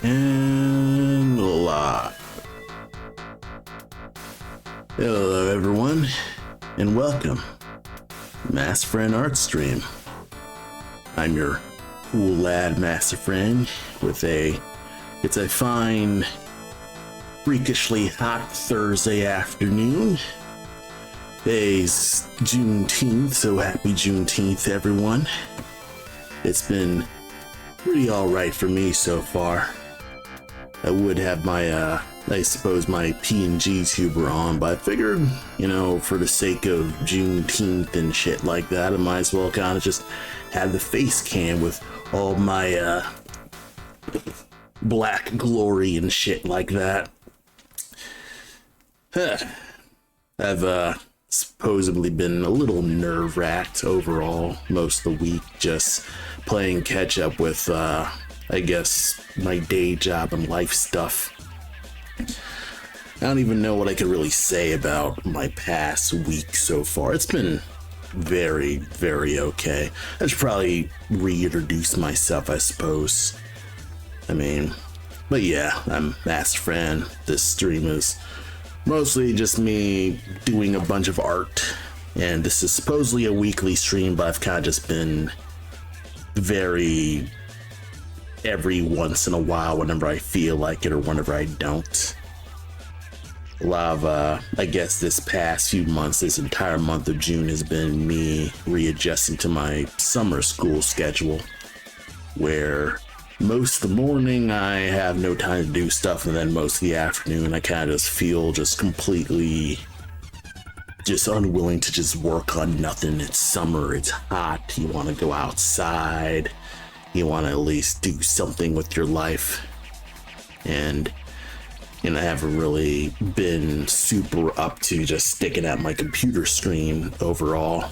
And live. Hello everyone, and welcome. Master Friend Art Stream. I'm your cool lad Master Friend with it's a fine, freakishly hot Thursday afternoon. Today's Juneteenth, so happy Juneteenth everyone. It's been pretty alright for me so far. I would have my, I suppose my P&G tuber on, but I figured, for the sake of Juneteenth and shit like that, I might as well kind of just have the face cam with all my, black glory and shit like that. I've, supposedly been a little nerve-wracked overall most of the week, just playing catch-up with, I guess, my day job and life stuff. I don't even know what I could really say about my past week so far. It's been very, very okay. I should probably reintroduce myself, I suppose. But yeah, I'm Master Friend. This stream is mostly just me doing a bunch of art, and this is supposedly a weekly stream, but I've kind of just been very every once in a while whenever I feel like it or whenever I don't. A lot of, I guess this past few months, this entire month of June has been me readjusting to my summer school schedule, where most of the morning I have no time to do stuff, and then most of the afternoon I kind of just feel just completely just unwilling to just work on nothing. It's summer, it's hot, you want to go outside, you want to at least do something with your life, and I haven't really been super up to just sticking at my computer screen overall.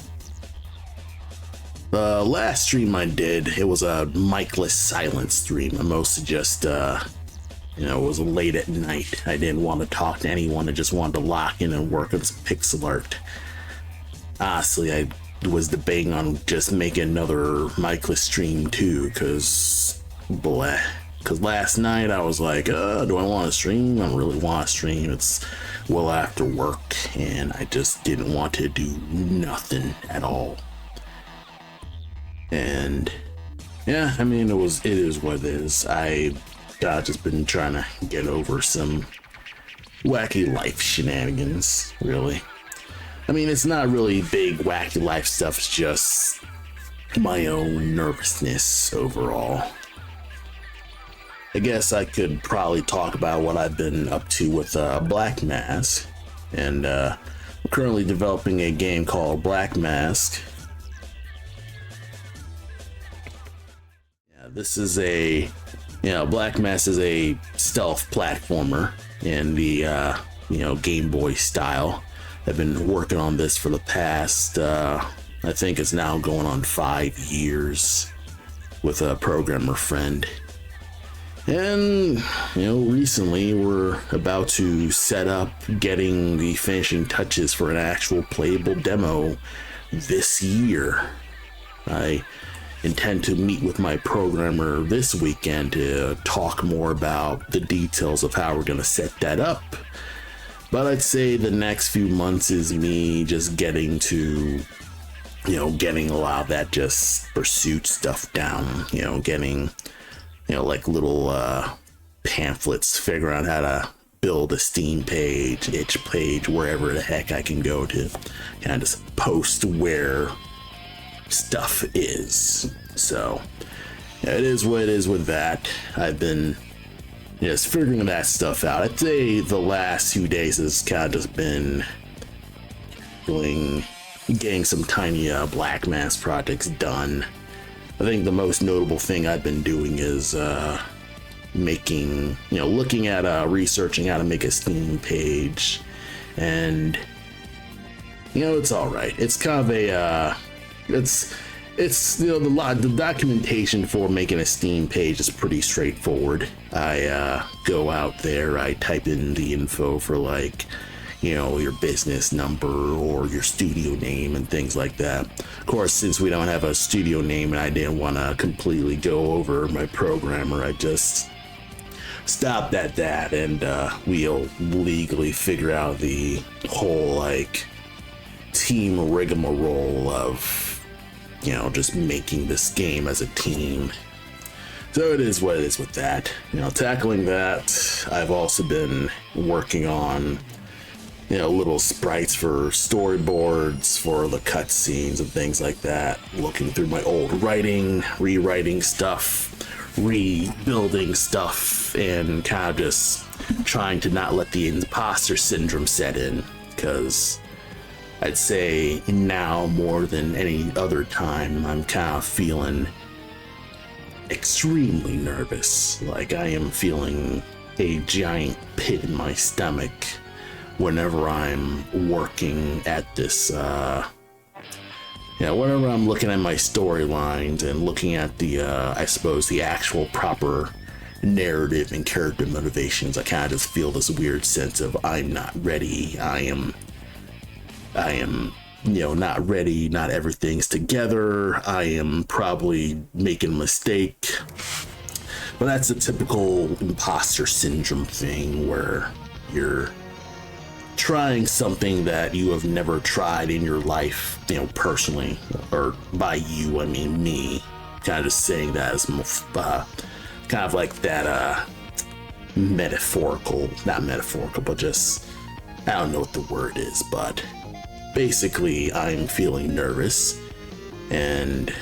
The last stream I did, it was a micless silent stream. I mostly just, it was late at night. I didn't want to talk to anyone. I just wanted to lock in and work on some pixel art. Honestly, I was debating on just making another micless stream too, because last night I was like, do I want to stream? I don't really want to stream. It's well after work, and I just didn't want to do nothing at all. And yeah, it is what it is. I've just been trying to get over some wacky life shenanigans, really. It's not really big wacky life stuff, it's just my own nervousness overall. I guess I could probably talk about what I've been up to with Black Mask, and I'm currently developing a game called Black Mask. This is Black Mask is a stealth platformer in the, Game Boy style. I've been working on this for the past, I think it's now going on 5 years with a programmer friend. And, recently we're about to set up getting the finishing touches for an actual playable demo this year. I intend to meet with my programmer this weekend to talk more about the details of how we're going to set that up. But I'd say the next few months is me just getting to, getting a lot of that just pursuit stuff down, getting, like little pamphlets, figuring out how to build a Steam page, itch page, wherever the heck I can go to kind of just post where stuff is. So it is what it is with that. I've been just figuring that stuff out. I'd say the last few days has kind of just been getting some tiny Black Mask projects done. I think the most notable thing I've been doing is looking at researching how to make a Steam page, and it's all right. It's kind of a the documentation for making a Steam page is pretty straightforward. I go out there, I type in the info for your business number or your studio name and things like that. Of course, since we don't have a studio name and I didn't want to completely go over my programmer, I just stopped at that, and we'll legally figure out the whole like team rigmarole of, you know, just making this game as a team. So it is what it is with that. You know, tackling that, I've also been working on, you know, little sprites for storyboards for the cutscenes and things like that. Looking through my old writing, rewriting stuff, rebuilding stuff, and kind of just trying to not let the imposter syndrome set in, because I'd say now more than any other time I'm kind of feeling extremely nervous. Like I am feeling a giant pit in my stomach whenever I'm working at this, whenever I'm looking at my storylines and looking at the, I suppose, the actual proper narrative and character motivations. I kind of just feel this weird sense of I'm not ready. I am, not ready. Not everything's together. I am probably making a mistake. But that's a typical imposter syndrome thing where you're trying something that you have never tried in your life, personally, or by you, I mean me. Kind of just saying that as kind of like that not metaphorical, but just, I don't know what the word is, but basically I'm feeling nervous, and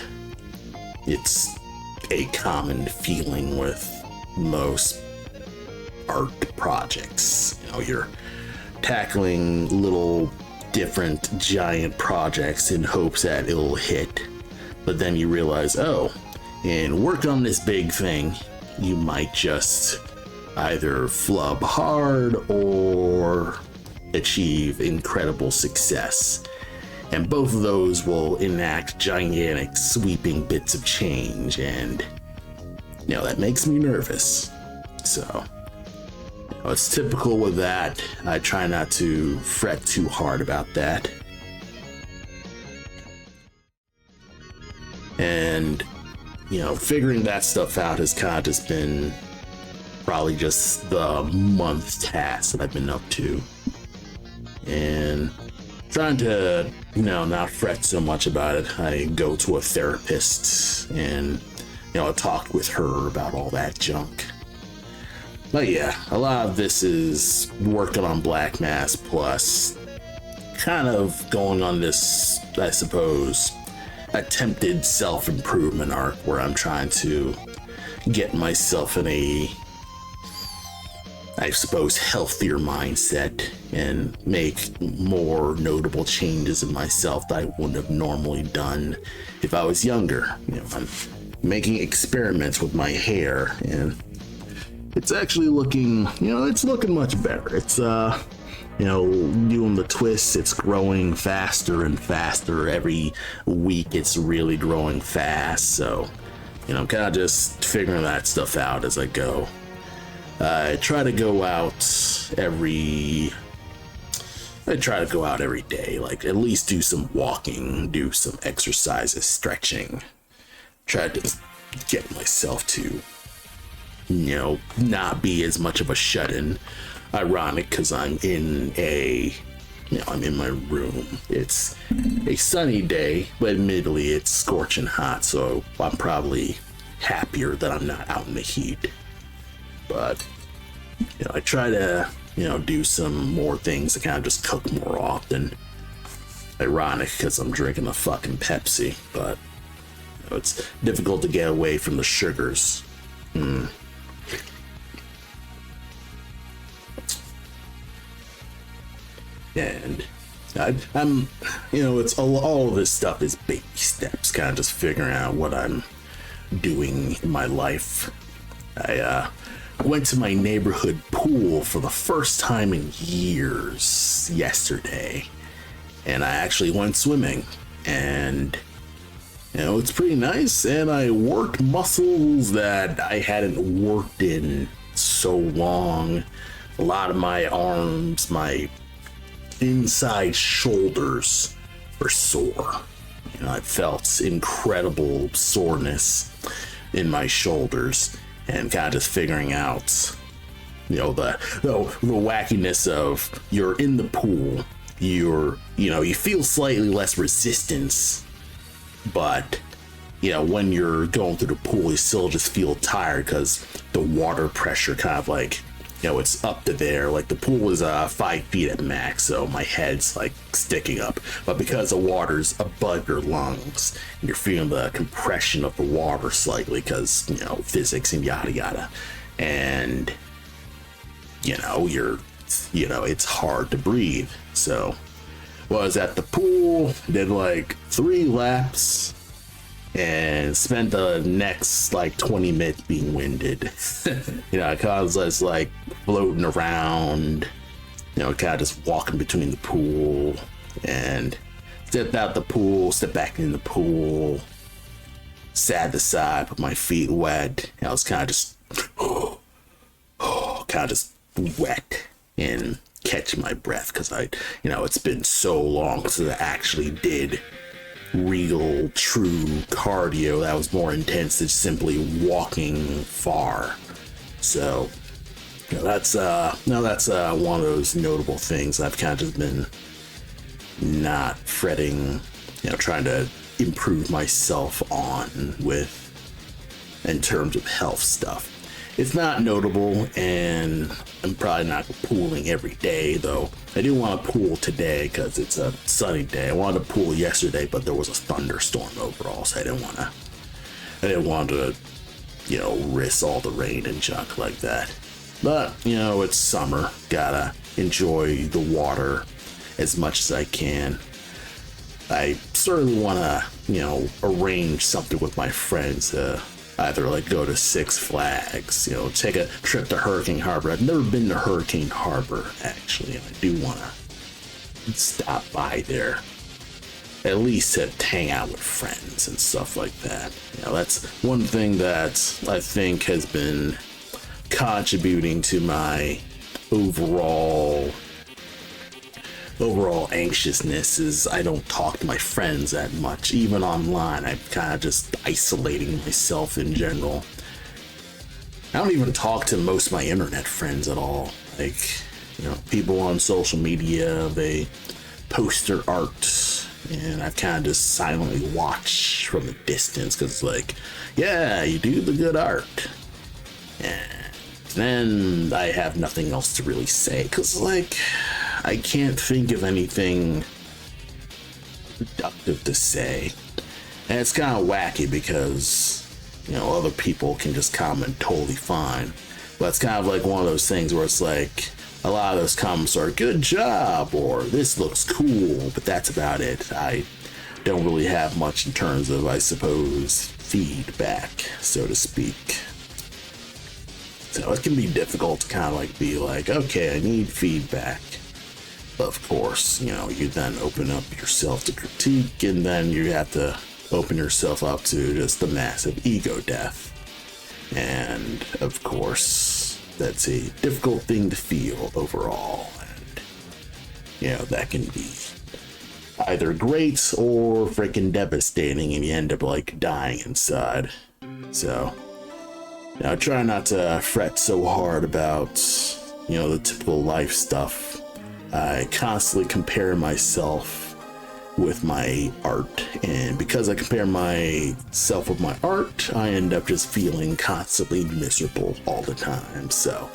it's a common feeling with most art projects. You're tackling little different giant projects in hopes that it'll hit, but then you realize, and work on this big thing, you might just either flub hard or achieve incredible success, and both of those will enact gigantic sweeping bits of change, and that makes me nervous. So it's typical with that. I try not to fret too hard about that. And, figuring that stuff out has kind of just been probably just the month task that I've been up to. And trying to, not fret so much about it. I go to a therapist and, I talked with her about all that junk. But yeah, a lot of this is working on Black Mass plus kind of going on this, I suppose, attempted self-improvement arc where I'm trying to get myself in a, I suppose, healthier mindset and make more notable changes in myself that I wouldn't have normally done if I was younger. I'm making experiments with my hair, and it's actually looking, it's looking much better. It's, doing the twists, it's growing faster and faster. Every week it's really growing fast. So, I'm kind of just figuring that stuff out as I go. I try to go out every day, like at least do some walking, do some exercises, stretching. Try to get myself to, not be as much of a shut-in. Ironic, because I'm in my room. It's a sunny day, but admittedly it's scorching hot, so I'm probably happier that I'm not out in the heat. But, I try to, do some more things to kind of just cook more often. Ironic, because I'm drinking a fucking Pepsi, but it's difficult to get away from the sugars. And I'm, it's all of this stuff is baby steps, kind of just figuring out what I'm doing in my life. I went to my neighborhood pool for the first time in years yesterday, and I actually went swimming, and it's pretty nice, and I worked muscles that I hadn't worked in so long. A lot of my arms, my inside shoulders were sore. I felt incredible soreness in my shoulders, and kind of just figuring out the wackiness of you're in the pool, you feel slightly less resistance, but when you're going through the pool, you still just feel tired because the water pressure kind of like, it's up to there. Like the pool is 5 feet at max, so my head's like sticking up. But because the water's above your lungs, you're feeling the compression of the water slightly because, physics and yada yada. And, it's hard to breathe. So, was at the pool, did like 3 laps, and spent the next like 20 minutes being winded. Cause I was like floating around, kind of just walking between the pool, and stepped out the pool, stepped back in the pool, sat aside, put my feet wet. I was kind of just wet and catching my breath because it's been so long since I actually did real true cardio that was more intense than simply walking far. So that's one of those notable things I've kind of just been not fretting, trying to improve myself on with in terms of health stuff. It's not notable, and I'm probably not pooling every day, though. I do want to pool today because it's a sunny day. I wanted to pool yesterday, but there was a thunderstorm overall, so I didn't want to, risk all the rain and junk like that. But, it's summer. Gotta enjoy the water as much as I can. I certainly want to, arrange something with my friends to either like go to Six Flags, take a trip to Hurricane Harbor. I've never been to Hurricane Harbor, actually, and I do want to stop by there, at least to hang out with friends and stuff like that. That's one thing that I think has been contributing to my overall anxiousness is I don't talk to my friends that much. Even online, I'm kind of just isolating myself in general. I don't even talk to most of my internet friends at all. Like, people on social media, they post their art, and I've kind of just silently watch from a distance because, like, yeah, you do the good art. And then I have nothing else to really say because, like, I can't think of anything productive to say. And it's kind of wacky because, other people can just comment totally fine. But it's kind of like one of those things where it's like, a lot of those comments are, good job, or this looks cool, but that's about it. I don't really have much in terms of, I suppose, feedback, so to speak. So it can be difficult to kind of like be like, okay, I need feedback. Of course, you then open up yourself to critique, and then you have to open yourself up to just the massive ego death. And of course, that's a difficult thing to feel overall. And, that can be either great or freaking devastating, and you end up like dying inside. So, try not to fret so hard about, the typical life stuff. I constantly compare myself with my art, and because I compare myself with my art, I end up just feeling constantly miserable all the time. So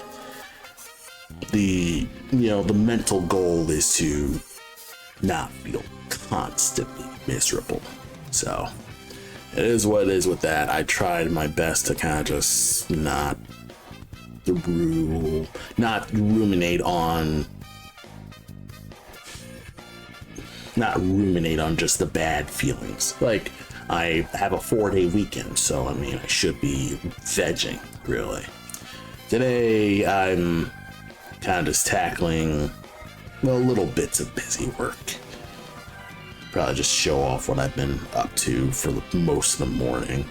the mental goal is to not feel constantly miserable. So it is what it is with that. I tried my best to kind of just not ruminate on just the bad feelings. Like, I have a 4-day weekend, so I should be vegging, really. Today, I'm kind of just tackling, little bits of busy work. Probably just show off what I've been up to for most of the morning.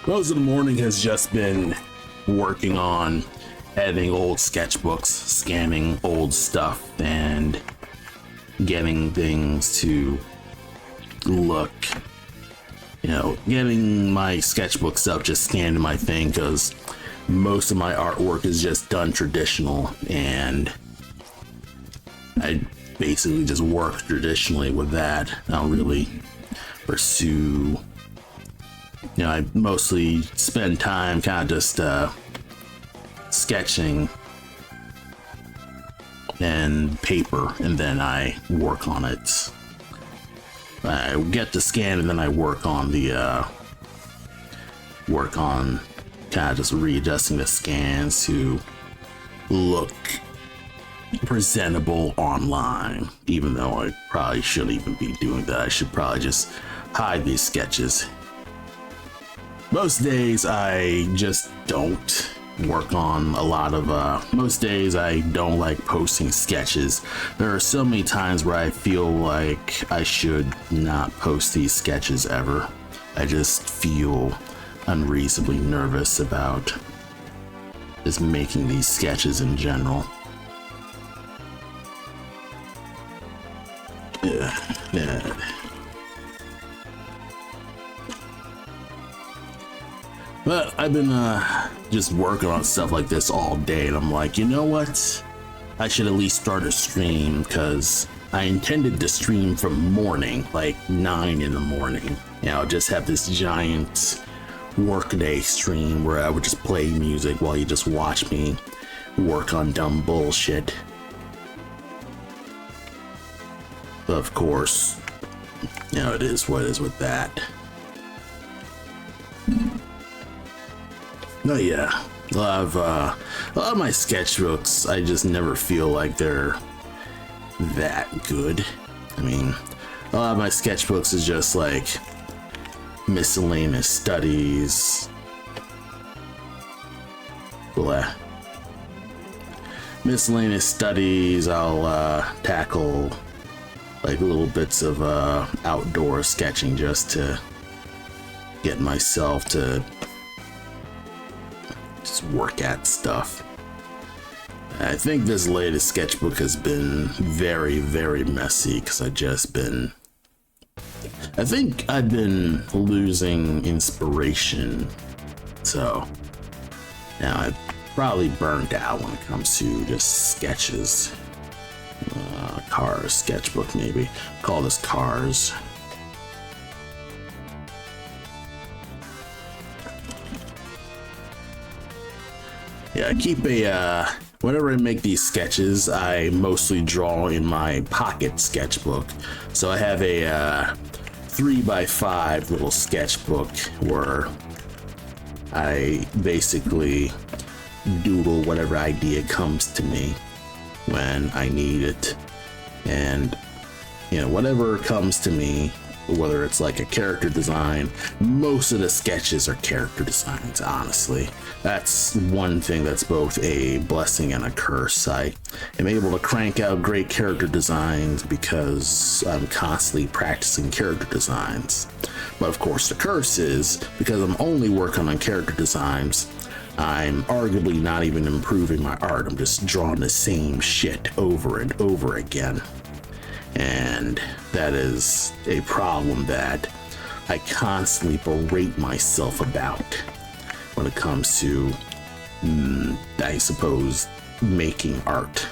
Most of the morning has just been working on editing old sketchbooks, scanning old stuff, and getting things to look getting my sketchbook stuff just scanned to my thing, because most of my artwork is just done traditional, and I basically just work traditionally with that. I don't really pursue, I mostly spend time kind of just sketching and paper, and then I work on it. I get the scan, and then I work on kind of just readjusting the scans to look presentable online, even though I probably shouldn't even be doing that. I should probably just hide these sketches. Most days I just don't work on a lot of most days I don't like posting sketches. There are so many times where I feel like I should not post these sketches ever. I just feel unreasonably nervous about just making these sketches in general. Yeah. But I've been just working on stuff like this all day, and I'm like, you know what? I should at least start a stream, because I intended to stream from morning, like 9 in the morning. Just have this giant workday stream where I would just play music while you just watch me work on dumb bullshit. But of course, it is what it is with that. Oh yeah, a lot of my sketchbooks, I just never feel like they're that good. I mean, a lot of my sketchbooks is just like miscellaneous studies. Miscellaneous studies. I'll tackle like little bits of outdoor sketching just to get myself to just work at stuff. I think this latest sketchbook has been very, very messy, because I think I've been losing inspiration. So now I've probably burned out when it comes to just sketches. Cars sketchbook, maybe. Call this Cars. Yeah, I keep whenever I make these sketches, I mostly draw in my pocket sketchbook. So I have a 3x5 little sketchbook where I basically doodle whatever idea comes to me when I need it. And whatever comes to me, whether it's like a character design, most of the sketches are character designs, honestly. That's one thing that's both a blessing and a curse. I am able to crank out great character designs because I'm constantly practicing character designs. But of course the curse is, because I'm only working on character designs, I'm arguably not even improving my art. I'm just drawing the same shit over and over again. And that is a problem that I constantly berate myself about when it comes to, I suppose, making art.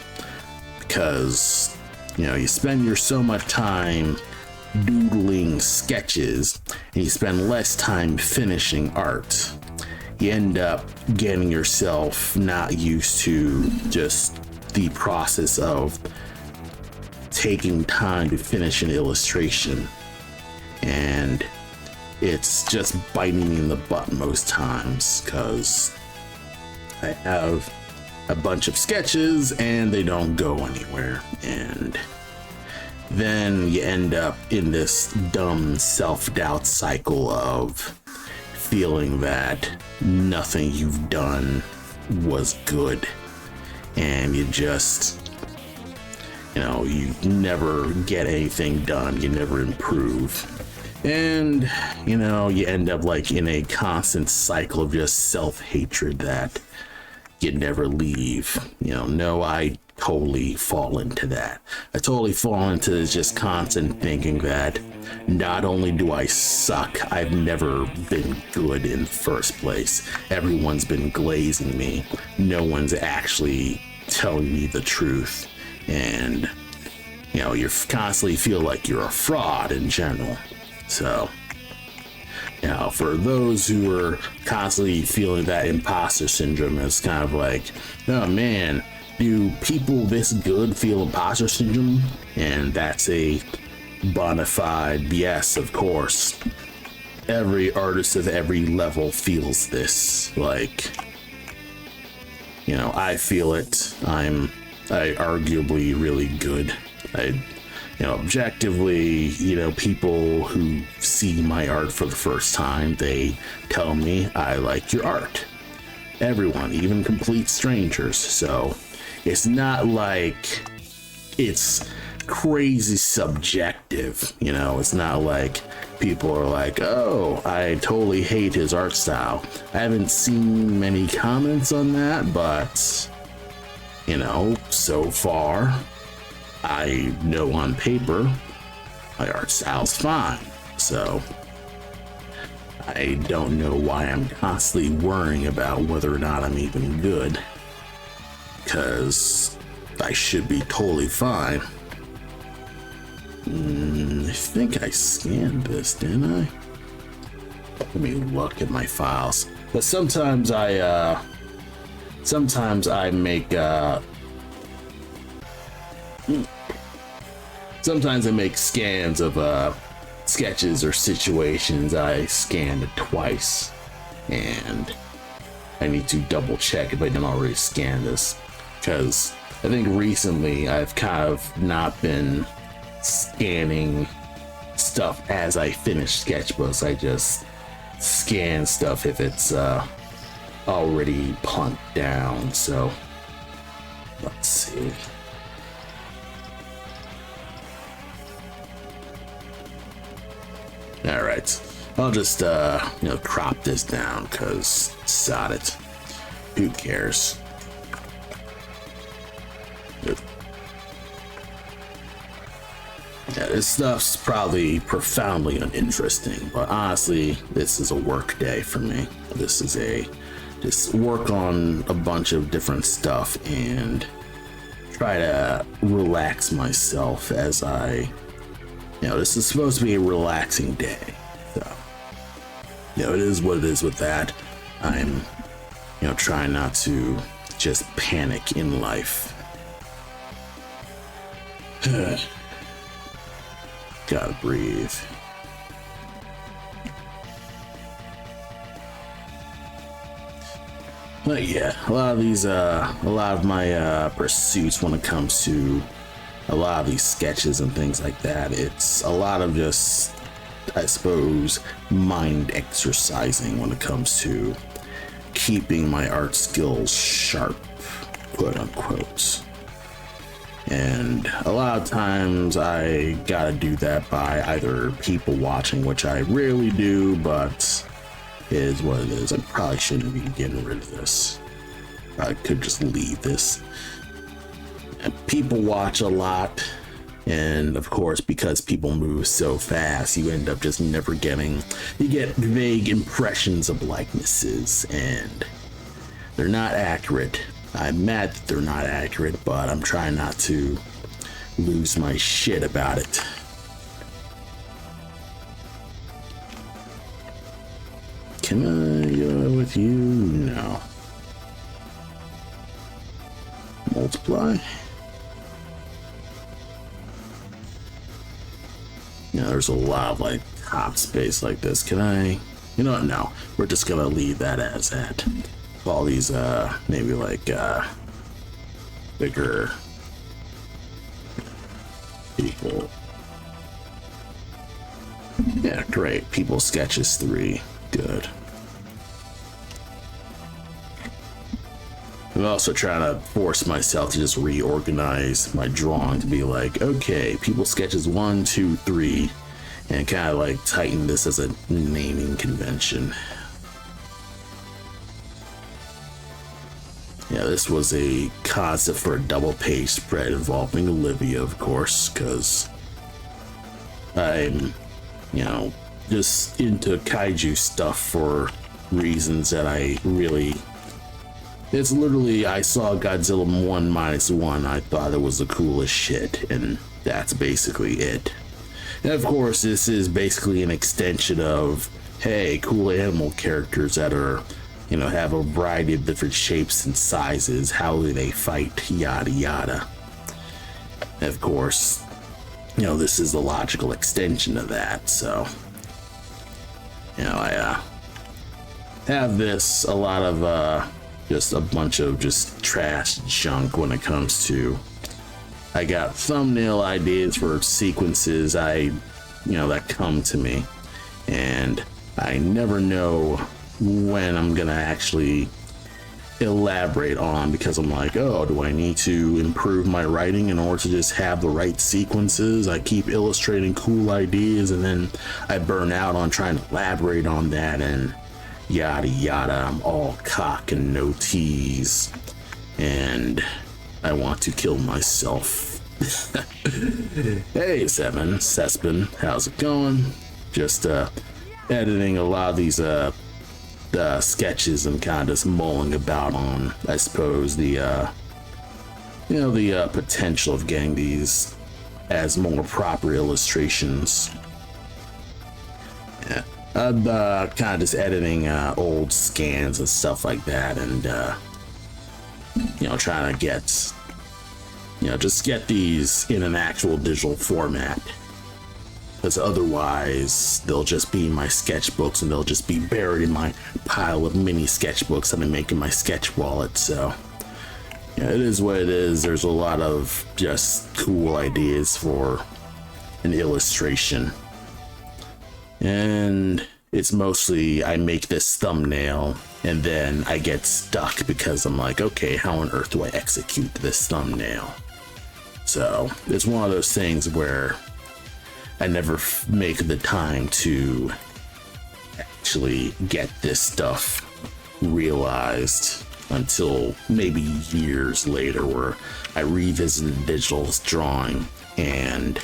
Because, you spend so much time doodling sketches, and you spend less time finishing art. You end up getting yourself not used to just the process of taking time to finish an illustration, and it's just biting me in the butt most times, because I have a bunch of sketches and they don't go anywhere, and then you end up in this dumb self-doubt cycle of feeling that nothing you've done was good, and you just you never get anything done, you never improve, and you end up like in a constant cycle of just self-hatred that you never leave. No, I totally fall into that. I totally fall into this just constant thinking that not only do I suck, I've never been good in the first place. Everyone's been glazing me. No one's actually telling me the truth. And, you know, you constantly feel like you're a fraud in general. So, you know, for those who are constantly feeling that imposter syndrome, it's kind of like, oh man, do people this good feel imposter syndrome? And that's a bona fide yes, of course. Every artist of every level feels this. Like, you know, I feel it. I arguably really good. You know, objectively, you know, people who see my art for the first time, they tell me I like your art. Everyone, even complete strangers. So it's not like it's crazy subjective, you know. It's not like people are like, oh, I totally hate his art style. I haven't seen many comments on that, but, you know, so far I know on paper my art style's fine. So I don't know why I'm constantly worrying about whether or not I'm even good, because I should be totally fine. I think I scanned this, didn't I? Let me look at my files. But sometimes I make sometimes I make scans of sketches or situations. I scanned it twice, and I need to double check if I didn't already scan this, because I think recently I've kind of not been scanning stuff as I finish sketchbooks. I just scan stuff if it's already punked down. So let's see. All right, I'll just you know, crop this down, because sod it, who cares. Yeah, this stuff's probably profoundly uninteresting, but honestly, this is a work day for me. This is just work on a bunch of different stuff and try to relax myself as you know, this is supposed to be a relaxing day. So, you know, it is what it is with that. I'm, you know, trying not to just panic in life. Gotta breathe. But yeah, a lot of my pursuits when it comes to a lot of these sketches and things like that, it's a lot of just, I suppose, mind exercising when it comes to keeping my art skills sharp, quote unquote. And a lot of times I gotta do that by either people watching, which I rarely do, but it is what it is. I probably shouldn't be getting rid of this. I could just leave this. And people watch a lot, and of course, because people move so fast, you end up just never getting, you get vague impressions of likenesses, and they're not accurate. I'm mad that they're not accurate, but I'm trying not to lose my shit about it. Can I go with you? No. Multiply? Yeah, there's a lot of like top space like this. Can I? You know what? No. We're just gonna leave that as that. All these maybe like bigger people. Yeah, great. People sketches 3. Good. I'm also trying to force myself to just reorganize my drawing to be like, okay, people sketches 1, 2, 3, and kind of like tighten this as a naming convention. Yeah, this was a concept for a double page spread involving Olivia, of course, because I'm, just into kaiju stuff for reasons that I really. It's literally, I saw Godzilla 1-1, I thought it was the coolest shit, and that's basically it. And of course, this is basically an extension of, hey, cool animal characters that are, have a variety of different shapes and sizes, how do they fight, yada yada. And of course, this is the logical extension of that, so, I have this, a lot of, just a bunch of just trash junk when it comes to, I got thumbnail ideas for sequences that come to me, and I never know when I'm gonna actually elaborate on, because I'm like, oh, do I need to improve my writing in order to just have the right sequences? I keep illustrating cool ideas and then I burn out on trying to elaborate on that, and yada yada. I'm all cock and no tease, and I want to kill myself. Hey, Sespin, how's it going? Just editing a lot of these sketches and kind of just mulling about on, I suppose, the potential of getting these as more proper illustrations. Yeah. I'm kind of just editing old scans and stuff like that, and trying to get just get these in an actual digital format, because otherwise they'll just be my sketchbooks and they'll just be buried in my pile of mini sketchbooks that I make in my sketch wallet. So it is what it is. There's a lot of just cool ideas for an illustration. And it's mostly I make this thumbnail and then I get stuck because I'm like, okay, how on earth do I execute this thumbnail? So it's one of those things where I never make the time to actually get this stuff realized until maybe years later, where I revisit the digital drawing and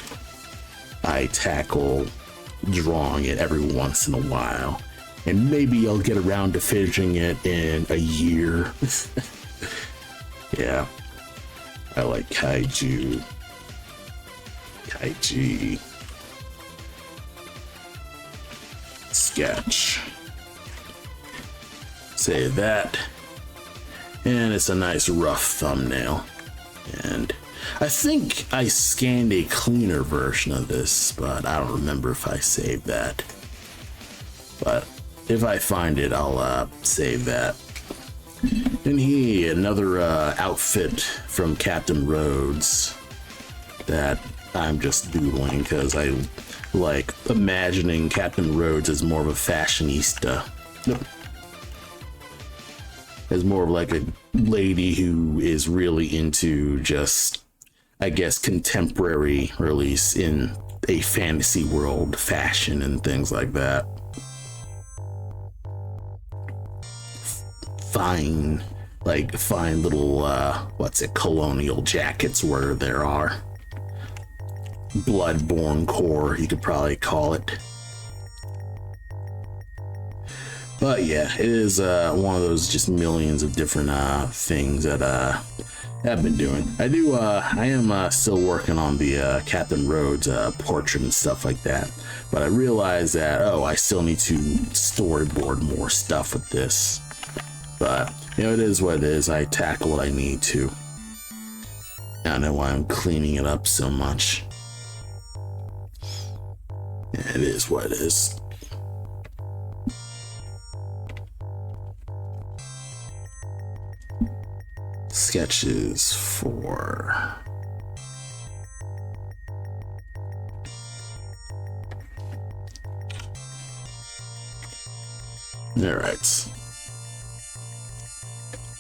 I tackle drawing it every once in a while, and maybe I'll get around to finishing it in a year. Yeah, I like kaiji sketch. Save that, and it's a nice rough thumbnail. And I think I scanned a cleaner version of this, but I don't remember if I saved that. But if I find it, I'll save that. And another outfit from Captain Rhodes that I'm just doodling because I like imagining Captain Rhodes as more of a fashionista. As more of like a lady who is really into just, I guess, contemporary, or at least in a fantasy world, fashion and things like that. Fine little, colonial jackets where there are. Bloodborne core, you could probably call it. But yeah, it is one of those just millions of different things that I've been doing. I am still working on the Captain Rhodes portrait and stuff like that. But I realized that, I still need to storyboard more stuff with this. But, it is what it is. I tackle what I need to. I don't know why I'm cleaning it up so much. Yeah, it is what it is. Sketches for all right,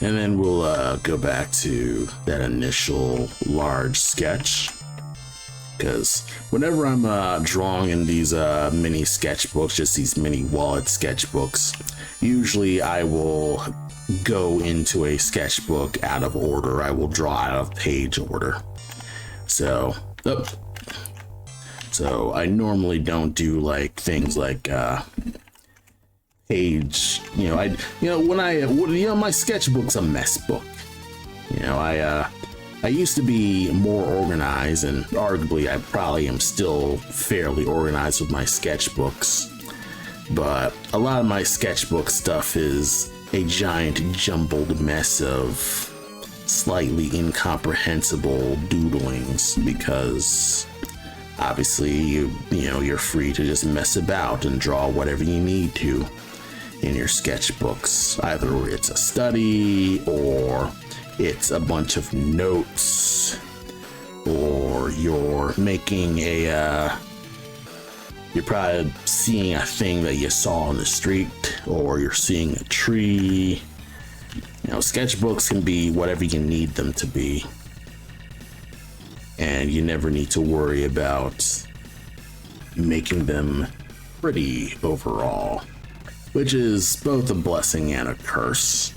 and then we'll go back to that initial large sketch, because whenever I'm drawing in these mini sketchbooks, just these mini wallet sketchbooks, usually I will go into a sketchbook out of order. I will draw out of page order. So I normally don't do like things like page, my sketchbook's a mess book. I used to be more organized, and arguably I probably am still fairly organized with my sketchbooks, but a lot of my sketchbook stuff is a giant jumbled mess of slightly incomprehensible doodlings, because obviously you're free to just mess about and draw whatever you need to in your sketchbooks. Either it's a study, or it's a bunch of notes, or you're making you're probably seeing a thing that you saw on the street, or you're seeing a tree. Sketchbooks can be whatever you need them to be, and you never need to worry about making them pretty overall, which is both a blessing and a curse.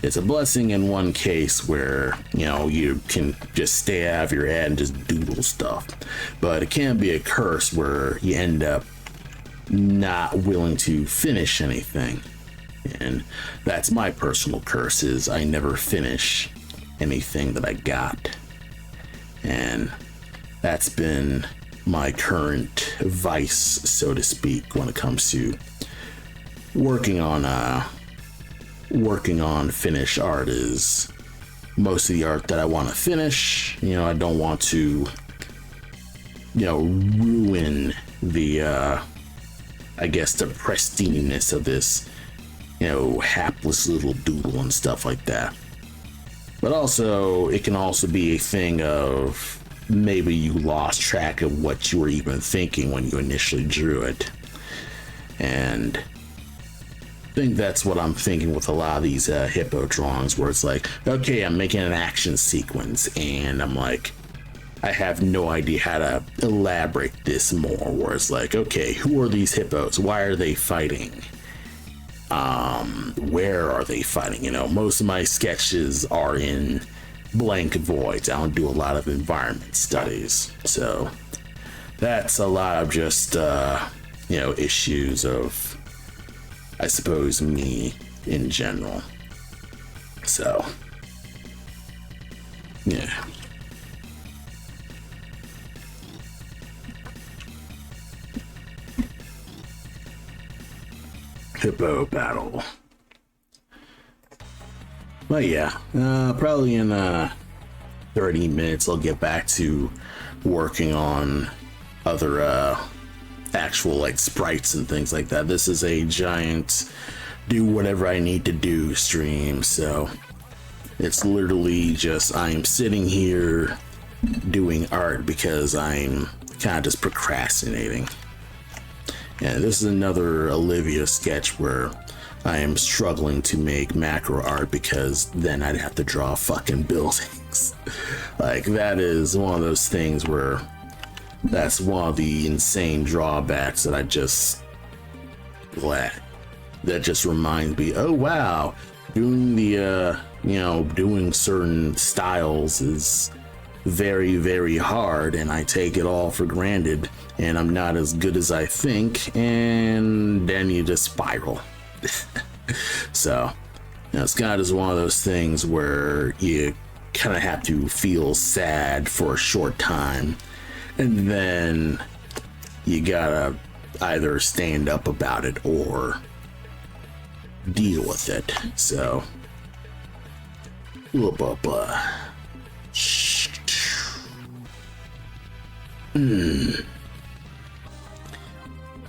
It's a blessing in one case where, you can just stay out of your head and just doodle stuff. But it can be a curse where you end up not willing to finish anything. And that's my personal curse, is I never finish anything that I got. And that's been my current vice, so to speak, when it comes to working on finished art. Is most of the art that I want to finish. I don't want to ruin the the pristineness of this hapless little doodle and stuff like that. But also, it can also be a thing of maybe you lost track of what you were even thinking when you initially drew it. And I think that's what I'm thinking with a lot of these hippo drawings, where it's like, okay, I'm making an action sequence, and I'm like, I have no idea how to elaborate this more, where it's like, okay, who are these hippos? Why are they fighting? Where are they fighting? Most of my sketches are in blank voids. I don't do a lot of environment studies. So that's a lot of just, issues of, I suppose, me in general. So, yeah. Hippo battle. But yeah, probably in 30 minutes I'll get back to working on other actual like sprites and things like that. This is a giant do whatever I need to do stream, so it's literally just I'm sitting here doing art because I'm kind of just procrastinating. And this is another Olivia sketch where I am struggling to make macro art, because then I'd have to draw fucking buildings. Like, that is one of those things where that's one of the insane drawbacks that I just that just reminds me, oh wow, doing the doing certain styles is very, very hard, and I take it all for granted, and I'm not as good as I think, and then you just spiral. So it's kind of just one of those things where you kind of have to feel sad for a short time, and then you gotta either stand up about it or deal with it. So I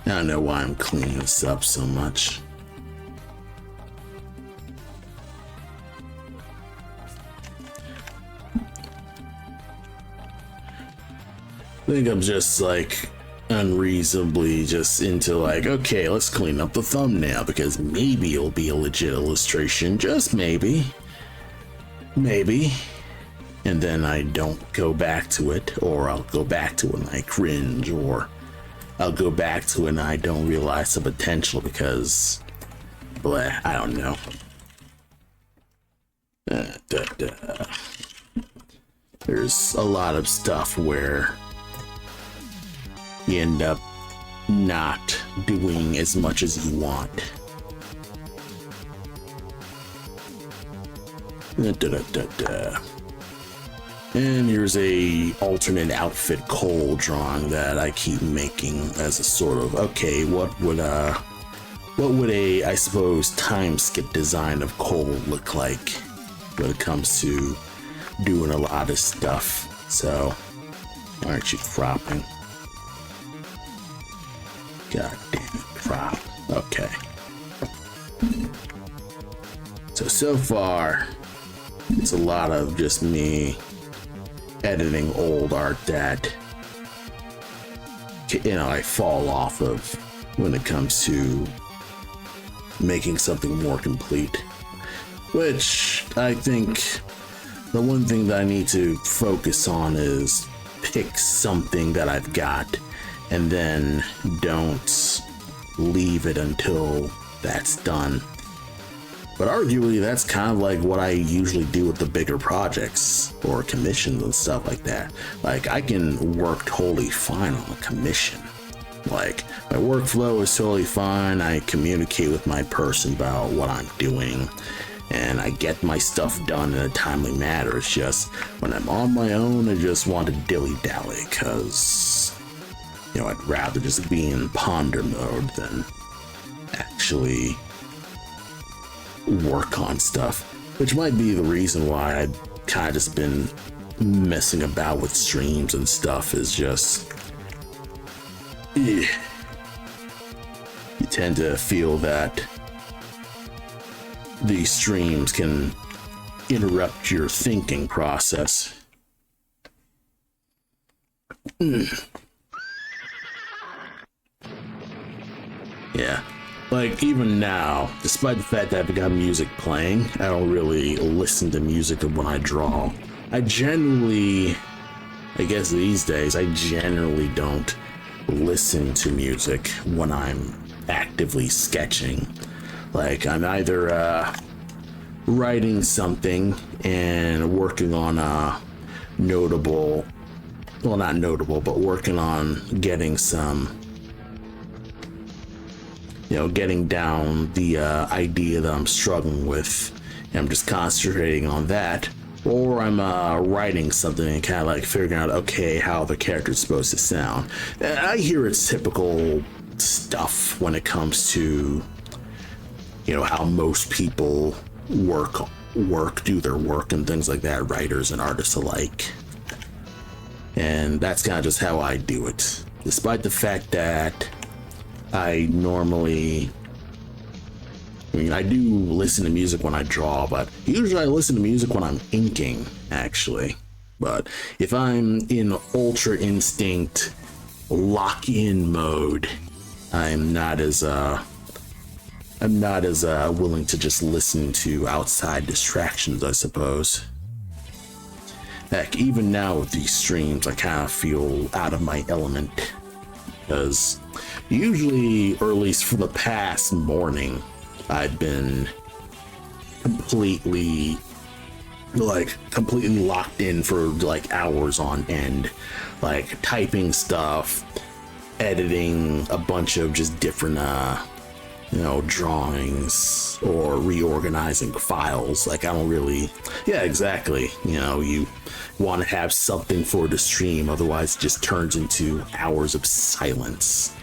don't know why I'm cleaning this up so much. I think I'm just like unreasonably just into like, okay, let's clean up the thumbnail because maybe it'll be a legit illustration, just maybe. And then I don't go back to it, or I'll go back to it and I cringe, or I'll go back to it and I don't realize the potential because, I don't know. There's a lot of stuff where you end up not doing as much as you want. And here's a alternate outfit Cole drawing that I keep making as a sort of, okay, what would a, I suppose, time skip design of Cole look like when it comes to doing a lot of stuff. So, why aren't you cropping? God damn it, crop. Okay. So far, it's a lot of just me editing old art that, you know, I fall off of when it comes to making something more complete. Which I think the one thing that I need to focus on is pick something that I've got and then don't leave it until that's done. But arguably, that's kind of like what I usually do with the bigger projects or commissions and stuff like that. Like, I can work totally fine on a commission. Like, my workflow is totally fine. I communicate with my person about what I'm doing, and I get my stuff done in a timely manner. It's just when I'm on my own, I just want to dilly-dally, because, you know, I'd rather just be in ponder mode than actually work on stuff, which might be the reason why I've kind of just been messing about with streams and stuff. Is just you tend to feel that these streams can interrupt your thinking process. Yeah. Like, even now, despite the fact that I've got music playing, I don't really listen to music when I draw. I generally, I guess these days, I generally don't listen to music when I'm actively sketching. Like, I'm either writing something and working on a notable, well, not notable, but working on getting some, you know, getting down the idea that I'm struggling with, and I'm just concentrating on that, or I'm writing something and kind of like figuring out, okay, how the character's supposed to sound. And I hear it's typical stuff when it comes to, you know, how most people do their work and things like that, writers and artists alike. And that's kind of just how I do it, despite the fact that I normally, I mean, I do listen to music when I draw, but usually I listen to music when I'm inking, actually. But if I'm in Ultra Instinct lock-in mode, I'm not as willing to just listen to outside distractions, I suppose. Heck, even now with these streams, I kind of feel out of my element, because usually, or at least for the past morning, I've been completely locked in for like hours on end, like typing stuff, editing a bunch of just different drawings, or reorganizing files. Like, I don't really, yeah, exactly, you want to have something for the stream, otherwise it just turns into hours of silence.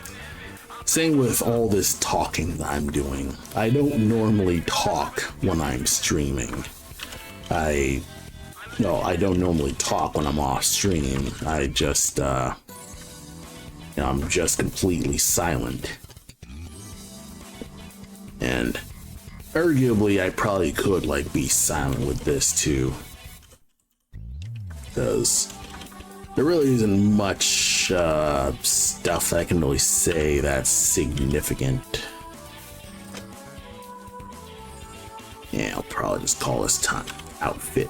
Same with all this talking that I'm doing. I don't normally talk when I'm streaming. I don't normally talk when I'm off stream. I just, I'm just completely silent. And arguably, I probably could be silent with this too, because there really isn't much stuff that I can really say that's significant. Yeah, I'll probably just call this time outfit.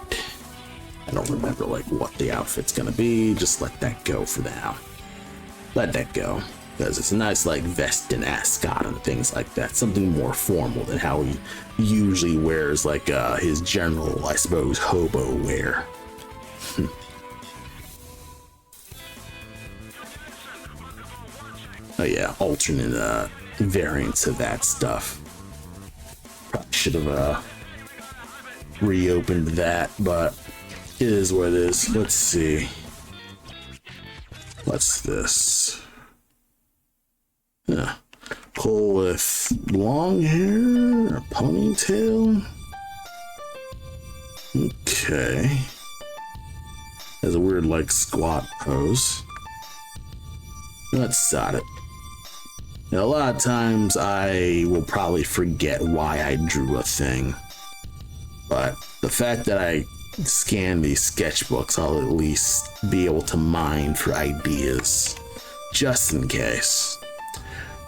I don't remember what the outfit's gonna be. Just let that go for now. Let that go. because it's a nice like vest and ascot and things like that, something more formal than how he usually wears like his general, I suppose, hobo wear. Oh yeah, alternate variants of that stuff. Probably should have reopened that, but it is what it is. Let's see. What's this? Yeah. Cole with long hair, a ponytail. Okay. Has a weird like squat pose. Let's start it. Now, a lot of times I will probably forget why I drew a thing, but the fact that I scan these sketchbooks, I'll at least be able to mine for ideas, just in case.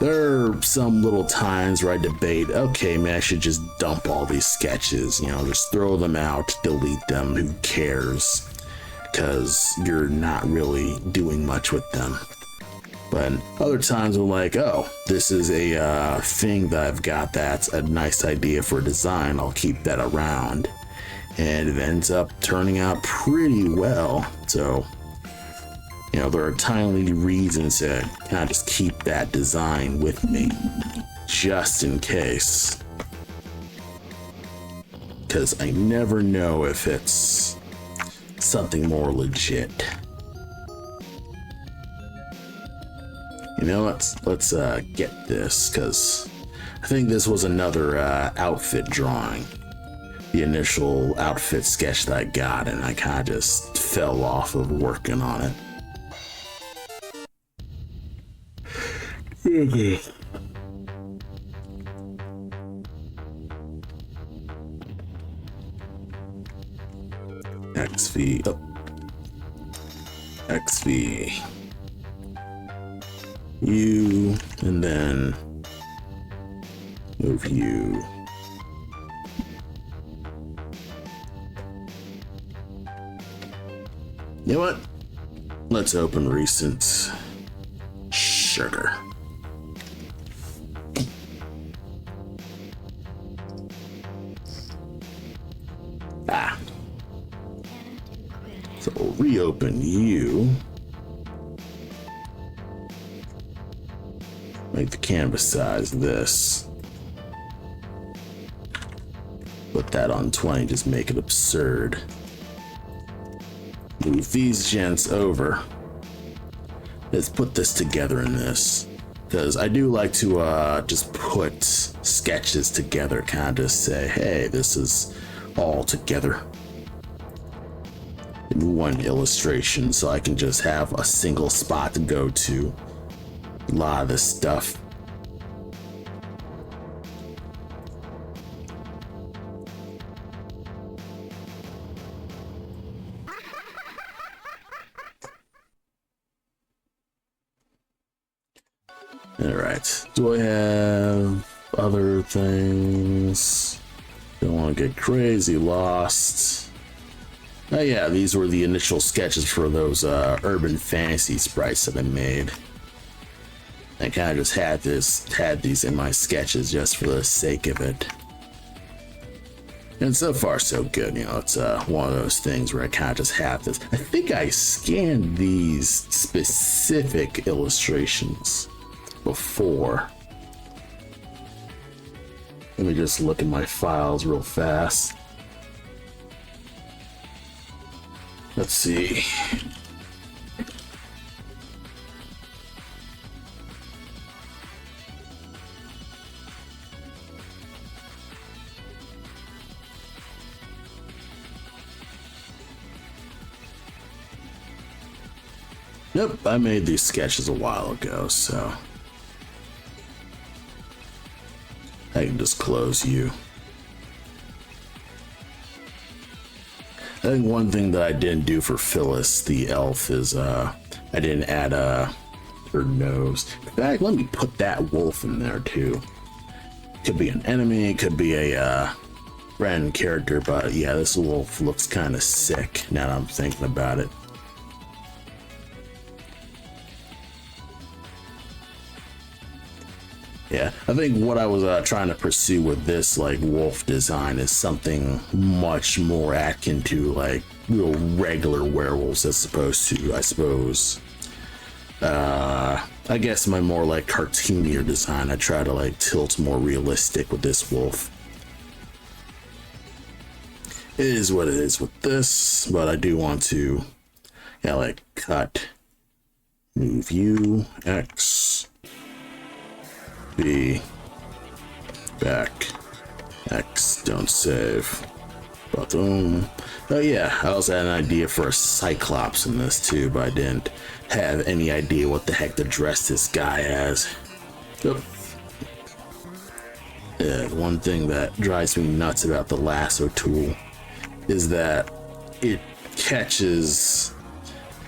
There are some little times where I debate, okay, man, I should just dump all these sketches, just throw them out, delete them, who cares? Because you're not really doing much with them. But other times I'm like, oh, this is a thing that I've got that's a nice idea for design. I'll keep that around. And it ends up turning out pretty well. So, there are tiny reasons to kind of just keep that design with me, just in case. Because I never know if it's something more legit. Let's get this, because I think this was another outfit drawing. The initial outfit sketch that I got, and I kind of just fell off of working on it. XV. You, and then move you. You know what? Let's open recent sugar. So we'll reopen you. Make the canvas size this. Put that on 20, just make it absurd. Move these gents over. Let's put this together in this. Because I do like to just put sketches together, kind of say, hey, this is all together in one illustration, so I can just have a single spot to go to. A lot of this stuff. All right. Do I have other things? Don't want to get crazy lost. Oh yeah, these were the initial sketches for those urban fantasy sprites that I made. I kind of just had these in my sketches just for the sake of it. And so far so good, it's one of those things where I kind of just have this. I think I scanned these specific illustrations before. Let me just look at my files real fast. Let's see. Yep, I made these sketches a while ago, so I can just close you. I think one thing that I didn't do for Phyllis, the elf, is I didn't add her nose. In fact, let me put that wolf in there too. Could be an enemy, could be a random character, but yeah, this wolf looks kind of sick now that I'm thinking about it. Yeah, I think what I was trying to pursue with this like wolf design is something much more akin to like real regular werewolves as opposed to, I suppose, I guess my more like cartoonier design. I try to like tilt more realistic with this wolf. It is what it is with this, but I do want to, yeah, like cut, move U, X, B, back, X, don't save, boom. Oh yeah, I also had an idea for a Cyclops in this too, but I didn't have any idea what the heck to dress this guy as. Yep. Yeah, one thing that drives me nuts about the lasso tool is that it catches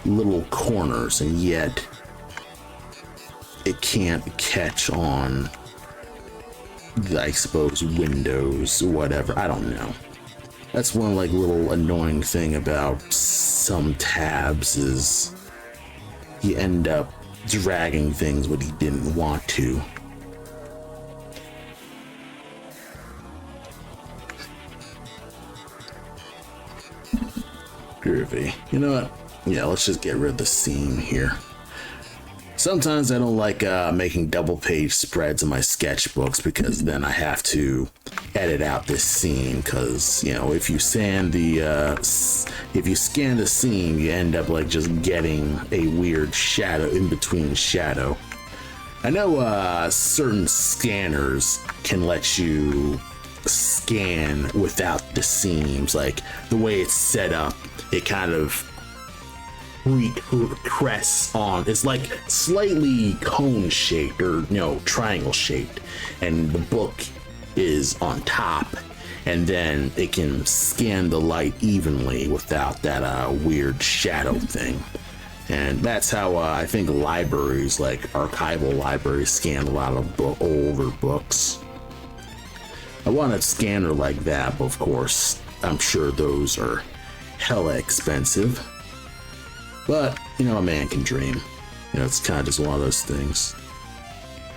little corners and yet it can't catch on, I suppose, windows, whatever. I don't know. That's one like little annoying thing about some tabs is you end up dragging things when you didn't want to. Groovy. You know what? Yeah, let's just get rid of the seam here. Sometimes I don't like making double page spreads in my sketchbooks because then I have to edit out this seam, because you know, if you scan the seam, you end up like just getting a weird shadow in between shadow. I know certain scanners can let you scan without the seams, like the way it's set up, it kind of crests on. It's like slightly cone shaped, or triangle shaped, and the book is on top, and then it can scan the light evenly without that weird shadow thing. And that's how I think libraries, like archival libraries, scan a lot of older books. I want a scanner like that, but of course I'm sure those are hella expensive. But, a man can dream. It's kind of just one of those things.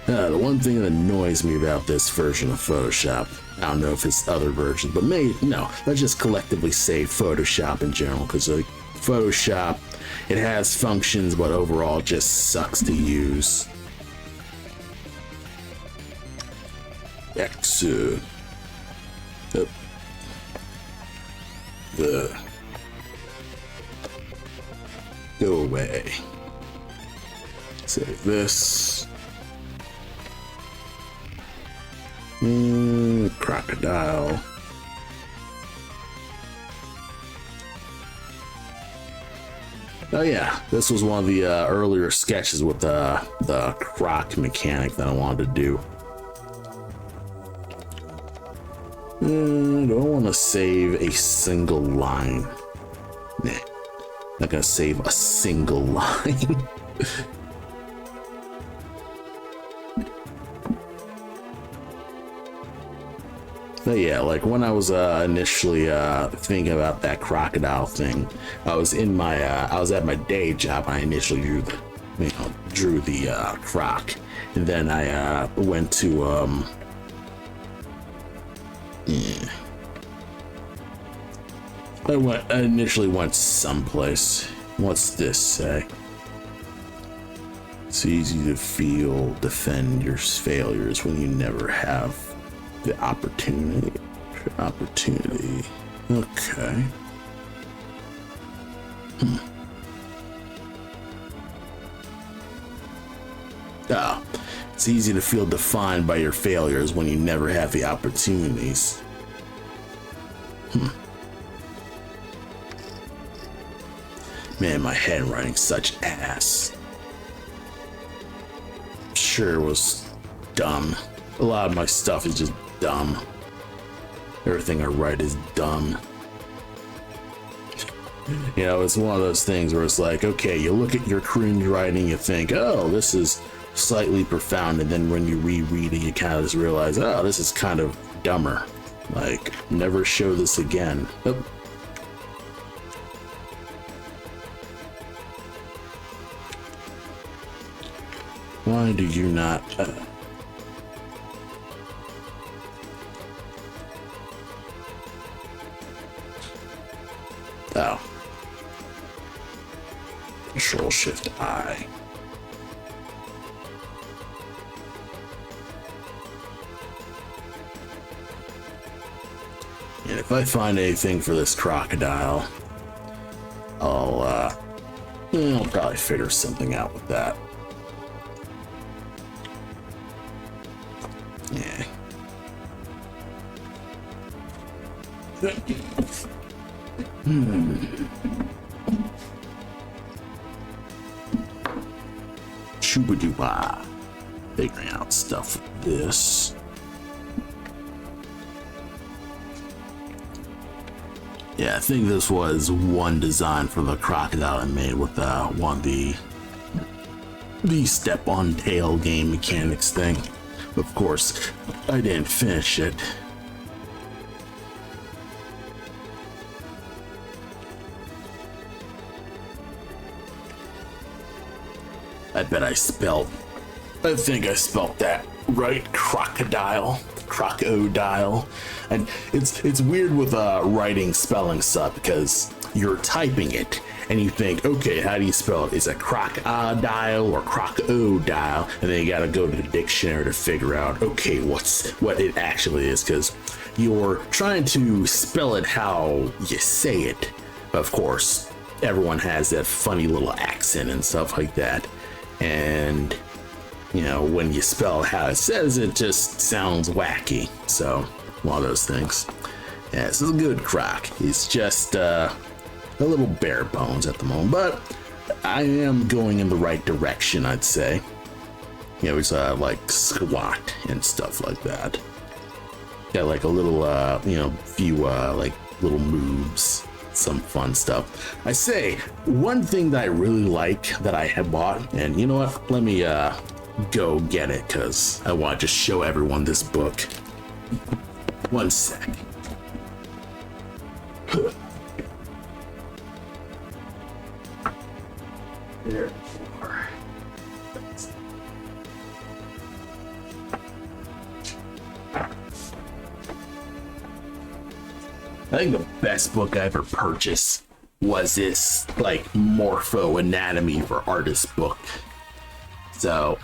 The one thing that annoys me about this version of Photoshop, I don't know if it's other versions, but let's just collectively say Photoshop in general, because Photoshop, it has functions, but overall it just sucks to use. X, go away. Save this. Crocodile. Oh yeah, this was one of the earlier sketches with the croc mechanic that I wanted to do. Do I want to save a single line? Nah, not gonna save a single line. But yeah, like when I was initially thinking about that crocodile thing, I was at my day job. I initially drew the croc, and then I went to I initially went someplace. What's this say? It's easy to defend your failures when you never have the opportunity. Okay. It's easy to feel defined by your failures when you never have the opportunities. Man, my handwriting's such ass. Sure, it was dumb. A lot of my stuff is just dumb. Everything I write is dumb. It's one of those things where it's like, okay, you look at your cringe writing, you think, oh, this is slightly profound, and then when you reread it, you kind of just realize, oh, this is kind of dumber. Like, never show this again. Oh. Why do you not? So, Control Shift I. And if I find anything for this crocodile, I'll probably figure something out with that. Yeah. Chuba-duba. Figuring out stuff with this. Yeah, I think this was one design for the crocodile I made with one of the step on tail game mechanics thing. Of course, I didn't finish it. I think I spelled that right, crocodile. Crocodile. And it's weird with writing spelling stuff because you're typing it and you think, okay, how do you spell it? Is it crocodile or crocodile? And then you gotta go to the dictionary to figure out, okay, what it actually is, because you're trying to spell it how you say it. Of course, everyone has that funny little accent and stuff like that. And you know, when you spell how it says, it just sounds wacky. So, one of those things. Yeah, this is a good croc. He's just a little bare bones at the moment, but I am going in the right direction, I'd say. You know, he's like squat and stuff like that. Got like a little, few like little moves, some fun stuff. I say, one thing that I really like that I had bought, and you know what? Let me go get it because I want to just show everyone this book. One sec. There you are. I think the best book I ever purchased was this like Morpho Anatomy for Artists book. So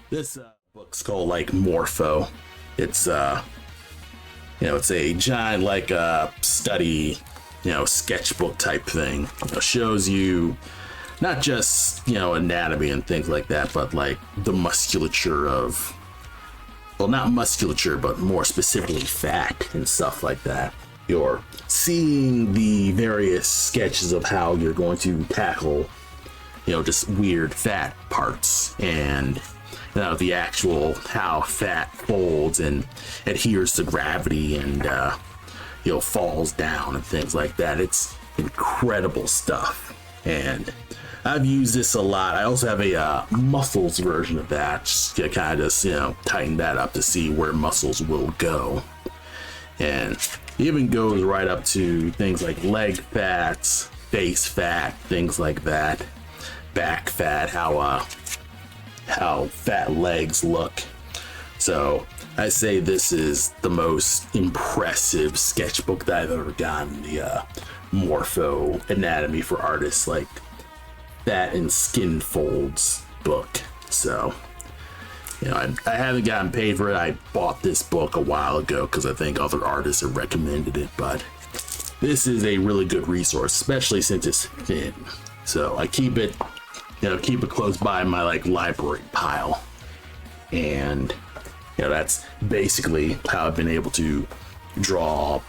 this book's called like Morpho. It's it's a giant like study, sketchbook type thing. It shows you not just anatomy and things like that, but like the musculature of, well, not musculature, but more specifically fat and stuff like that. You're seeing the various sketches of how you're going to tackle just weird fat parts, and the actual how fat folds and adheres to gravity and falls down and things like that. It's incredible stuff, and I've used this a lot. I also have a muscles version of that, just to kind of tighten that up to see where muscles will go. And it even goes right up to things like leg fats, face fat, things like that, back fat, how fat legs look. So I say this is the most impressive sketchbook that I've ever gotten, the Morpho Anatomy for Artists, like fat and skin folds book. So I haven't gotten paid for it. I bought this book a while ago because I think other artists have recommended it, but this is a really good resource, especially since it's thin. So I keep it close by my like library pile, and that's basically how I've been able to draw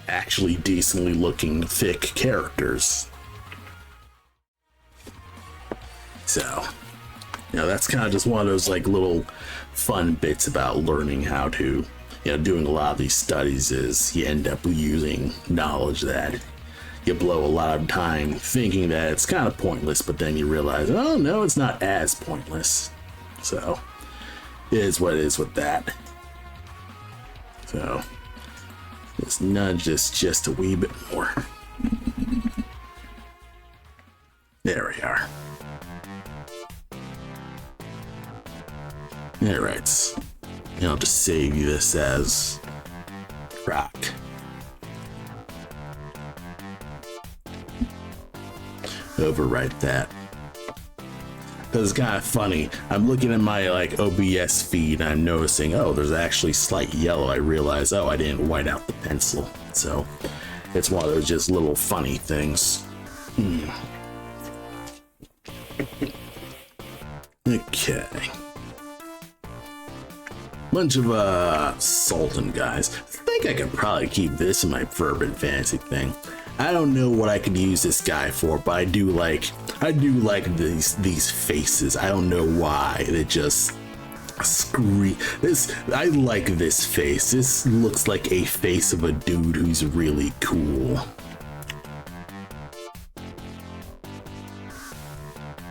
actually decently looking thick characters. So that's kind of just one of those like little fun bits about learning how to doing a lot of these studies, is you end up using knowledge that you blow a lot of time thinking that it's kind of pointless, but then you realize, oh no, it's not as pointless. So it is what it is with that. So let's nudge this just a wee bit more. There we are. All right, I'll just save you this as rock. overwrite that. Because it's kind of funny. I'm looking at my like OBS feed and I'm noticing, oh, there's actually slight yellow. I realize, oh, I didn't white out the pencil. So it's one of those just little funny things. Okay. Bunch of Sultan guys. I think I could probably keep this in my Fervent Fantasy thing. I don't know what I could use this guy for, but I do like these faces. I don't know why. They just scream. I like this face. This looks like a face of a dude who's really cool.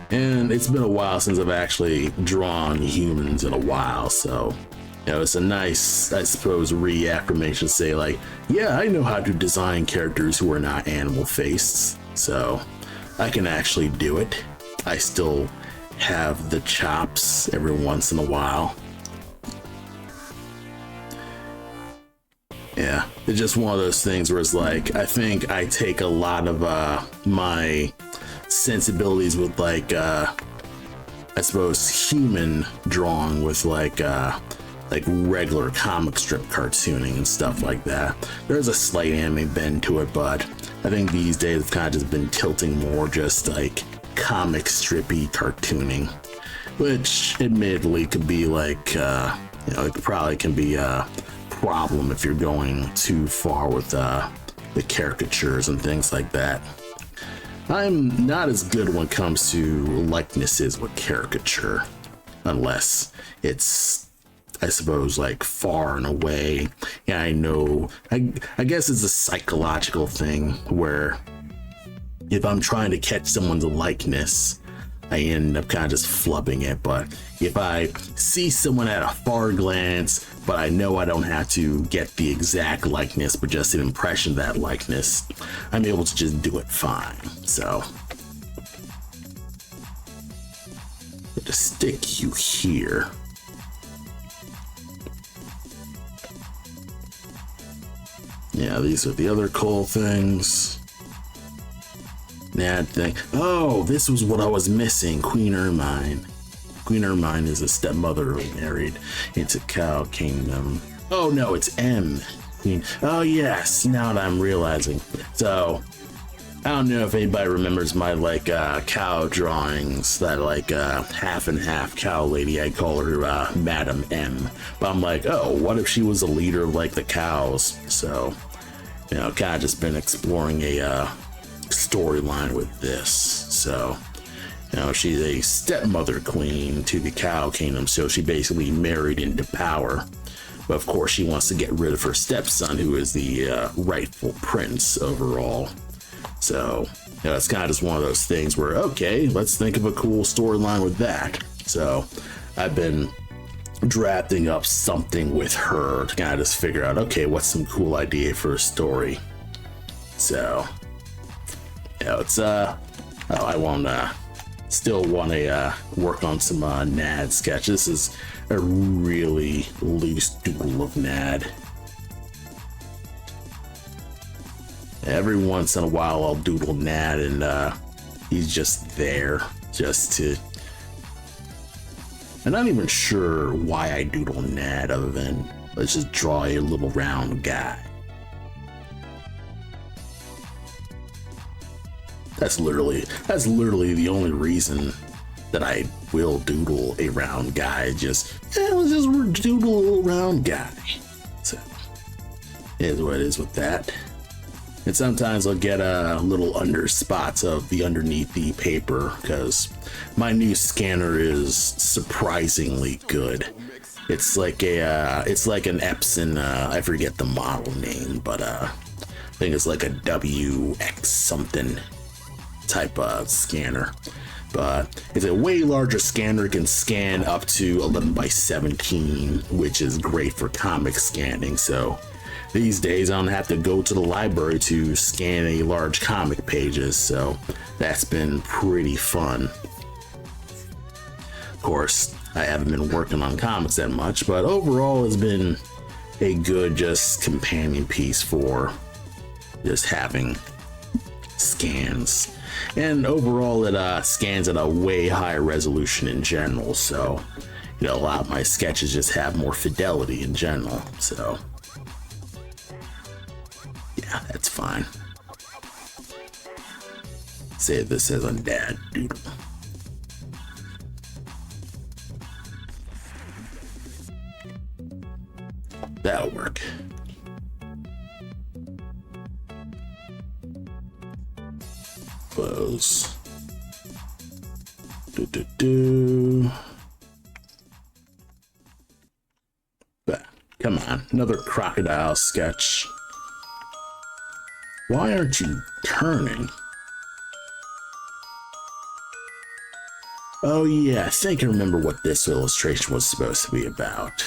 And it's been a while since I've actually drawn humans in a while, so you know, it's a nice, I suppose, reaffirmation to say like, yeah, I know how to design characters who are not animal faced, so I can actually do it. I still have the chops every once in a while. Yeah, it's just one of those things where it's like, I think I take a lot of my sensibilities with like, I suppose, human drawing with like regular comic strip cartooning and stuff like that. There's a slight anime bend to it, but I think these days it's kind of just been tilting more just like comic strippy cartooning, which admittedly could be like, you know, it probably can be a problem if you're going too far with the caricatures and things like that. I'm not as good when it comes to likenesses with caricature, unless it's, I suppose, like far and away. Yeah, I know. I guess it's a psychological thing where if I'm trying to catch someone's likeness, I end up kind of just flubbing it. But if I see someone at a far glance, but I know I don't have to get the exact likeness, but just an impression of that likeness, I'm able to just do it fine. So, to stick you here. Yeah, these are the other cool things. Nad thing. Oh, this was what I was missing. Queen Ermine. Queen Ermine is a stepmother who married into Cow Kingdom. Oh no, it's M. Queen. Oh yes, now that I'm realizing. So, I don't know if anybody remembers my like cow drawings. That like half and half cow lady. I call her Madam M. But I'm like, oh, what if she was a leader of like the cows? So, you know, kind of just been exploring a storyline with this. So, you know, she's a stepmother queen to the Cow Kingdom, so she basically married into power. But of course, she wants to get rid of her stepson, who is the rightful prince overall. So, you know, it's kind of just one of those things where, okay, let's think of a cool storyline with that. So, I've been drafting up something with her to kind of just figure out, okay, what's some cool idea for a story. So, you know, it's I won't still want to work on some Nad sketch. This is a really loose doodle of Nad. Every once in a while I'll doodle Nad and he's just there just to, I'm not even sure why I doodle Nad other than let's just draw a little round guy. That's literally the only reason that I will doodle a round guy. Just, yeah, let's just doodle a little round guy. So, it is what it is with that. And sometimes I'll get little under spots of the underneath the paper because my new scanner is surprisingly good. It's like it's like an Epson. I forget the model name, but I think it's like a WX something type of scanner, but it's a way larger scanner. It can scan up to 11:17, which is great for comic scanning. So these days I don't have to go to the library to scan any large comic pages, so that's been pretty fun. Of course, I haven't been working on comics that much, but overall it's been a good just companion piece for just having scans. And overall, it scans at a way higher resolution in general, so a lot of my sketches just have more fidelity in general, so yeah, that's fine. Save this as a dad doodle. That'll work. Close. But come on, another crocodile sketch. Why aren't you turning? Oh yeah, I think I remember what this illustration was supposed to be about.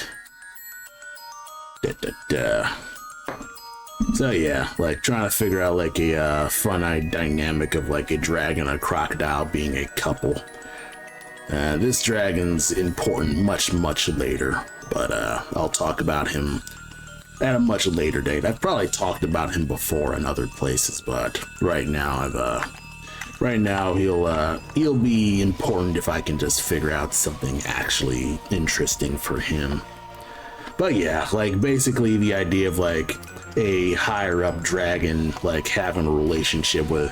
So yeah, like trying to figure out like a fun dynamic of like a dragon and a crocodile being a couple. This dragon's important much later, but I'll talk about him at a much later date. I've probably talked about him before in other places, but right now he'll be important if I can just figure out something actually interesting for him. But yeah, like basically the idea of like a higher up dragon like having a relationship with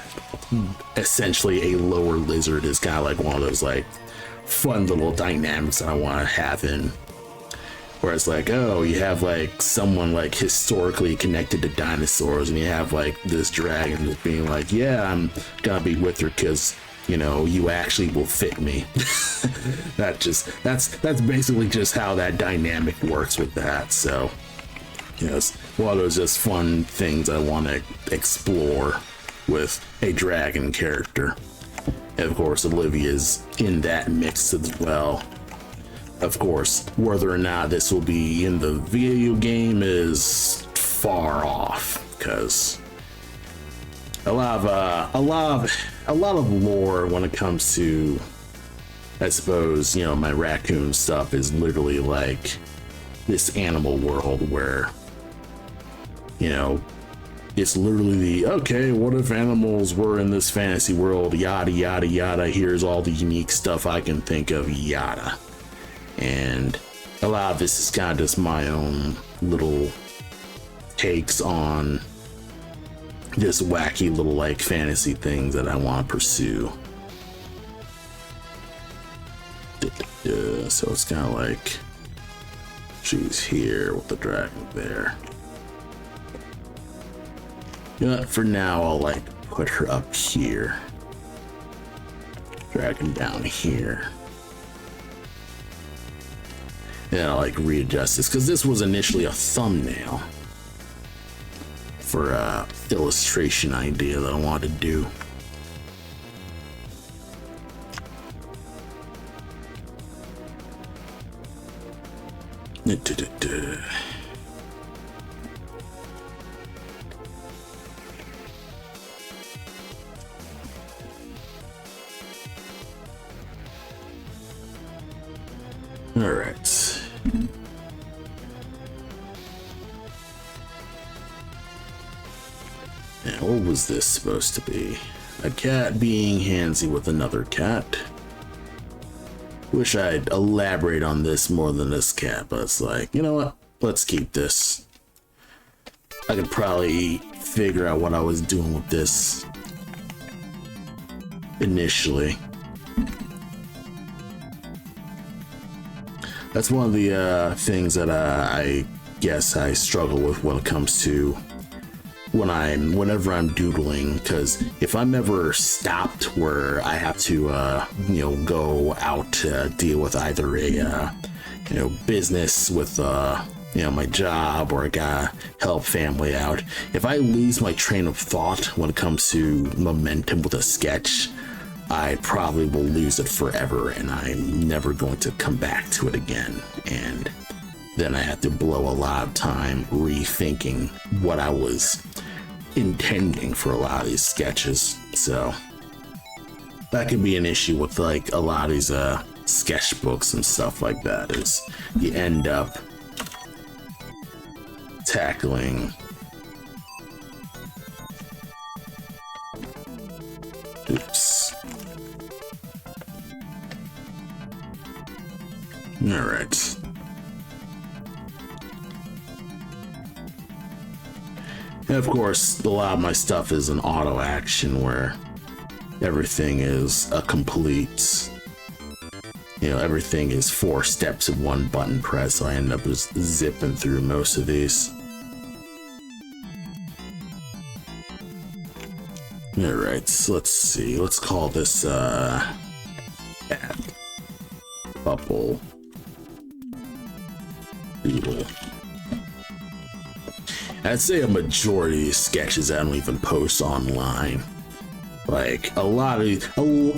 essentially a lower lizard is kind of like one of those like fun little dynamics that I want to have in. Whereas like, oh, you have like someone like historically connected to dinosaurs, and you have like this dragon just being like, yeah, I'm gonna be with her because you actually will fit me. That's basically just how that dynamic works with that. So it's one of those just fun things I want to explore with a dragon character. And of course, Olivia's in that mix as well. Of course, whether or not this will be in the video game is far off, because a lot of lore when it comes to, I suppose, my raccoon stuff is literally like this animal world where, it's literally okay, what if animals were in this fantasy world, yada yada yada, here's all the unique stuff I can think of, yada. And a lot of this is kind of just my own little takes on just wacky little like fantasy things that I want to pursue. So it's kind of like she's here with the dragon there. For now, I'll like put her up here. Dragon down here. And I'll like readjust this because this was initially a thumbnail for a illustration idea that I wanted to do. All right. Now, what was this supposed to be? A cat being handsy with another cat. Wish I'd elaborate on this more than this cat, but it's like, you know what? Let's keep this. I could probably figure out what I was doing with this initially. That's one of the things that I guess I struggle with when it comes to whenever I'm doodling, because if I'm ever stopped where I have to go out to deal with either a business with my job, or I gotta help family out, if I lose my train of thought when it comes to momentum with a sketch, I probably will lose it forever and I'm never going to come back to it again. And then I have to blow a lot of time rethinking what I was intending for a lot of these sketches. So that could be an issue with like a lot of these sketchbooks and stuff like that, is you end up tackling Oops. All right. And of course, a lot of my stuff is an auto action where everything is a complete, everything is 4 steps of 1 button press, so I end up just zipping through most of these. Alright, so let's see. Let's call this, bubble doodle. I'd say a majority of sketches I don't even post online. Like, a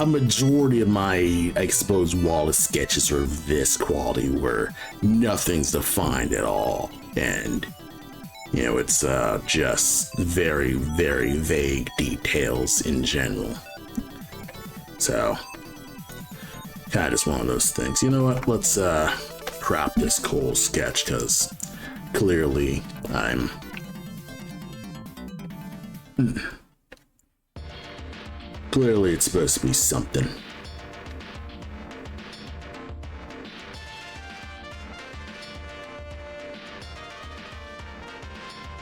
majority of my, I suppose, wallet sketches are this quality where nothing's defined at all. And, it's just very, very vague details in general. So, kind of just one of those things. You know what? Let's crop this cool sketch, because clearly I'm... Clearly it's supposed to be something.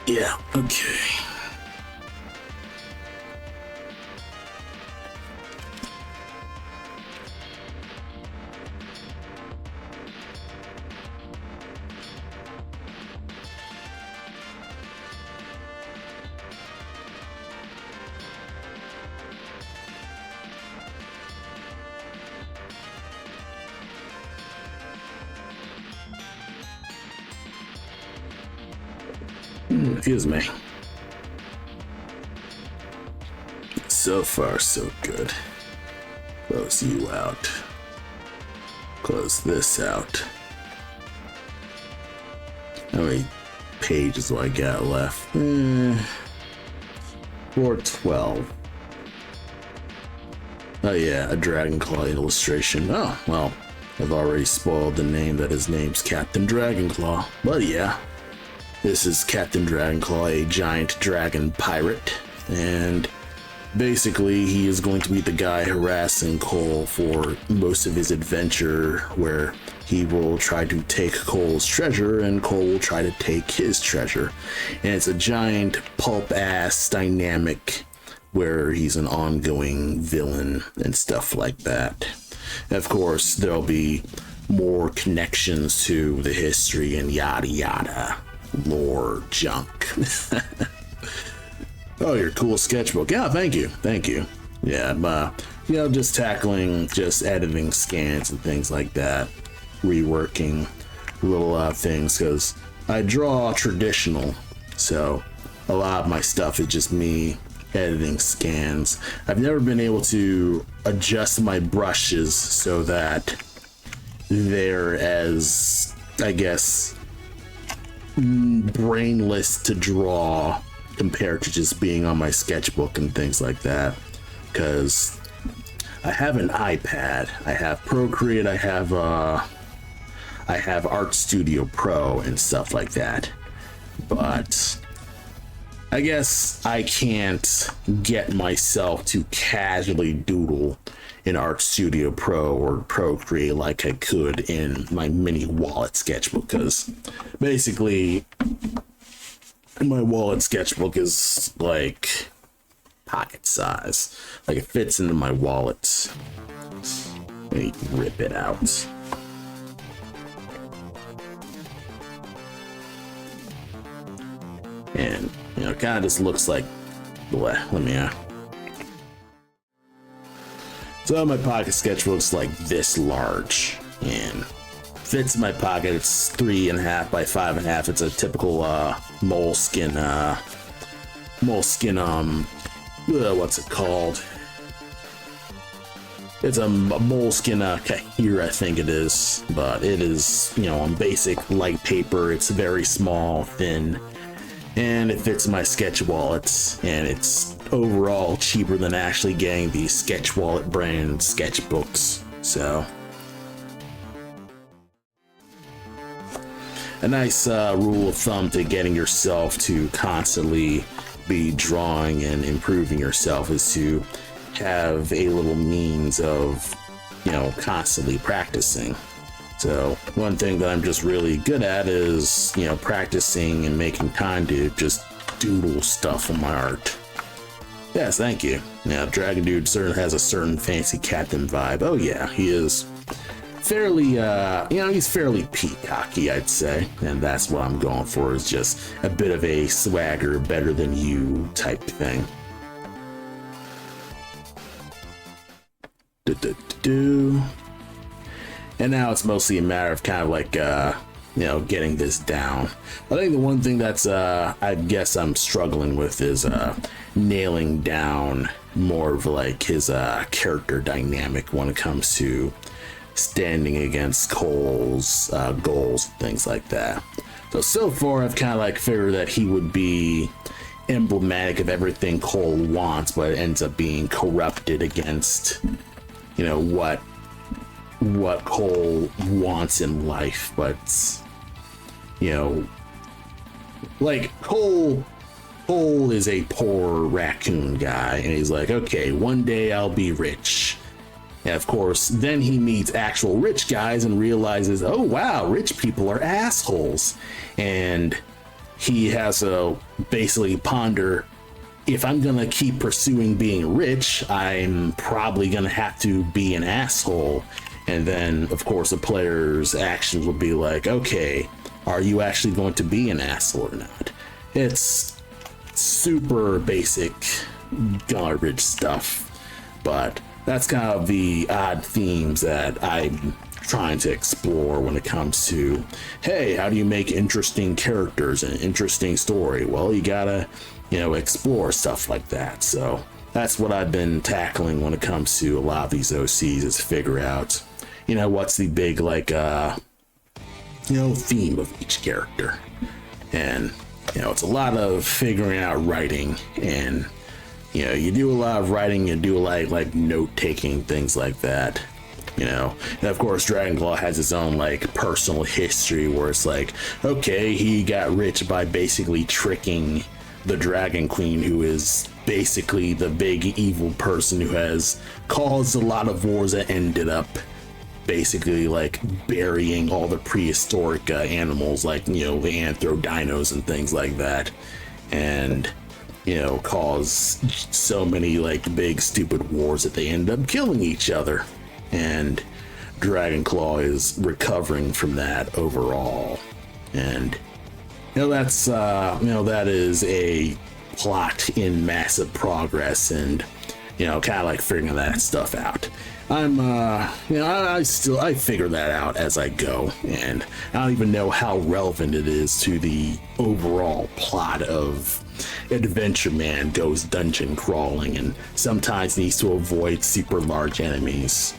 Yeah, okay. Excuse me. So far, so good. Close you out. Close this out. How many pages do I got left? 412. Oh yeah, a Dragonclaw illustration. Oh, well, I've already spoiled the name that his name's Captain Dragonclaw. But yeah. This is Captain Dragonclaw, a giant dragon pirate, and basically he is going to be the guy harassing Cole for most of his adventure, where he will try to take Cole's treasure and Cole will try to take his treasure. And it's a giant pulp-ass dynamic where he's an ongoing villain and stuff like that. And of course, there'll be more connections to the history and yada yada. Lore junk. Oh, your cool sketchbook. Yeah, thank you. Yeah, just tackling, just editing scans and things like that, reworking little things, because I draw traditional, so a lot of my stuff is just me editing scans. I've never been able to adjust my brushes so that they're as, I guess, brainless to draw compared to just being on my sketchbook and things like that, because I have an iPad, I have Procreate, I have Art Studio Pro and stuff like that, but I guess I can't get myself to casually doodle in Art Studio Pro or Procreate like I could in my mini wallet sketchbook, because basically my wallet sketchbook is like pocket size. Like it fits into my wallet. Let me rip it out. And it kind of just looks like, let me so my pocket sketchbook's like this large and fits in my pocket. It's 3.5 by 5.5. It's a typical moleskin what's it called? It's a moleskin kahira, I think it is, but it is, on basic light paper. It's very small, thin, and it fits my sketch wallet, and it's overall cheaper than actually getting the Sketch Wallet brand sketchbooks. So a nice rule of thumb to getting yourself to constantly be drawing and improving yourself is to have a little means of, constantly practicing. So one thing that I'm just really good at is, practicing and making time to just doodle stuff on my art. Yes, thank you. Now, Dragon Dude certainly has a certain fancy captain vibe. Oh yeah, he is fairly, he's fairly peacocky, I'd say. And that's what I'm going for, is just a bit of a swagger, better than you type thing. And now it's mostly a matter of kind of like, getting this down. I think the one thing that's, I guess I'm struggling with is nailing down more of like his character dynamic when it comes to standing against Cole's goals, things like that. So far I've kind of like figured that he would be emblematic of everything Cole wants, but it ends up being corrupted against, what Cole wants in life. But like Cole is a poor raccoon guy, and he's like, okay, one day I'll be rich. And of course, then he meets actual rich guys and realizes, oh wow, rich people are assholes. And he has to basically ponder, if I'm gonna keep pursuing being rich, I'm probably gonna have to be an asshole. And then, of course, the player's actions will be like, okay, are you actually going to be an asshole or not? It's super basic garbage stuff, but that's kind of the odd themes that I'm trying to explore when it comes to, hey, how do you make interesting characters and an interesting story? Well, you gotta, explore stuff like that. So that's what I've been tackling when it comes to a lot of these OCs, is figure out, what's the big, like, theme of each character. And, it's a lot of figuring out writing, and, you do a lot of writing, you do like note taking, things like that. And of course, Dragonclaw has his own like personal history where it's like, okay, he got rich by basically tricking the Dragon Queen, who is basically the big evil person who has caused a lot of wars that ended up basically like burying all the prehistoric animals, like, the anthro-dinos and things like that, and cause so many like big stupid wars that they end up killing each other. And Dragonclaw is recovering from that overall. And that's that is a plot in massive progress, and kind of like figuring that stuff out. I'm I figure that out as I go, and I don't even know how relevant it is to the overall plot of Adventure Man goes dungeon crawling and sometimes needs to avoid super large enemies.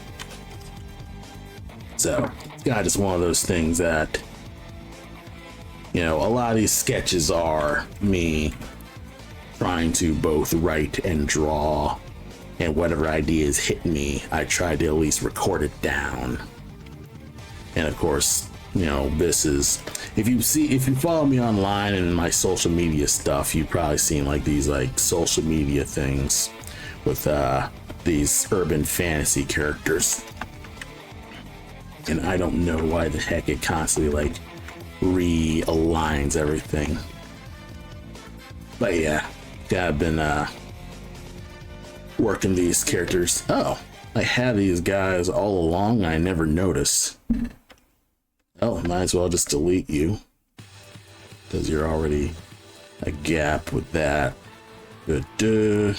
So it's kind of just one of those things that, a lot of these sketches are me trying to both write and draw, and whatever ideas hit me, I try to at least record it down. And of course, this is, if you follow me online and my social media stuff, you've probably seen like these like social media things with these urban fantasy characters. And I don't know why the heck it constantly like realigns everything. But yeah, I've been working these characters. Oh, I had these guys all along, I never noticed. Oh, might as well just delete you, because you're already a gap with that. Then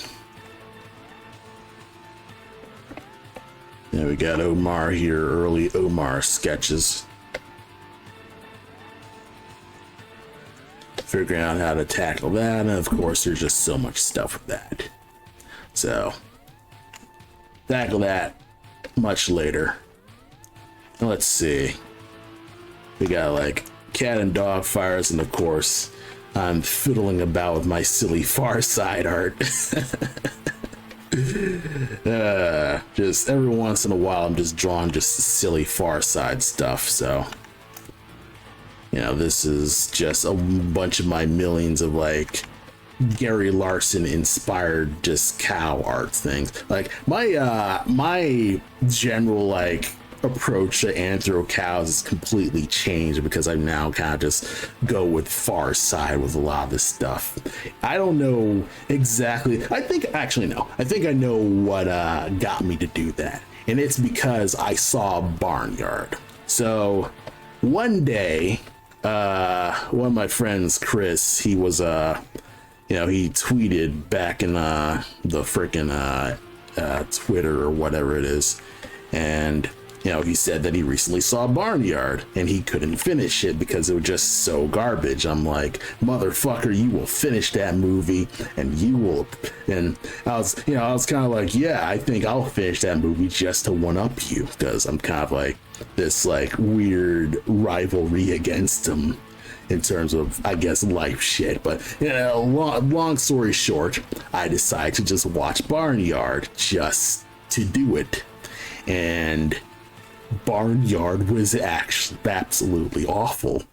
we got Omar here, early Omar sketches. Figuring out how to tackle that, and of course there's just so much stuff with that. So, tackle that much later. Let's see. We got like cat and dog fires, and of course I'm fiddling about with my silly Far Side art. Just every once in a while I'm just drawing just silly Far Side stuff. So this is just a bunch of my millions of like Gary Larson inspired just cow art things. Like my general like approach to anthro cows is completely changed because I now kind of just go with Far Side with a lot of this stuff. I don't know exactly. I think I know what got me to do that, and it's because I saw Barnyard. So one day, one of my friends, Chris, he was he tweeted back in the freaking Twitter or whatever it is, and he said that he recently saw Barnyard and he couldn't finish it because it was just so garbage. I'm like, motherfucker, you will finish that movie and you will. And I was kind of like, yeah, I think I'll finish that movie just to one up you, because I'm kind of like this like weird rivalry against him in terms of, I guess, life shit. But long story short, I decided to just watch Barnyard just to do it, and Barnyard was actually absolutely awful.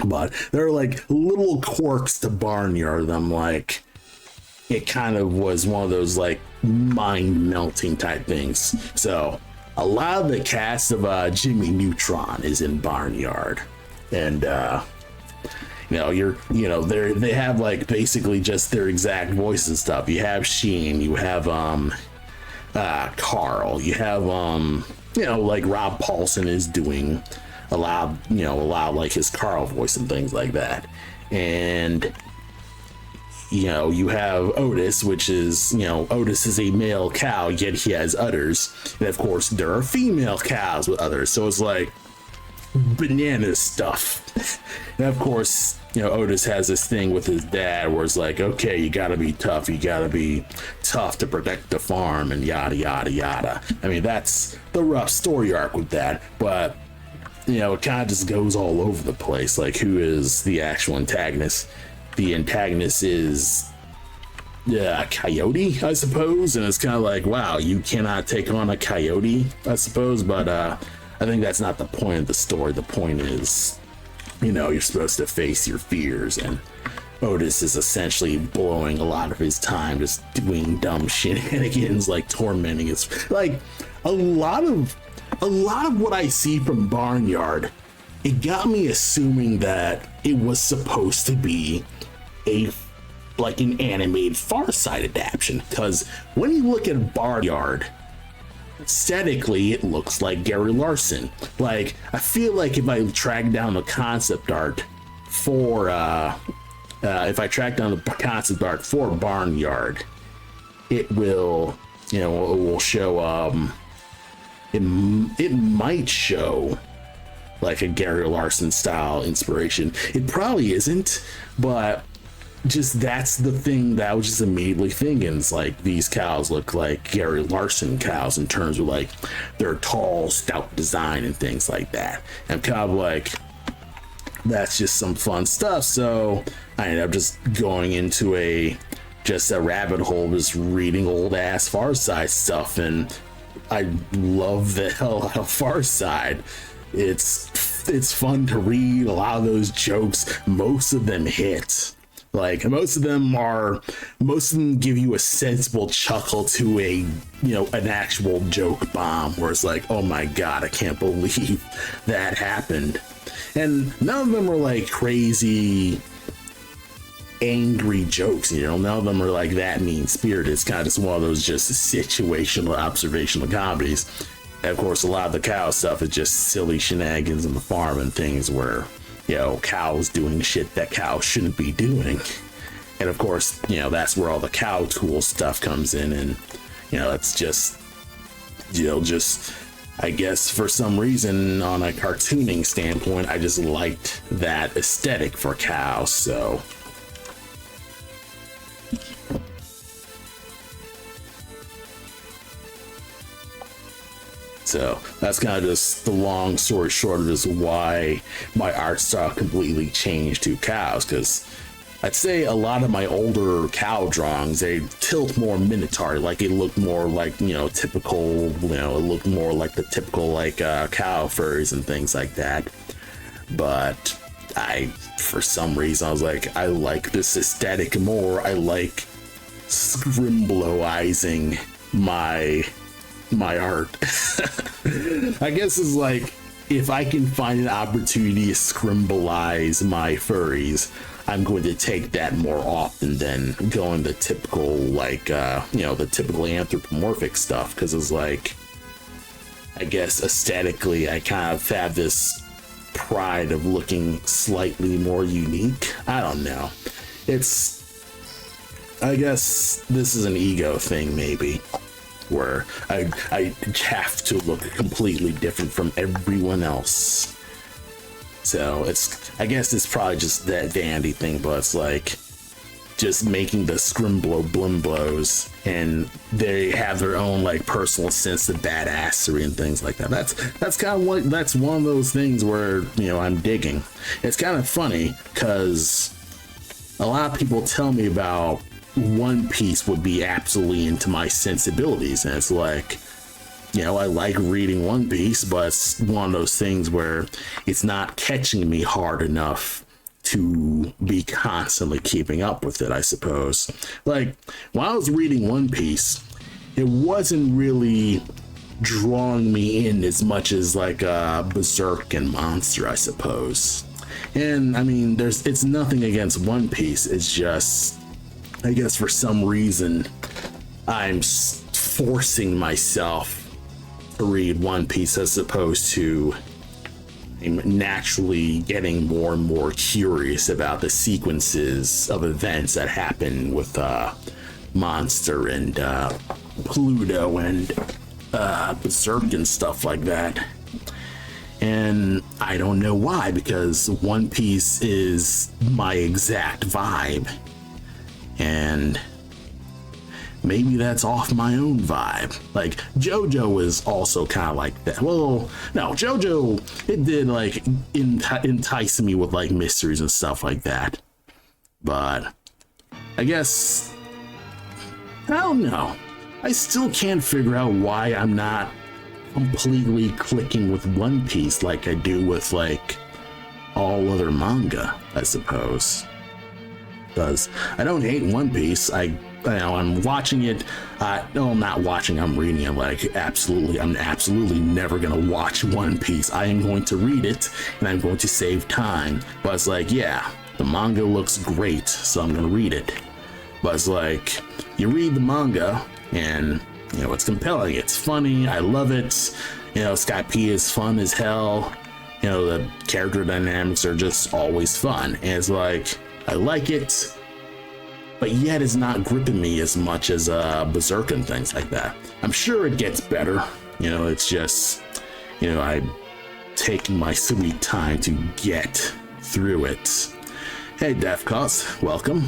But there are like little quirks to Barnyard that I'm like, it kind of was one of those like mind melting type things. So a lot of the cast of Jimmy Neutron is in Barnyard, and they have like basically just their exact voice and stuff. You have Sheen, you have Carl, you have like Rob Paulson is doing a lot of like his Carl voice and things like that. And you have Otis, which is Otis is a male cow, yet he has udders, and of course there are female cows with udders, so it's like banana stuff. And of course Otis has this thing with his dad where it's like, okay, you gotta be tough to protect the farm and yada yada yada. I mean, that's the rough story arc with that, but it kind of just goes all over the place. Like, who is the actual antagonist? The antagonist is Coyote, I suppose, and it's kind of like, wow, you cannot take on a coyote, I suppose. But I think that's not the point of the story. The point is, you're supposed to face your fears, and Otis is essentially blowing a lot of his time just doing dumb shenanigans, like tormenting. It's like a lot of what I see from Barnyard. It got me assuming that it was supposed to be an animated Far Side adaptation, because when you look at Barnyard, aesthetically it looks like Gary Larson. Like, I feel like if I track down the concept art for Barnyard, it will show it might show like a Gary Larson style inspiration. It probably isn't, but just that's the thing that I was just immediately thinking. It's like, these cows look like Gary Larson cows in terms of like their tall, stout design and things like that. And I'm kind of like, that's just some fun stuff. So I ended up just going into a rabbit hole, just reading old ass Far Side stuff, and I love the hell out of Far Side. It's fun to read. A lot of those jokes, most of them hit. Like, most of them give you a sensible chuckle to an actual joke bomb where it's like, oh my god, I can't believe that happened. And none of them are like crazy angry jokes, none of them are like that mean spirited. It's kind of just one of those just situational observational comedies. And of course, a lot of the cow stuff is just silly shenanigans in the farm and things where cows doing shit that cows shouldn't be doing. And of course, that's where all the cow tool stuff comes in. And it's just I guess for some reason, on a cartooning standpoint, I just liked that aesthetic for cows. So that's kind of just the long story short of this, why my art style completely changed to cows. Because I'd say a lot of my older cow drawings, they tilt more minotaur, like it looked more like, typical, it looked more like the typical like cow furs and things like that. But I for some reason. I was like, I like this aesthetic more. I like scrimbloizing my art. I guess it's like, if I can find an opportunity to scrimbleize my furries, I'm going to take that more often than going the typical, like, the typical anthropomorphic stuff. Because it's like, I guess aesthetically, I kind of have this pride of looking slightly more unique. I don't know. I guess this is an ego thing, maybe, where I have to look completely different from everyone else. So I guess it's probably just that dandy thing, but it's like just making the scrimblow blimblows, and they have their own like personal sense of badassery and things like that. That's kind of what, that's one of those things where, I'm digging. It's kind of funny because a lot of people tell me about One Piece would be absolutely into my sensibilities, and it's like, I like reading One Piece, but it's one of those things where it's not catching me hard enough to be constantly keeping up with it, I suppose. Like, when I was reading One Piece, it wasn't really drawing me in as much as like a Berserk and Monster, I suppose. And I mean, it's nothing against One Piece, it's just, I guess for some reason, I'm forcing myself to read One Piece as opposed to I'm naturally getting more and more curious about the sequences of events that happen with Monster and Pluto and Berserk and stuff like that. And I don't know why, because One Piece is my exact vibe. And maybe that's off my own vibe. Like, JoJo is also kind of like that. Well, no, JoJo, it did like entice me with like mysteries and stuff like that. But I guess, I don't know. I still can't figure out why I'm not completely clicking with One Piece like I do with like all other manga, I suppose. Because I don't hate One Piece. I'm watching it. No, I'm not watching. I'm reading it. Like, I'm absolutely never gonna watch One Piece. I am going to read it, and I'm going to save time. But it's like, yeah, the manga looks great, so I'm gonna read it. But it's like, you read the manga, and it's compelling. It's funny. I love it. Scott P is fun as hell. The character dynamics are just always fun, and it's like, I like it, but yet it's not gripping me as much as Berserk and things like that. I'm sure it gets better. It's just, I'm taking my sweet time to get through it. Hey, Defcos, welcome.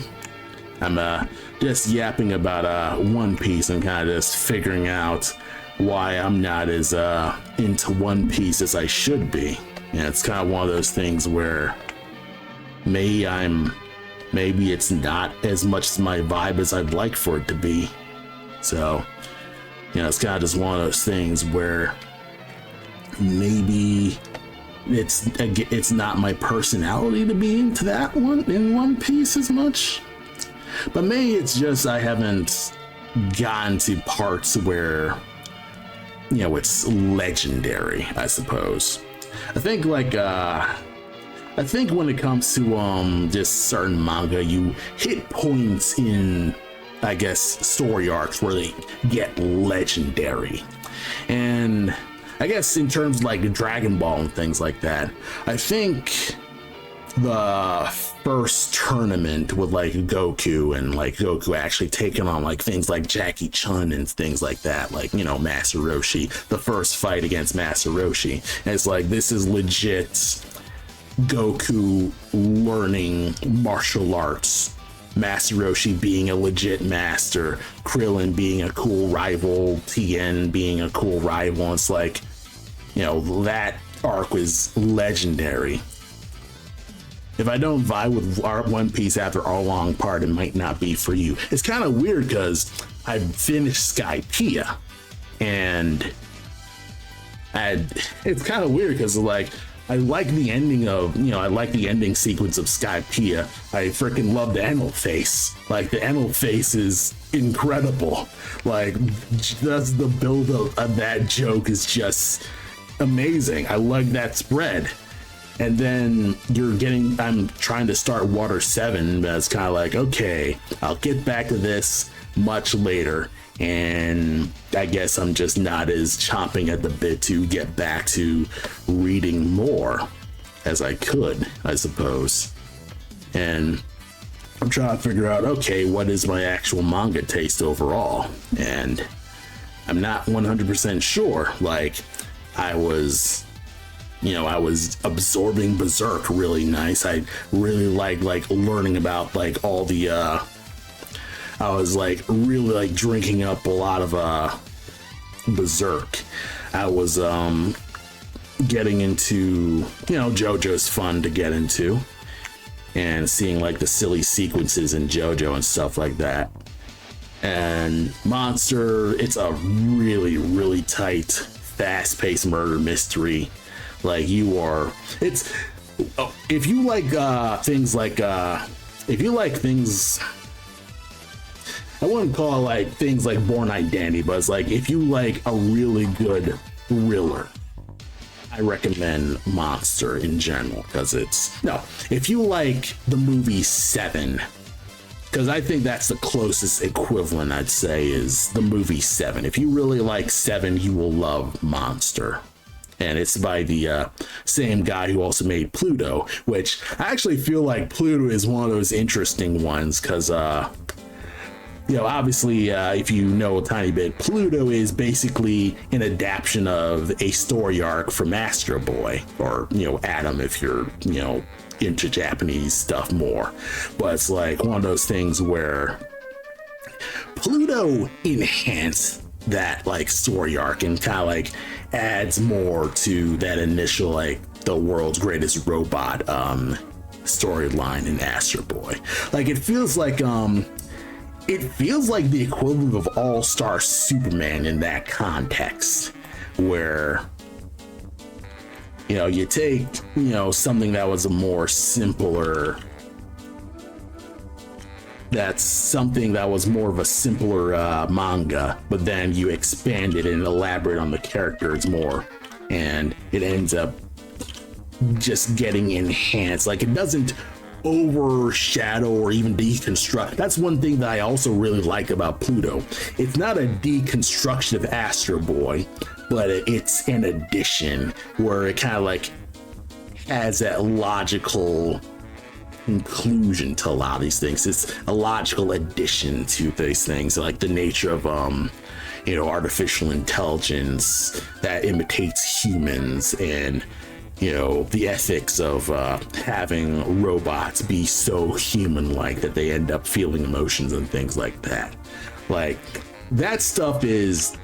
I'm just yapping about One Piece and kind of just figuring out why I'm not as into One Piece as I should be. It's kind of one of those things where maybe it's not as much as my vibe as I'd like for it to be. So, it's kind of just one of those things where maybe it's not my personality to be into that one in One Piece as much. But maybe it's just I haven't gotten to parts where, it's legendary, I suppose. I think when it comes to just certain manga, you hit points in, I guess, story arcs where they get legendary. And I guess in terms of like Dragon Ball and things like that, I think the first tournament with like Goku and like Goku actually taking on like things like Jackie Chun and things like that, like, Master Roshi, the first fight against Master Roshi. And it's like, this is legit Goku learning martial arts, Master Roshi being a legit master, Krillin being a cool rival, Tien being a cool rival. It's like, that arc was legendary. If I don't vibe with One Piece after our long part, it might not be for you. It's kind of weird because I finished Skypiea, and it's kind of weird because like I like the ending of, I like the ending sequence of Skypiea. I freaking love the Enel face. Like, the Enel face is incredible. Like, just the build of that joke is just amazing. I like that spread. And then I'm trying to start Water 7, but it's kind of like, okay, I'll get back to this much later. And I guess I'm just not as chomping at the bit to get back to reading more as I could, I suppose. And I'm trying to figure out, okay, what is my actual manga taste overall? And I'm not 100% sure. Like, I was absorbing Berserk really nice. I really like learning about like all the I was like really like drinking up a lot of Berserk. I was getting into, JoJo's fun to get into, and seeing like the silly sequences in JoJo and stuff like that. And Monster, it's a really, really tight, fast-paced murder mystery. Like, if you like things, I wouldn't call it like things like Born Identity, but it's like, if you like a really good thriller, I recommend Monster in general, because if you like the movie Seven, because I think that's the closest equivalent I'd say is the movie Seven. If you really like Seven, you will love Monster. And it's by the same guy who also made Pluto, which I actually feel like Pluto is one of those interesting ones, because obviously, if you know a tiny bit, Pluto is basically an adaptation of a story arc from Astro Boy, or, Adam, if you're, into Japanese stuff more. But it's like one of those things where Pluto enhanced that, like, story arc and kind of, like, adds more to that initial, like, the world's greatest robot storyline in Astro Boy. Like, it feels like the equivalent of All-Star Superman in that context, where, you take, something that was a more simpler, that's something that was more of a simpler manga, but then you expand it and elaborate on the characters more, and it ends up just getting enhanced. Like, it doesn't overshadow or even deconstruct. That's one thing that I also really like about Pluto. It's not a deconstruction of Astro Boy, but it's an addition where it kind of like has that logical conclusion to a lot of these things. It's a logical addition to these things, like the nature of artificial intelligence that imitates humans, and the ethics of having robots be so human-like that they end up feeling emotions and things like that. Like, that stuff is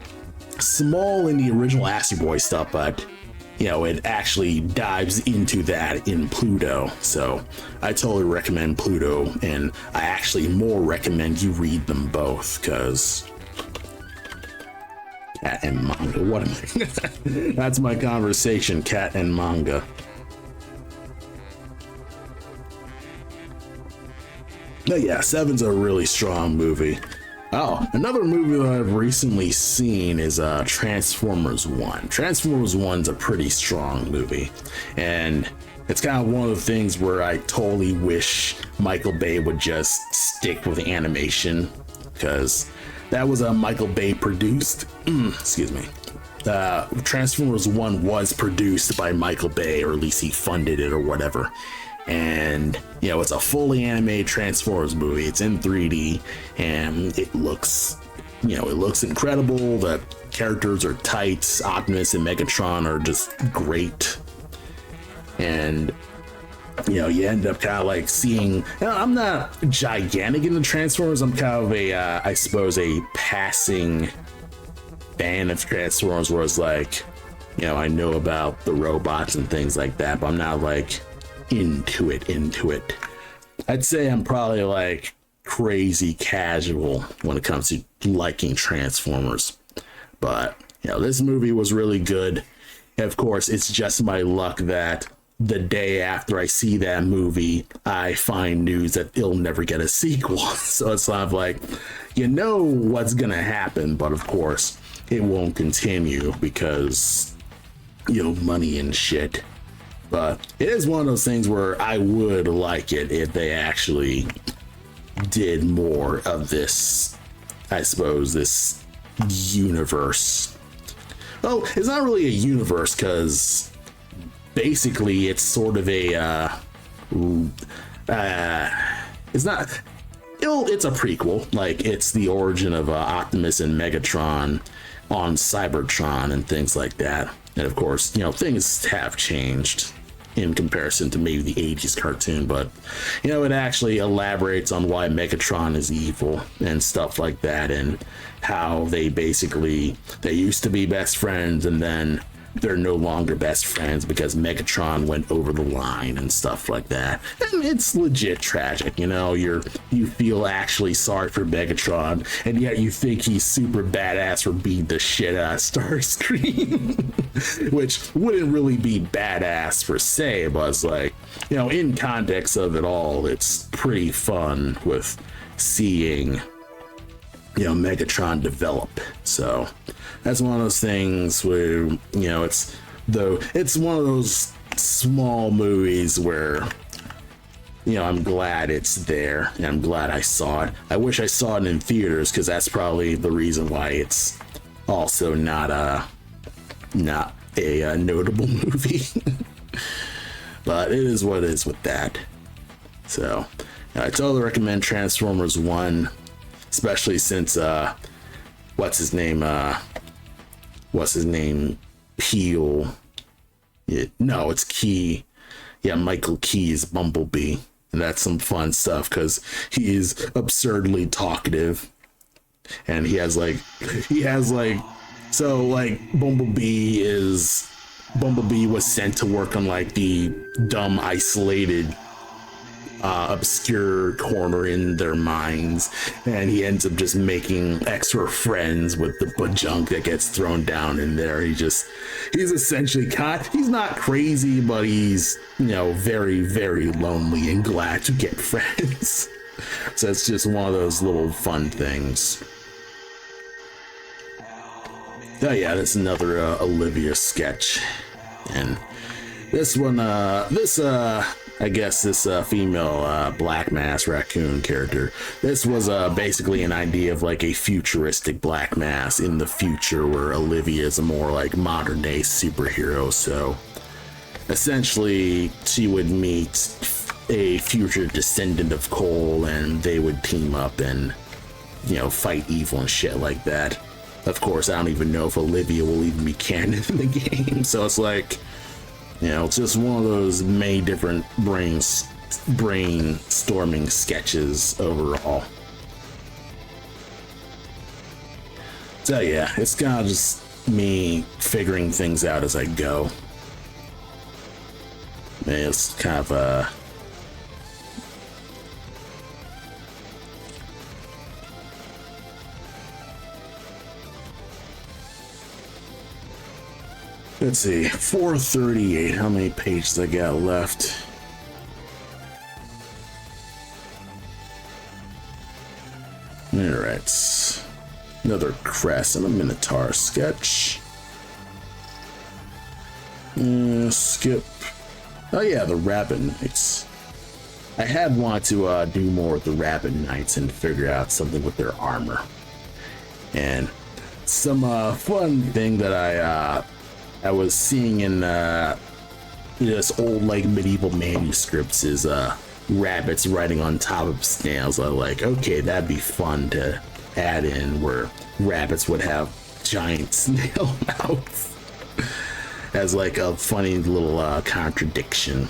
small in the original Astro Boy stuff, but it actually dives into that in Pluto. So I totally recommend Pluto, and I actually more recommend you read them both, because cat and manga, what am I? That's my conversation, cat and manga. But yeah, Seven's a really strong movie. Oh, another movie that I've recently seen is Transformers 1. Transformers 1's a pretty strong movie, and it's kind of one of the things where I totally wish Michael Bay would just stick with animation, because that was a Michael Bay produced, excuse me. Transformers 1 was produced by Michael Bay, or at least he funded it or whatever. And it's a fully animated Transformers movie. It's in 3D, and it looks incredible. The characters are tight. Optimus and Megatron are just great, and you end up kind of like seeing. I'm not gigantic in the Transformers. I'm kind of I suppose a passing fan of Transformers, where it's like, I know about the robots and things like that, but I'm not like into it. I'd say I'm probably like crazy casual when it comes to liking Transformers. But this movie was really good, And of course, it's just my luck that the day after I see that movie, I find news that it'll never get a sequel. So it's not like, you know what's gonna happen, but of course, it won't continue because, you know, money and shit. But it is one of those things where I would like it if they actually did more of this, I suppose, this universe. Oh, it's not really a universe because basically it's sort of a it's not, it's a prequel. Like, it's the origin of Optimus and Megatron on Cybertron and things like that. And of course, you know, things have changed in comparison to maybe the 80s cartoon, but you know, it actually elaborates on why Megatron is evil and stuff like that, and how they used to be best friends and then they're no longer best friends because Megatron went over the line and stuff like that. And it's legit tragic, you know. You feel actually sorry for Megatron, and yet you think he's super badass for beating the shit out of Starscream. Which wouldn't really be badass per se, but it's like, you know, in context of it all, it's pretty fun with seeing, you know, Megatron develop. So that's one of those things where, you know, it's one of those small movies where, you know, I'm glad it's there and I'm glad I saw it. I wish I saw it in theaters because that's probably the reason why it's also not a notable movie. But it is what it is with that. So I totally recommend Transformers 1, especially since what's his name Peel, it's Key, Michael Key's Bumblebee, and that's some fun stuff because he is absurdly talkative, and Bumblebee was sent to work on like the dumb, isolated, obscure corner in their minds, and he ends up just making extra friends with the junk that gets thrown down in there. He's essentially he's not crazy, but he's, you know, very, very lonely and glad to get friends. So it's just one of those little fun things. Oh yeah, that's another Olivia sketch, and this one, I guess this female Black Mass raccoon character, this was basically an idea of like a futuristic Black Mass in the future where Olivia is a more like modern day superhero. So essentially she would meet a future descendant of Cole and they would team up and, you know, fight evil and shit like that. Of course, I don't even know if Olivia will even be canon in the game, so it's like, you know, it's just one of those many different brainstorming sketches overall. So yeah, it's kind of just me figuring things out as I go. And it's kind of let's see, 438. How many pages I got left? Alright. Another Crest and a Minotaur sketch. Skip. Oh yeah, the Rabbit Knights. I had wanted to do more with the Rabbit Knights and figure out something with their armor. And some fun thing that I was seeing in this old like medieval manuscripts is rabbits riding on top of snails. I was like, okay, that'd be fun to add in where rabbits would have giant snail mouths as like a funny little contradiction.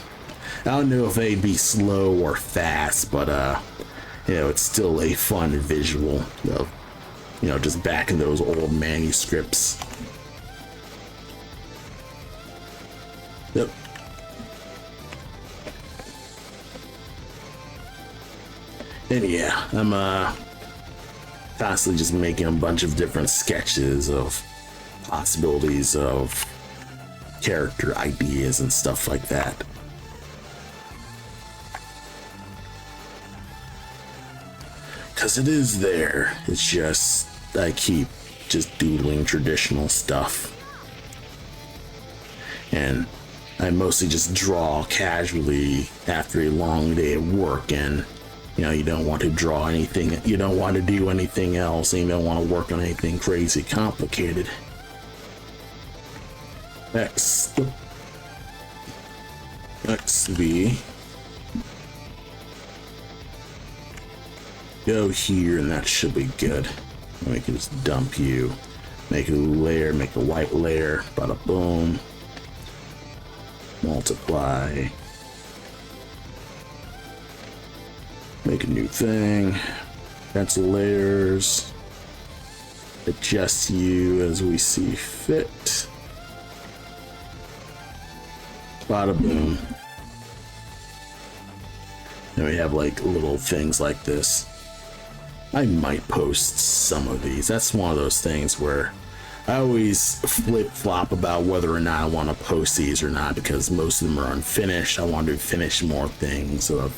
I don't know if they'd be slow or fast, but you know, it's still a fun visual of, you know, just back in those old manuscripts. Yep. And yeah, I'm constantly just making a bunch of different sketches of possibilities of character ideas and stuff like that. Because it is there. It's just I keep just doodling traditional stuff. And I mostly just draw casually after a long day at work, and you know, you don't want to draw anything, you don't want to do anything else, and you don't want to work on anything crazy complicated. XV. Go here, and that should be good. We can just dump you. Make a layer, make a white layer. Bada boom. Multiply. Make a new thing. Cancel layers. Adjust you as we see fit. Bada boom. And we have like little things like this. I might post some of these. That's one of those things where I always flip-flop about whether or not I want to post these or not, because most of them are unfinished. I want to finish more things. So of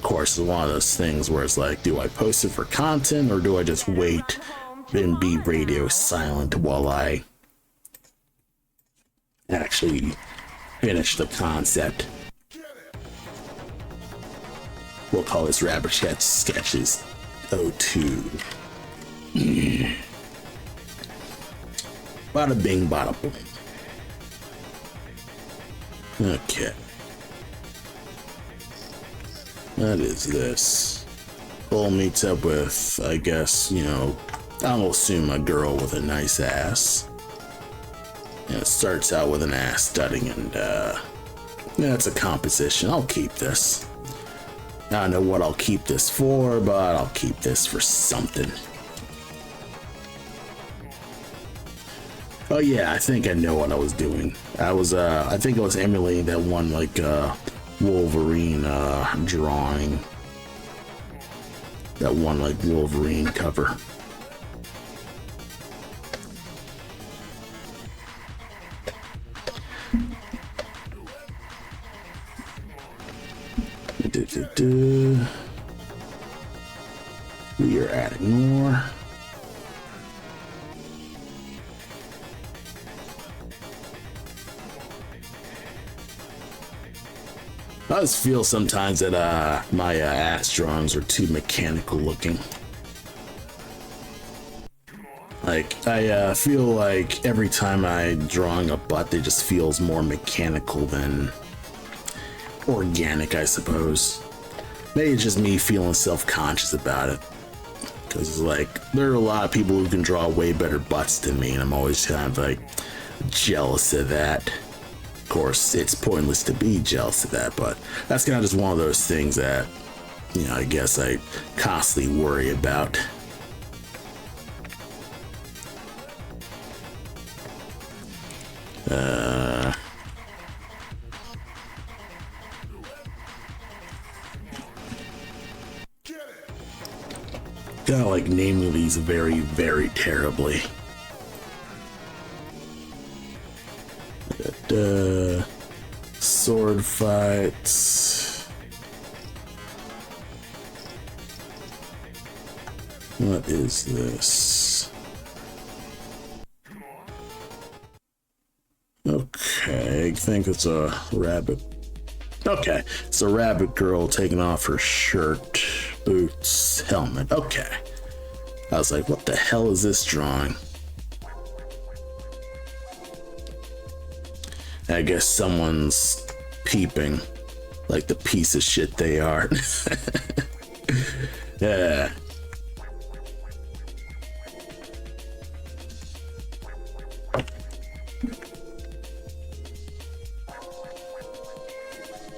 course, it's one of those things where it's like, do I post it for content, or do I just wait and be radio silent while I actually finish the concept? We'll call this Rabbit Chat Sketches 02. Bada bing, bada boom. Okay. What is this? Cole meets up with, I guess, you know, I'll assume a girl with a nice ass. And it starts out with an ass studding, and yeah, it's a composition. I'll keep this. I don't know what I'll keep this for, but I'll keep this for something. Oh yeah, I think I know what I was doing. I think I was emulating that one like Wolverine drawing. That one like Wolverine cover. We are adding more. I just feel sometimes that my ass drawings are too mechanical looking. Like, I feel like every time I'm drawing a butt, it just feels more mechanical than organic, I suppose. Maybe it's just me feeling self-conscious about it. Because, like, there are a lot of people who can draw way better butts than me, and I'm always kind of, like, jealous of that. Of course, it's pointless to be jealous of that, but that's kind of just one of those things that, you know, I guess I constantly worry about. Gotta like naming these very, very terribly. Sword fights. What is this? Okay, I think it's a rabbit. Okay, it's a rabbit girl taking off her shirt, boots, helmet. Okay. I was like, what the hell is this drawing? I guess someone's peeping, like the piece of shit they are. Yeah.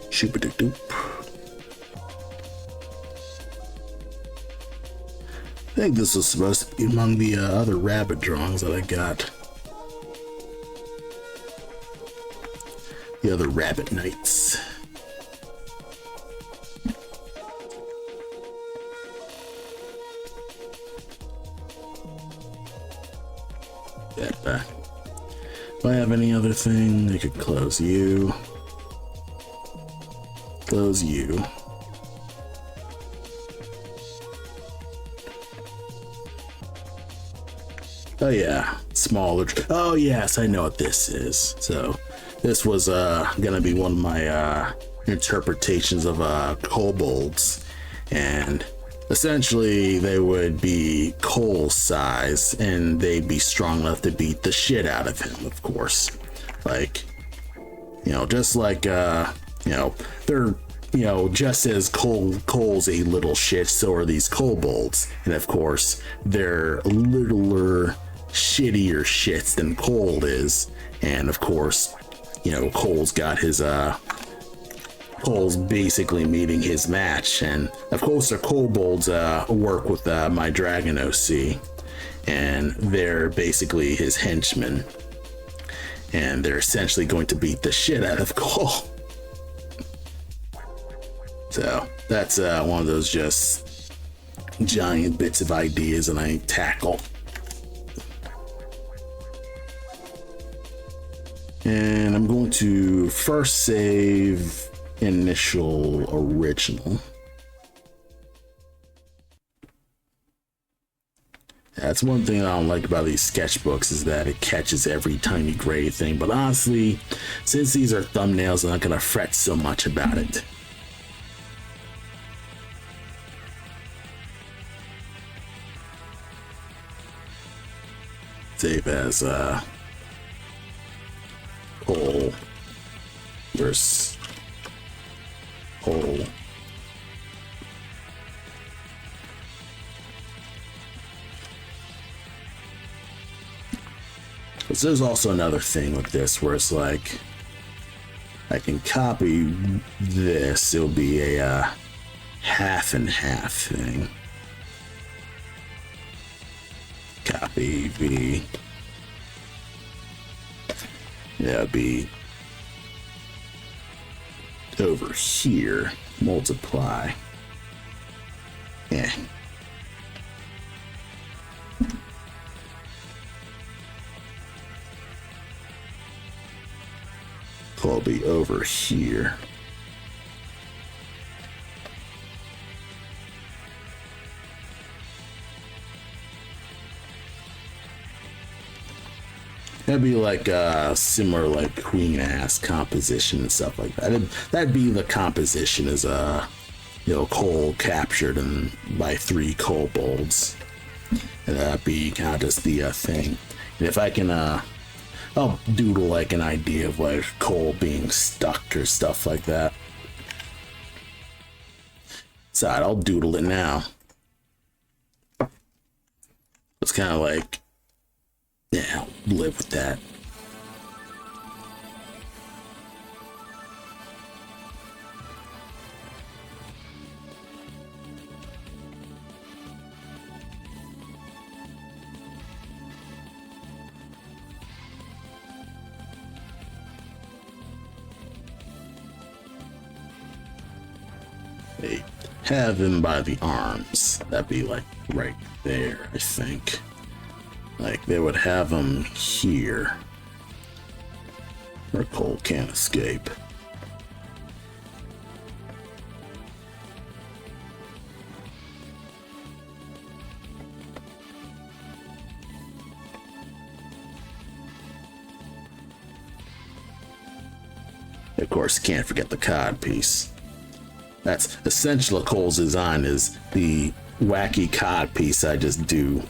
Shoop-a-doop-doop. I think this was supposed to be among the other rabbit drawings that I got. The other rabbit knights. That back. Do I have any other thing? I could close you. Close you. Oh yeah, smaller. Oh yes, I know what this is. So this was gonna be one of my interpretations of kobolds, and essentially they would be Cole's size, and they'd be strong enough to beat the shit out of him, of course. Like, you know, just like you know, they're, you know, just as Cole's a little shit, so are these kobolds, and of course they're littler, shittier shits than Cole is. And of course, you know, Cole's basically meeting his match, and of course the kobolds work with my dragon OC, and they're basically his henchmen, and they're essentially going to beat the shit out of Cole. So that's one of those just giant bits of ideas that I tackle. And I'm going to first save initial original. That's one thing I don't like about these sketchbooks, is that it catches every tiny gray thing. But honestly, since these are thumbnails, I'm not gonna fret so much about it. Save as Cole versus Cole. But there's also another thing with this where it's like, I can copy this, it'll be a half and half thing. Copy V. That'll be over here. Multiply. Yeah. It'll be over here. That'd be like similar, like queen ass composition and stuff like that. That'd be the composition as you know, Cole captured by 3 kobolds, and that'd be kind of just the thing. And if I can, I'll doodle like an idea of like Cole being stuck or stuff like that. So I'll doodle it now. It's kind of like, yeah, I'll live with that. They have him by the arms. That'd be like right there, I think. Like they would have him here, where Cole can't escape. Of course, can't forget the cod piece. That's essential. Cole's design is the wacky cod piece I just do.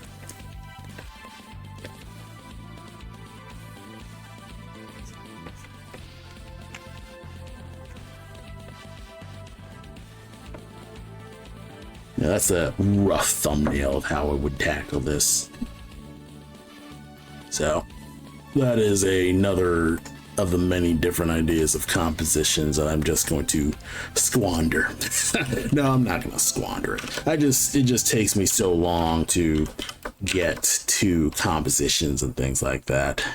Yeah, that's a rough thumbnail of how I would tackle this. So that is another of the many different ideas of compositions that I'm just going to squander. No, I'm not going to squander it. It just takes me so long to get to compositions and things like that.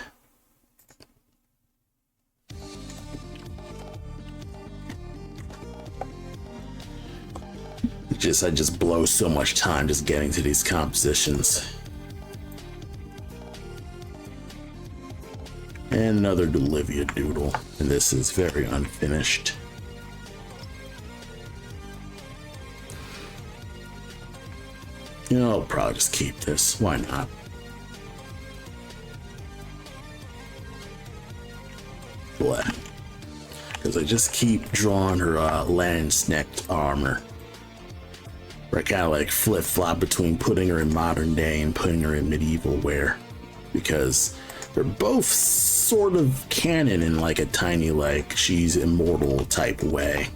I just blow so much time just getting to these compositions. And another Olivia doodle, and this is very unfinished. You know, I'll probably just keep this. Why not? What? Because I just keep drawing her lance-necked armor. Where I kind of like flip-flop between putting her in modern day and putting her in medieval wear. Because they're both sort of canon in like a tiny, like, she's immortal type way.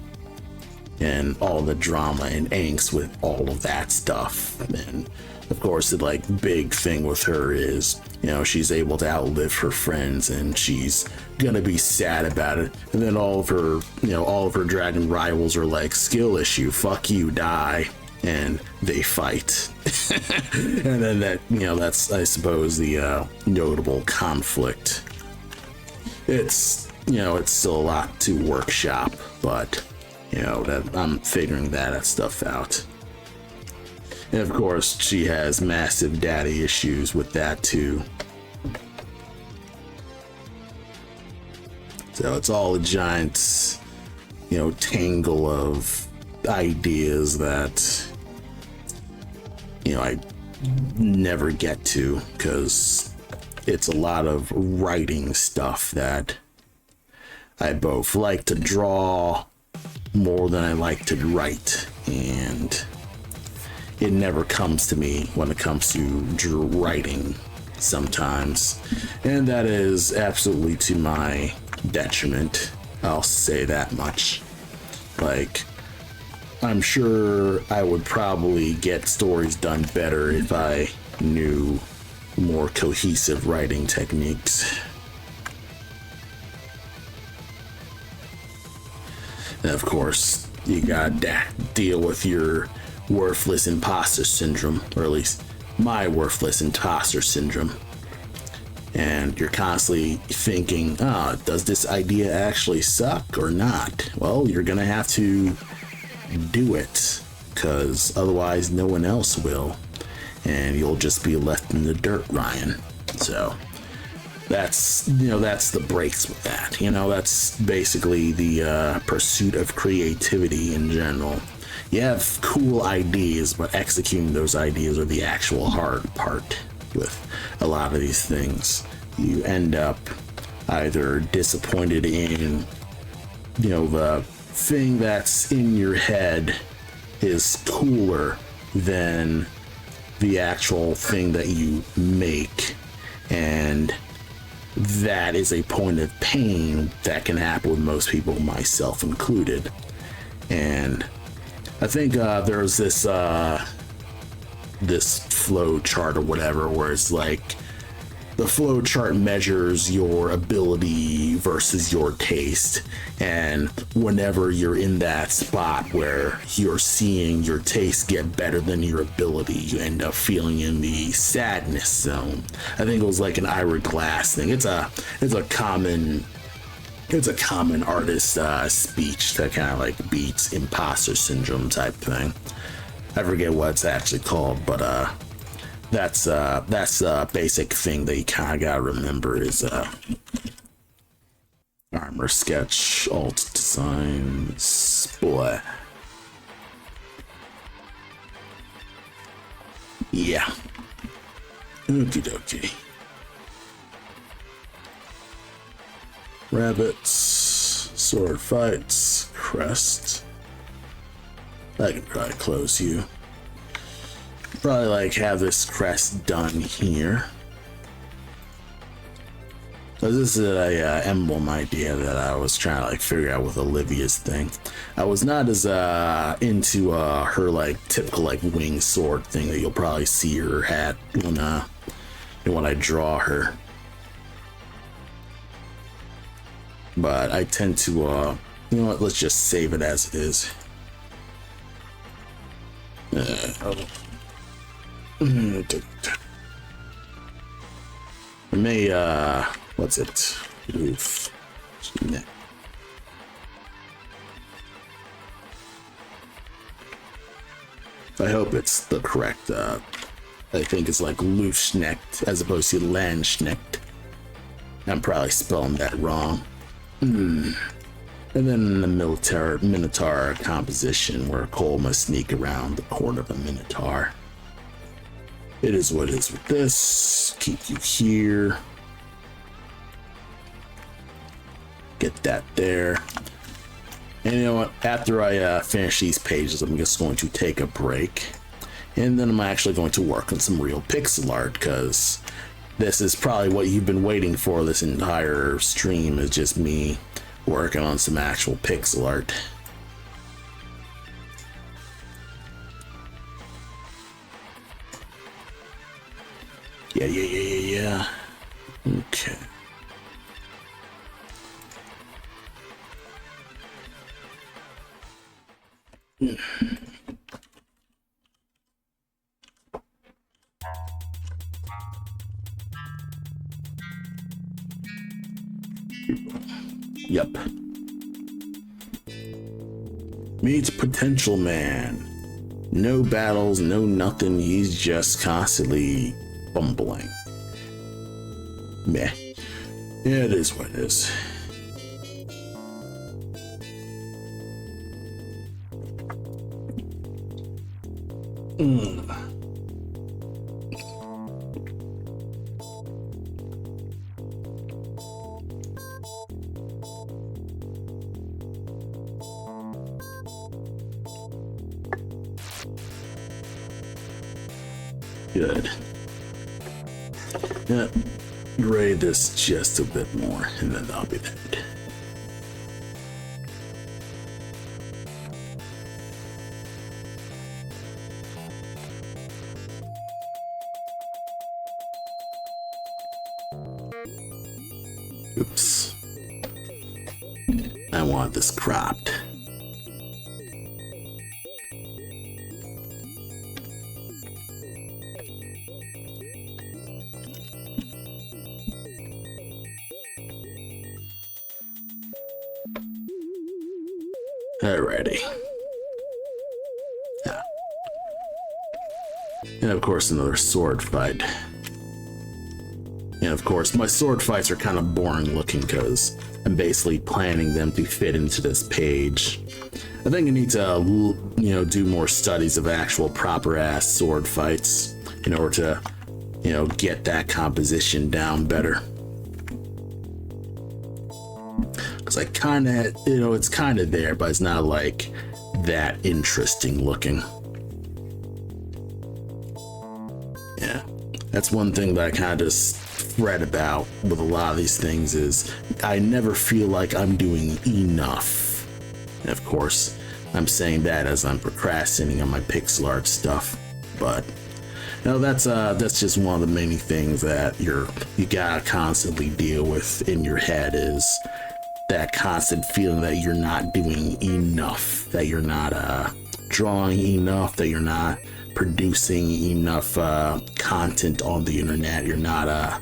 And all the drama and angst with all of that stuff. And of course, the like big thing with her is, you know, she's able to outlive her friends and she's gonna be sad about it. And then all of her, you know, all of her dragon rivals are like, skill issue, fuck you, die. And they fight. And then that, you know, that's, I suppose, the notable conflict. It's, you know, it's still a lot to workshop, but you know, that I'm figuring that stuff out. And of course, she has massive daddy issues with that too. So it's all a giant, you know, tangle of ideas that, you know, I never get to because it's a lot of writing stuff that I both like to draw more than I like to write, and it never comes to me when it comes to writing sometimes, and that is absolutely to my detriment. I'll say that much. Like, I'm sure I would probably get stories done better if I knew more cohesive writing techniques. And of course, you gotta deal with your worthless imposter syndrome, or at least my worthless imposter syndrome. And you're constantly thinking, does this idea actually suck or not? Well, you're gonna have to do it, because otherwise no one else will. And you'll just be left in the dirt, Ryan. So that's, you know, that's the breaks with that. You know, that's basically the pursuit of creativity in general. You have cool ideas, but executing those ideas are the actual hard part with a lot of these things. You end up either disappointed in, you know, the thing that's in your head is cooler than the actual thing that you make, and that is a point of pain that can happen with most people, myself included. And I think there's this this flow chart or whatever, where it's like the flow chart measures your ability versus your taste, and whenever you're in that spot where you're seeing your taste get better than your ability, you end up feeling in the sadness zone. I think it was like an Ira Glass thing. It's a common artist speech that kind of like beats imposter syndrome type thing. I forget what it's actually called, but that's a basic thing that you kind of gotta remember is armor sketch, alt designs, boy. Yeah. Okie dokie. Rabbits, sword fights, crest. I can probably close you. Probably like have this crest done here. So this is a emblem idea that I was trying to like figure out with Olivia's thing. I was not as into her like typical like wing sword thing that you'll probably see her hat when I draw her. But I tend to you know what, let's just save it as it is. I may what's it? Oof. I hope it's the correct I think it's like loose-necked as opposed to land-necked. I'm probably spelling that wrong. And then the Minotaur composition where Cole must sneak around the corner of a Minotaur. It is what it is with this. Keep you here. Get that there. And you know what? After I finish these pages, I'm just going to take a break. And then I'm actually going to work on some real pixel art, because this is probably what you've been waiting for this entire stream, is just me working on some actual pixel art. Yeah. Okay. Yep. Meets potential man. No battles, no nothing. He's just constantly bumbling. Meh. Yeah, it is what it is. Good. Yeah, grade this just a bit more, and then I'll be that. Oops. I want this cropped. Alrighty. Yeah. And of course, another sword fight. And of course, my sword fights are kind of boring looking because I'm basically planning them to fit into this page. I think I need to, do more studies of actual proper ass sword fights in order to, get that composition down better. Because I kind of, it's kind of there, but it's not like that interesting looking. Yeah, that's one thing that I kind of just fret about with a lot of these things is I never feel like I'm doing enough. And of course, I'm saying that as I'm procrastinating on my pixel art stuff, but that's just one of the many things that you gotta constantly deal with in your head, is that constant feeling that you're not doing enough, that you're not drawing enough, that you're not producing enough content on the internet, you're not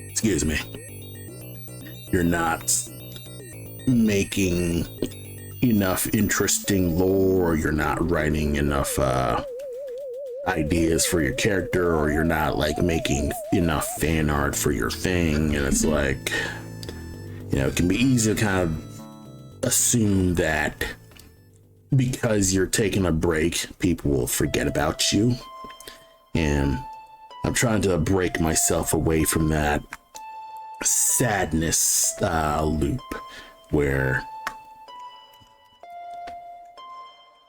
excuse me, you're not making enough interesting lore, or you're not writing enough ideas for your character, or you're not like making enough fan art for your thing. And it's like, it can be easy to kind of assume that because you're taking a break, people will forget about you. And I'm trying to break myself away from that sadness loop where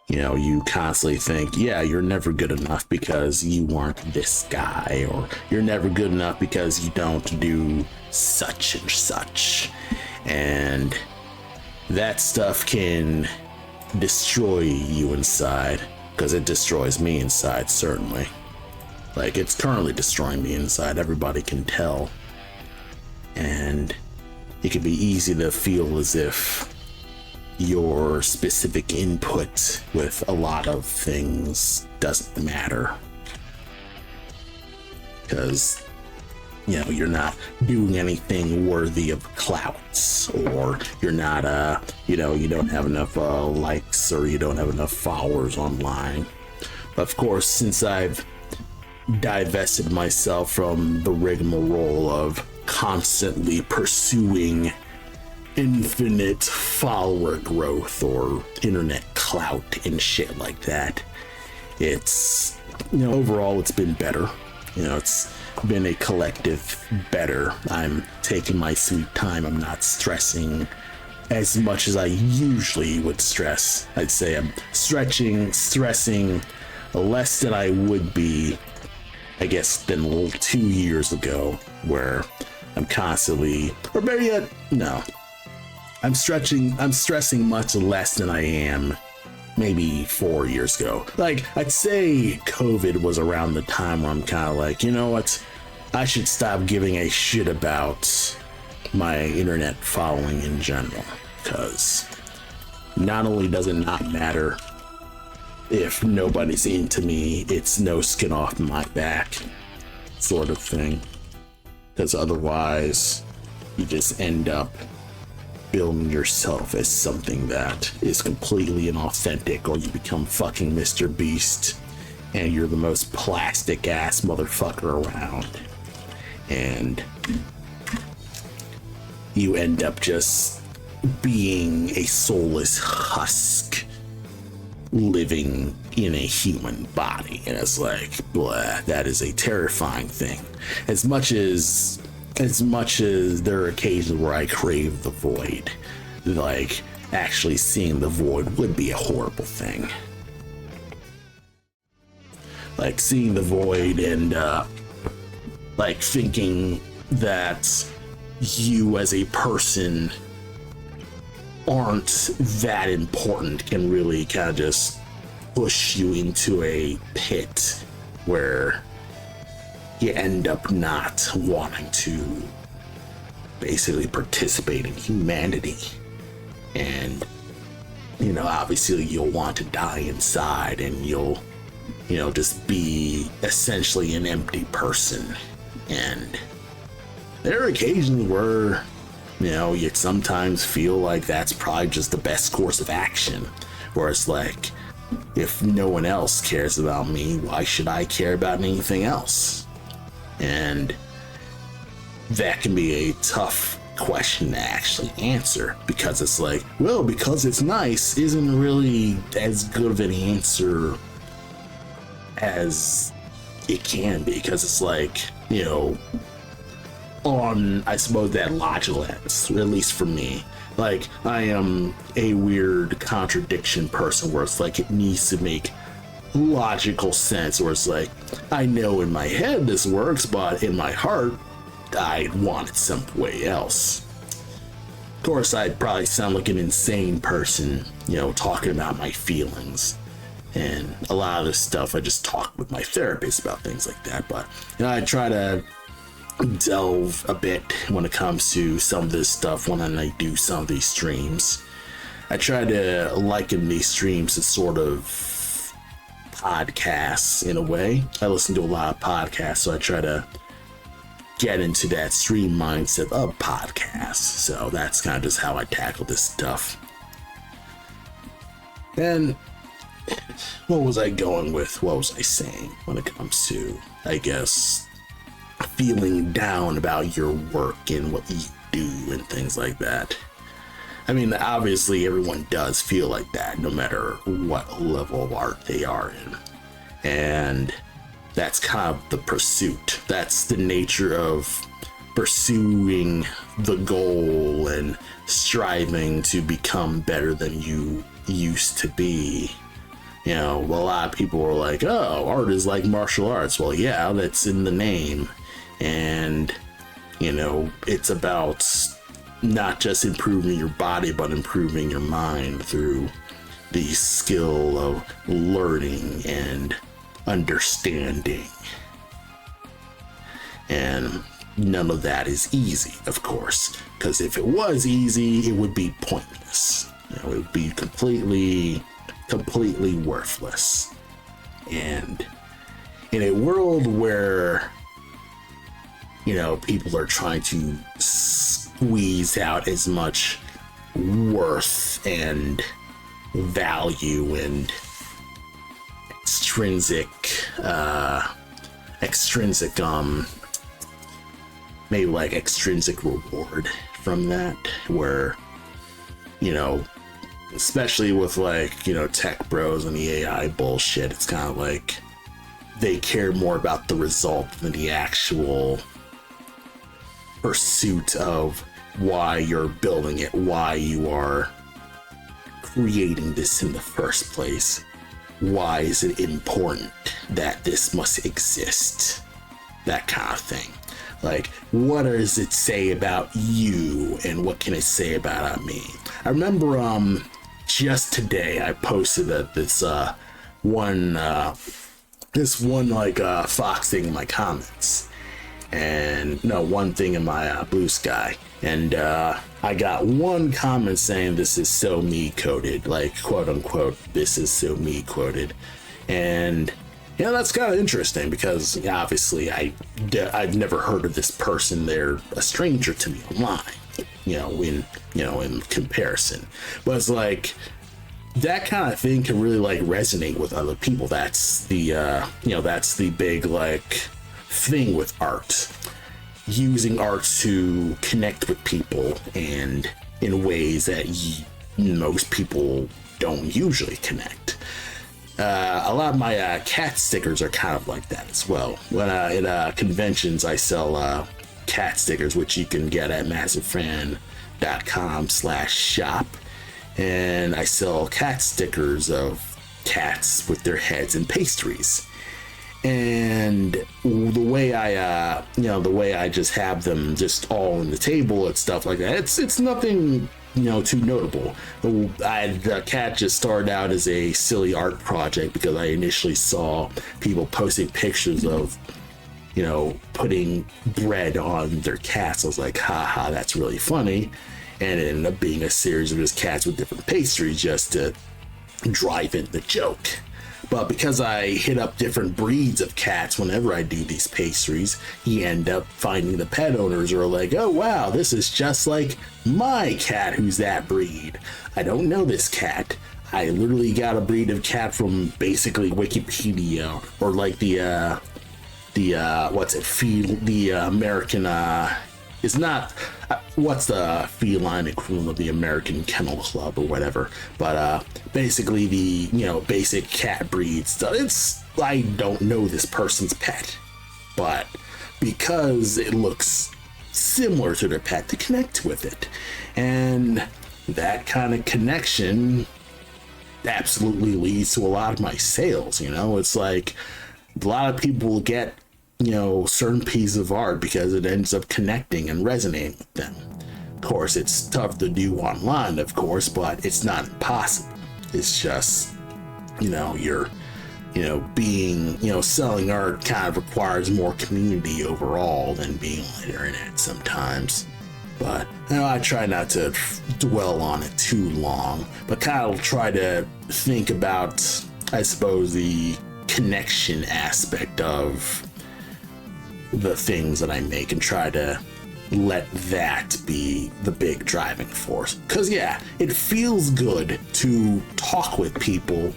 you constantly think, yeah, you're never good enough because you weren't this guy, or you're never good enough because you don't do such and such. And that stuff can destroy you inside, because it destroys me inside, certainly. Like, it's currently destroying me inside, everybody can tell. And it can be easy to feel as if your specific input with a lot of things doesn't matter, because you're not doing anything worthy of clouts, or you're not you don't have enough likes, or you don't have enough followers online. But of course, since I've divested myself from the rigmarole of constantly pursuing infinite follower growth or internet clout and shit like that. It's, overall it's been better. It's been a collective better. I'm taking my sweet time. I'm not stressing as much as I usually would stress. I'd say I'm stressing less than I would be, I guess, than 2 years ago, where I'm constantly, or maybe yet, no, I'm stressing much less than I am maybe 4 years ago. Like, I'd say COVID was around the time where I'm kind of like, you know what? I should stop giving a shit about my internet following in general, because not only does it not matter if nobody's into me, it's no skin off my back sort of thing, because otherwise you just end up building yourself as something that is completely inauthentic, or you become fucking Mr. Beast and you're the most plastic ass motherfucker around, and you end up just being a soulless husk living in a human body. And it's like, blah, that is a terrifying thing. As much as there are occasions where I crave the void, like, actually seeing the void would be a horrible thing. Like, seeing the void and like thinking that you as a person aren't that important can really kind of just push you into a pit where you end up not wanting to basically participate in humanity. And, obviously you'll want to die inside, and you'll, just be essentially an empty person. And there are occasions where, you sometimes feel like that's probably just the best course of action, where it's like, if no one else cares about me, why should I care about anything else? And that can be a tough question to actually answer, because it's like, well, because it's nice isn't really as good of an answer as it can be, because it's like, on, I suppose, that logical ends, at least for me. Like, I am a weird contradiction person, where it's like it needs to make logical sense, where it's like, I know in my head this works, but in my heart I want it some way else. Of course, I'd probably sound like an insane person, talking about my feelings, and a lot of this stuff I just talk with my therapist about, things like that. But I try to delve a bit when it comes to some of this stuff when I do some of these streams. I try to liken these streams to sort of podcasts in a way. I listen to a lot of podcasts, so I try to get into that stream mindset of podcasts. So that's kind of just how I tackle this stuff. And what was I going with? What was I saying when it comes to, I guess, feeling down about your work and what you do and things like that? I mean, obviously everyone does feel like that, no matter what level of art they are in. And that's kind of the pursuit. That's the nature of pursuing the goal and striving to become better than you used to be. A lot of people are like, oh, art is like martial arts. Well, yeah, that's in the name. And, it's about not just improving your body, but improving your mind through the skill of learning and understanding. And none of that is easy, of course, because if it was easy, it would be pointless. It would be completely worthless. And in a world where, people are trying to squeeze out as much worth and value and extrinsic extrinsic maybe like extrinsic reward from that, where, you know, especially with like, you know, tech bros and the AI bullshit, it's kind of like they care more about the result than the actual pursuit of why you're building it, why you are creating this in the first place. Why is it important that this must exist? That kind of thing. Like, what does it say about you, and what can it say about me? I remember just today I posted this one Fox thing in my comments, and no, one thing in my Blue Sky, and I got one comment saying this is so me coded, like quote unquote, this is so me quoted. And yeah, that's kind of interesting because obviously I've never heard of this person. They're a stranger to me online, in comparison. But it's like that kind of thing can really like resonate with other people. That's the that's the big like thing with art. Using art to connect with people and in ways that most people don't usually connect. A lot of my cat stickers are kind of like that as well. When at conventions, I sell cat stickers, which you can get at massivefan.com/shop, and I sell cat stickers of cats with their heads and pastries. And the way I just have them just all on the table and stuff like that, it's nothing too notable. The cat just started out as a silly art project because I initially saw people posting pictures of putting bread on their cats. I was like, haha, that's really funny. And it ended up being a series of just cats with different pastries just to drive in the joke. But because I hit up different breeds of cats whenever I do these pastries, you end up finding the pet owners are like, oh wow, this is just like my cat who's that breed. I don't know this cat. I literally got a breed of cat from basically Wikipedia, or like the American it's not what's the feline equivalent of the American Kennel Club or whatever, but basically the basic cat breeds. I don't know this person's pet, but because it looks similar to their pet, to connect with it, and that kind of connection absolutely leads to a lot of my sales. It's like a lot of people get certain pieces of art because it ends up connecting and resonating with them. Of course, it's tough to do online, of course, but it's not impossible. It's just, being, selling art kind of requires more community overall than being on the internet sometimes. But, I try not to dwell on it too long, but kind of try to think about, I suppose, the connection aspect of the things that I make and try to let that be the big driving force. Because yeah, it feels good to talk with people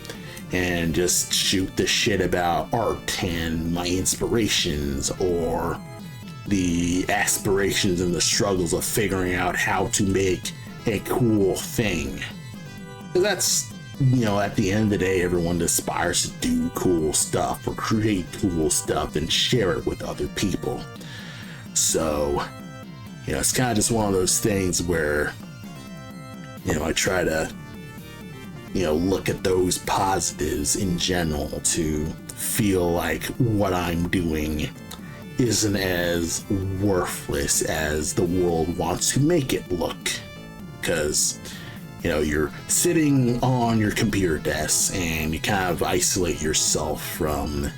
and just shoot the shit about art and my inspirations or the aspirations and the struggles of figuring out how to make a cool thing. That's at the end of the day, everyone aspires to do cool stuff or create cool stuff and share it with other people. So, it's kind of just one of those things where, I try to, look at those positives in general to feel like what I'm doing isn't as worthless as the world wants to make it look. Because you're sitting on your computer desk and you kind of isolate yourself from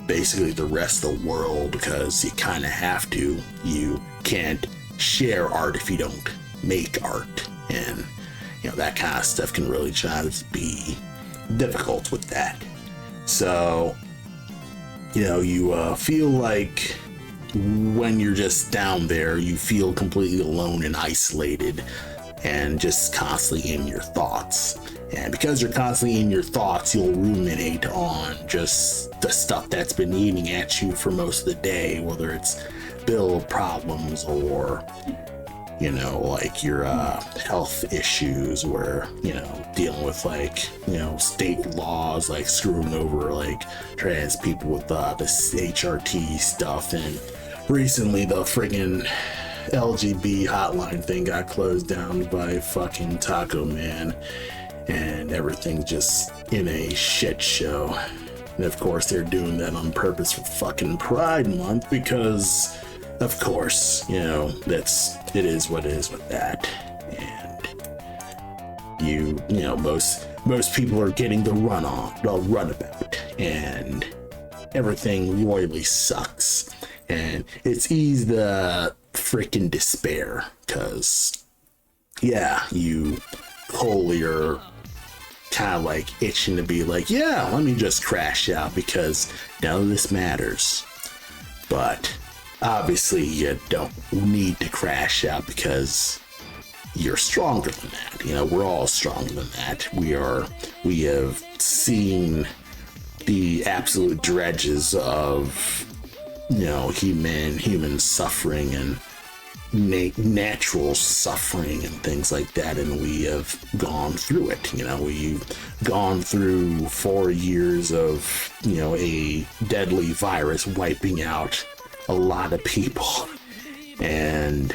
basically the rest of the world because you kind of have to. You can't share art if you don't make art. And, that kind of stuff can really try to be difficult with that. So, you feel like when you're just down there, you feel completely alone and isolated. and just constantly in your thoughts. And because you're constantly in your thoughts, you'll ruminate on just the stuff that's been eating at you for most of the day, whether it's bill problems or, you know, like your health issues, where, you know, dealing with like, you know, state laws like screwing over like trans people with this HRT stuff. And recently the friggin' LGB hotline thing got closed down by fucking Taco Man, and everything's just in a shit show. And of course they're doing that on purpose for fucking Pride Month, because of course, you know, it is what it is with that. And you know, most people are getting the runabout, and everything royally sucks. And it's easy to freaking despair, because yeah, you wholly are kind of like itching to be like, yeah, let me just crash out because none of this matters. But obviously you don't need to crash out, because you're stronger than that. You know, we're all stronger than that. We have seen the absolute dredges of, you know, human suffering and natural suffering and things like that, and we have gone through it. You know, we've gone through 4 years of, you know, a deadly virus wiping out a lot of people, and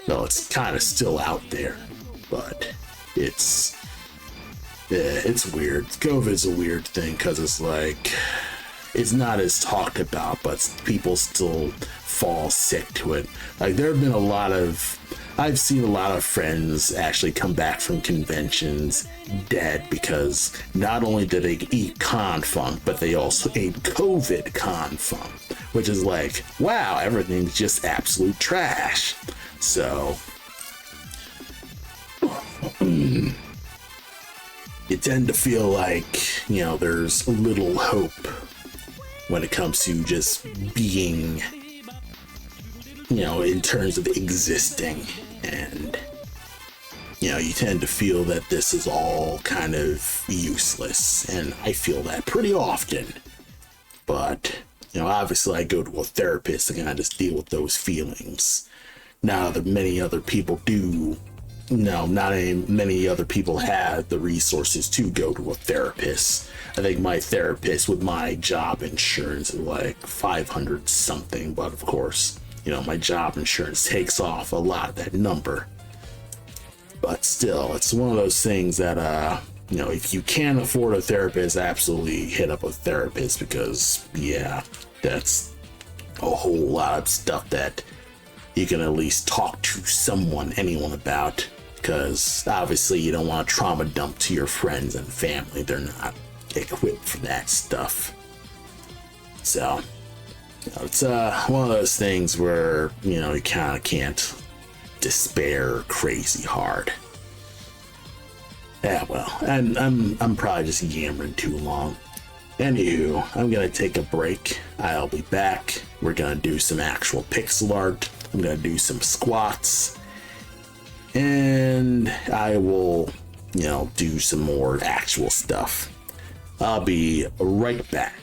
no, it's kind of still out there, but it's weird. COVID's a weird thing, because it's like, it's not as talked about, but people still fall sick to it. Like, there have been I've seen a lot of friends actually come back from conventions dead, because not only did they eat con funk, but they also ate COVID con funk, which is like, wow, everything's just absolute trash. So you tend to feel like, you know, there's little hope when it comes to just being, you know, in terms of existing. And, you know, you tend to feel that this is all kind of useless, and I feel that pretty often. But, you know, obviously I go to a therapist and I just deal with those feelings. Now that many other people do, no, not many other people have the resources to go to a therapist. I think my therapist with my job insurance is like 500 something, but of course, you know, my job insurance takes off a lot of that number. But still, it's one of those things that, you know, if you can't afford a therapist, absolutely hit up a therapist, because yeah, that's a whole lot of stuff that you can at least talk to anyone about, because obviously you don't want to trauma dump to your friends and family. They're not equipped for that stuff. So, you know, it's one of those things where, you know, you kind of can't despair crazy hard. Yeah, well, and I'm probably just yammering too long. Anywho, I'm gonna take a break. I'll be back. We're gonna do some actual pixel art. I'm gonna do some squats, and I will, you know, do some more actual stuff. I'll be right back.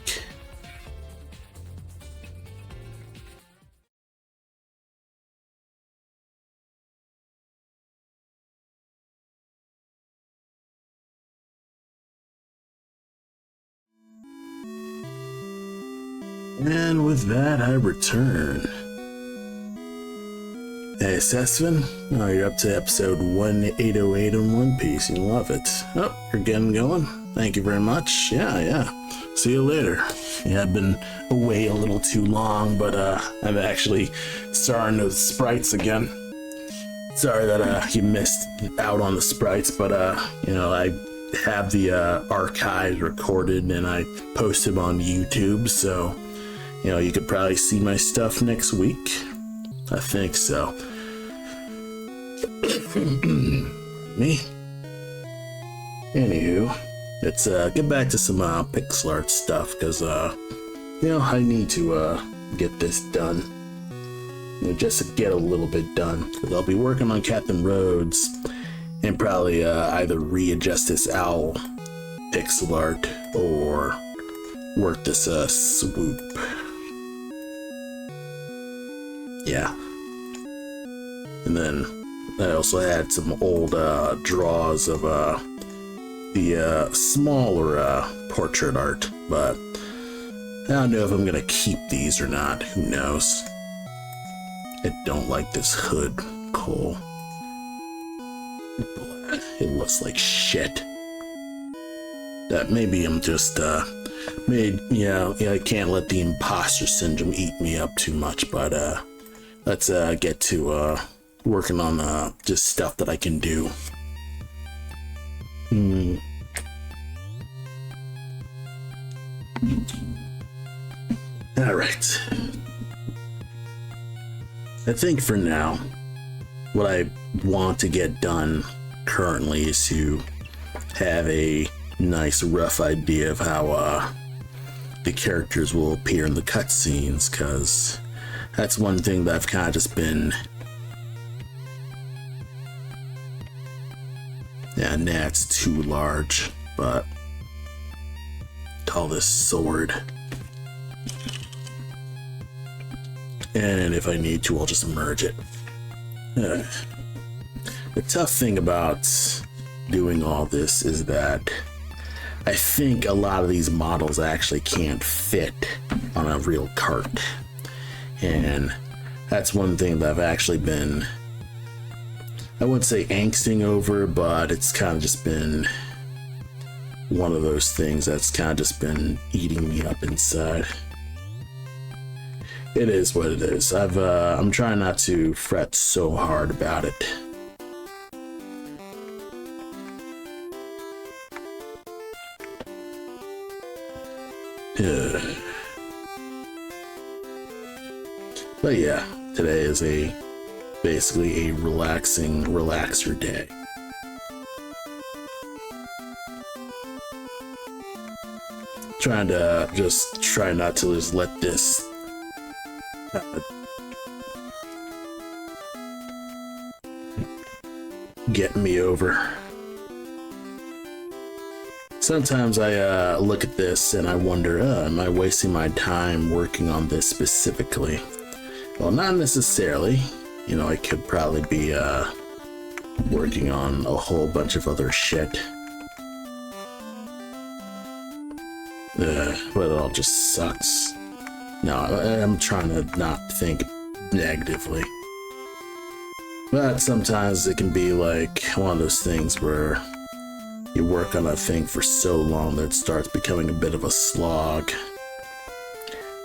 And with that, I return. Hey, Sesvin, oh, you're up to episode 1808 in One Piece. You love it. Oh, you're getting going. Thank you very much. Yeah. See you later. Yeah, I've been away a little too long, but I'm actually starting with sprites again. Sorry that you missed out on the sprites, but you know, I have the archives recorded and I post them on YouTube, so you know, you could probably see my stuff next week. I think so. Me? Anywho, let's get back to some pixel art stuff, because you know, I need to get this done. You know, just to get a little bit done, because I'll be working on Captain Rhodes and probably either readjust this owl pixel art or work this swoop. Yeah. And then I also had some old draws of the smaller portrait art, but I don't know if I'm gonna keep these or not. Who knows? I don't like this hood, Cole. It looks like shit. That maybe I'm just I can't let the imposter syndrome eat me up too much, but let's get to working on just stuff that I can do. All right. I think for now, what I want to get done currently is to have a nice rough idea of how the characters will appear in the cutscenes, because that's one thing that I've kind of just been... Yeah, nah, it's too large, but call this sword. And if I need to, I'll just merge it. The tough thing about doing all this is that I think a lot of these models actually can't fit on a real cart. And that's one thing that I've actually been, I wouldn't say angsting over, but it's kind of just been one of those things that's kind of just been eating me up inside. It is what it is. I'm trying not to fret so hard about it. But yeah, today is basically a relaxer day. Trying to just try not to just let this get me over. Sometimes I look at this and I wonder, am I wasting my time working on this specifically? Well, not necessarily. You know, I could probably be working on a whole bunch of other shit. But it all just sucks. No, I'm trying to not think negatively. But sometimes it can be like one of those things where you work on a thing for so long that it starts becoming a bit of a slog.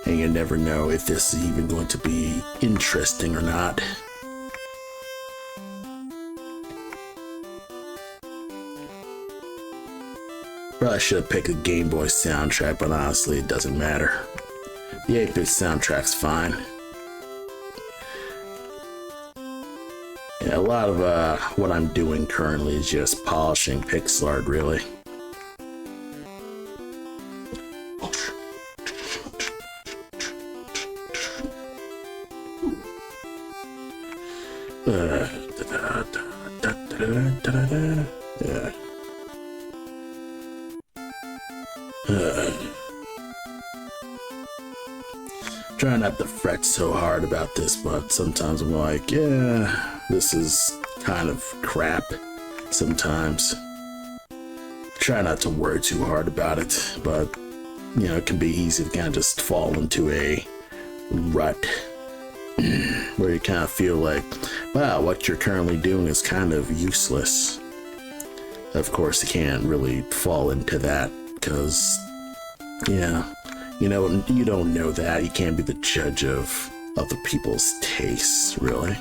And you never know if this is even going to be interesting or not. Probably should have picked a Game Boy soundtrack, but honestly, it doesn't matter. The 8-bit soundtrack's fine. Yeah, a lot of what I'm doing currently is just polishing pixel art, really. Yeah. Try not to fret so hard about this, but sometimes I'm like, yeah, this is kind of crap sometimes. Try not to worry too hard about it, but you know, it can be easy to kind of just fall into a rut where you kind of feel like, wow, what you're currently doing is kind of useless. Of course, you can't really fall into that because, yeah, you know, you don't know that. You can't be the judge of other people's tastes, really.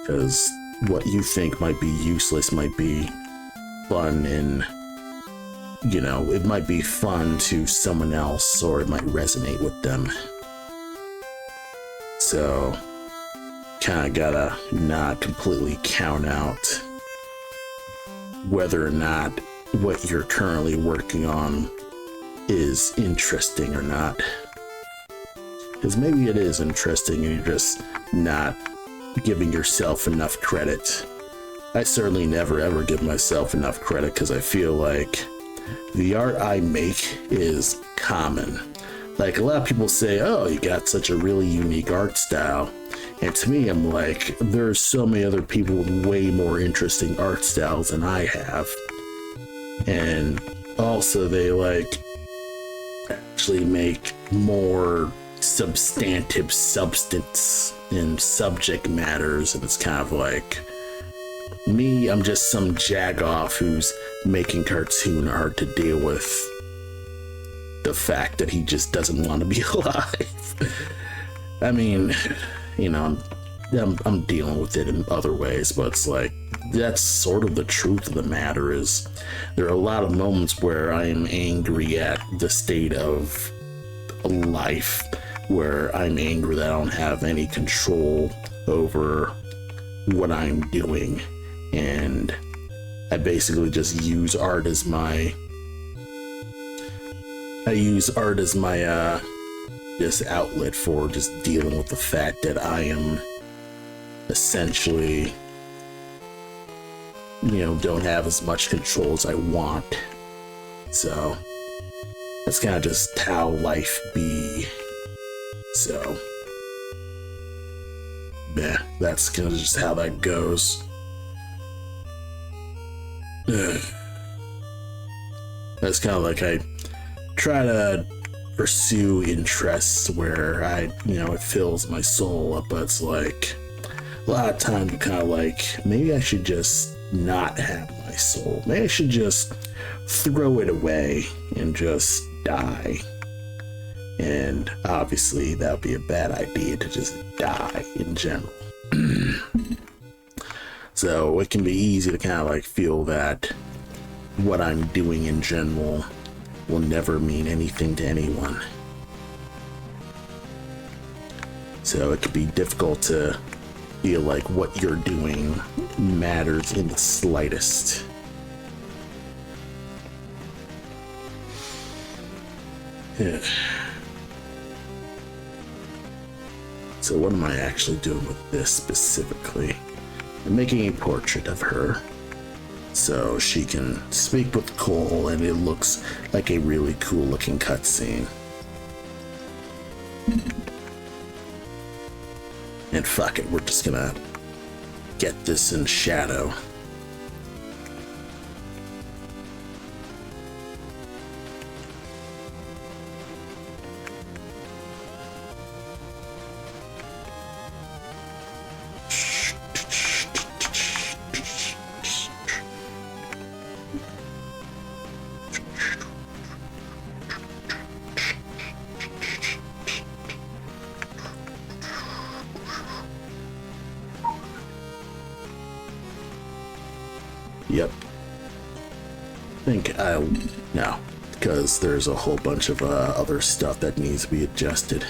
Because what you think might be useless might be fun, and, you know, it might be fun to someone else, or it might resonate with them. So, kind of gotta not completely count out whether or not what you're currently working on is interesting or not. Because maybe it is interesting and you're just not giving yourself enough credit I certainly never ever give myself enough credit because I feel like the art I make is common. Like, a lot of people say, oh, you got such a really unique art style. And to me, I'm like, there's so many other people with way more interesting art styles than I have. And also, they like actually make more substantive substance in subject matters. And it's kind of like, me, I'm just some jagoff who's making cartoon art to deal with the fact that he just doesn't want to be alive. I mean, you know, I'm dealing with it in other ways, but it's like, that's sort of the truth of the matter. Is there are a lot of moments where I am angry at the state of life, where I'm angry that I don't have any control over what I'm doing, and I basically just use art as my this outlet for just dealing with the fact that I am essentially, you know, don't have as much control as I want. So that's kind of just how life be. So yeah, that's kind of just how that goes. That's kind of like, I try to pursue interests where it fills my soul up, but it's like a lot of times I'm kind of like, maybe I should just not have my soul. Maybe I should just throw it away and just die. And obviously that would be a bad idea to just die in general. So it can be easy to kind of like feel that what I'm doing in general will never mean anything to anyone. So it can be difficult to feel like what you're doing matters in the slightest. Yeah. So what am I actually doing with this specifically? I'm making a portrait of her so she can speak with Cole, and it looks like a really cool looking cutscene. And fuck it, we're just gonna get this in shadow. Yep. I think no, because there's a whole bunch of other stuff that needs to be adjusted.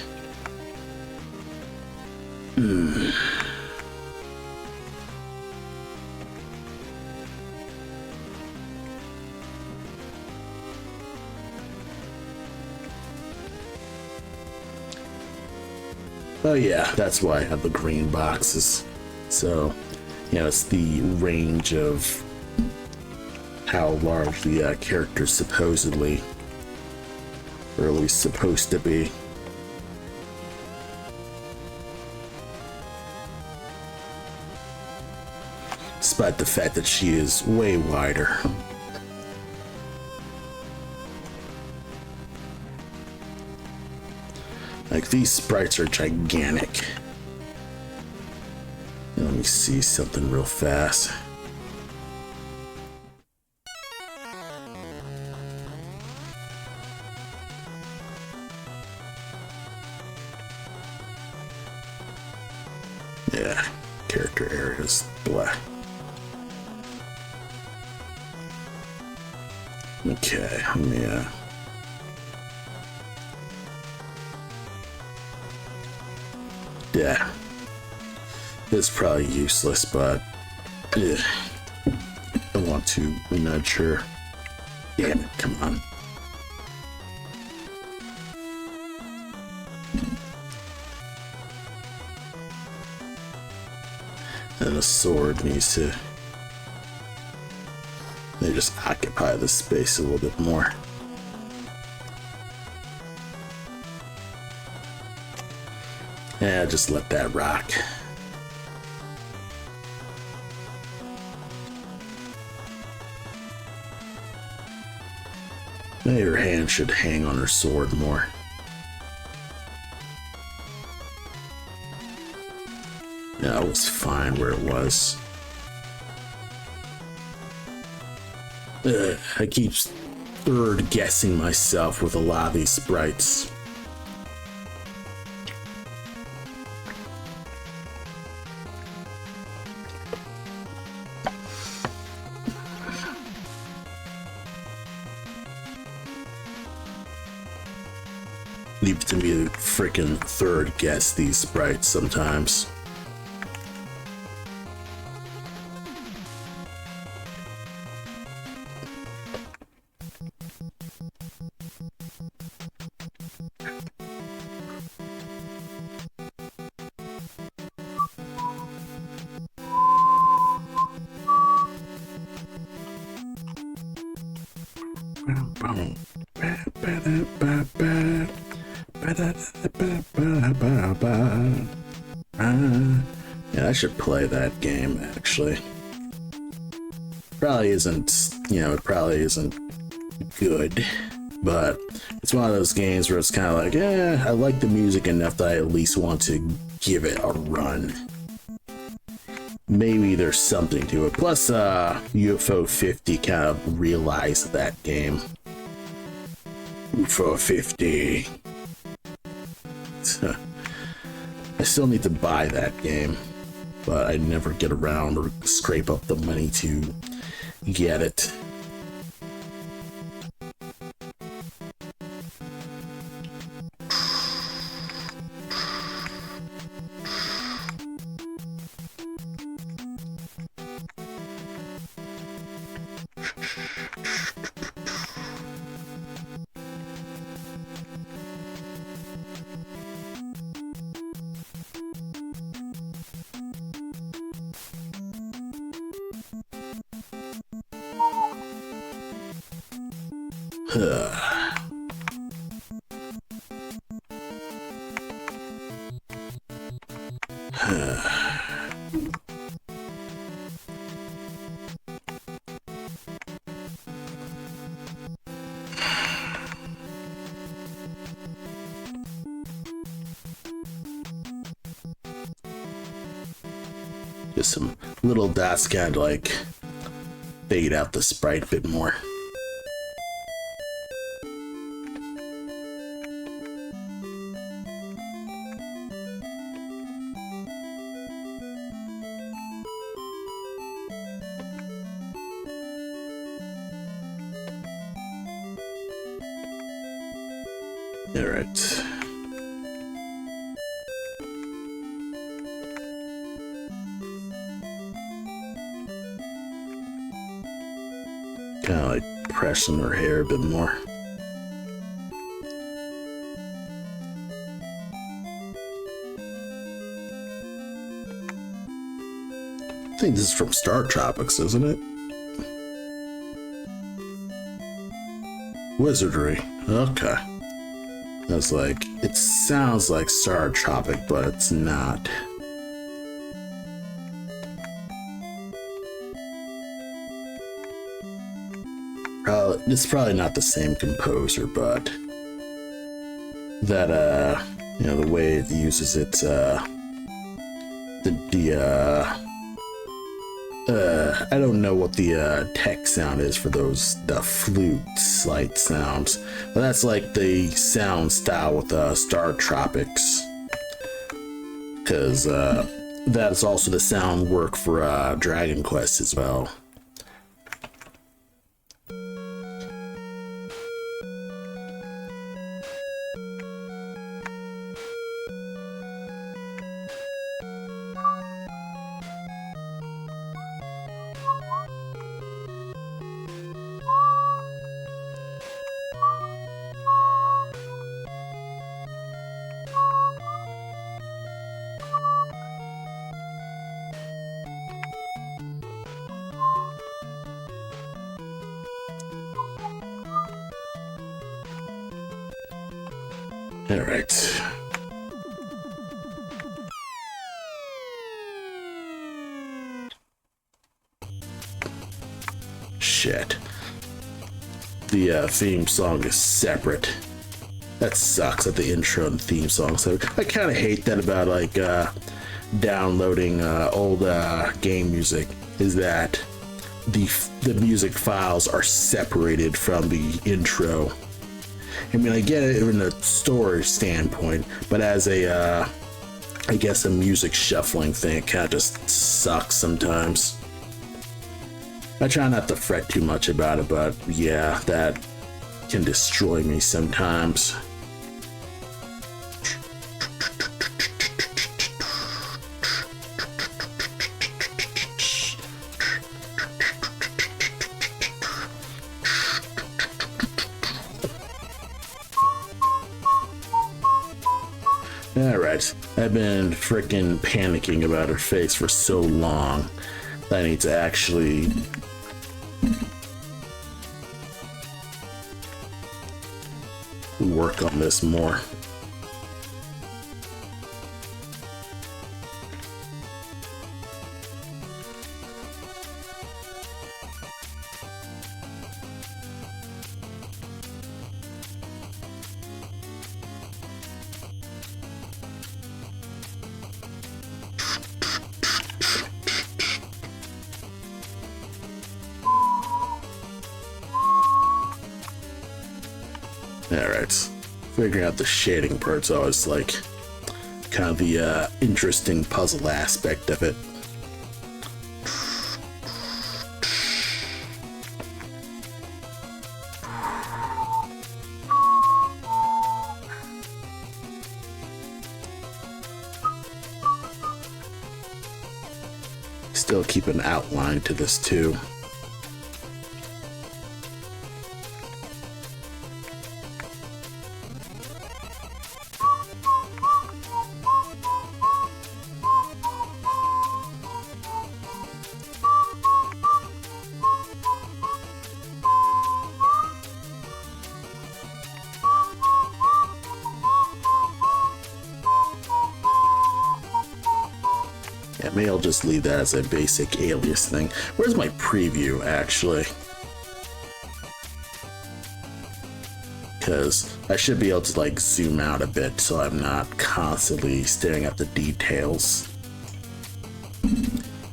Oh yeah, that's why I have the green boxes. So, you know, it's the range of how large the character's supposedly, or at least supposed to be. Despite the fact that she is way wider. Like, these sprites are gigantic. Let me see something real fast. Yeah, character areas, blah. Okay, yeah. Yeah. It's probably useless, but yeah. I want to nudge her. Damn it, come on. And a sword needs to They just occupy the space a little bit more. Yeah, just let that rock. Maybe her hand should hang on her sword more. No, it was fine where it was. I keep third guessing myself with a lot of these sprites. Leaves to me to freaking third guess these sprites sometimes. Yeah, I should play that game actually. Probably isn't, it probably isn't good, but it's one of those games where it's kind of like, I like the music enough that I at least want to give it a run. Maybe there's something to it. Plus, UFO 50 kind of realized that game. UFO 50. I still need to buy that game, but I never get around or scrape up the money to get it. Just some little dots kind of like fade out the sprite a bit more. All right. Kind of like pressing her hair a bit more. I think this is from Star Tropics, isn't it? Wizardry. Okay. I was like, it sounds like Star Tropic, but it's not. It's probably not the same composer, but that the way it uses its I don't know what the tech sound is for the flute like sounds, but that's like the sound style with Star Tropics, because that is also the sound work for Dragon Quest as well. All right. Shit. The theme song is separate. That sucks at the intro and theme song. So I kind of hate that about like downloading old game music, is that the music files are separated from the intro. I mean, I get it in a storage standpoint, but as a I guess a music shuffling thing, it kind of just sucks sometimes. I try not to fret too much about it, but yeah, that can destroy me sometimes. Alright, I've been freaking panicking about her face for so long that I need to actually work on this more. Alright, figuring out the shading part's always like kind of the interesting puzzle aspect of it. Still keep an outline to this too. Yeah, maybe I'll just leave that as a basic alias thing. Where's my preview, actually? Because I should be able to, like, zoom out a bit so I'm not constantly staring at the details.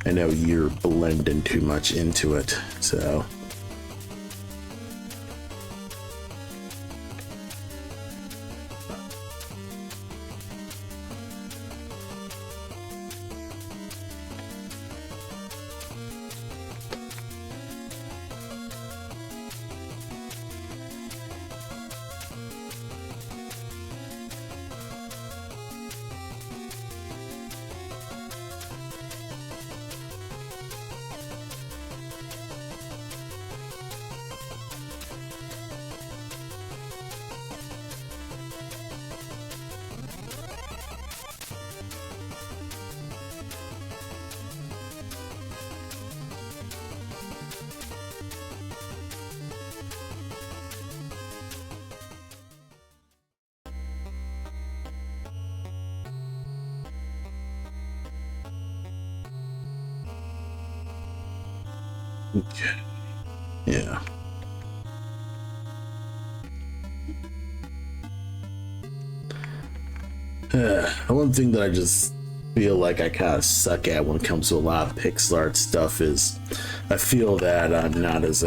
I know you're blending too much into it, so... Okay. Yeah. One thing that I just feel like I kind of suck at when it comes to a lot of pixel art stuff is I feel that I'm not as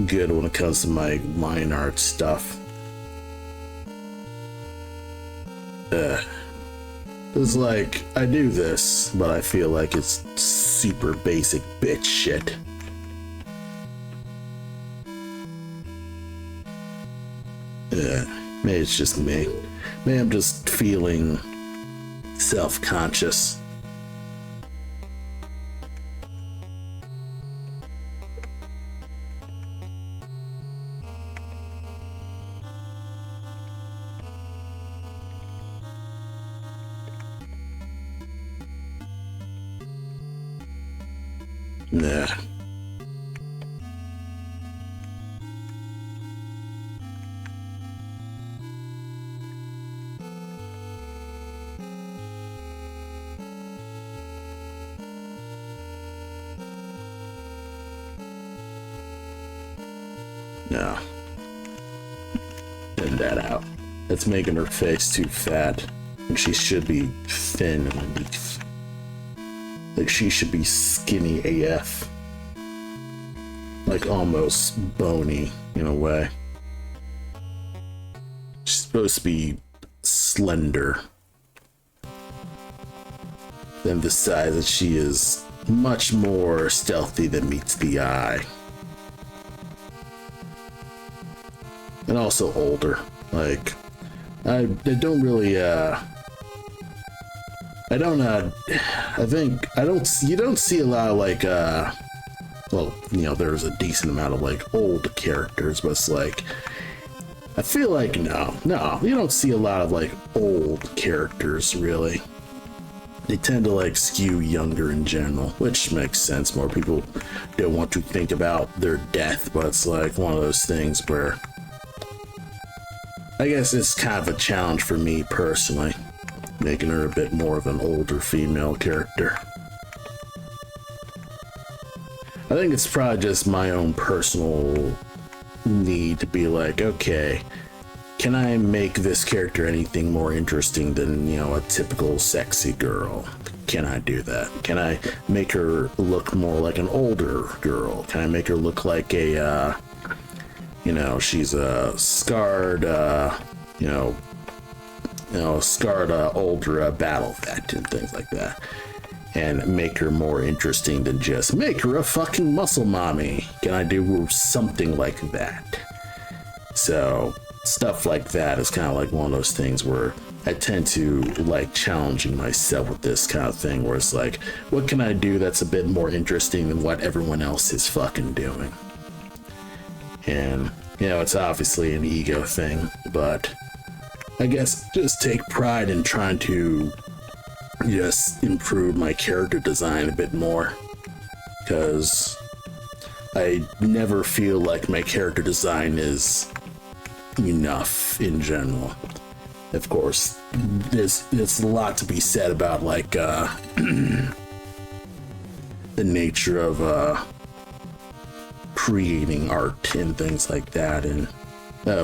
good when it comes to my line art stuff. It's like, I do this, but I feel like it's super basic bitch shit. Maybe it's just me. Maybe I'm just feeling self-conscious. Nah. No. Thin that out. That's making her face too fat. And she should be thin underneath. Like, she should be skinny AF. Like, almost bony in a way. She's supposed to be slender. Emphasize that she is much more stealthy than meets the eye. And also older. Like, I don't really, you don't see a lot of like, well, you know, there's a decent amount of like old characters, but it's like, I feel like no, you don't see a lot of like old characters really. They tend to like skew younger in general, which makes sense. More people don't want to think about their death, but it's like one of those things where I guess it's kind of a challenge for me personally, making her a bit more of an older female character. I think it's probably just my own personal need to be like, okay, can I make this character anything more interesting than, you know, a typical sexy girl? Can I do that? Can I make her look more like an older girl? Can I make her look like a, you know, she's a scarred, scarred older battle vet and things like that, and make her more interesting than just make her a fucking muscle mommy? Can I do something like that? So stuff like that is kind of like one of those things where I tend to like challenging myself with this kind of thing, where it's like, what can I do that's a bit more interesting than what everyone else is fucking doing? And, you know, it's obviously an ego thing, but I guess just take pride in trying to just improve my character design a bit more, because I never feel like my character design is enough in general. Of course, there's a lot to be said about like the nature of creating art and things like that, and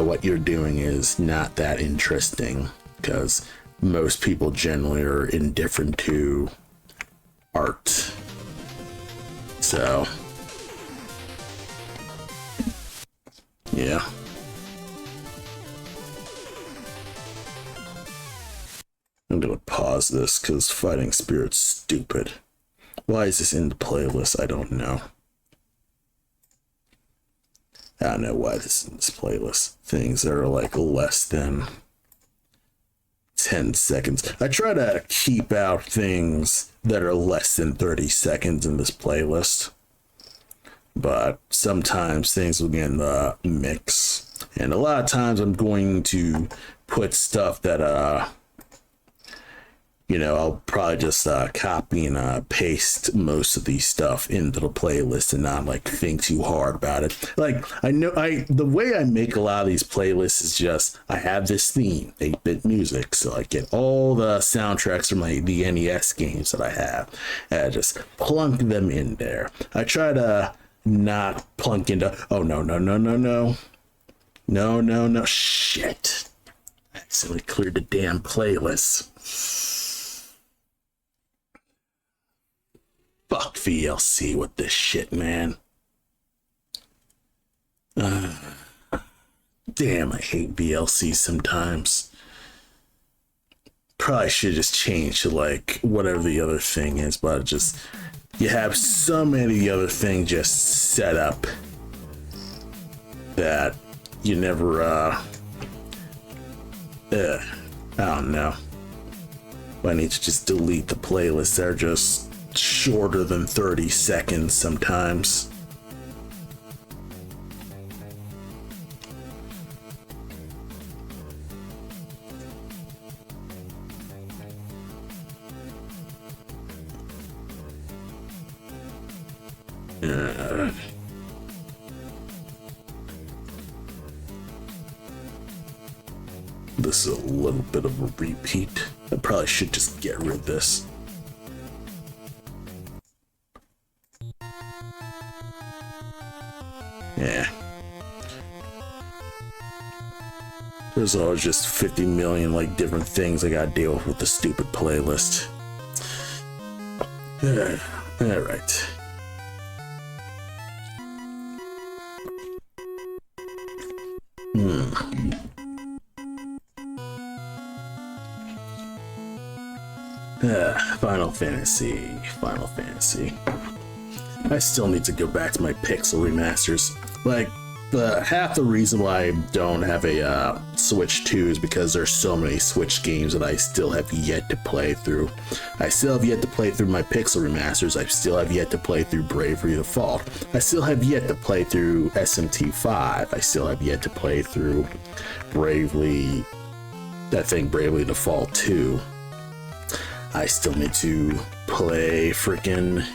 what you're doing is not that interesting, because most people generally are indifferent to art. So yeah. I'm gonna pause this because Fighting Spirit's stupid. Why is this in the playlist? I don't know. I don't know why this is in this playlist. Things that are like less than 10 seconds. I try to keep out things that are less than 30 seconds in this playlist, but sometimes things will get in the mix. And a lot of times I'm going to put stuff that you know, I'll probably just copy and paste most of these stuff into the playlist and not like think too hard about it. Like, the way I make a lot of these playlists is just, I have this theme, 8-bit music, so I get all the soundtracks from the NES games that I have, and I just plunk them in there. I try to not plunk into, oh no, shit, I accidentally cleared the damn playlist. Fuck VLC with this shit, man. Damn, I hate VLC sometimes. Probably should just change to like whatever the other thing is, but just, you have so many of the other things just set up that you never, I don't know. I need to just delete the playlists. They're just shorter than 30 seconds sometimes. This is a little bit of a repeat. I probably should just get rid of this. Yeah. There's always just 50 million like different things I gotta deal with the stupid playlist. All right. Final Fantasy. Final Fantasy. I still need to go back to my Pixel remasters. Like, half the reason why I don't have a Switch 2 is because there's so many Switch games that I still have yet to play through. I still have yet to play through my Pixel remasters. I still have yet to play through Bravely Default. I still have yet to play through SMT5. I still have yet to play through Bravely Default 2. I still need to play freaking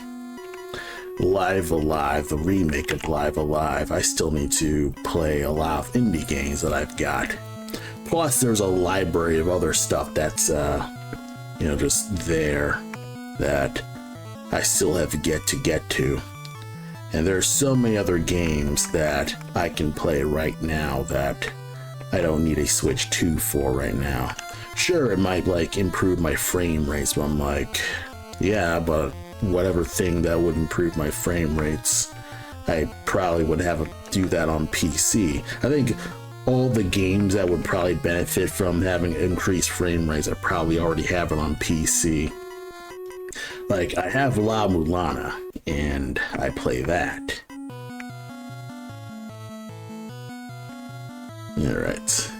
Live Alive, the remake of Live Alive. I still need to play a lot of indie games that I've got. Plus, there's a library of other stuff that's, just there that I still have yet to get to. And there's so many other games that I can play right now that I don't need a Switch 2 for right now. Sure, it might improve my frame rates, but I'm like, yeah, but whatever thing that would improve my frame rates, I probably would have to do that on PC. I think all the games that would probably benefit from having increased frame rates, I probably already have it on PC. Like, I have La Mulana, and I play that. Alright.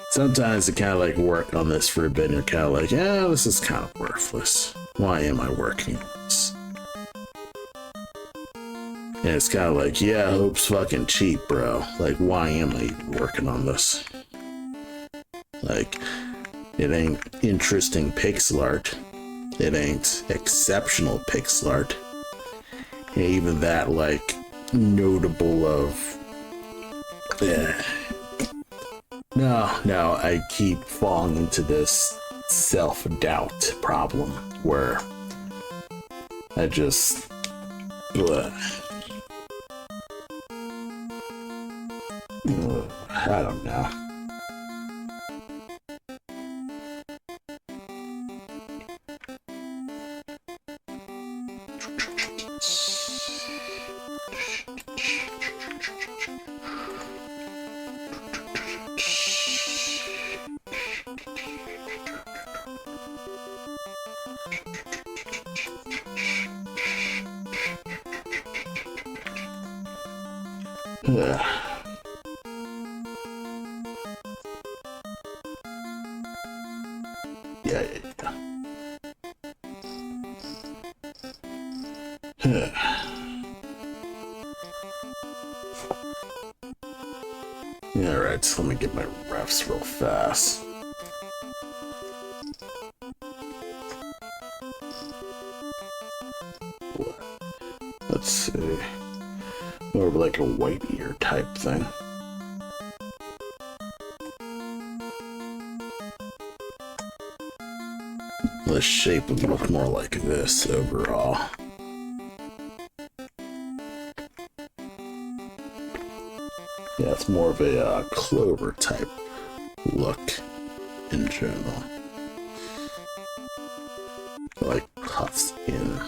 Sometimes you kind of work on this for a bit and you're kind of like, yeah, this is kind of worthless. Why am I working on this? And it's kind of like, yeah, hope's fucking cheap, bro. Like, why am I working on this? Like, it ain't interesting pixel art. It ain't exceptional pixel art. And even that, notable of... No, I keep falling into this self-doubt problem where I just... I don't know. Alright, so let me get my refs real fast. Let's see. More of a white ear type thing. The shape would look more like this overall. Yeah, it's more of a clover type look in general. Like puffs in.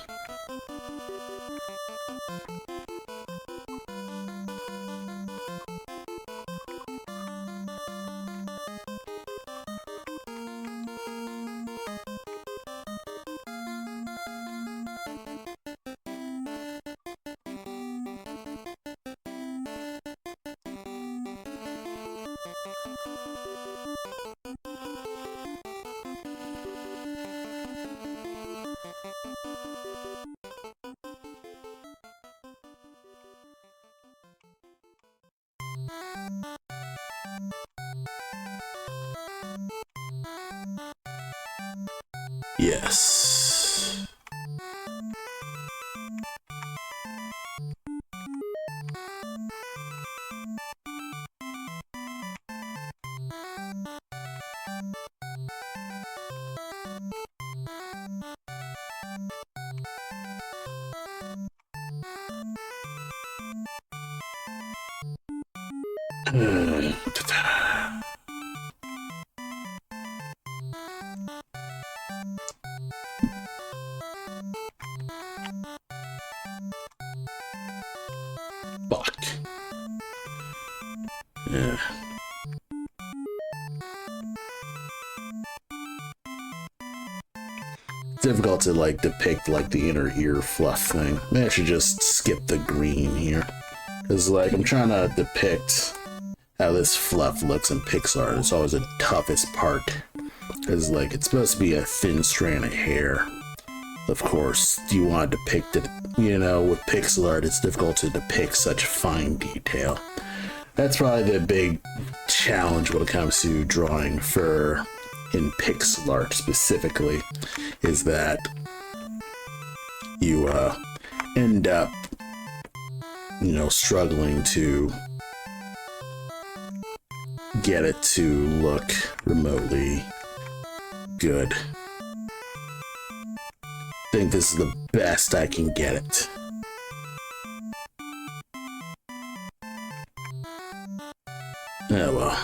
Yes. Fuck. Yeah. Difficult to like depict like the inner ear fluff thing. Maybe I should just skip the green here. Cause like I'm trying to depict how this fluff looks in pixel art. It's always the toughest part. Cause like it's supposed to be a thin strand of hair. Of course, you want to depict it, you know, with pixel art, it's difficult to depict such fine detail. That's probably the big challenge when it comes to drawing fur in pixel art specifically, is that you end up, you know, struggling to get it to look remotely good. I think this is the best I can get it. Oh well.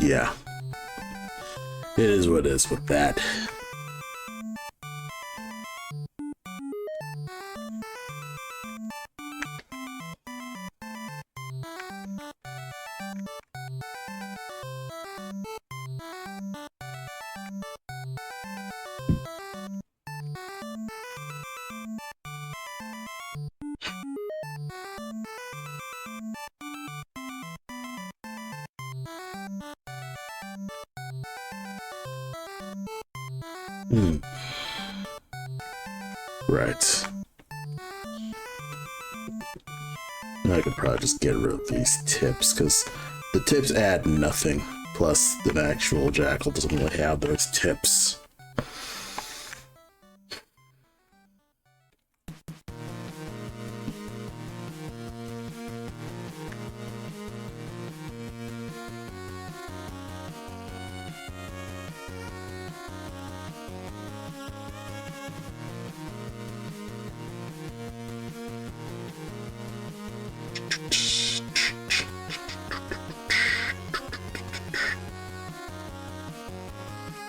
Yeah. It is what it is with that. Right. I could probably just get rid of these tips, because the tips add nothing. Plus, the actual jackal doesn't really have those tips.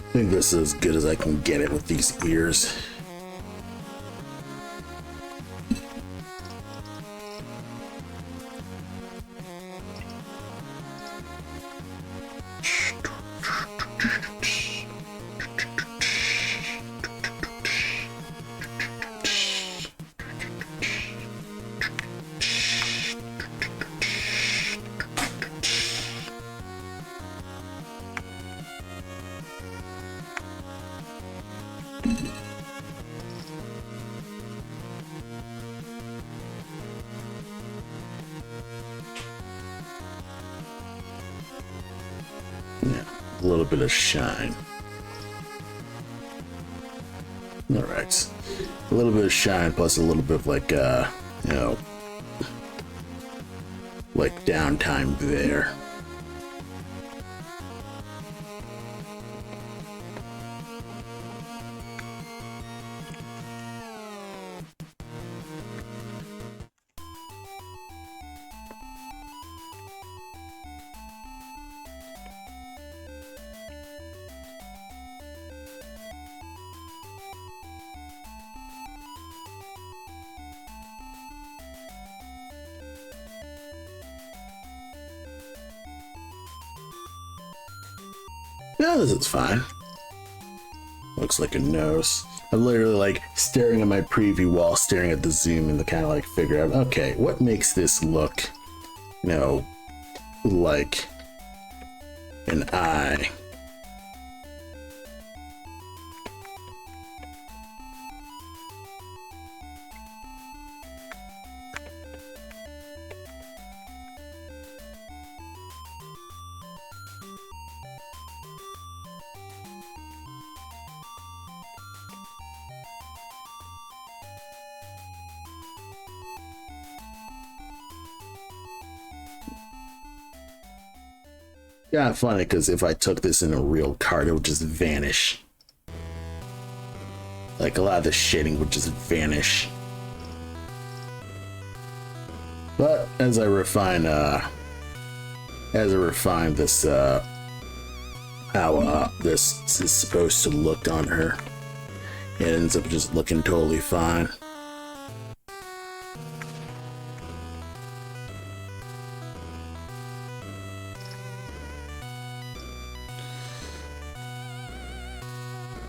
I think this is as good as I can get it with these ears. Yeah, a little bit of shine. All right, a little bit of shine plus a little bit of like, you know, like downtime there. Yeah, this is fine. Looks like a nose. I'm literally like staring at my preview while staring at the zoom and to kind of like figure out, okay, what makes this look, you know, like an eye. Yeah, funny because if I took this in a real card, it would just vanish. Like a lot of the shading would just vanish. But as I refine this, how this is supposed to look on her, it ends up just looking totally fine.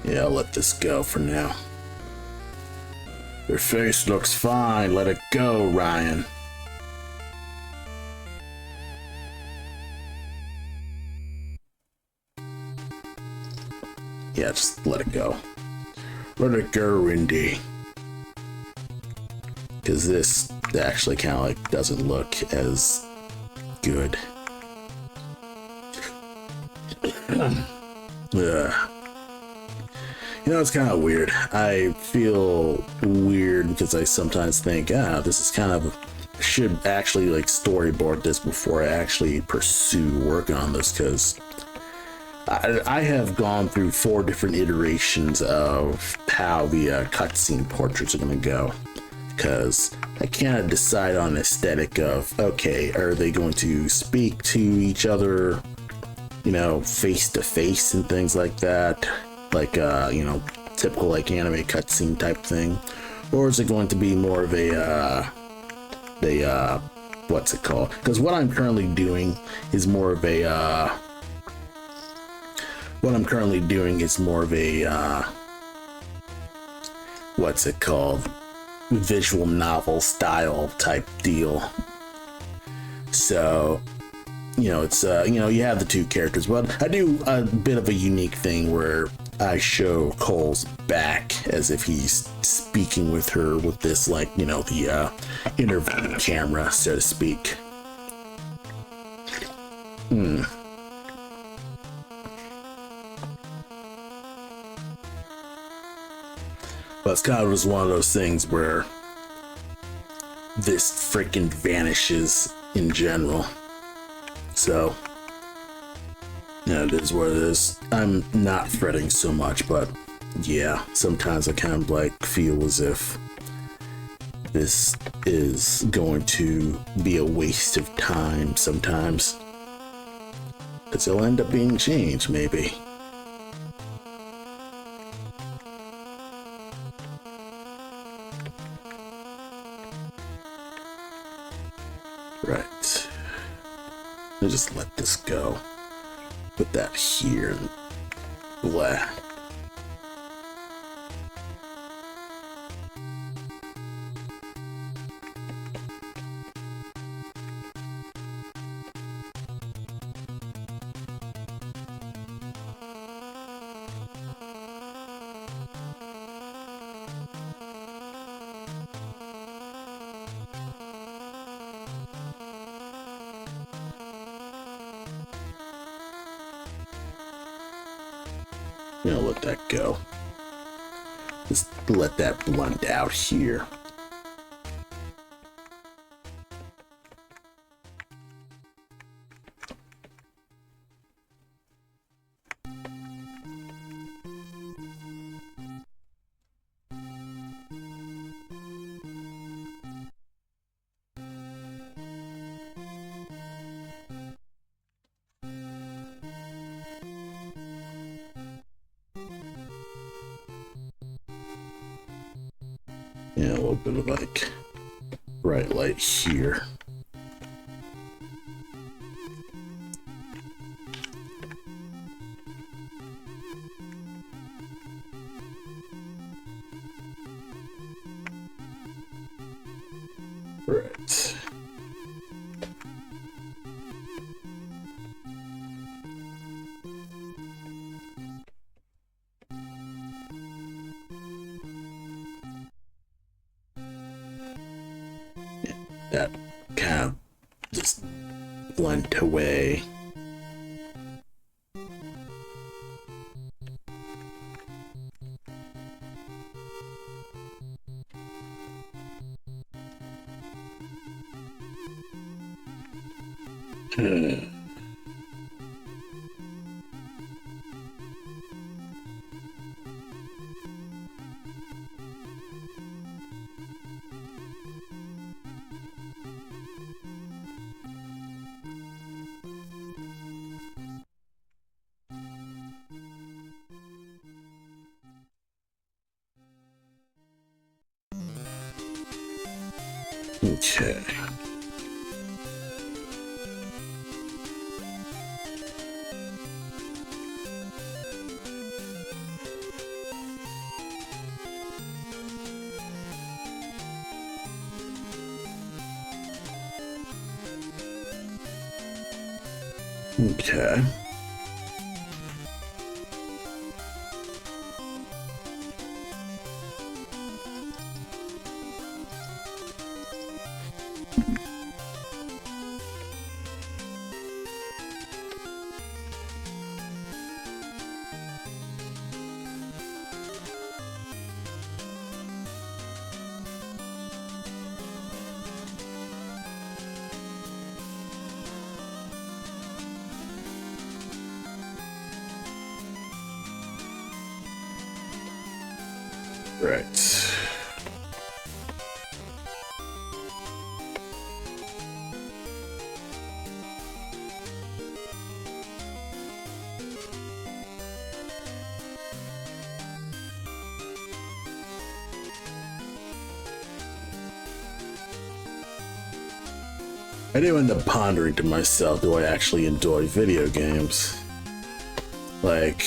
Yeah, I'll let this go for now. Your face looks fine. Let it go, Ryan. Yeah, just let it go. Let it go, Indy. Because this actually kind of like doesn't look as good. Yeah. You know, it's kind of weird. I feel weird because I sometimes think, this is kind of, should actually like storyboard this before I actually pursue working on this, because I have gone through 4 different iterations of how the cutscene portraits are going to go, because I can't decide on aesthetic of, okay, are they going to speak to each other, you know, face to face and things like that, like you know, typical like anime cutscene type thing, or is it going to be more of a what's it called? Because what I'm currently doing is more of a what's it called? Visual novel style type deal. So, you know, it's you know, you have the 2 characters, but I do a bit of a unique thing where I show Cole's back as if he's speaking with her with this, like, you know, the interview camera, so to speak. But it's kind of just one of those things where this freaking vanishes in general. So, yeah, it is what it is. I'm not fretting so much, but yeah, sometimes I kind of like feel as if this is going to be a waste of time sometimes, because it'll end up being changed, maybe. Right. I'll just let this go. Put that here and blah. You know, let that go. Just let that blend out here. Yeah, a little bit of like bright light here. Right. That kind of just blend away. Okay. Okay. Right. I do end up pondering to myself, do I actually enjoy video games? Like,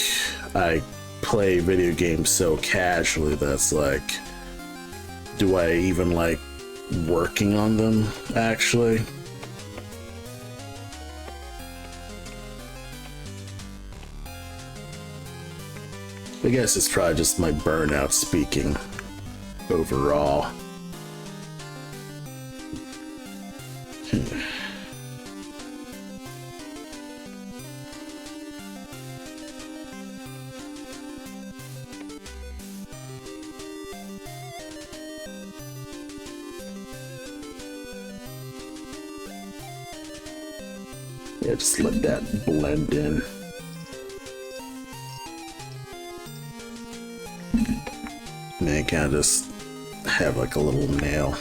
I play video games so casually that's like, do I even like working on them, actually? I guess it's probably just my burnout speaking overall. Yeah, just let that blend in. And then kind of just have like a little nail.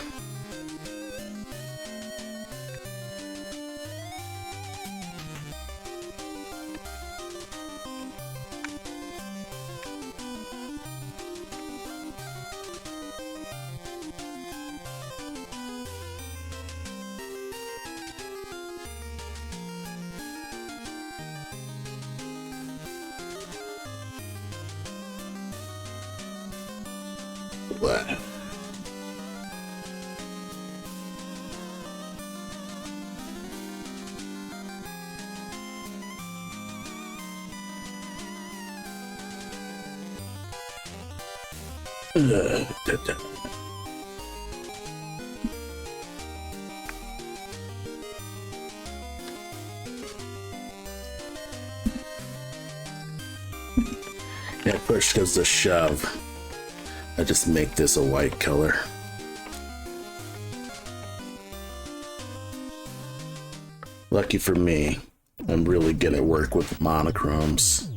What? Yeah, push goes to shove. I just make this a white color. Lucky for me, I'm really good at work with monochromes.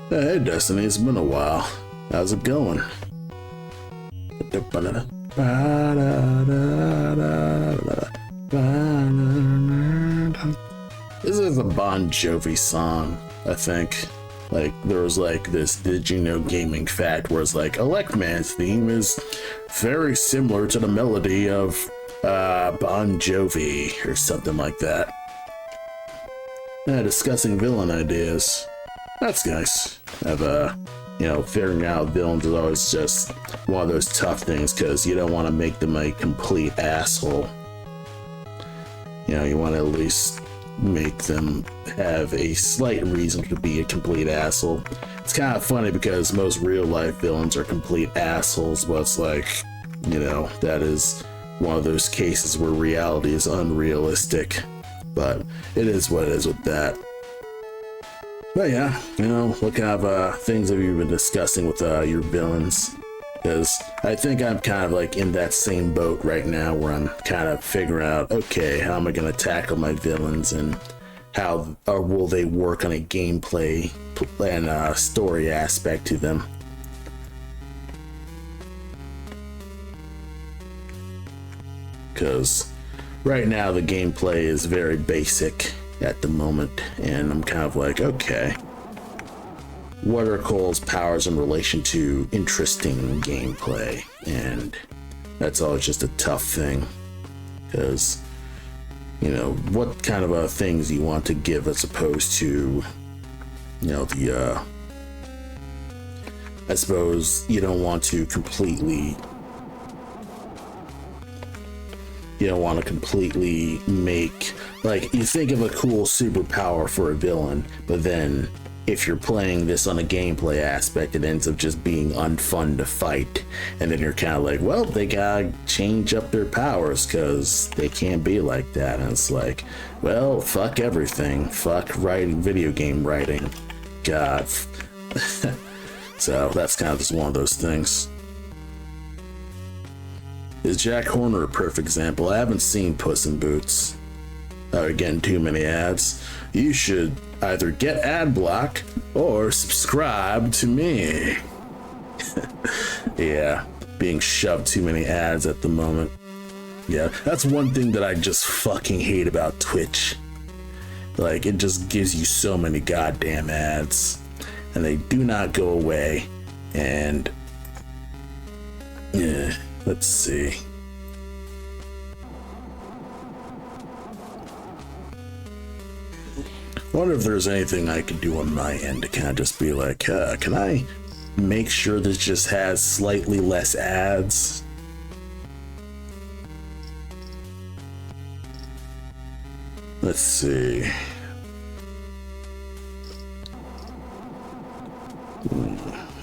Hey Destiny, it's been a while. How's it going? This is a Bon Jovi song, I think. Like, there was like this Did You Know gaming fact where it's like, Electman's theme is very similar to the melody of Bon Jovi or something like that. Yeah, discussing villain ideas. That's nice. I've you know, figuring out villains is always just one of those tough things because you don't want to make them a complete asshole. You know, you want to at least make them have a slight reason to be a complete asshole. It's kind of funny because most real life villains are complete assholes, but it's like, you know, that is one of those cases where reality is unrealistic. But it is what it is with that. But yeah, you know, what kind of things have you been discussing with your villains? Because I think I'm kind of like in that same boat right now where I'm kind of figuring out, okay, how am I going to tackle my villains and how will they work on a gameplay and story aspect to them? Because right now the gameplay is very basic at the moment, and I'm kind of like, okay, what are Cole's powers in relation to interesting gameplay? And that's always just a tough thing, because, you know, what kind of things you want to give as opposed to, you know, the I suppose you don't want to completely make, like, you think of a cool superpower for a villain, but then if you're playing this on a gameplay aspect, it ends up just being unfun to fight, and then you're kind of like, well, they gotta change up their powers because they can't be like that. And it's like, well, fuck everything, fuck writing, video game writing, god. So that's kind of just one of those things. Is Jack Horner a perfect example? I haven't seen Puss in Boots. Getting too many ads. You should either get ad block or subscribe to me. Yeah, being shoved too many ads at the moment. Yeah, that's one thing that I just fucking hate about Twitch. Like, it just gives you so many goddamn ads, and they do not go away. And yeah, let's see. I wonder if there's anything I could do on my end to kind of just be like, can I make sure this just has slightly less ads? Let's see.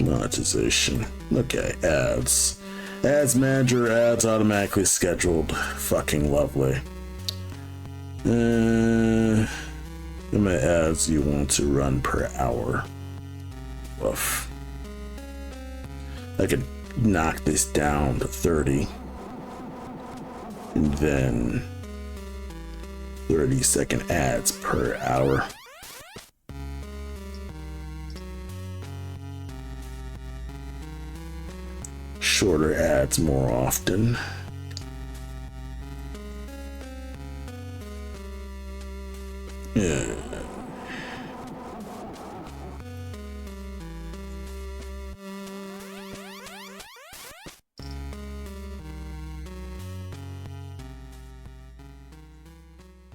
Monetization. Okay, ads. Ads manager, ads automatically scheduled. Fucking lovely. How many ads you want to run per hour? Woof. I could knock this down to 30. And then 30-second ads per hour. Shorter ads more often. Yeah.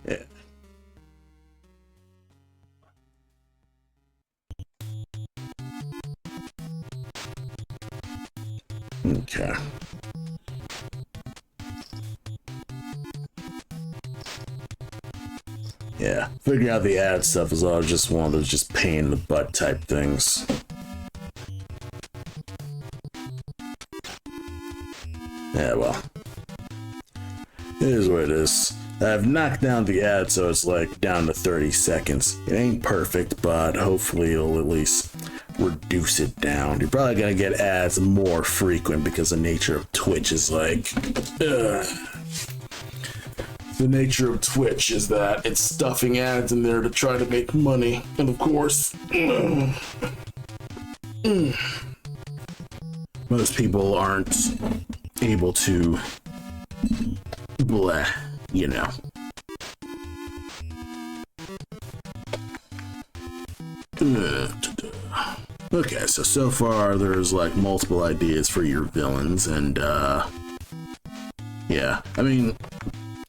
Yeah. Okay. Yeah, figuring out the ad stuff is all just one of those just pain in the butt type things. Yeah, well, it is what it is. I've knocked down the ad so it's like down to 30 seconds. It ain't perfect, but hopefully it'll at least reduce it down. You're probably gonna get ads more frequent because the nature of Twitch is like, the nature of Twitch is that it's stuffing ads in there to try to make money. And of course, most people aren't able to, blah, you know. Okay, so far there's like multiple ideas for your villains, and yeah, I mean,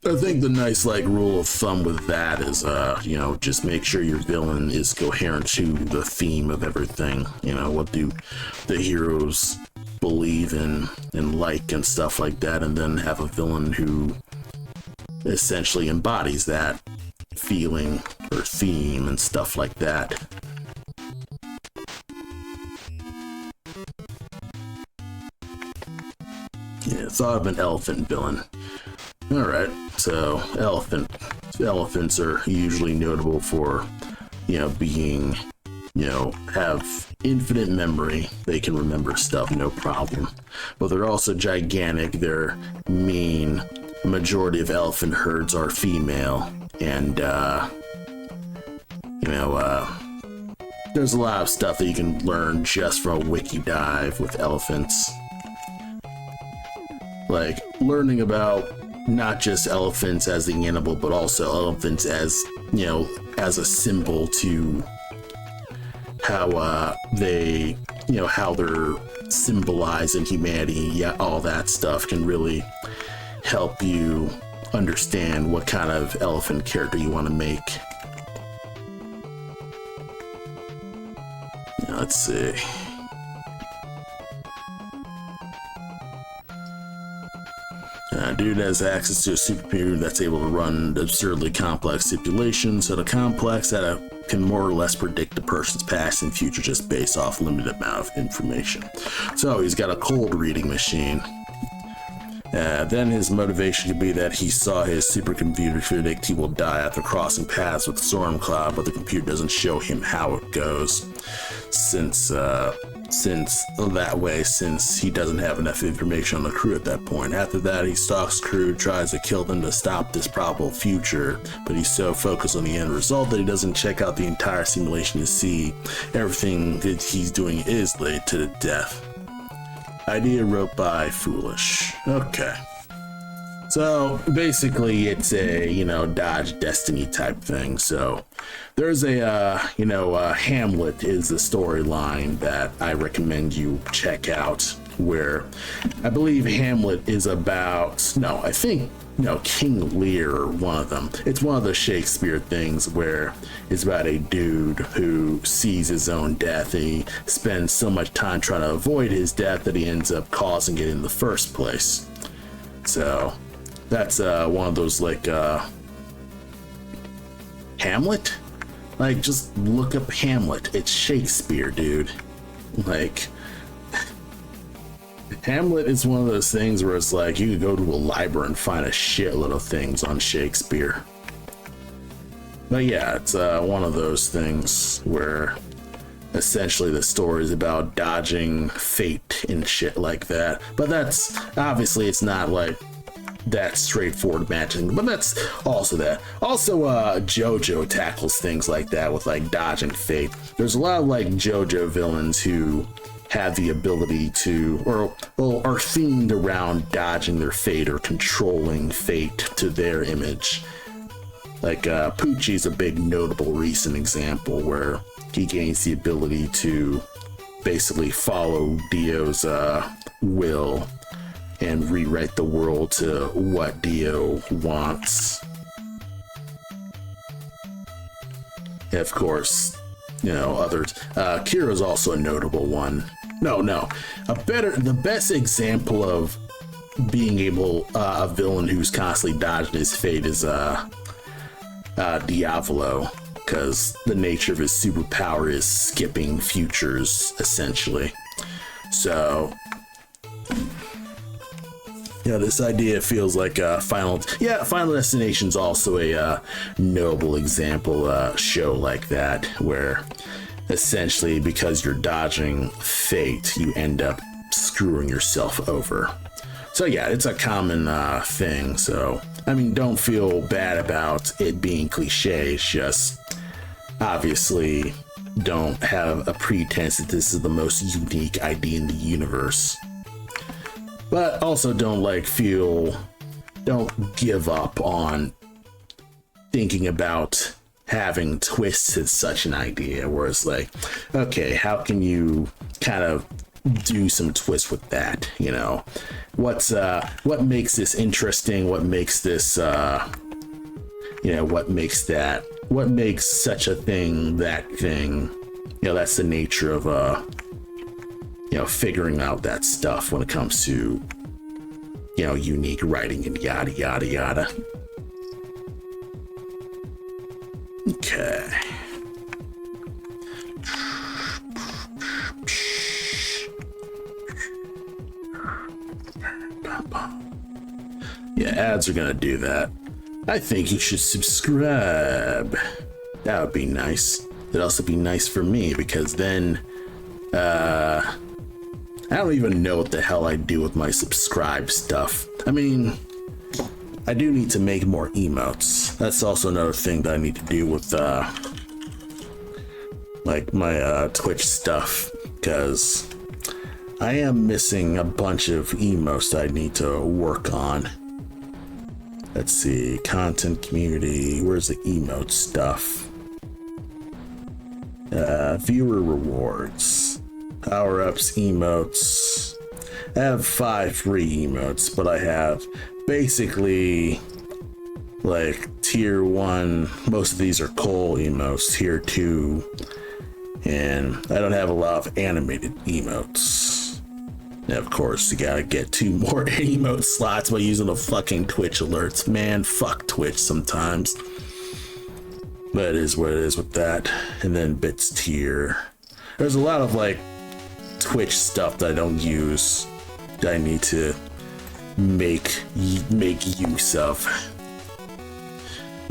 I think the nice like rule of thumb with that is just make sure your villain is coherent to the theme of everything. What do the heroes believe in and like and stuff like that, and then have a villain who essentially embodies that feeling or theme and stuff like that. Yeah, thought of an elephant villain. Alright, so elephants are usually notable for, being, have infinite memory. They can remember stuff, no problem. But they're also gigantic, they're mean. The majority of elephant herds are female, and, there's a lot of stuff that you can learn just from a wiki dive with elephants. Like, learning about not just elephants as the animal, but also elephants as, as a symbol to how they, how they're symbolized in humanity. Yeah, all that stuff can really help you understand what kind of elephant character you want to make. Let's see. Dude has access to a supercomputer that's able to run absurdly complex simulations, so the complex that can more or less predict the person's past and future just based off limited amount of information. So he's got a cold reading machine. Then his motivation could be that he saw his supercomputer predict he will die after crossing paths with Stormcloud, but the computer doesn't show him how it goes. Since he doesn't have enough information on the crew at that point. After that, he stalks crew, tries to kill them to stop this probable future, but he's so focused on the end result that he doesn't check out the entire simulation to see everything that he's doing is laid to death. Idea wrote by Foolish. Okay. So basically it's a, Dodge Destiny type thing. So there's a, Hamlet is the storyline that I recommend you check out, where I believe Hamlet is about, King Lear, one of them. It's one of the Shakespeare things where it's about a dude who sees his own death and he spends so much time trying to avoid his death that he ends up causing it in the first place. So that's one of those Hamlet? Like, just look up Hamlet. It's Shakespeare, dude. Hamlet is one of those things where it's like you could go to a library and find a shitload of things on Shakespeare. But yeah, it's one of those things where essentially the story is about dodging fate and shit like that. But that's obviously it's not like that straightforward matching, but that's also that. Also, JoJo tackles things like that with dodging fate. There's a lot of JoJo villains who have the ability to, or are themed around dodging their fate or controlling fate to their image. Poochie's a big notable recent example where he gains the ability to basically follow Dio's will and rewrite the world to what Dio wants. And of course, others. Kira's also a notable one. The best example of being able, a villain who's constantly dodging his fate is Diavolo, because the nature of his superpower is skipping futures, essentially. So this idea feels like Final Destination's also a notable example show like that, where essentially because you're dodging fate, you end up screwing yourself over. So yeah, it's a common thing. So don't feel bad about it being cliche. It's just obviously don't have a pretense that this is the most unique idea in the universe. But also don't give up on thinking about having twisted such an idea where it's okay, how can you kind of do some twist with that. You know, what makes this interesting? What makes this you know, what makes such a thing that thing? You know, that's the nature of you know, figuring out that stuff when it comes to, you know, unique writing and yada yada yada. Okay. Yeah, ads are gonna do that. I think you should subscribe. That would be nice. It'd also be nice for me because then I don't even know what the hell I do with my subscribe stuff. I mean, I do need to make more emotes. That's also another thing that I need to do with like my Twitch stuff, because I am missing a bunch of emotes that I need to work on. Let's see, content, community, where's the emote stuff? Viewer rewards, power-ups, emotes. I have 5 free emotes, but I have basically like tier 1, most of these are Cole emotes, tier 2, and I don't have a lot of animated emotes. And of course, you gotta get 2 more emote slots by using the fucking Twitch alerts. Man, fuck Twitch sometimes. But it is what it is with that. And then bits tier. There's a lot of like Twitch stuff that I don't use that I need to make use of.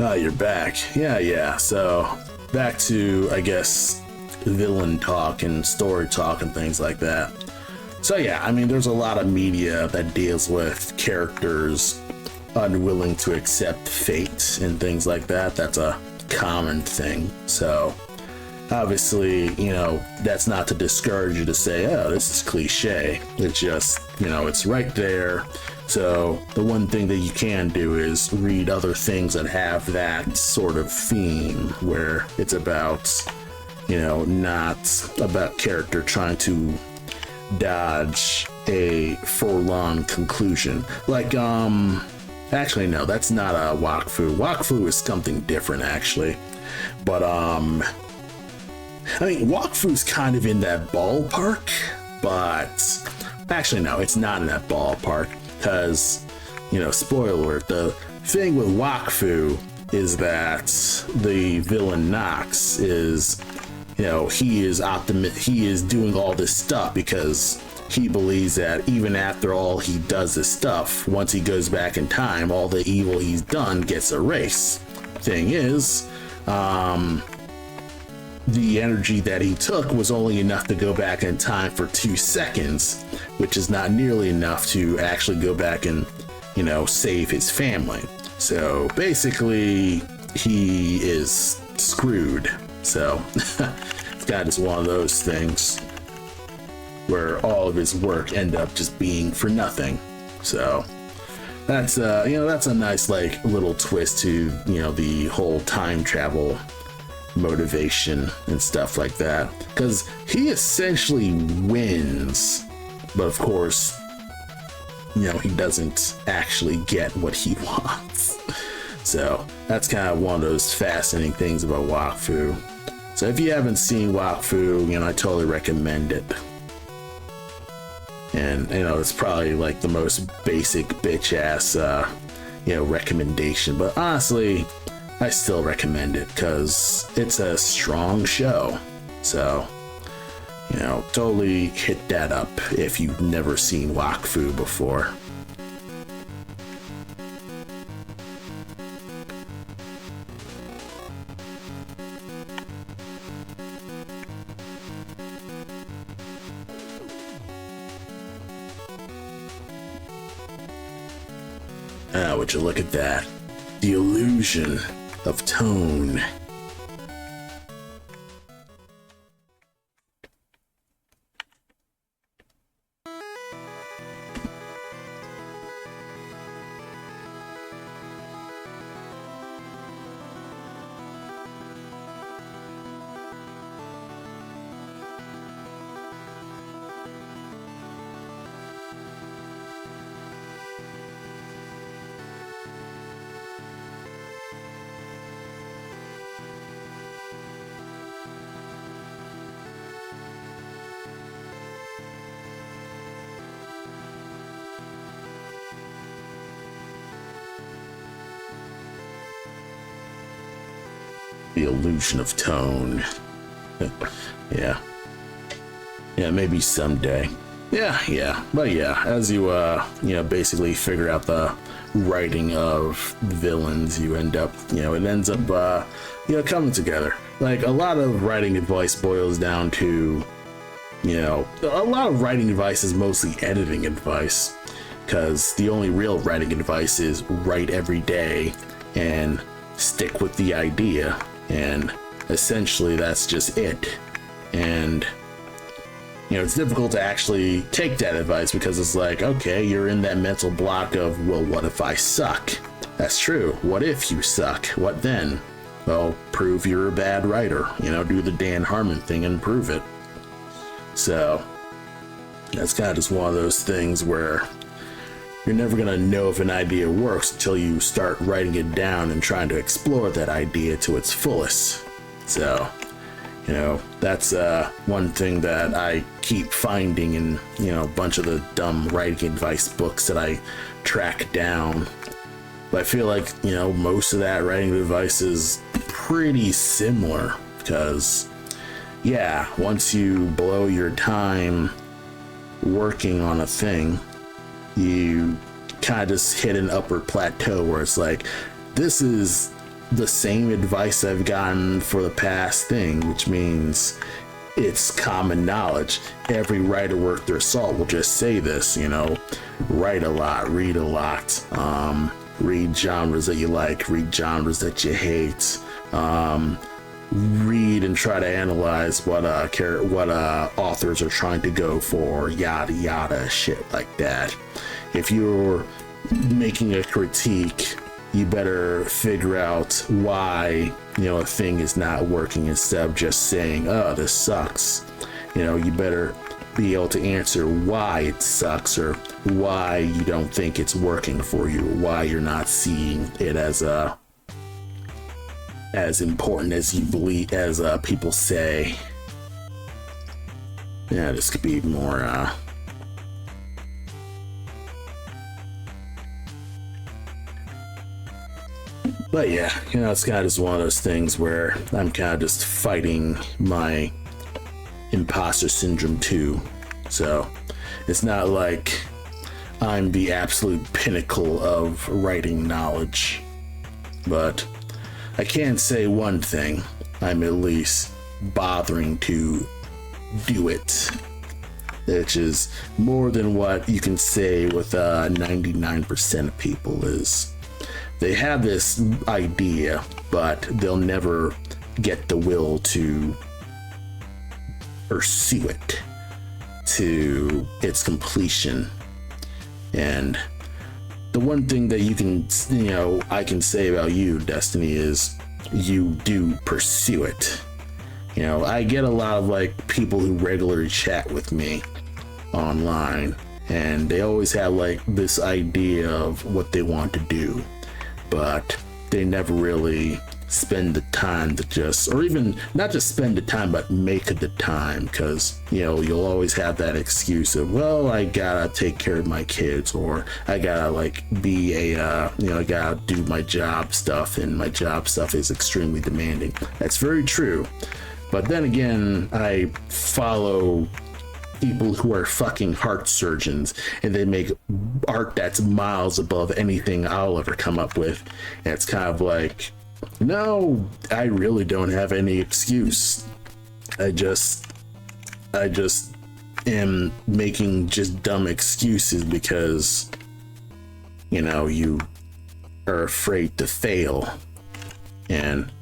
Oh, you're back. Yeah. So back to, I guess, villain talk and story talk and things like that. So yeah, I mean, there's a lot of media that deals with characters unwilling to accept fate and things like that. That's a common thing. So obviously, you know, that's not to discourage you to say, oh, this is cliche. It's just, you know, it's right there. So the one thing that you can do is read other things that have that sort of theme where it's about, you know, not about character trying to dodge a forlorn conclusion. Like, actually, no, that's not a Wakfu. Wakfu is something different, actually. But, I mean, Wakfu's kind of in that ballpark, but actually, no, it's not in that ballpark because, you know, spoiler alert, the thing with Wakfu is that the villain Nox is, you know, he is doing all this stuff because he believes that even after all he does this stuff, once he goes back in time, all the evil he's done gets erased. Thing is, the energy that he took was only enough to go back in time for 2 seconds, which is not nearly enough to actually go back and, you know, save his family. So basically, he is screwed. So it's kind of just one of those things where all of his work end up just being for nothing. So that's you know, that's a nice like little twist to, you know, the whole time travel motivation and stuff like that, because he essentially wins, but of course, you know, he doesn't actually get what he wants. So that's kind of one of those fascinating things about Wakfu. So if you haven't seen Wakfu, you know, I totally recommend it. And, you know, it's probably like the most basic bitch ass, you know, recommendation. But honestly, I still recommend it because it's a strong show. So, you know, totally hit that up if you've never seen Wakfu before. Would you look at that? The illusion of tone. The illusion of tone. Yeah. Yeah, maybe someday. Yeah. But yeah, as you, basically figure out the writing of villains, you end up, it ends up, coming together. Like, a lot of writing advice boils down to, a lot of writing advice is mostly editing advice, because the only real writing advice is write every day and stick with the idea, and essentially that's just it. And it's difficult to actually take that advice, because it's like, okay, you're in that mental block of, well, what if I suck? That's true. What if you suck? What then? Well, prove you're a bad writer. Do the Dan Harmon thing and prove it. So that's kind of just one of those things where you're never going to know if an idea works until you start writing it down and trying to explore that idea to its fullest. So, that's one thing that I keep finding in, a bunch of the dumb writing advice books that I track down. But I feel like, most of that writing advice is pretty similar, because, yeah, once you blow your time working on a thing, you kind of just hit an upper plateau where it's like, this is the same advice I've gotten for the past thing, which means it's common knowledge. Every writer worth their salt will just say this, write a lot, read a lot, read genres that you like, read genres that you hate, read and try to analyze what authors are trying to go for, yada yada, shit like that. If you're making a critique, you better figure out why a thing is not working, instead of just saying, oh, this sucks. You better be able to answer why it sucks, or why you don't think it's working for you, why you're not seeing it as important as you believe, as people say. Yeah, this could be more but yeah, it's kind of just one of those things where I'm kind of just fighting my imposter syndrome too. So it's not like I'm the absolute pinnacle of writing knowledge, but I can say one thing: I'm at least bothering to do it, which is more than what you can say with 99% of people. Is they have this idea, but they'll never get the will to pursue it to its completion. And the one thing that you can, I can say about you, Destiny, is you do pursue it. I get a lot of people who regularly chat with me online, and they always have this idea of what they want to do, but they never really spend the time to just, or even not just spend the time, but make the time, because you'll always have that excuse of, well, I gotta take care of my kids, or I gotta be a I gotta do my job stuff, and my job stuff is extremely demanding. That's very true, but then again, I follow people who are fucking heart surgeons, and they make art that's miles above anything I'll ever come up with. And it's kind of like, no, I really don't have any excuse. I just am making just dumb excuses because you are afraid to fail. And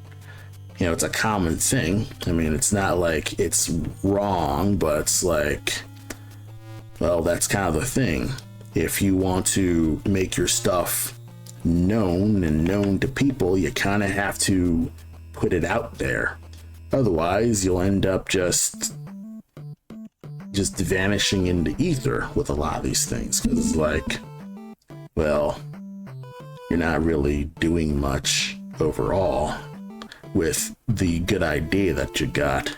it's a common thing. I mean, it's not like it's wrong, but it's well, that's kind of the thing. If you want to make your stuff known to people, you kind of have to put it out there. Otherwise, you'll end up just vanishing into ether with a lot of these things. Because it's well, you're not really doing much overall with the good idea that you got.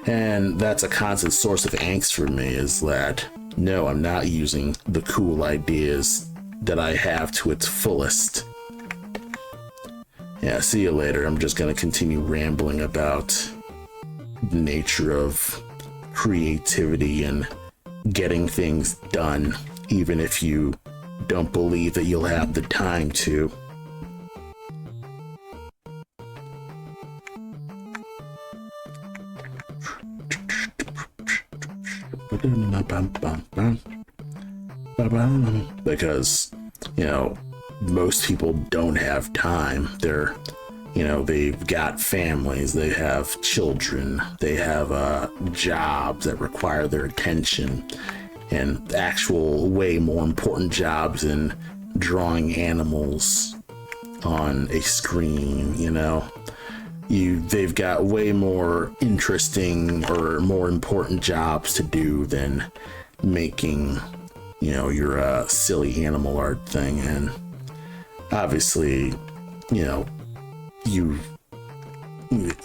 And that's a constant source of angst for me, is that no, I'm not using the cool ideas that I have to its fullest. Yeah, see you later. I'm just gonna continue rambling about the nature of creativity and getting things done, even if you don't believe that you'll have the time to. Because, most people don't have time. They've got families, they have children, they have jobs that require their attention, and actual way more important jobs than drawing animals on a screen. They've got way more interesting or more important jobs to do than making your silly animal art thing. And obviously,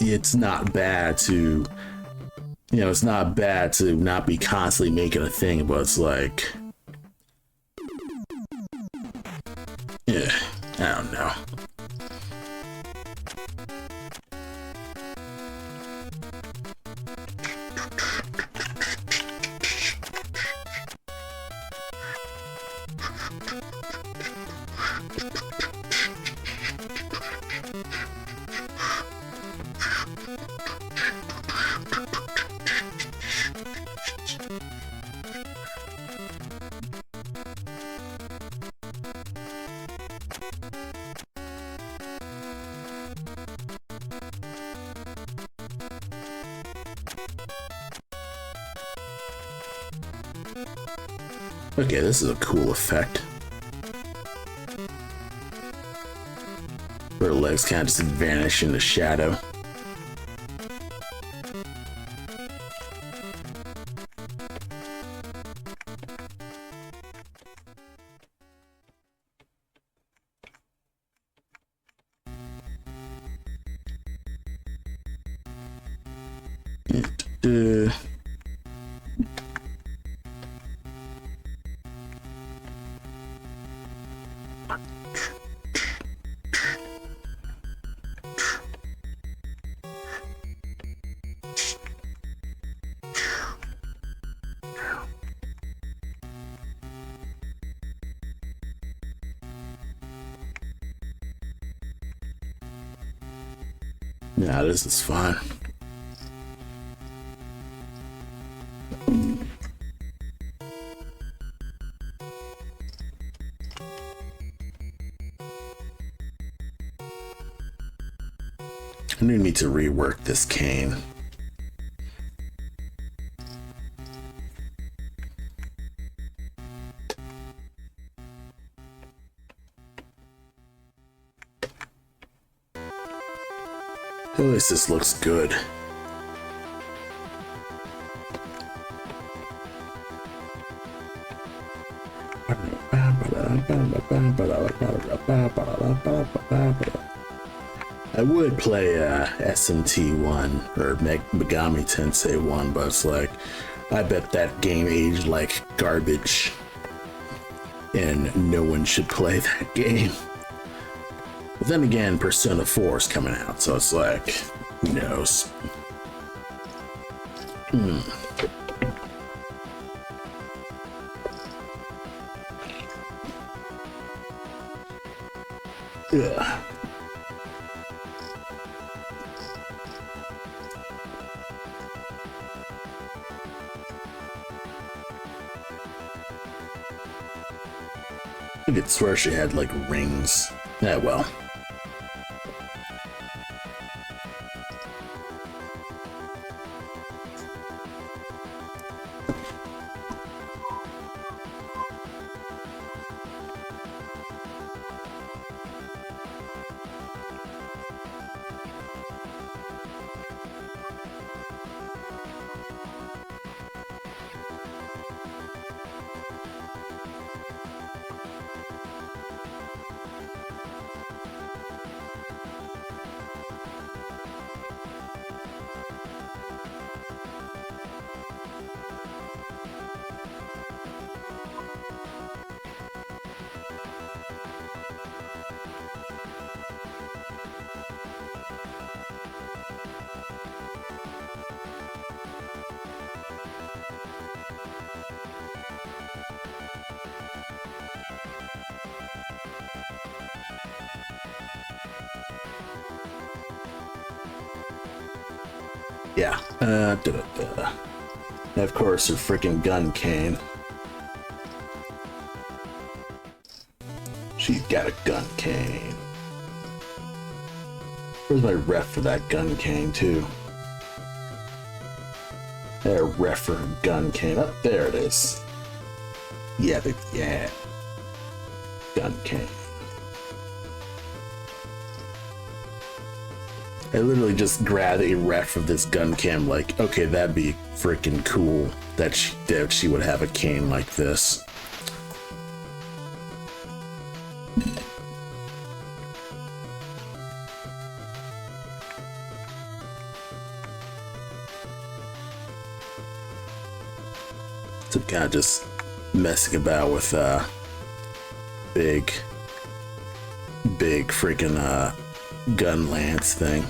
it's not bad to not be constantly making a thing, but it's like, yeah, I don't know. Okay, this is a cool effect. Her legs kind of just vanish in the shadow. Yeah, this is fun. I do need to rework this cane. At least this looks good. I would play SMT1 or Megami Tensei 1, but it's like, I bet that game aged like garbage and no one should play that game. But then again, Persona 4 is coming out, so it's like, who knows? Ugh. I could swear she had like rings. Yeah, well. Yeah. And of course, her freaking gun cane. She's got a gun cane. Where's my ref for that gun cane, too? There, ref for her gun cane. Up there it is. Yeah, yeah. Gun cane. I literally just grabbed a ref of this gun cam, like, okay, that'd be freaking cool that she would have a cane like this. So kind of just messing about with big freaking gun lance thing.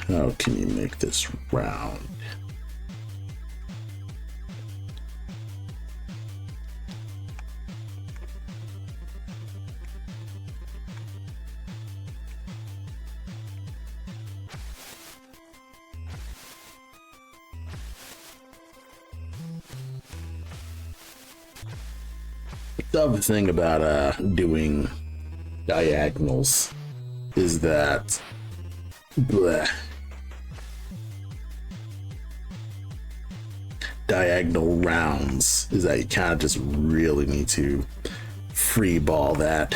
How can you make this round? The other thing about doing diagonals is that diagonal rounds is that you kind of just really need to free ball that.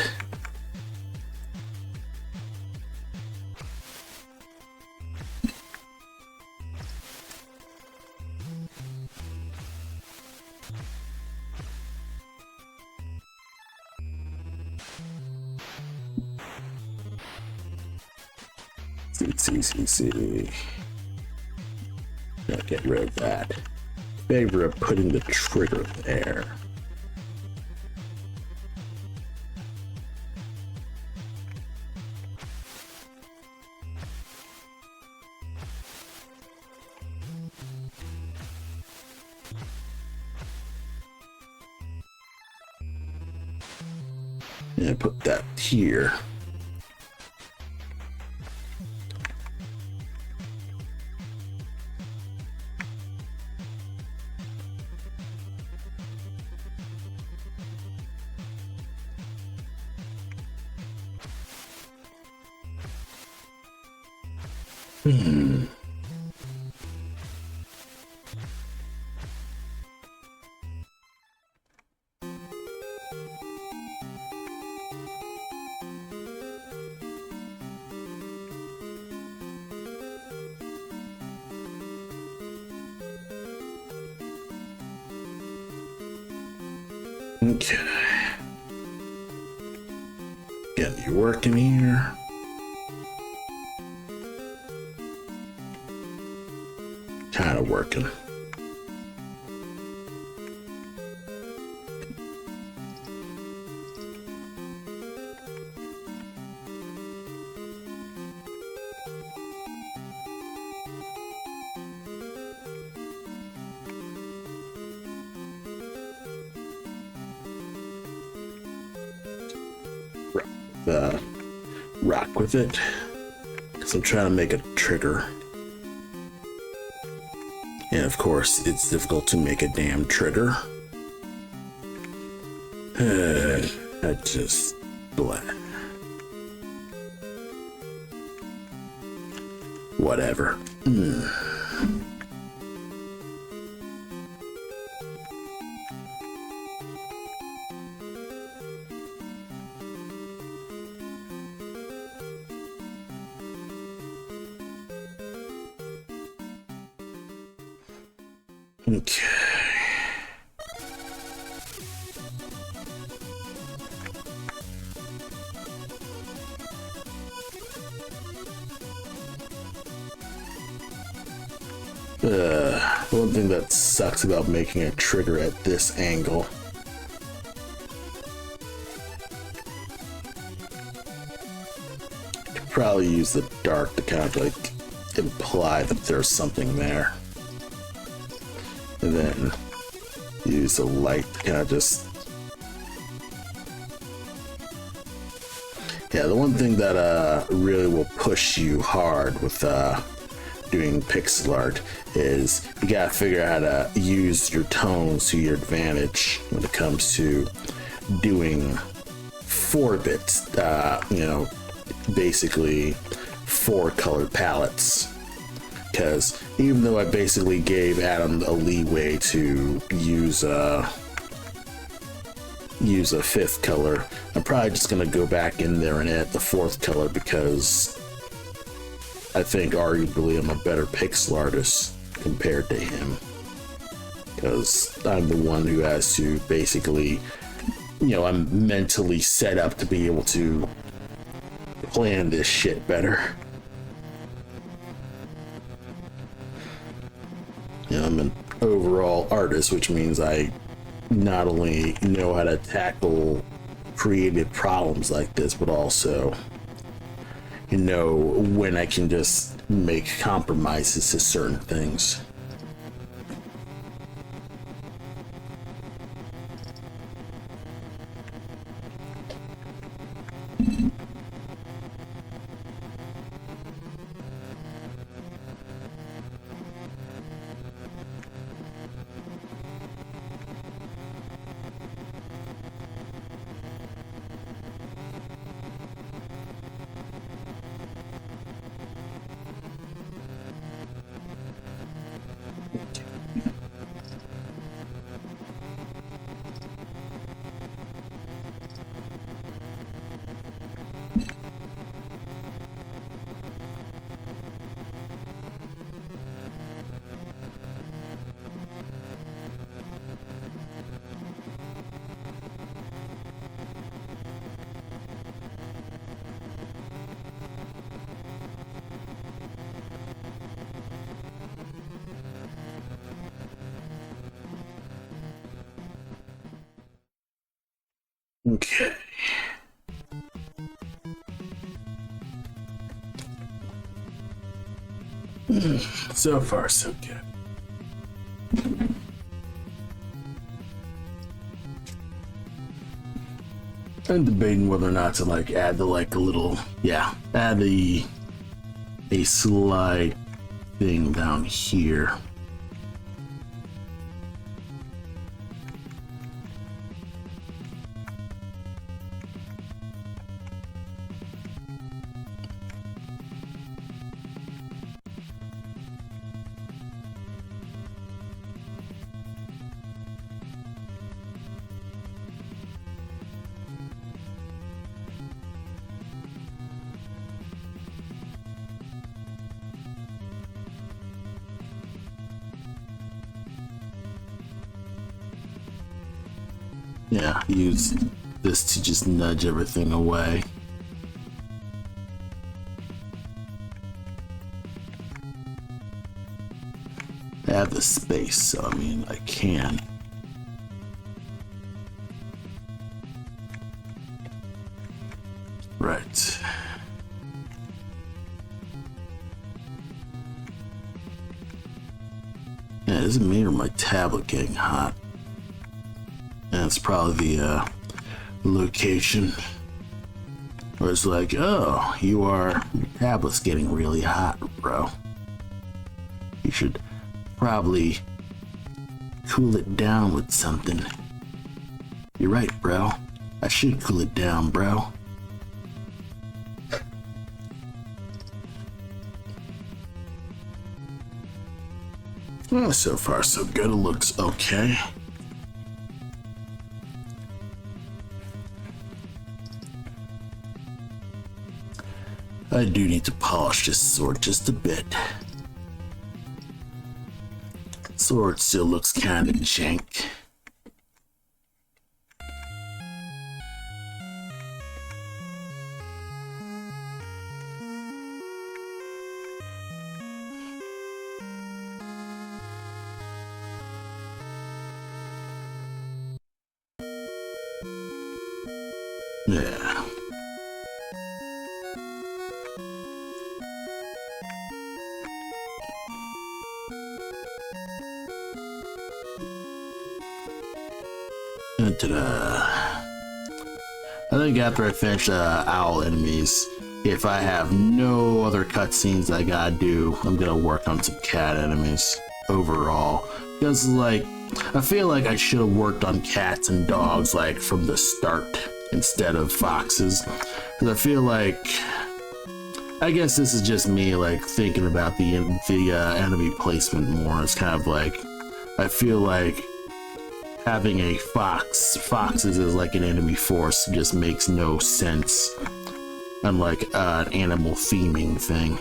See. Gotta get rid of that. Favor of putting the trigger there. And put that here. Okay. Getting you working here. Kind of working. Rock with it, because I'm trying to make a trigger. And of course, it's difficult to make a damn trigger. I just blah. Whatever. Okay. One thing that sucks about making a trigger at this angle probably use the dark to kind of like imply that there's something there. And then use the light to kind of just... Yeah, the one thing that really will push you hard with doing pixel art is you gotta figure out how to use your tones to your advantage when it comes to doing 4-bit, you know, basically 4 color palettes. Because even though I basically gave Adam a leeway to use a 5th color, I'm probably just gonna go back in there and add the 4th color, because I think arguably I'm a better pixel artist compared to him, because I'm the one who has to basically, you know, I'm mentally set up to be able to plan this shit better. You know, I'm an overall artist, which means I not only know how to tackle creative problems like this, but also, you know, when I can just make compromises to certain things. Okay. So far, so good. I'm debating whether or not to like add the like a little, add a slide thing down here. Yeah, use this to just nudge everything away. I have the space, so I mean, I can. Right. Yeah, is it me or my tablet getting hot? That's probably the location where it's like, oh, your tablet's getting really hot, bro. You should probably cool it down with something. You're right, bro. I should cool it down, bro. Well, so far so good. It looks okay. I do need to polish this sword just a bit. Sword still looks kind of jank. Yeah. Ta-da. I think after I finish owl enemies, if I have no other cutscenes I gotta do, I'm gonna work on some cat enemies overall. Because, like, I feel like I should have worked on cats and dogs, like, from the start instead of foxes. Because I feel like, I guess this is just me, like, thinking about the enemy placement more. It's kind of like, I feel like having a foxes as like an enemy force just makes no sense, unlike an animal theming thing.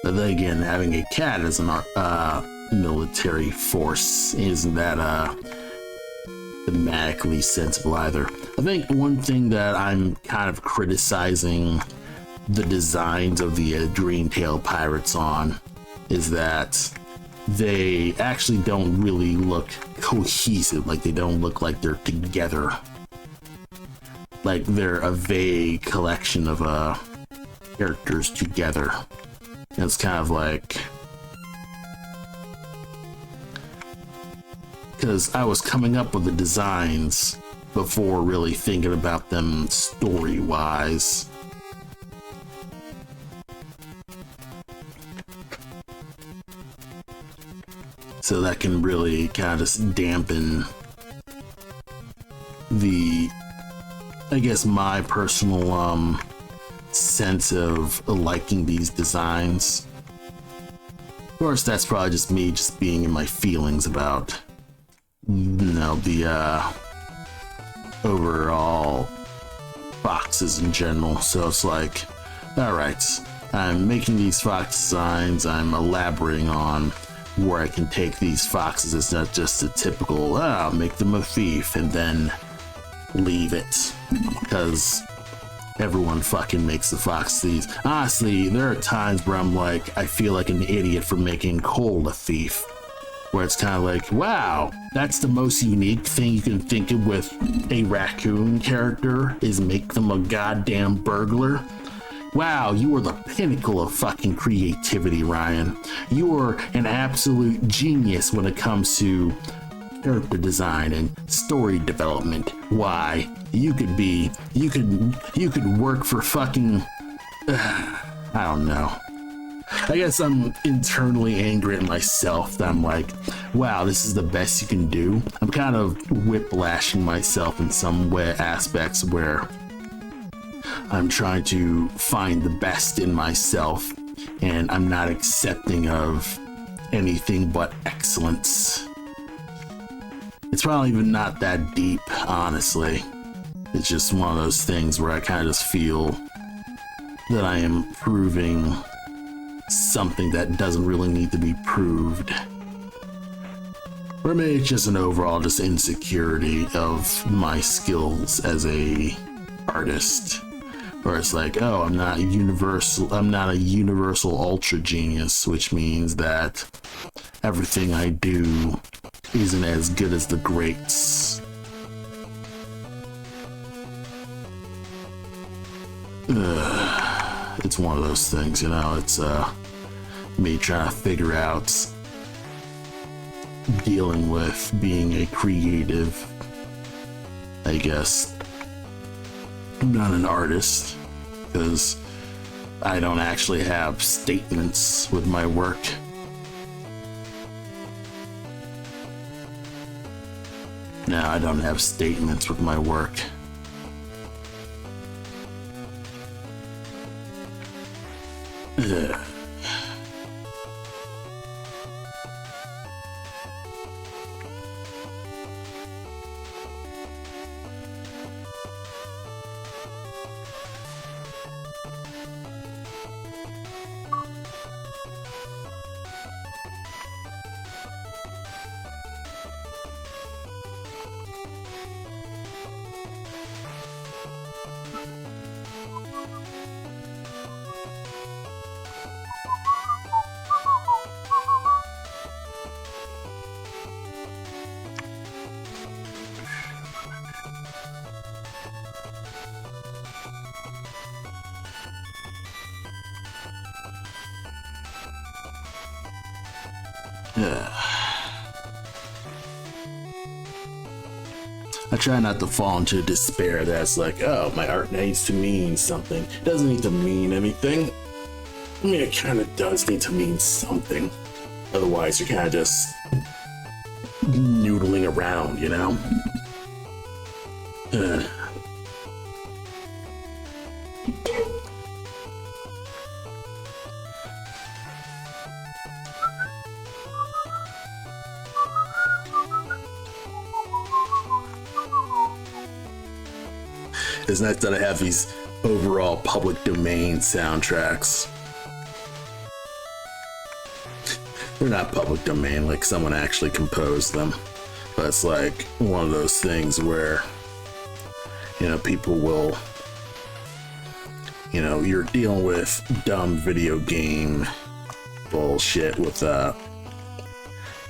But then again, having a cat as an military force isn't that thematically sensible either. I think one thing that I'm kind of criticizing the designs of the Dreamtail pirates on is that they actually don't really look cohesive. Like, they don't look like they're together. Like, they're a vague collection of characters together. And it's kind of like, because I was coming up with the designs before really thinking about them story-wise. So that can really kind of just dampen the, I guess, my personal sense of liking these designs. Of course, that's probably just me just being in my feelings about, you know, the overall foxes in general. So it's like, alright, I'm making these fox designs, I'm elaborating on where I can take these foxes. It's not just a typical, make them a thief and then leave it, because everyone fucking makes the fox thieves. Honestly, there are times where I'm like, I feel like an idiot for making Cole a thief, where it's kind of like, wow, that's the most unique thing you can think of with a raccoon character, is make them a goddamn burglar. Wow, you are the pinnacle of fucking creativity, Ryan. You are an absolute genius when it comes to character design and story development. Why? You could work for fucking, I don't know. I guess I'm internally angry at myself that I'm like, wow, this is the best you can do. I'm kind of whiplashing myself in some way, aspects where I'm trying to find the best in myself, and I'm not accepting of anything but excellence. It's probably even not that deep, honestly. It's just one of those things where I kind of just feel that I am proving something that doesn't really need to be proved. Or maybe it's just an overall just insecurity of my skills as a artist. Where it's like, oh, I'm not a universal ultra genius, which means that everything I do isn't as good as the greats. It's one of those things, you know, it's me trying to figure out dealing with being a creative, I guess. I'm not an artist because I don't actually have statements with my work. No, I don't have statements with my work. Ugh. I try not to fall into despair that's like, oh, my art needs to mean something. It doesn't need to mean anything. I mean, it kind of does need to mean something. Otherwise, you're kind of just noodling around, you know? It's nice that I have these overall public domain soundtracks. They're not public domain, like someone actually composed them. But it's like one of those things where, you know, people will, you know, you're dealing with dumb video game bullshit with,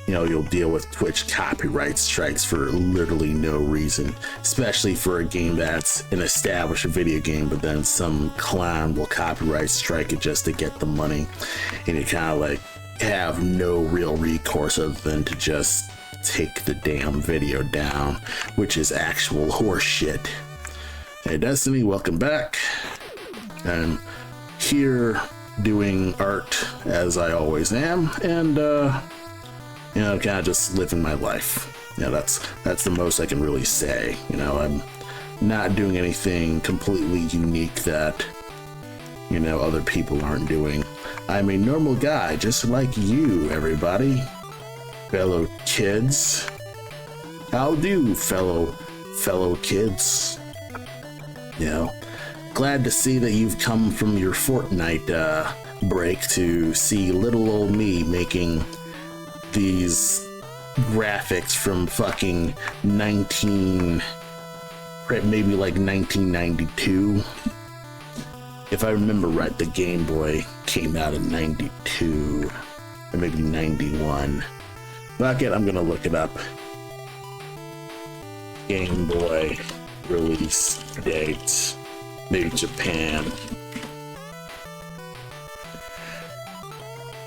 you know, you'll deal with Twitch copyright strikes for literally no reason, especially for a game that's an established video game, but then some clown will copyright strike it just to get the money. And you kind of like have no real recourse other than to just take the damn video down, which is actual horse shit. Hey Destiny, welcome back. I'm here doing art as I always am, and you know, kind of just living my life. You know, that's the most I can really say. You know, I'm not doing anything completely unique that, you know, other people aren't doing. I'm a normal guy, just like you, everybody. Fellow kids. How do, fellow kids? You know, glad to see that you've come from your Fortnite break to see little old me making these graphics from fucking maybe like 1992. If I remember right, the Game Boy came out in 92 or maybe 91. Fuck it, I'm gonna look it up. Game Boy release date, maybe Japan.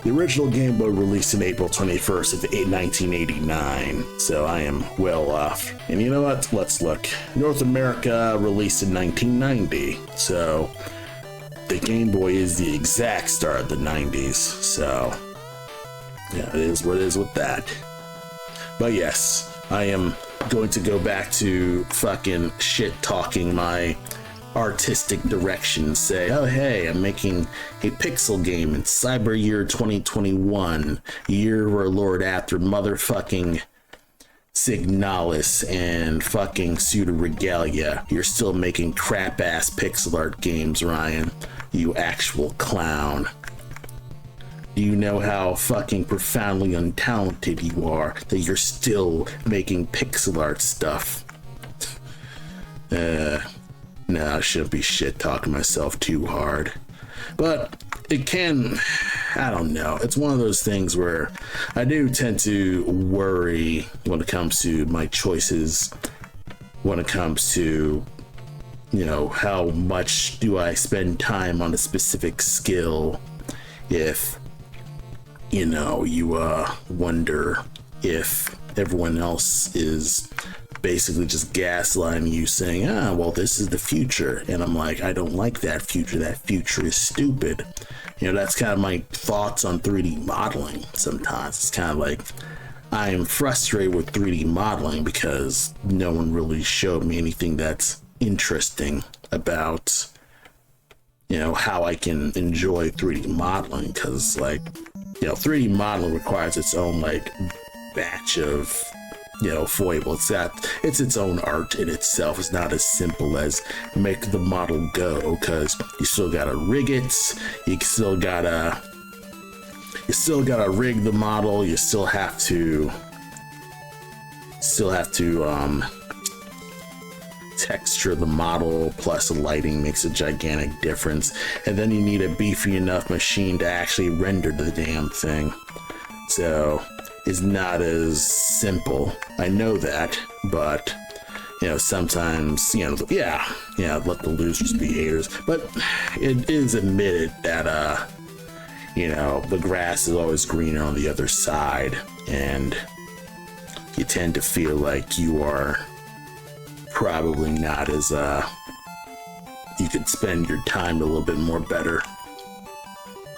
The original Game Boy released in April 21st of 1989, so I am well off. And you know what? Let's look. North America released in 1990, so the Game Boy is the exact start of the 90s, so yeah, it is what it is with that. But yes, I am going to go back to fucking shit talking my artistic direction, say, oh hey, I'm making a pixel game in cyber year 2021, year where Lord after motherfucking Signalis and fucking Pseudo Regalia, you're still making crap ass pixel art games, Ryan, you actual clown. Do you know how fucking profoundly untalented you are that you're still making pixel art stuff? No, I shouldn't be shit talking myself too hard. But it can, I don't know. It's one of those things where I do tend to worry when it comes to my choices, when it comes to, you know, how much do I spend time on a specific skill. If, you know, you wonder if everyone else is basically just gaslighting you, saying, well, this is the future. And I'm like, I don't like that future. That future is stupid. You know, that's kind of my thoughts on 3D modeling sometimes. It's kind of like, I am frustrated with 3D modeling because no one really showed me anything that's interesting about, you know, how I can enjoy 3D modeling. Because, like, you know, 3D modeling requires its own, like, batch of, you know, foible. It's its own art in itself. It's not as simple as make the model go, because you still gotta rig it, you still gotta rig the model, you still have to texture the model, plus the lighting makes a gigantic difference, and then you need a beefy enough machine to actually render the damn thing. So it's not as simple. I know that, but you know, sometimes, you know, let the losers be haters. But it is admitted that you know, the grass is always greener on the other side, and you tend to feel like you are probably not as you could spend your time a little bit more better.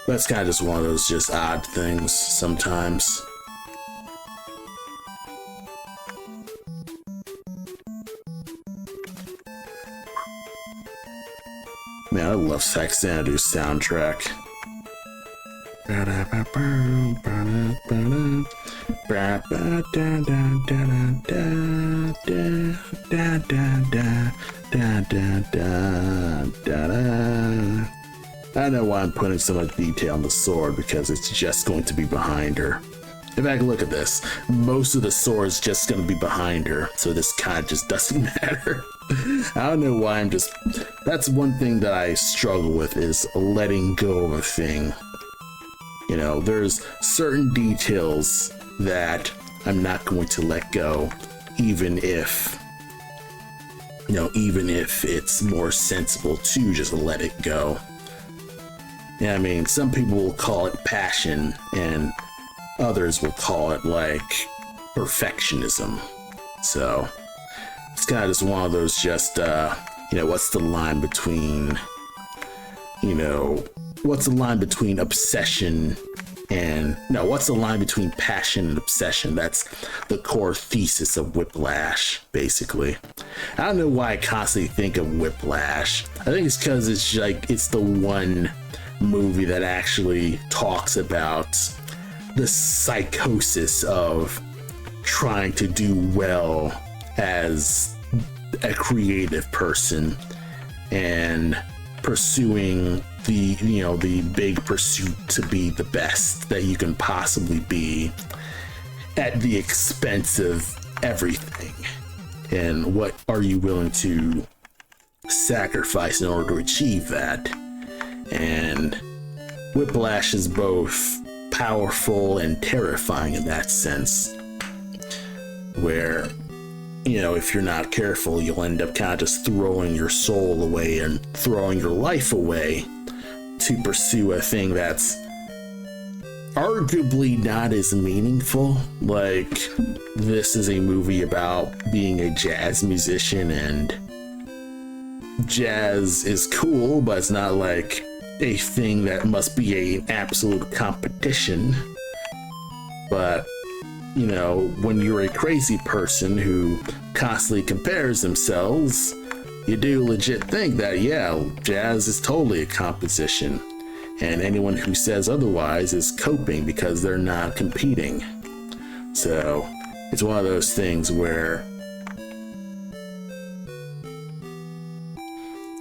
That's kind of just one of those just odd things sometimes. Man, I love Sex Xanadu's soundtrack. I don't know why I'm putting so much detail on the sword, because it's just going to be behind her. In fact, look at this. Most of the sword is just going to be behind her, so this kind of just doesn't matter. I don't know why I'm just... That's one thing that I struggle with, is letting go of a thing. You know, there's certain details that I'm not going to let go, even if it's more sensible to just let it go. Yeah, I mean, some people will call it passion, and others will call it like perfectionism. So it's kind of just one of those just, what's the line between, what's the line between obsession and, no, what's the line between passion and obsession? That's the core thesis of Whiplash, basically. I don't know why I constantly think of Whiplash. I think it's because it's the one movie that actually talks about the psychosis of trying to do well as a creative person and pursuing the big pursuit to be the best that you can possibly be at the expense of everything. And what are you willing to sacrifice in order to achieve that? And Whiplash is both powerful and terrifying in that sense, where, if you're not careful, you'll end up kind of just throwing your soul away and throwing your life away to pursue a thing that's arguably not as meaningful. Like, this is a movie about being a jazz musician, and jazz is cool, but it's not like a thing that must be an absolute competition. But when you're a crazy person who constantly compares themselves, you do legit think that, yeah, jazz is totally a competition, and anyone who says otherwise is coping because they're not competing. So it's one of those things where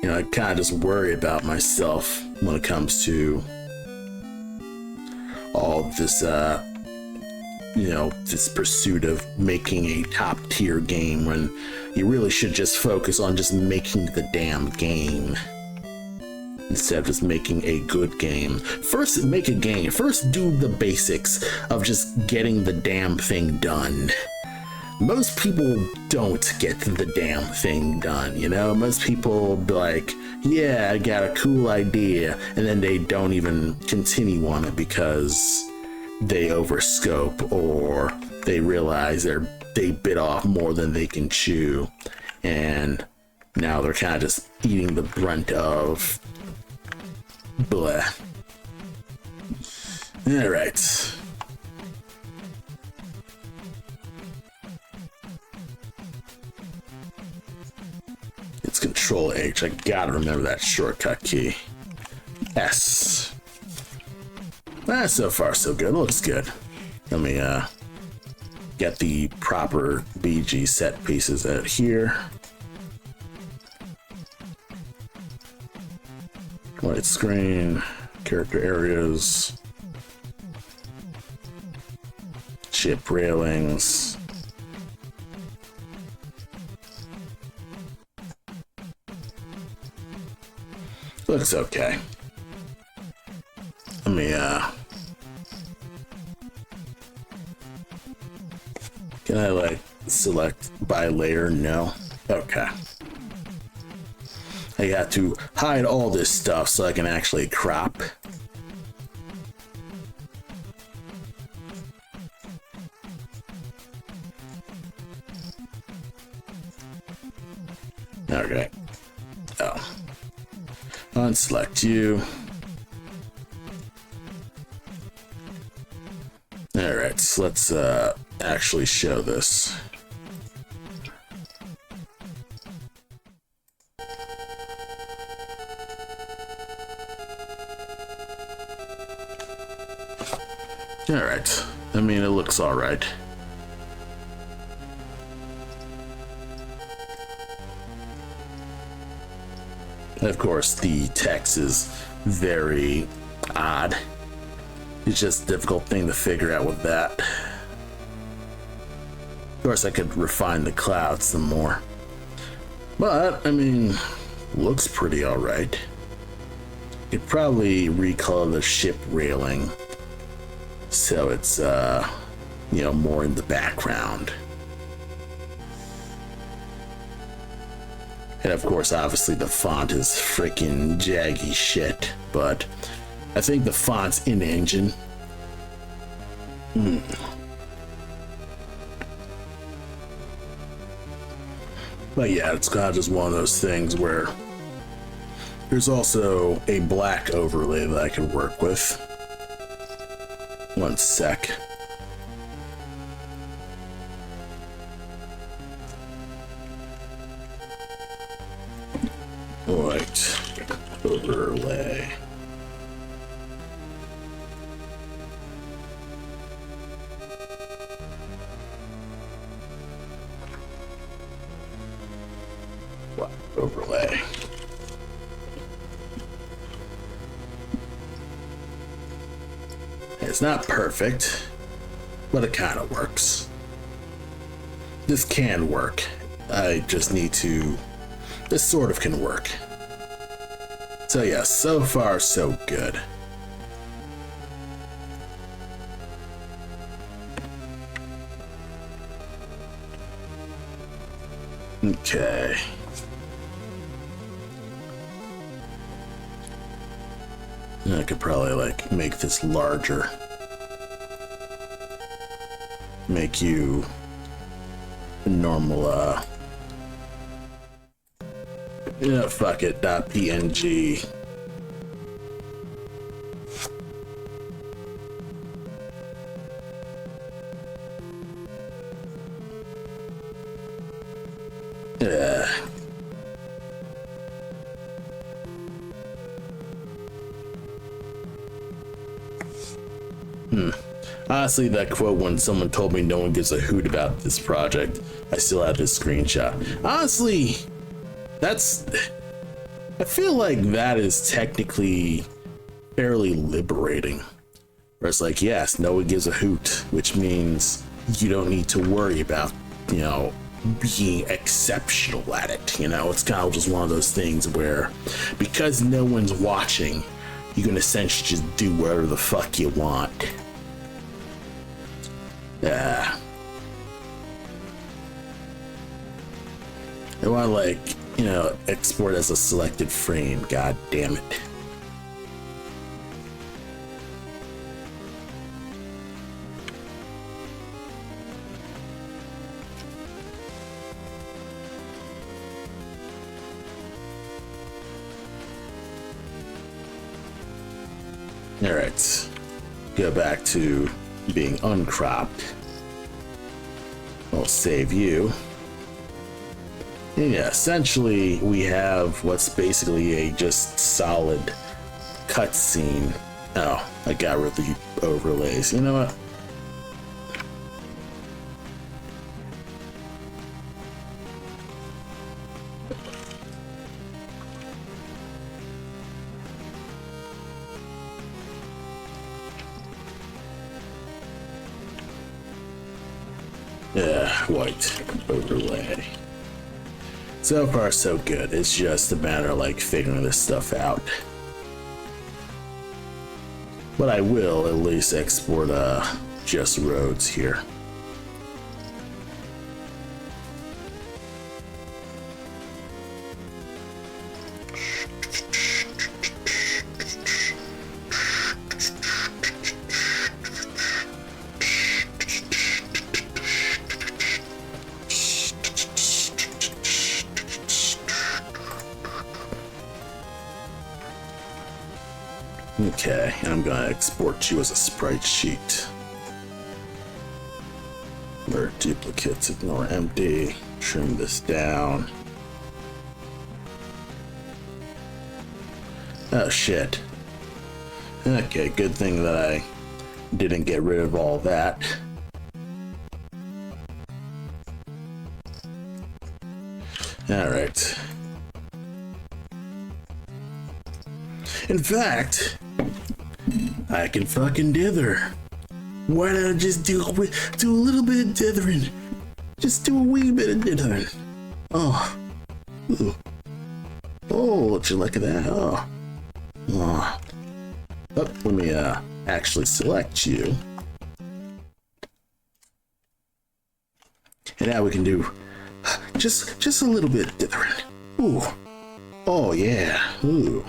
I kind of just worry about myself when it comes to all this, this pursuit of making a top tier game, when you really should just focus on just making the damn game instead of just making a good game. First, make a game. First, do the basics of just getting the damn thing done. Most people don't get the damn thing done, Most people be like, yeah, I got a cool idea, and then they don't even continue on it because they overscope, or they realize they bit off more than they can chew, and now they're kind of just eating the brunt of blah. All right. It's Control H. I gotta remember that shortcut key. S. So far so good. Looks good. Let me get the proper BG set pieces out here. White screen, character areas, ship railings. Looks okay. Let me can I select by layer? No. Okay. I got to hide all this stuff so I can actually crop. Okay. Oh. Unselect you. Alright, so let's actually show this. Alright. I mean, it looks alright. Of course, the text is very odd. It's just a difficult thing to figure out with that. Of course, I could refine the clouds some more. But, I mean, looks pretty alright. Could probably recolor the ship railing so it's, you know, more in the background. And of course, obviously the font is freaking jaggy shit, but I think the font's in engine. But yeah, it's kind of just one of those things where there's also a black overlay that I can work with. One sec. Right, overlay. What overlay? It's not perfect, but it kind of works. This can work. I just need to. This sort of can work. So yeah, so far so good. Okay. I could probably like make this larger. Make you a normal yeah, fuck it, .png. Yeah. Honestly, that quote when someone told me no one gives a hoot about this project, I still have this screenshot. Honestly, I feel like that is technically fairly liberating. Where it's like, yes, no one gives a hoot, which means you don't need to worry about, you know, being exceptional at it. You know, it's kind of just one of those things where because no one's watching, you can essentially just do whatever the fuck you want. Yeah. I want to, like, you know, export as a selected frame. God damn it. All right. Go back to being uncropped. I'll save you. And yeah, essentially we have what's basically a just solid cutscene. Oh, I got rid of the overlays. You know what? Yeah, white overlay. So far, so good. It's just a matter of like figuring this stuff out. But I will at least export just roads here. Okay, I'm gonna export you as a sprite sheet. Blur duplicates, ignore empty, trim this down. Oh shit. Okay, good thing that I didn't get rid of all that. Alright. In fact, I can fucking dither. Why don't I just do a little bit of dithering? Just do a wee bit of dithering. Oh. Ooh. Oh, would you look at that? Oh. Oh. Oh, let me actually select you. And now we can do just a little bit of dithering. Ooh. Oh yeah. Ooh.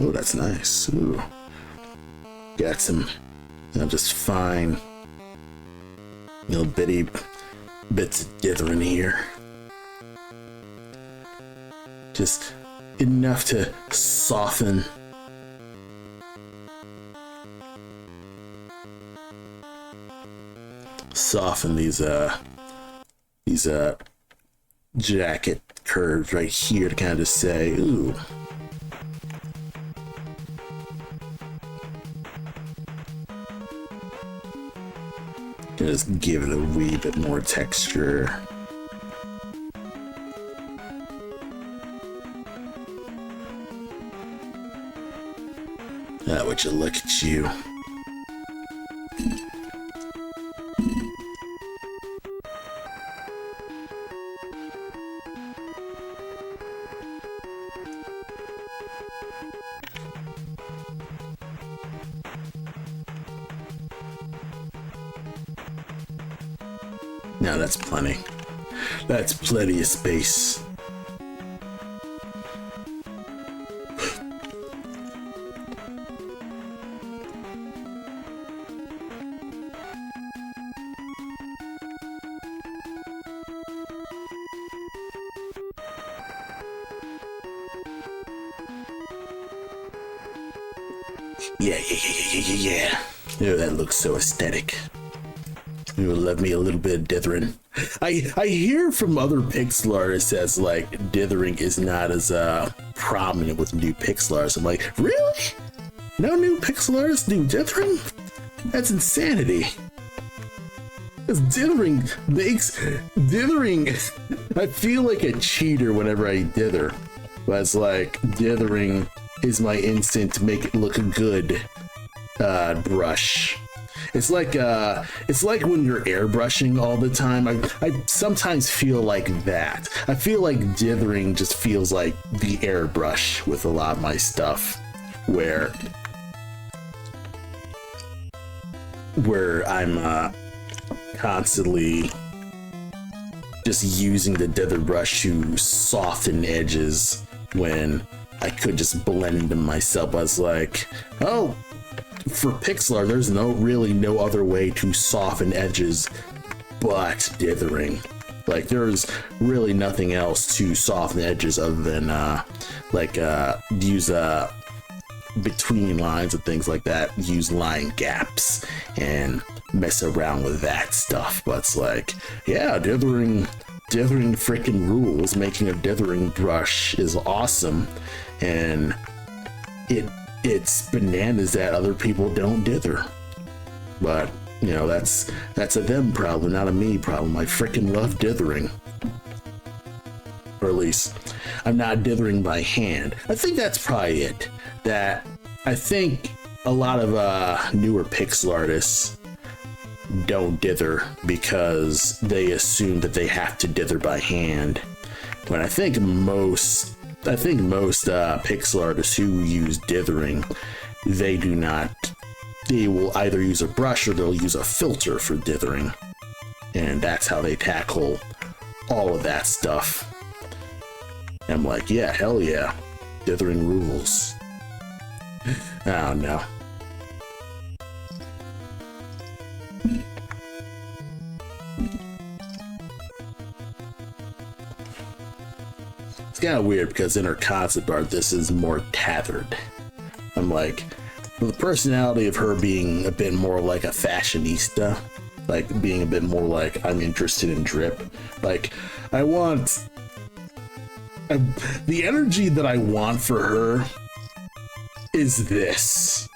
Oh, that's nice. Ooh. Got some just fine little bitty bits of dithering here. Just enough to soften these jacket curves right here to kind of say, ooh. Just give it a wee bit more texture. Would you look at you? Now that's plenty. That's plenty of space. Yeah. Oh, that looks so aesthetic. You love me a little bit of dithering. I hear from other pixel artists as like dithering is not as prominent with new pixel artists. I'm like, really? No new pixel artists do dithering? That's insanity. Because dithering I feel like a cheater whenever I dither. But it's like dithering is my instinct to make it look good brush. It's like when you're airbrushing all the time. I sometimes feel like that. I feel like dithering just feels like the airbrush with a lot of my stuff, where I'm constantly just using the dither brush to soften edges when I could just blend them myself. I was like, oh, for pixel art, there's no other way to soften edges but dithering. Like, there's really nothing else to soften edges other than use between lines and things like that. Use line gaps and mess around with that stuff. But it's like, yeah, dithering freaking rules. Making a dithering brush is awesome, and it's bananas that other people don't dither. But you know, that's a them problem, not a me problem. I freaking love dithering. Or at least I'm not dithering by hand. I think that's probably it. That I think a lot of newer pixel artists don't dither because they assume that they have to dither by hand. When I think most pixel artists who use dithering, they do not. They will either use a brush or they'll use a filter for dithering, and that's how they tackle all of that stuff. And I'm like, yeah, hell yeah, dithering rules. I don't know. It's kind of weird because in her concept art, this is more tethered. I'm like, the personality of her being a bit more like a fashionista, like being a bit more like, I'm interested in drip. Like, the energy that I want for her is this.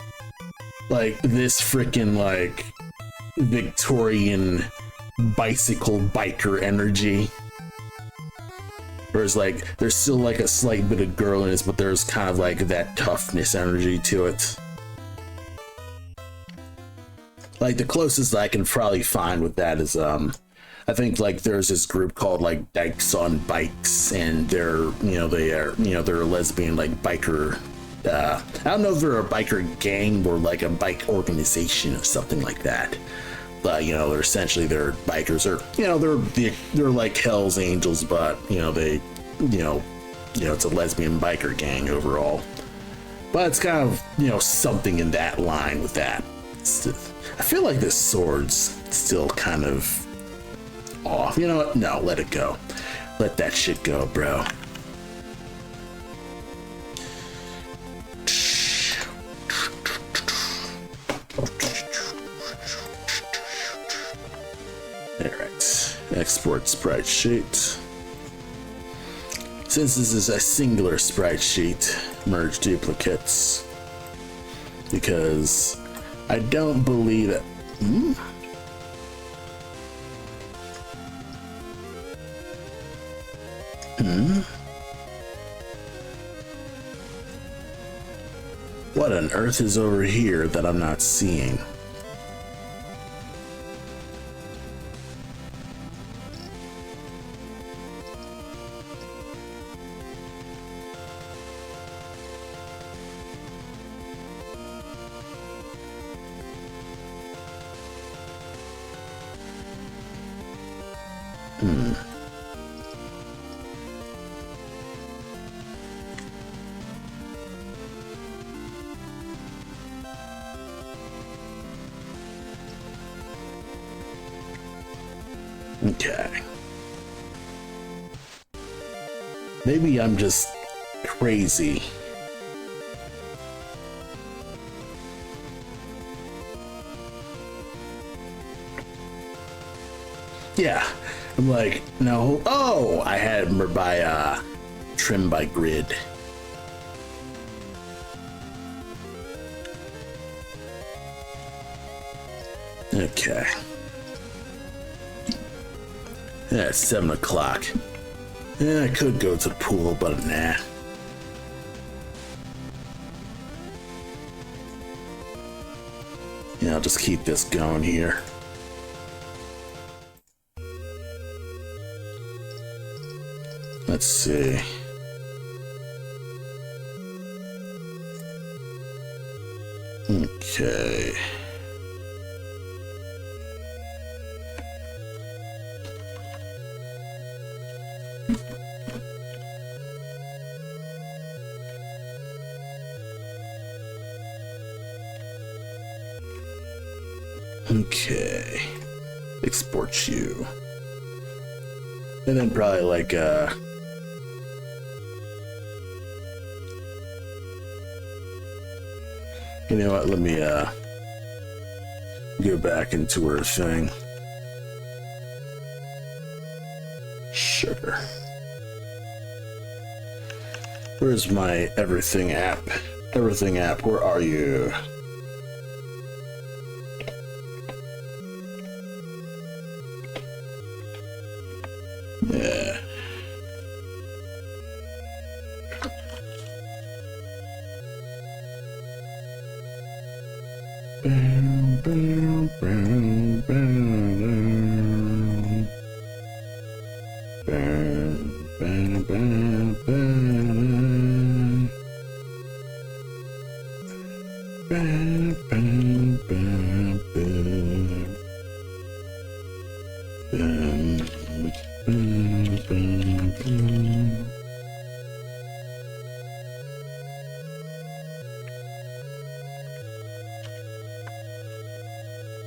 Like, this freaking, like, Victorian bicycle biker energy. Whereas, like, there's still, like, a slight bit of girliness, but there's kind of, like, that toughness energy to it. Like, the closest I can probably find with that is, I think, like, there's this group called, like, Dykes on Bikes, and they're a lesbian, like, biker, I don't know if they're a biker gang or, like, a bike organization or something like that. But, they're essentially, they're bikers, or, they're like Hell's Angels, but, it's a lesbian biker gang overall. But it's kind of, something in that line with that. I feel like this sword's still kind of off. You know what? No, let it go. Let that shit go, bro. Alright. Export sprite sheet. Since this is a singular sprite sheet, merge duplicates. Because I don't believe it. What on earth is over here that I'm not seeing? Okay. Maybe I'm just crazy. Yeah. I'm like, no. Oh, I had it by trim by grid. Okay. Yeah, it's 7 o'clock. Yeah, I could go to the pool, but nah. Yeah, I'll just keep this going here. Let's see. Okay. Okay. Export you. And then probably like you know what, let me go back into her thing. Sure. Where's my everything app? Everything app, where are you? Yeah.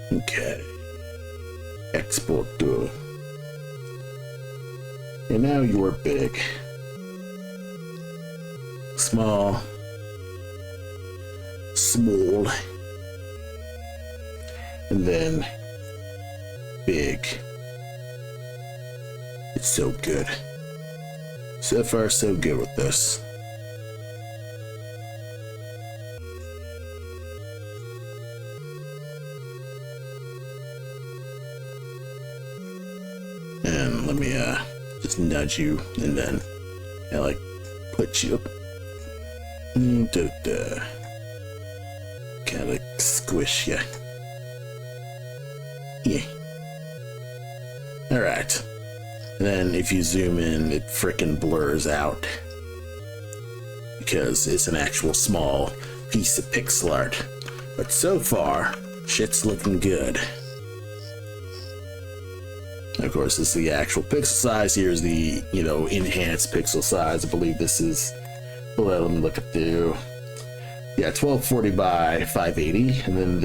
Okay. Export to. And now you're big. small, and then big. It's so good. So far, so good with this. And let me just nudge you, and then I like put you up. Kind of squish you. Yeah. All right. And then if you zoom in, it frickin' blurs out because it's an actual small piece of pixel art. But so far, shit's looking good. Of course, this is the actual pixel size. Here's the, enhanced pixel size. I believe this is, well, let me look at the, 1240 by 580. And then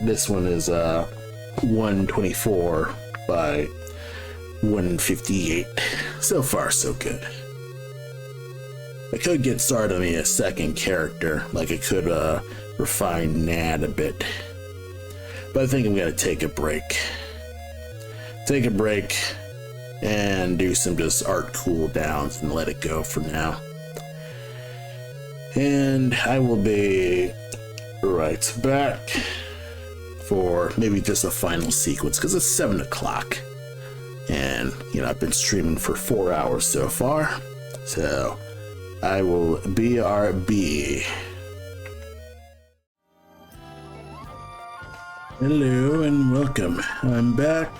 this one is 124 by 158. So far, so good. I could get started on a second character. Like, I could refine Nad a bit. But I think I'm going to take a break. Take a break and do some just art cool downs and let it go for now. And I will be right back for maybe just a final sequence because it's 7 o'clock. And, I've been streaming for 4 hours so far. So I will BRB. Hello and welcome. I'm back.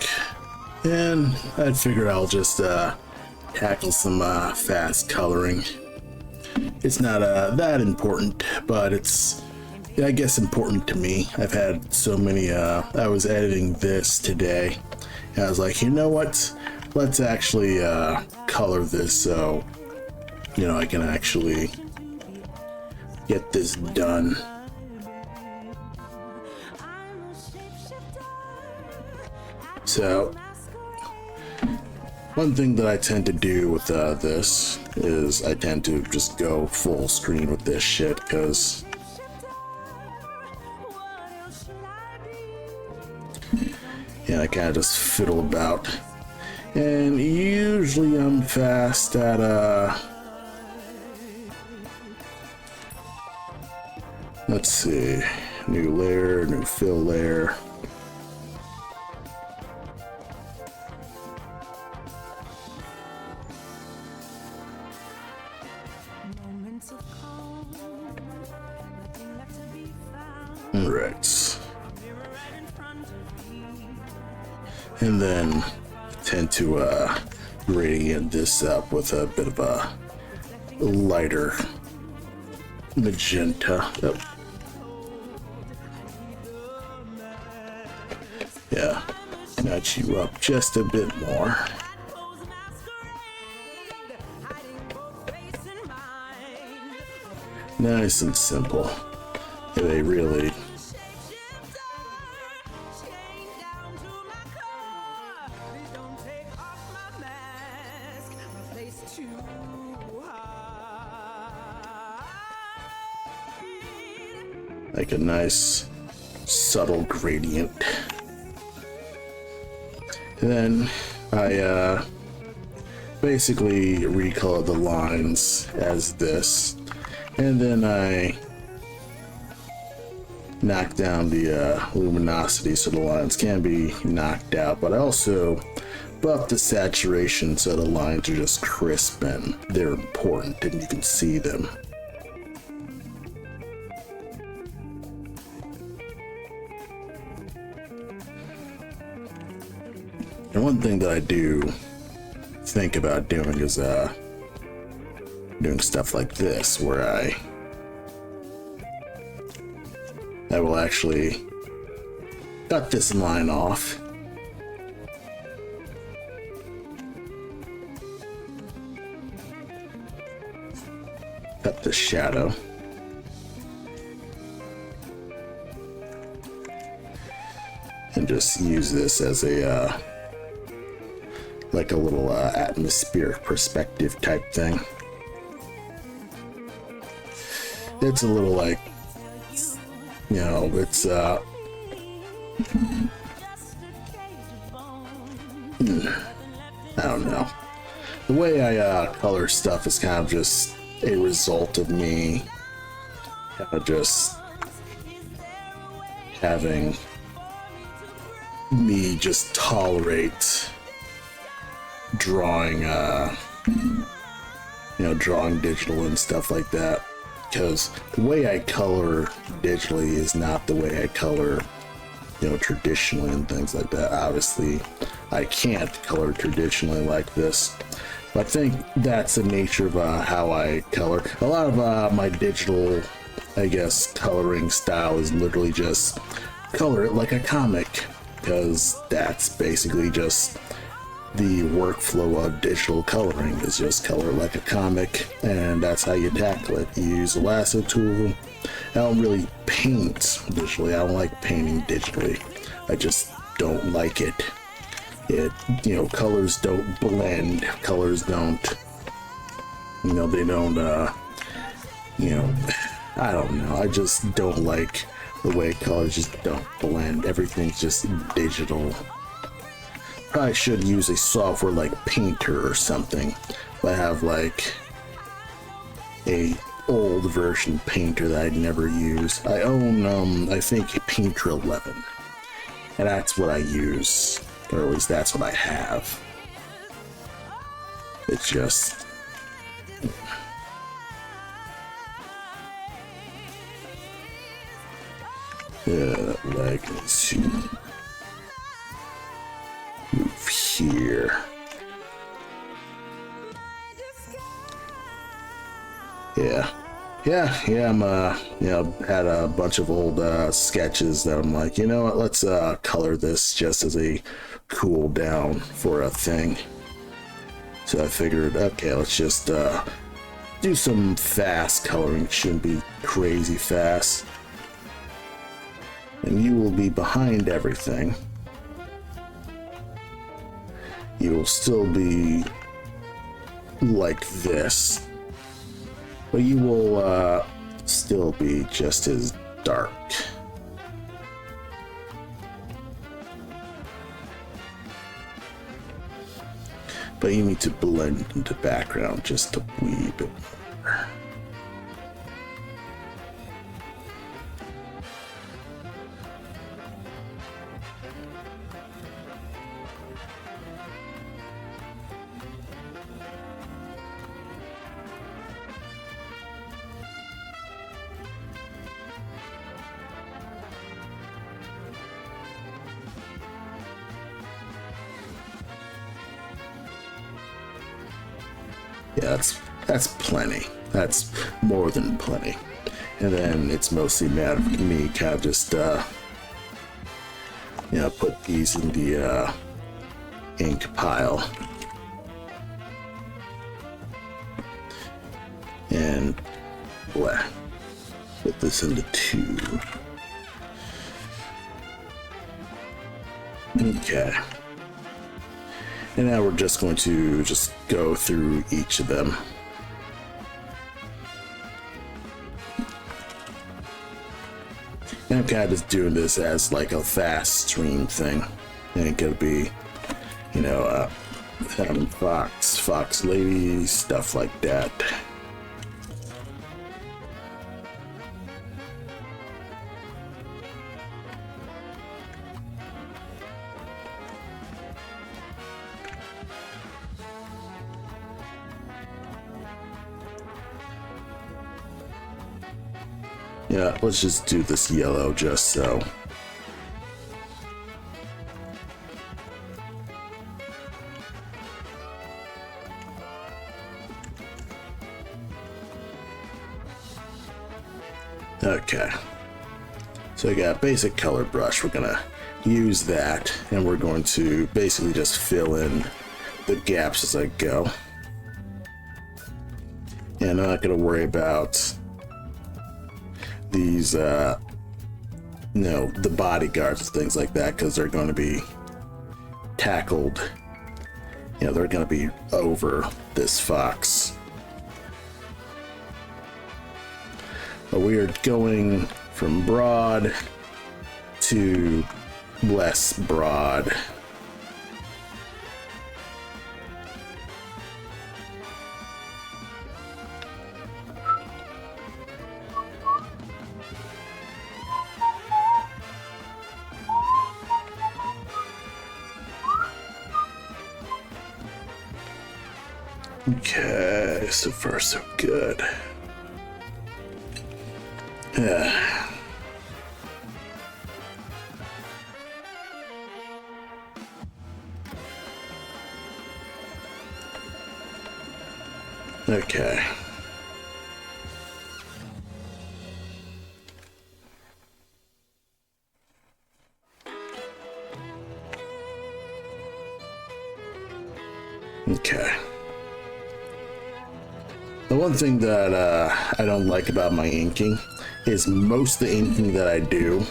And I figured I'll just tackle some fast coloring. It's not that important, but it's, I guess, important to me. I've had so many, I was editing this today, and I was like, you know what? Let's actually color this so, I can actually get this done. So, one thing that I tend to do with this is I tend to just go full screen with this shit because I kind of just fiddle about, and usually I'm fast at let's see, new layer, new fill layer. Right. And then tend to gradient this up with a bit of a lighter magenta. Oh. Yeah, nudge you up just a bit more. Nice and simple. They really like a nice subtle gradient. And then I basically recolor the lines as this, and then I knock down the luminosity so the lines can be knocked out, but I also buff the saturation so the lines are just crisp and they're important and you can see them. And one thing that I do think about doing is doing stuff like this, where I will actually cut this line off. Cut the shadow. And just use this as a like a little atmospheric perspective type thing. It's a little like you know, it's I don't know. The way I color stuff is kind of just a result of me kind of just having me just tolerate drawing, drawing digital and stuff like that. Because the way I color digitally is not the way I color, traditionally and things like that. Obviously, I can't color traditionally like this. But I think that's the nature of how I color. A lot of my digital, I guess, coloring style is literally just color it like a comic. Because that's basically just the workflow of digital coloring, is just color like a comic, and that's how you tackle it. You use a lasso tool. I don't really paint digitally. I don't like painting digitally. I just don't like it. Colors don't blend. Colors don't, they don't, I don't know. I just don't like the way colors just don't blend. Everything's just digital. Probably should use a software like Painter or something. But I have like a old version Painter that I'd never use. I own I think Painter 11, and that's what I use, or at least that's what I have. It's just let's see. Move here. Yeah, I'm had a bunch of old sketches that I'm like, you know what, let's color this just as a cool down for a thing. So I figured, okay, let's just do some fast coloring. It shouldn't be crazy fast. And you will be behind everything. You will still be like this, but you will still be just as dark. But you need to blend into background just a wee bit more. Yeah, that's plenty. That's more than plenty. And then it's mostly a matter of me kind of just put these in the ink pile. And blah. Put this into 2. Okay. And now we're just going to just go through each of them. And I'm kind of just doing this as like a fast stream thing. It ain't gonna be, having fox ladies, stuff like that. Yeah, let's just do this yellow just so. Okay. So I got a basic color brush. We're gonna use that, and we're going to basically just fill in the gaps as I go. And I'm not gonna worry about these the bodyguards and things like that, because they're going to be tackled, they're going to be over this fox. But we are going from broad to less broad. Okay, so far so good. Yeah. Okay. Okay. The one thing that I don't like about my inking is most of the inking that I do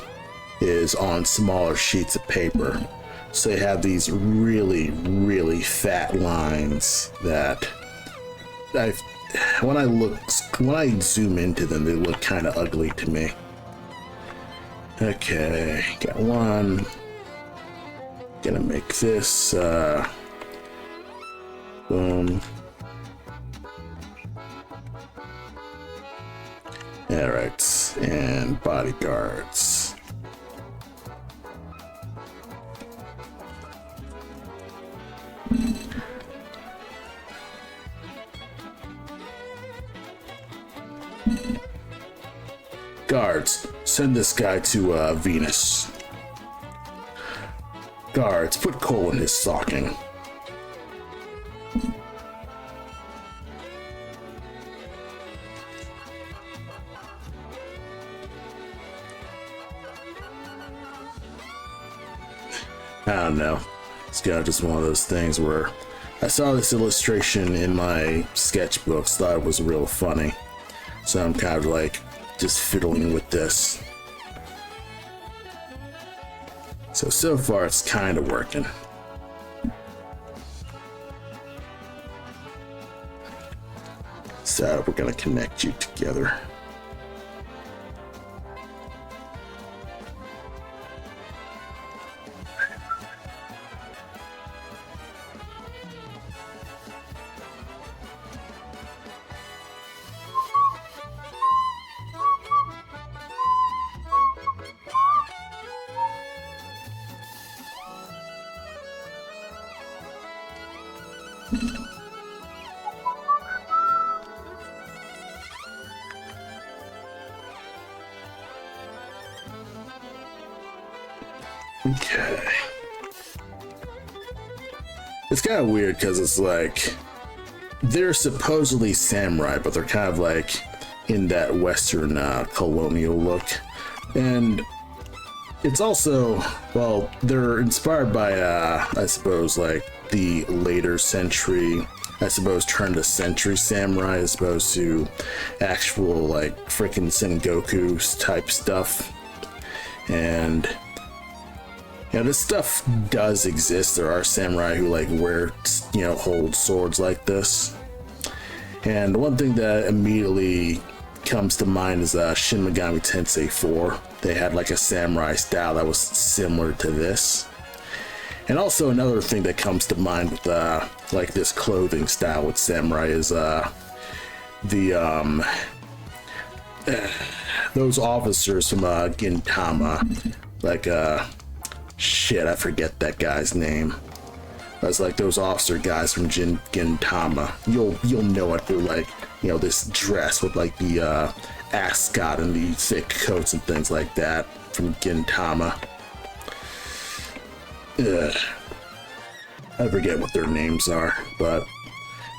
is on smaller sheets of paper. So they have these really, really fat lines that when I zoom into them, they look kind of ugly to me. Okay, got one. Gonna make this, boom. All right, and bodyguards. Guards, send this guy to Venus. Guards, put coal in his stocking. I don't know. It's kind of just one of those things where I saw this illustration in my sketchbooks, thought it was real funny. So I'm kind of like just fiddling with this. So far it's kind of working. So we're gonna connect you together. Okay. It's kind of weird because it's like they're supposedly samurai, but they're kind of like in that Western colonial look. And it's also, well, they're inspired by, I suppose, like the later century, I suppose, turn to century samurai as opposed to actual like freaking Sengoku type stuff. And you know, this stuff does exist. There are samurai who like wear, you know, hold swords like this. And one thing that immediately comes to mind is Shin Megami Tensei 4. They had like a samurai style that was similar to this. And also another thing that comes to mind with like this clothing style with samurai is those officers from Gintama, like shit, I forget that guy's name. That's like those officer guys from Gintama. You'll know it through like, you know, this dress with like the ascot and the thick coats and things like that from Gintama. I forget what their names are, but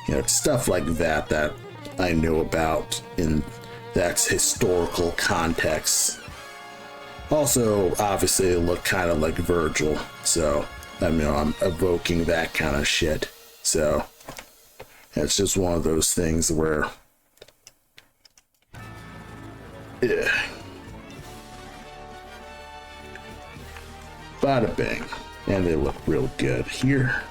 you know, stuff like that that I know about in that's historical context. Also, obviously, they look kind of like Virgil, so I mean, I'm evoking that kind of shit. So it's just one of those things where, yeah, bada bing, and they look real good here.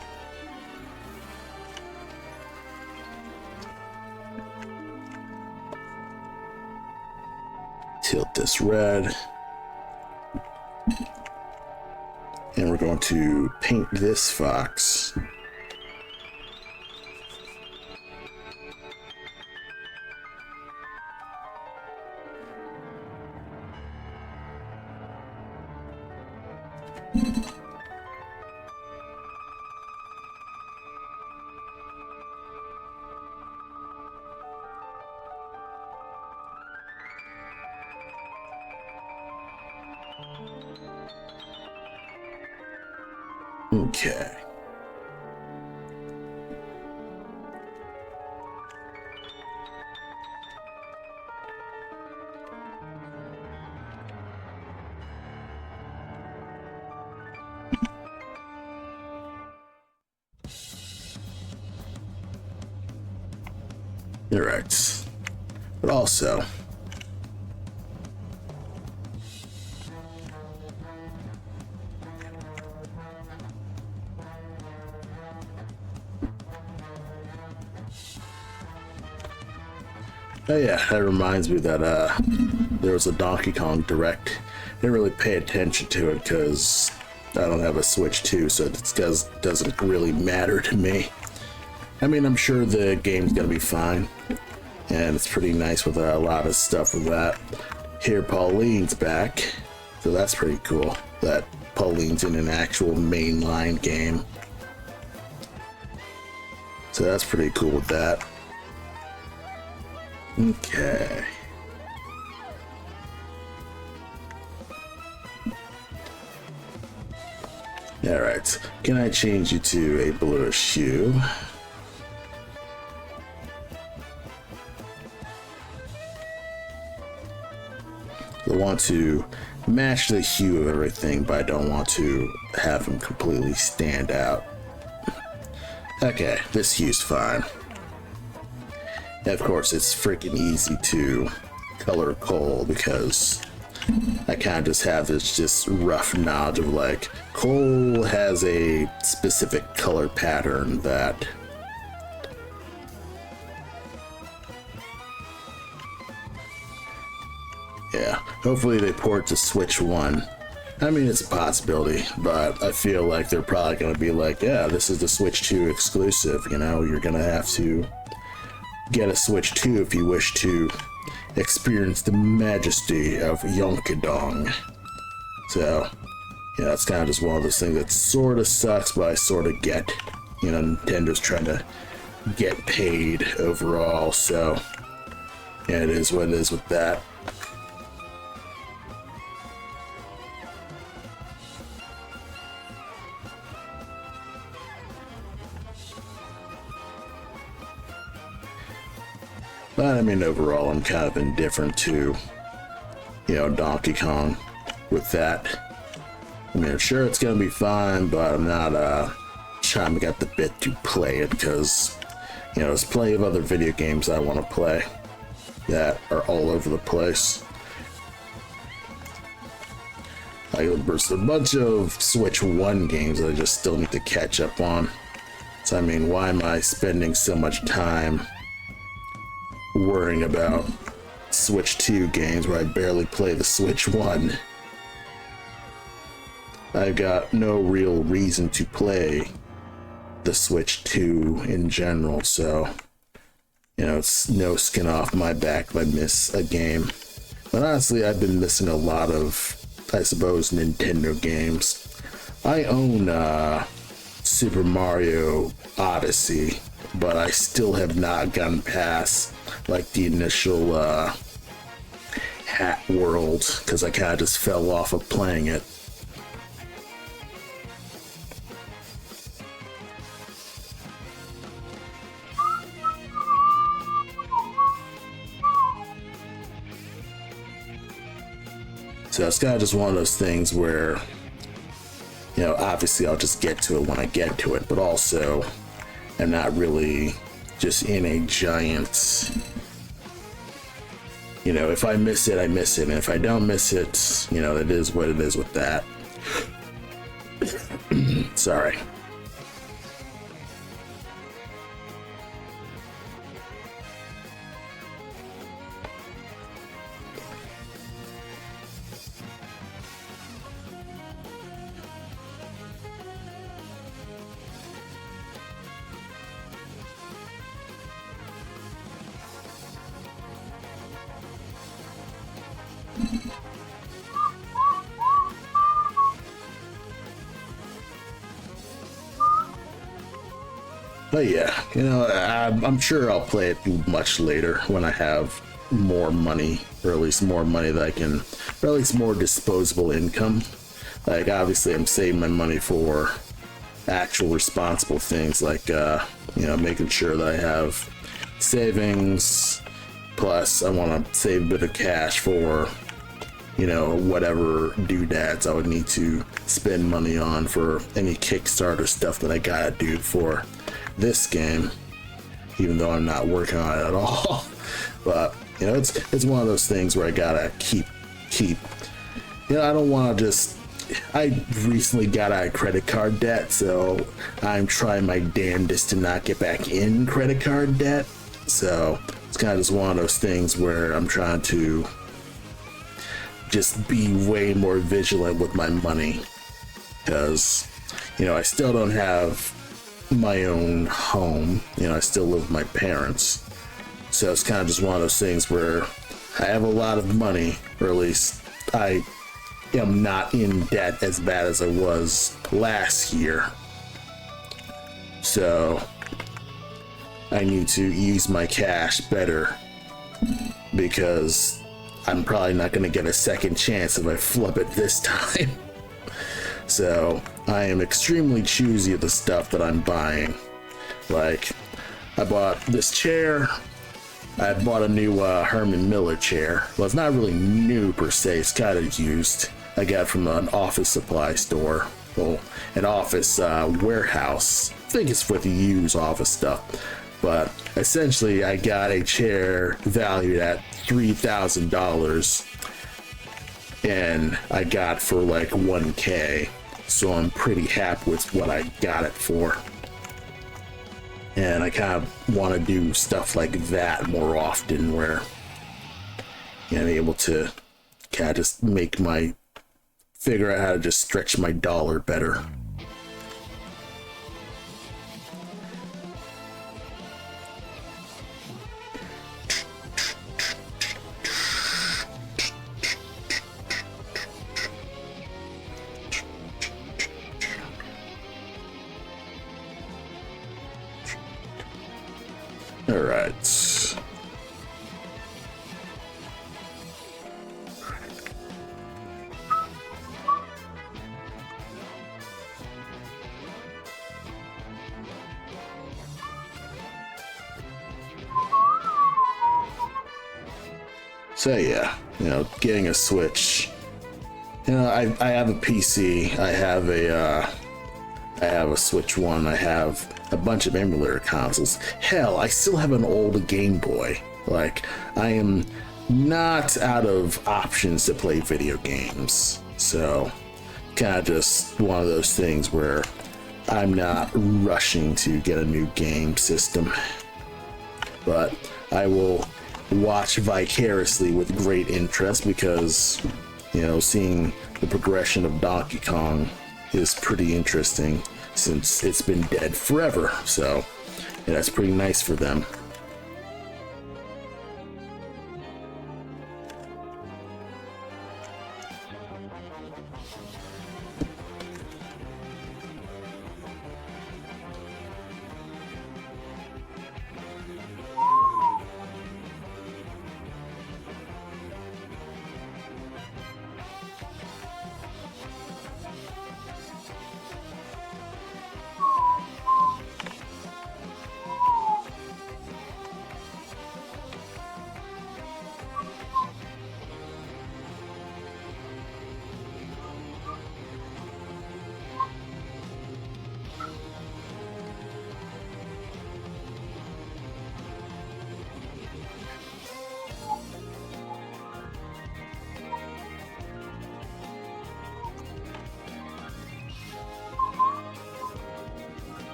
tilt this red. And we're going to paint this fox. Okay. All right. But also, oh yeah, that reminds me that there was a Donkey Kong Direct. Didn't really pay attention to it because I don't have a Switch 2, so it doesn't really matter to me. I mean, I'm sure the game's gonna be fine, and it's pretty nice with a lot of stuff with that. Here, Pauline's back, so that's pretty cool. That Pauline's in an actual mainline game, so that's pretty cool with that. Okay. All right. Can I change you to a bluish hue? I want to match the hue of everything, but I don't want to have them completely stand out. Okay, this hue's fine. And of course, it's freaking easy to color coal because I kind of just have this just rough knowledge of like coal has a specific color pattern that yeah, hopefully they port to Switch 1. I mean, it's a possibility, but I feel like they're probably going to be like, yeah, this is the Switch 2 exclusive, you know, you're going to have to get a Switch 2 if you wish to experience the majesty of Yonkadong. So, yeah, it's kind of just one of those things that sort of sucks, but I sort of get. You know, Nintendo's trying to get paid overall, so yeah, it is what it is with that. But I mean, overall, I'm kind of indifferent to, you know, Donkey Kong with that. I mean, sure, it's gonna be fine, but I'm not chomping at the bit to play it because, you know, there's plenty of other video games I want to play that are all over the place. Like, there's a bunch of Switch 1 games that I just still need to catch up on. So, I mean, why am I spending so much time worrying about Switch 2 games where I barely play the Switch 1? I've got no real reason to play the Switch 2 in general, so, you know, it's no skin off my back if I miss a game. But honestly, I've been missing a lot of, I suppose, Nintendo games. I own Super Mario Odyssey, but I still have not gotten past like the initial hat world because I kind of just fell off of playing it. So it's kind of just one of those things where, you know, obviously I'll just get to it when I get to it, but also I'm not really just in a giant, you know, if I miss it, I miss it. And if I don't miss it, you know, it is what it is with that. Sorry. But yeah, I'm sure I'll play it much later when I have more money, or at least more money that I can, or at least more disposable income. Like, obviously, I'm saving my money for actual responsible things, like, making sure that I have savings. Plus, I want to save a bit of cash for, whatever doodads I would need to spend money on for any Kickstarter stuff that I gotta do for this game, even though I'm not working on it at all. But, it's one of those things where I gotta keep, I don't want to just, I recently got out of credit card debt, so I'm trying my damnedest to not get back in credit card debt. So it's kind of just one of those things where I'm trying to just be way more vigilant with my money, because, I still don't have my own home. I still live with my parents. So it's kind of just one of those things where I have a lot of money, or at least I am not in debt as bad as I was last year. So I need to use my cash better, because I'm probably not going to get a second chance if I flub it this time. So I am extremely choosy of the stuff that I'm buying. Like, I bought this chair. I bought a new Herman Miller chair. Well, it's not really new per se. It's kind of used. I got it from an office supply store. Well, an office warehouse. I think it's for the used office stuff. But essentially, I got a chair valued at $3,000, and I got for like $1K. So I'm pretty happy with what I got it for. And I kind of want to do stuff like that more often, where I'm able to kind of just figure out how to just stretch my dollar better. All right. So yeah, getting a Switch. I have a PC. I have a Switch One. I have a bunch of emulator consoles. Hell, I still have an old Game Boy. Like, I am not out of options to play video games. So, kind of just one of those things where I'm not rushing to get a new game system. But I will watch vicariously with great interest, because, seeing the progression of Donkey Kong is pretty interesting, since it's been dead forever. So that's pretty nice for them.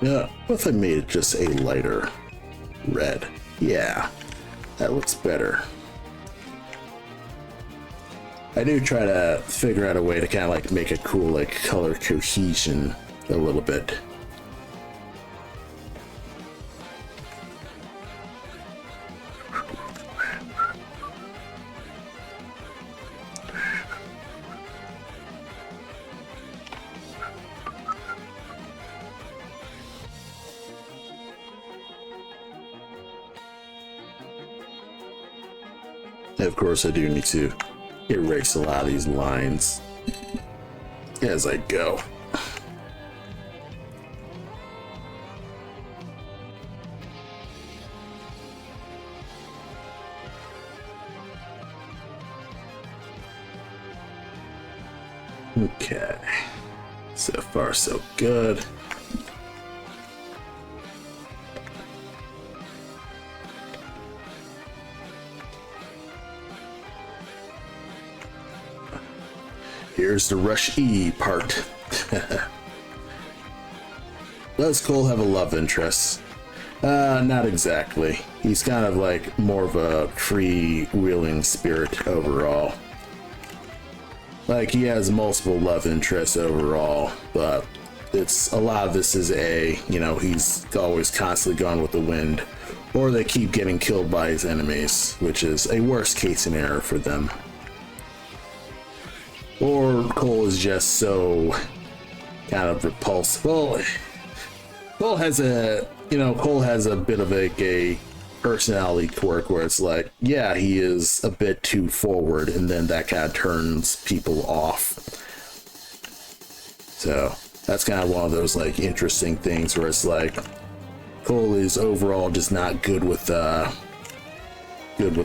Yeah, what if I made it just a lighter red? Yeah, that looks better. I do try to figure out a way to kind of like make a cool like color cohesion a little bit. And of course, I do need to erase a lot of these lines as I go. Okay, so far so good. Here's the rush E part. Does Cole have a love interest? Not exactly. He's kind of like more of a free-wheeling spirit overall. Like, he has multiple love interests overall, but it's a lot of this is he's always constantly gone with the wind, or they keep getting killed by his enemies, which is a worst case scenario for them. Or Cole is just so kind of repulsive. Well, Cole has a bit of a personality quirk where it's like, yeah, he is a bit too forward, and then that kind of turns people off. So that's kind of one of those like interesting things where it's like Cole is overall just not good with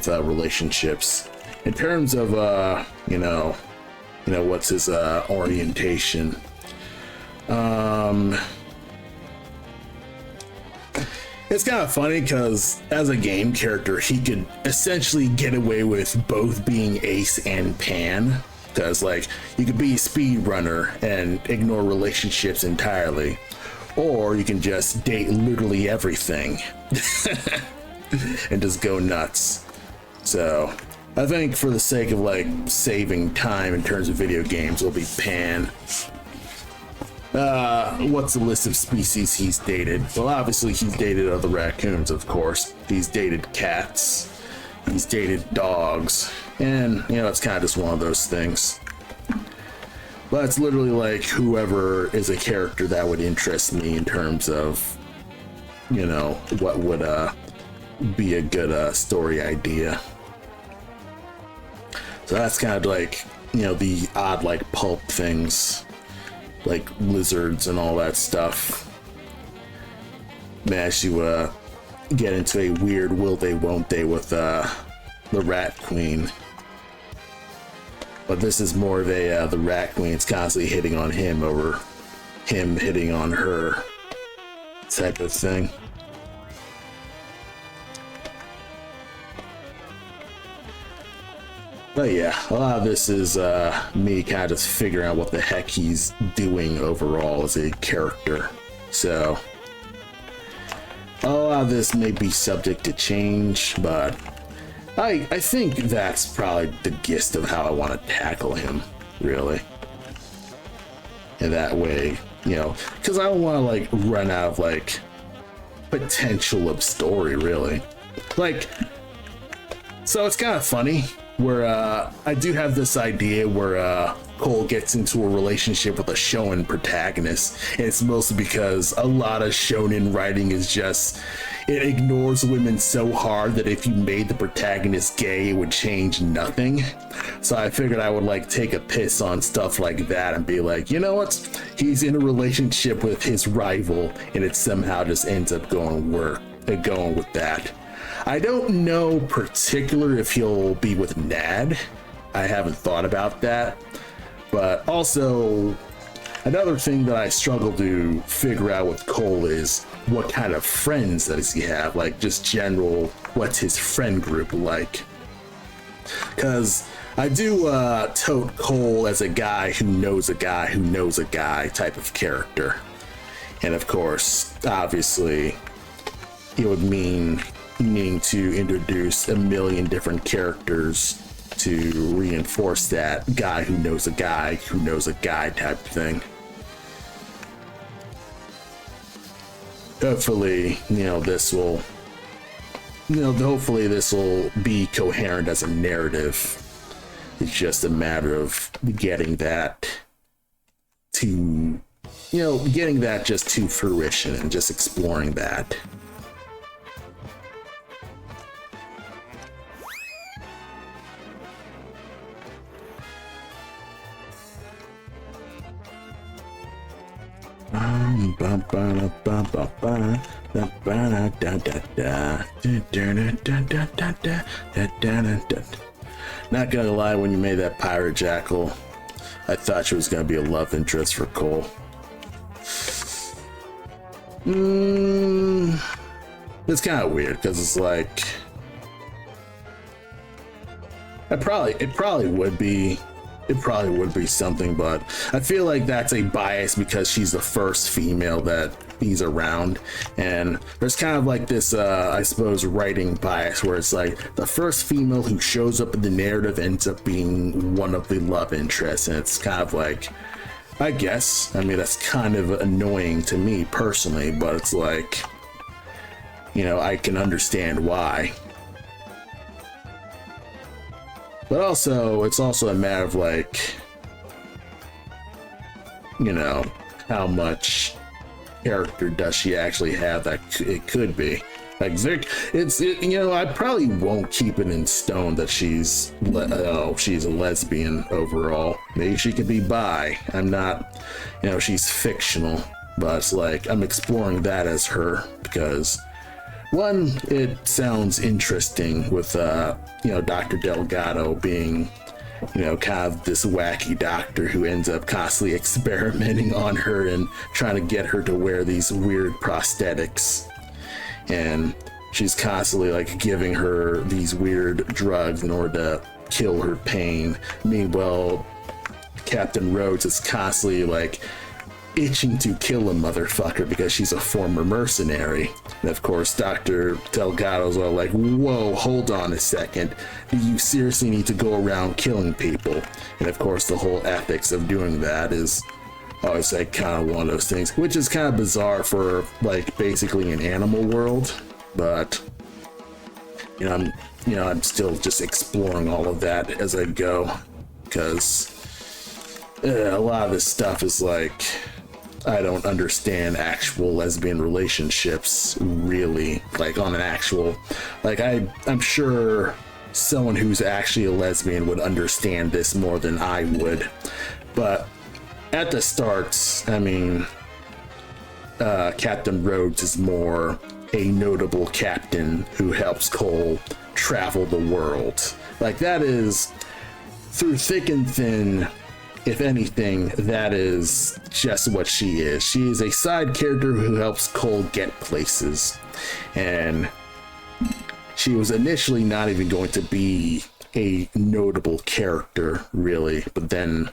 relationships. In terms of what's his orientation. It's kind of funny because as a game character, he could essentially get away with both being ace and pan. Because like you could be a speedrunner and ignore relationships entirely, or you can just date literally everything and just go nuts. So I think for the sake of like saving time in terms of video games, it'll be pan. What's the list of species he's dated? Well, obviously he's dated other raccoons, of course. He's dated cats. He's dated dogs. And, it's kind of just one of those things. But it's literally like whoever is a character that would interest me in terms of, what would be a good story idea. So that's kind of like, the odd like pulp things, like lizards and all that stuff. Managed to get into a weird will they won't they with the rat queen. But this is more of a the rat queen's constantly hitting on him over him hitting on her type of thing. But yeah, a lot of this is me kind of just figuring out what the heck he's doing overall as a character. So a lot of this may be subject to change, but I think that's probably the gist of how I want to tackle him, really. In that way, because I don't want to like run out of like potential of story, really. Like, so it's kind of funny where I do have this idea where Cole gets into a relationship with a shonen protagonist, and it's mostly because a lot of shonen writing is just, it ignores women so hard that if you made the protagonist gay, it would change nothing. So I figured I would like take a piss on stuff like that and be like, you know what? He's in a relationship with his rival, and it somehow just ends up going with that. I don't know particular if he'll be with Nad. I haven't thought about that. But also, another thing that I struggle to figure out with Cole is what kind of friends does he have? Like, just general, what's his friend group like? Because I do tote Cole as a guy who knows a guy who knows a guy type of character. And of course, obviously, it would mean needing to introduce a million different characters to reinforce that guy who knows a guy who knows a guy type thing. Hopefully, this will, hopefully this will be coherent as a narrative. It's just a matter of getting that to, getting that just to fruition and just exploring that. Not gonna lie, when you made that pirate jackal, I thought she was gonna be a love interest for Cole. It's kind of weird because it's like it probably would be something, but I feel like that's a bias because she's the first female that he's around, and there's kind of like this I suppose writing bias where it's like the first female who shows up in the narrative ends up being one of the love interests, and it's kind of like, I guess, I mean, that's kind of annoying to me personally, but it's like, you know, I can understand why. But also, it's also a matter of like, you know, how much character does she actually have that it could be. Like, you know, I probably won't keep it in stone that she's a lesbian overall. Maybe she could be bi. I'm not, you know, she's fictional, but it's like I'm exploring that as her because one, it sounds interesting with you know, Dr. Delgado being, you know, kind of this wacky doctor who ends up constantly experimenting on her and trying to get her to wear these weird prosthetics. And she's constantly like giving her these weird drugs in order to kill her pain. Meanwhile, Captain Rhodes is constantly like itching to kill a motherfucker because she's a former mercenary. And of course, Dr. Delgado's all like, whoa, hold on a second. Do you seriously need to go around killing people? And of course, the whole ethics of doing that is always like kind of one of those things, which is kind of bizarre for like basically an animal world. But, you know, I'm still just exploring all of that as I go, because a lot of this stuff is like, I don't understand actual lesbian relationships really, like on an actual, like I'm sure someone who's actually a lesbian would understand this more than I would. But at the start, I mean, Captain Rhodes is more a notable captain who helps Cole travel the world. Like, that is, through thick and thin, if anything, that is just what she is. She is a side character who helps Cole get places. And she was initially not even going to be a notable character, really. But then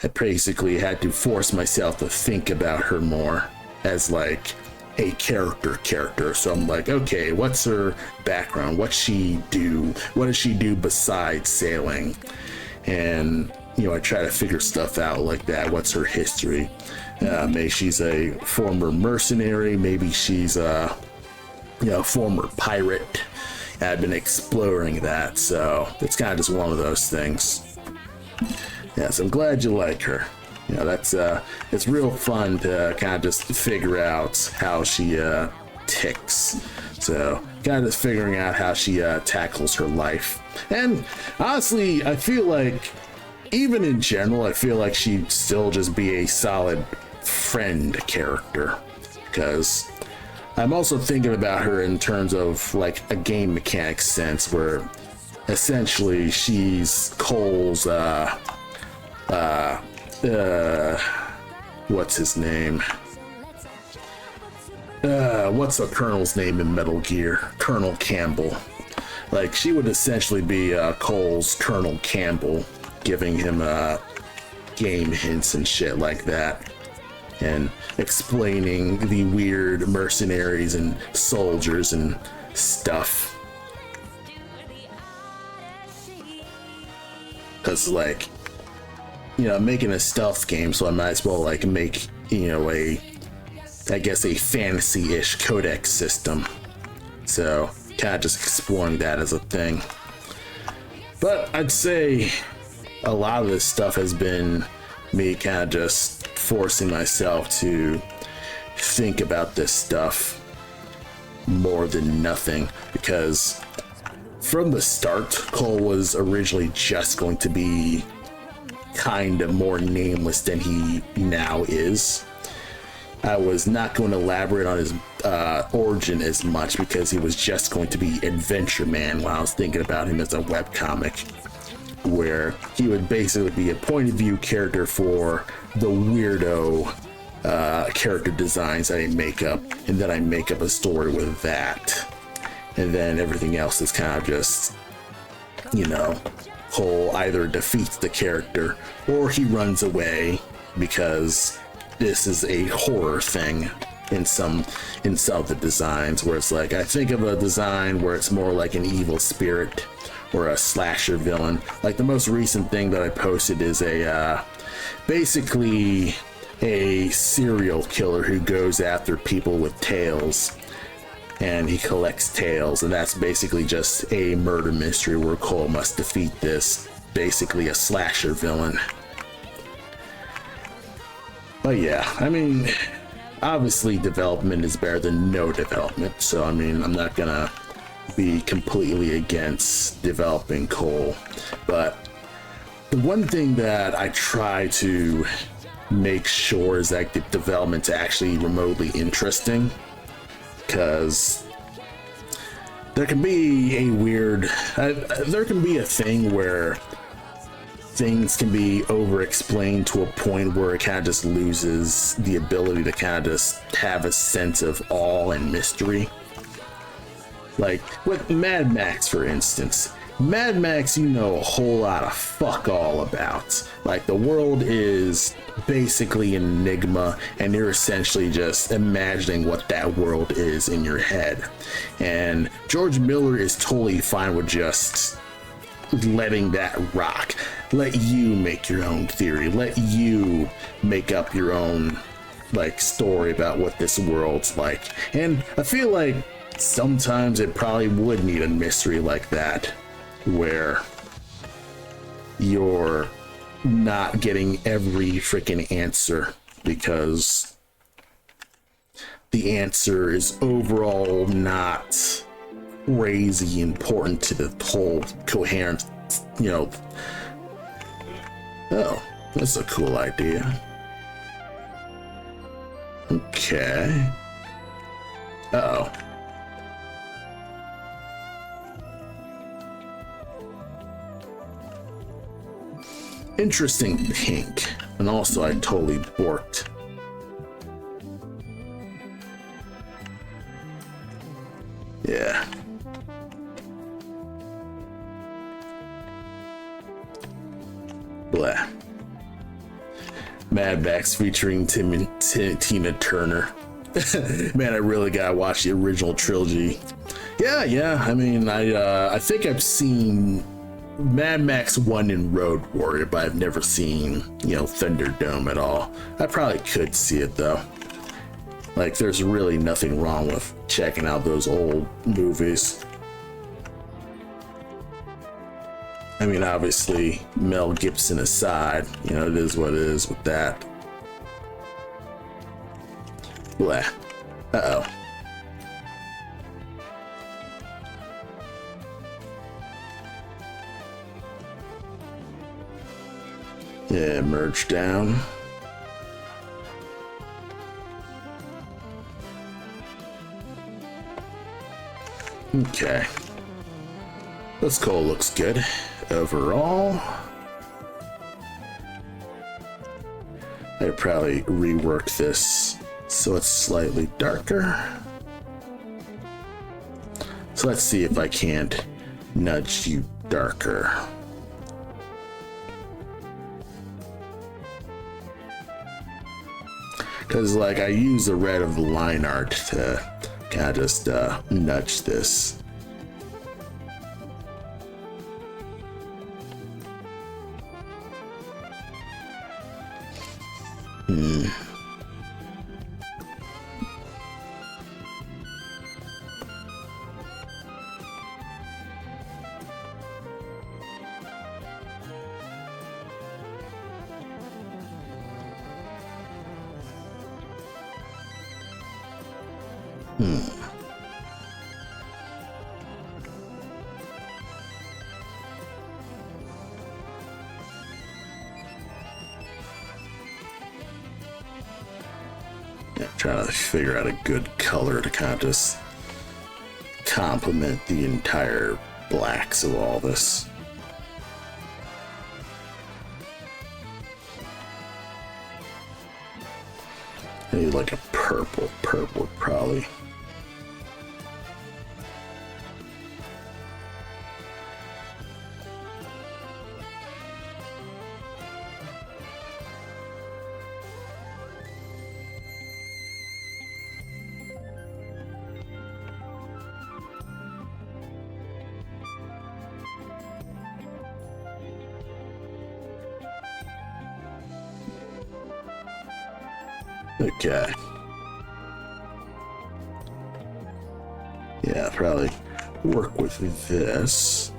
I basically had to force myself to think about her more as like a character. So I'm like, okay, what's her background? What's she do? What does she do besides sailing? And you know, I try to figure stuff out like that. What's her history? Maybe she's a former mercenary. Maybe she's a, you know, former pirate. I've been exploring that, so it's kind of just one of those things. Yes, I'm glad you like her. You know, that's it's real fun to kind of just figure out how she ticks. So kind of just figuring out how she tackles her life. And honestly, I feel like even in general, I feel like she'd still just be a solid friend character, because I'm also thinking about her in terms of like a game mechanic sense, where essentially she's Cole's what's his name? What's the Colonel's name in Metal Gear? Colonel Campbell. Like, she would essentially be Cole's Colonel Campbell, giving him game hints and shit like that, and explaining the weird mercenaries and soldiers and stuff. Because, like, you know, making a stealth game, so I might as well like make, you know, I guess a fantasy-ish codex system. So kind of just exploring that as a thing. But I'd say a lot of this stuff has been me kind of just forcing myself to think about this stuff more than nothing, because from the start, Cole was originally just going to be kind of more nameless than he now is. I was not going to elaborate on his origin as much because he was just going to be Adventure Man when I was thinking about him as a webcomic, where he would basically be a point of view character for the weirdo character designs that I make up, and then I make up a story with that. And then everything else is kind of just, you know, Cole either defeats the character or he runs away because this is a horror thing in some of the designs, where it's like, I think of a design where it's more like an evil spirit or a slasher villain. Like the most recent thing that I posted is a basically a serial killer who goes after people with tails, and he collects tails, and that's basically just a murder mystery where Cole must defeat this, basically a slasher villain. But yeah, I mean, obviously development is better than no development, so I mean, I'm not gonna be completely against developing Cole, but the one thing that I try to make sure is that the development's actually remotely interesting, because there can be a weird, there can be a thing where things can be over explained to a point where it kind of just loses the ability to kind of just have a sense of awe and mystery. Like with Mad Max, for instance. Mad Max, you know a whole lot of fuck all about. Like, the world is basically an enigma, and you're essentially just imagining what that world is in your head. And George Miller is totally fine with just letting that rock. Let you make your own theory. Let you make up your own, like, story about what this world's like. And I feel like sometimes it probably would need a mystery like that, where you're not getting every freaking answer because the answer is overall not crazy important to the whole coherent, you know. Oh, that's a cool idea. Okay. Uh-oh. Interesting pink. And also I totally borked. Yeah. Blah. Mad Max featuring Tina Turner. Man, I really gotta watch the original trilogy. Yeah. I mean, I think I've seen Mad Max 1 and Road Warrior, but I've never seen, you know, Thunderdome at all. I probably could see it though. Like, there's really nothing wrong with checking out those old movies. I mean, obviously, Mel Gibson aside, you know, it is what it is with that. Blah. Uh-oh. Yeah, merge down. Okay. This coal looks good overall. I'd probably rework this so it's slightly darker. So let's see if I can't nudge you darker. Because, like, I use the red of the line art to kind of just nudge this. Trying to figure out a good color to kind of just complement the entire blacks of all this. I need like a purple probably. Okay. Yeah, probably work with this.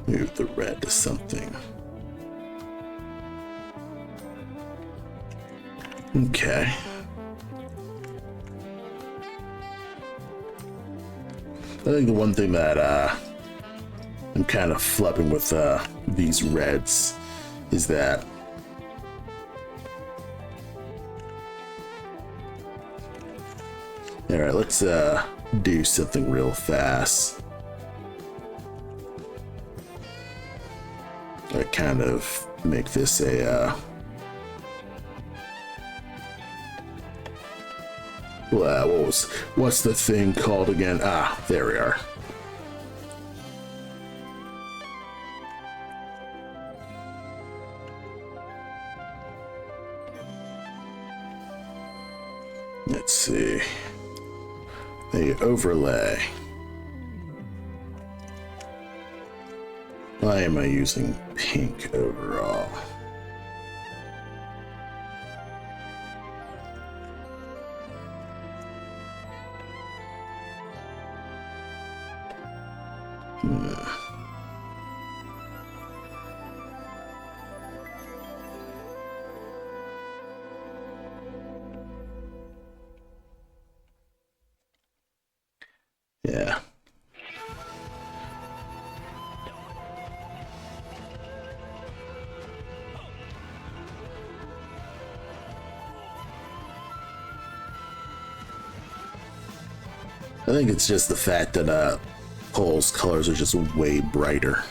Move the red to something. Okay. I think the one thing that I'm kind of flipping with these reds is that all right, let's do something real fast. I kind of make this a what's the thing called again? Ah, there we are. Let's see. The overlay. Why am I using pink overall? Yeah. I think it's just the fact that Cole's colors are just way brighter.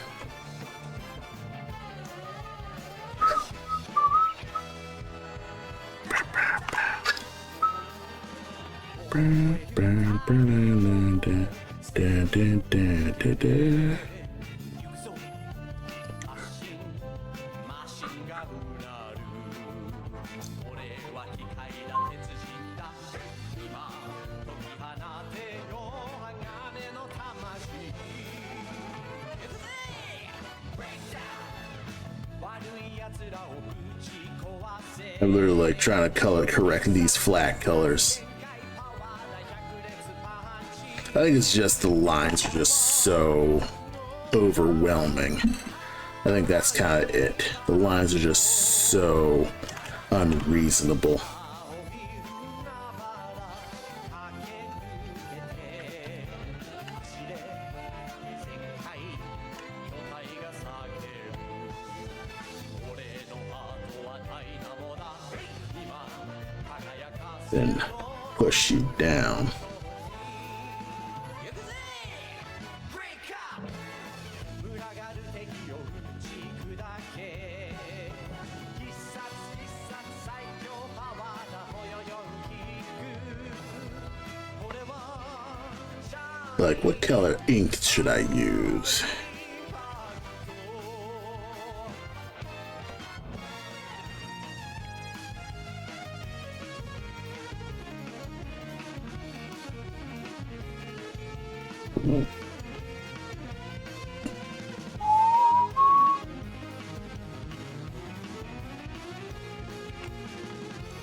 I'm literally like trying to color correct these flat colors. I think it's just the lines are just so overwhelming. I think that's kind of it. The lines are just so unreasonable. Then push you down. Like, what color ink should I use?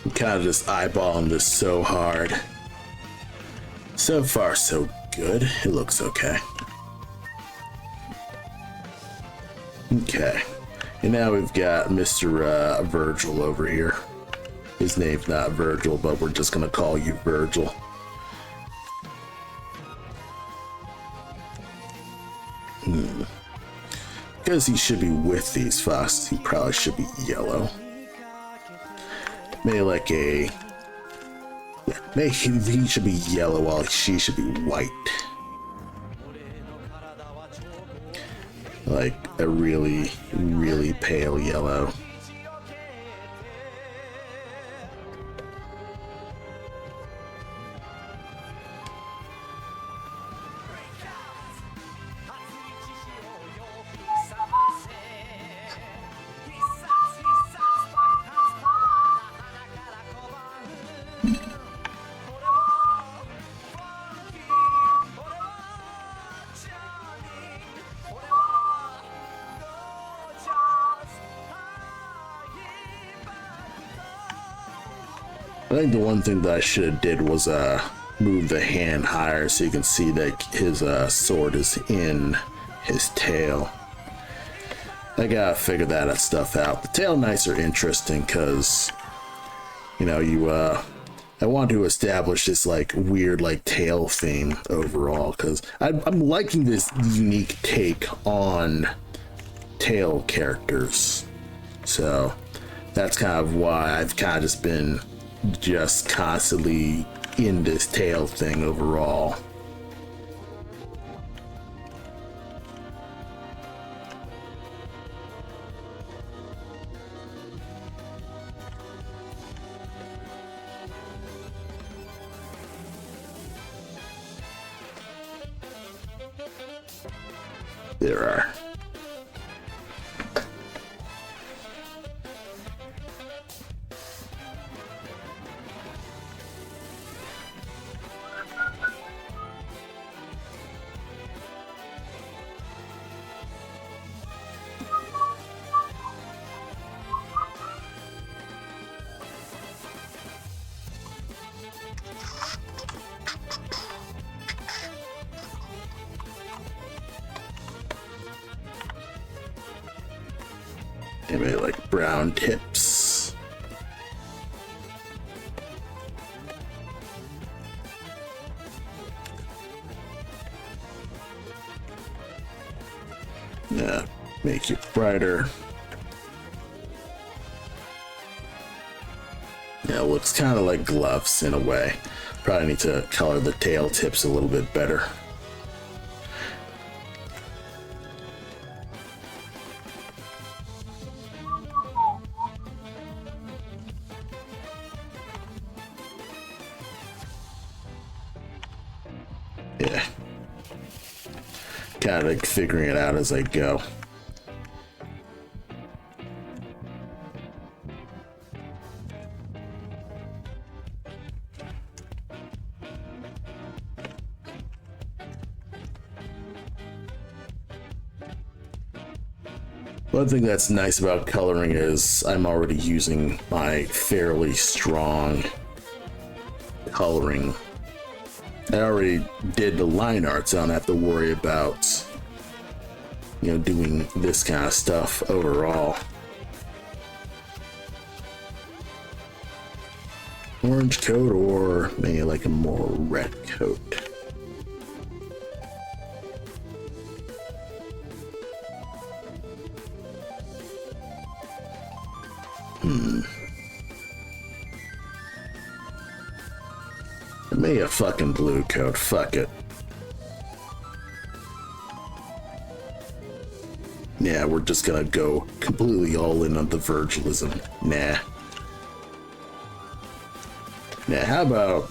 I'm kind of just eyeballing this so hard. So far, so good. It looks okay. Okay. And now we've got Mr. Virgil over here. His name's not Virgil, but we're just gonna call you Virgil. because he should be with these foxes, he probably should be yellow. Maybe like a... Yeah, maybe he should be yellow while she should be white. Like a really, really pale yellow. I think the one thing that I should have did was move the hand higher so you can see that his sword is in his tail. I gotta figure that stuff out. The tail knights are interesting because, you know, I want to establish this like weird like tail theme overall because I'm liking this unique take on tail characters. So that's kind of why I've kind of just been constantly in this tail thing overall. There are. Maybe like brown tips. Yeah, make it brighter. Yeah, it looks kind of like gloves in a way. Probably need to color the tail tips a little bit better. Yeah. Kind of like figuring it out as I go. One thing that's nice about coloring is I'm already using my fairly strong coloring. I already did the line art, so I don't have to worry about, you know, doing this kind of stuff overall. Orange coat or maybe like a more red coat. Maybe a fucking blue coat, fuck it. Yeah, we're just gonna go completely all in on the Virgilism. Nah. Now, how about...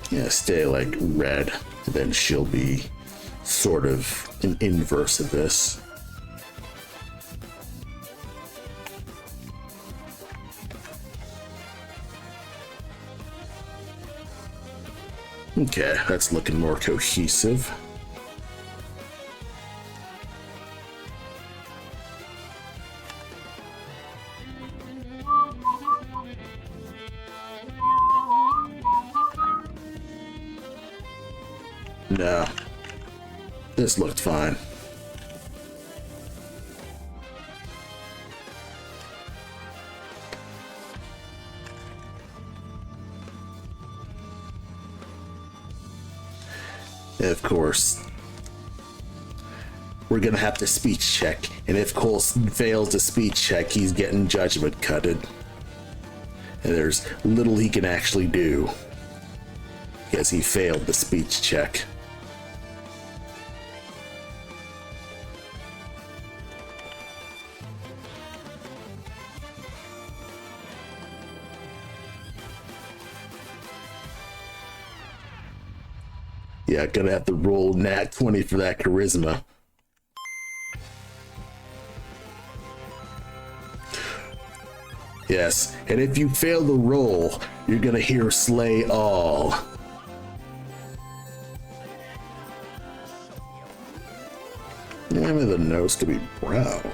yeah, stay like red, and then she'll be sort of an inverse of this. Okay, that's looking more cohesive. No, this looked fine. And of course, we're gonna have to speech check. And if Cole fails the speech check, he's getting judgment cutted. And there's little he can actually do because he failed the speech check. Yeah, gonna have to roll nat 20 for that charisma. Yes, and if you fail the roll, you're gonna hear slay all. Maybe the nose could be brown.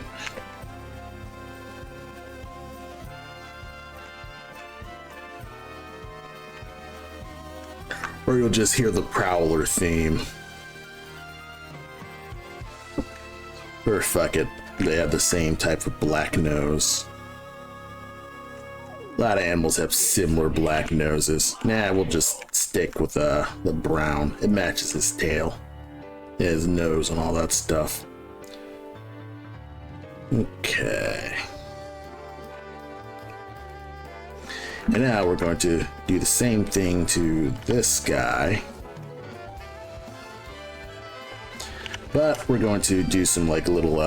Or you'll just hear the Prowler theme. Or fuck it, they have the same type of black nose. A lot of animals have similar black noses. Nah, we'll just stick with the brown. It matches his tail, his nose, and all that stuff. Okay. And now we're going to do the same thing to this guy. But we're going to do some like little,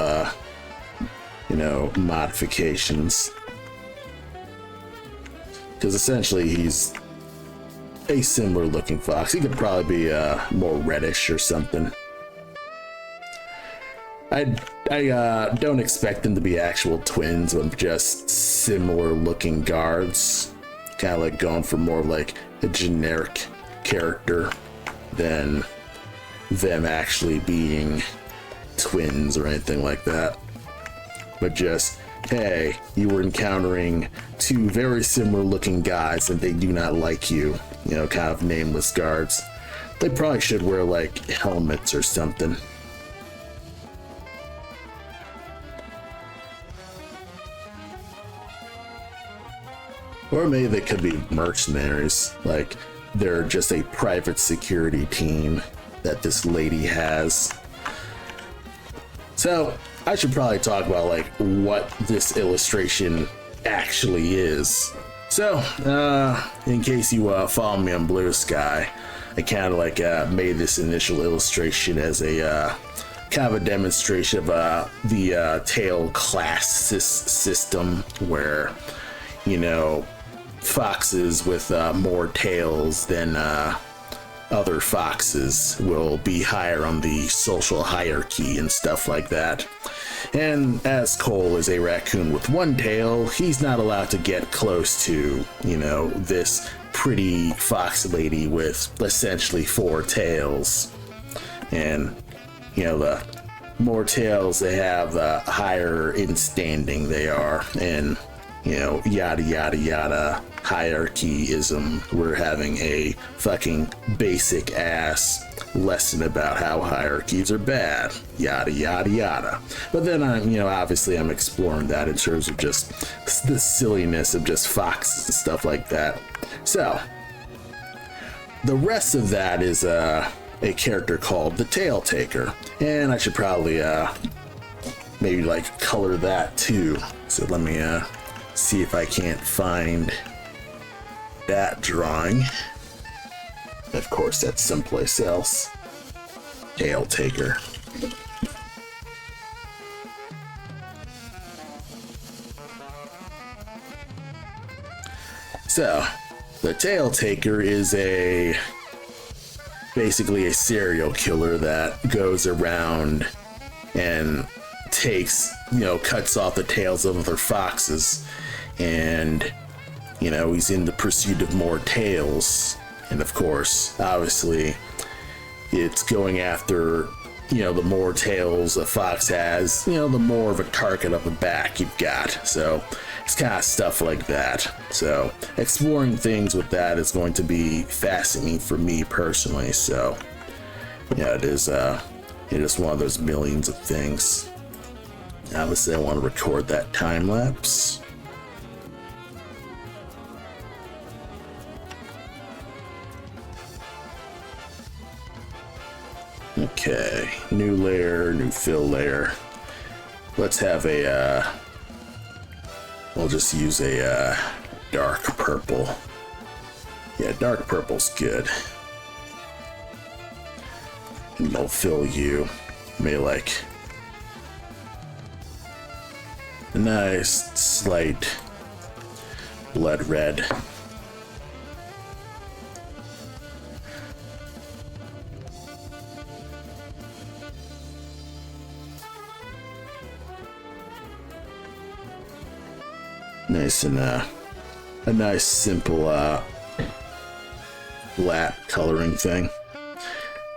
modifications. Because essentially he's a similar looking fox. He could probably be more reddish or something. I don't expect them to be actual twins, but just similar looking guards. Kind of like going for more like a generic character than them actually being twins or anything like that. But just, hey, you were encountering two very similar looking guys and they do not like you, kind of nameless guards. They probably should wear like helmets or something. Or maybe they could be mercenaries, like they're just a private security team that this lady has. So I should probably talk about like what this illustration actually is. So, in case you follow me on Blue Sky, I kind of like made this initial illustration as a kind of a demonstration of the tail class system where, foxes with more tails than other foxes will be higher on the social hierarchy and stuff like that. And as Cole is a raccoon with one tail, he's not allowed to get close to, this pretty fox lady with essentially 4 tails. And, the more tails they have, the higher in standing they are. And, yada, yada, yada, hierarchyism. We're having a fucking basic ass lesson about how hierarchies are bad, yada, yada, yada. But then obviously I'm exploring that in terms of just the silliness of just foxes and stuff like that. So, the rest of that is a character called the Tail Taker. And I should probably maybe like color that too. So let me see if I can't find that drawing. Of course, that's someplace else. Tail Taker. So, the Tail Taker is basically a serial killer that goes around and takes, cuts off the tails of other foxes, and he's in the pursuit of more tails. And of course, obviously, it's going after, the more tails a fox has, the more of a target of a back you've got. So it's kind of stuff like that. So exploring things with that is going to be fascinating for me personally. So yeah, it is one of those millions of things. Obviously, I want to record that time lapse. Okay, new layer, new fill layer. Let's have a, we'll just use a dark purple. Yeah, dark purple's good. And I'll fill you. Maybe like a nice slight blood red. Nice and a nice simple flat coloring thing.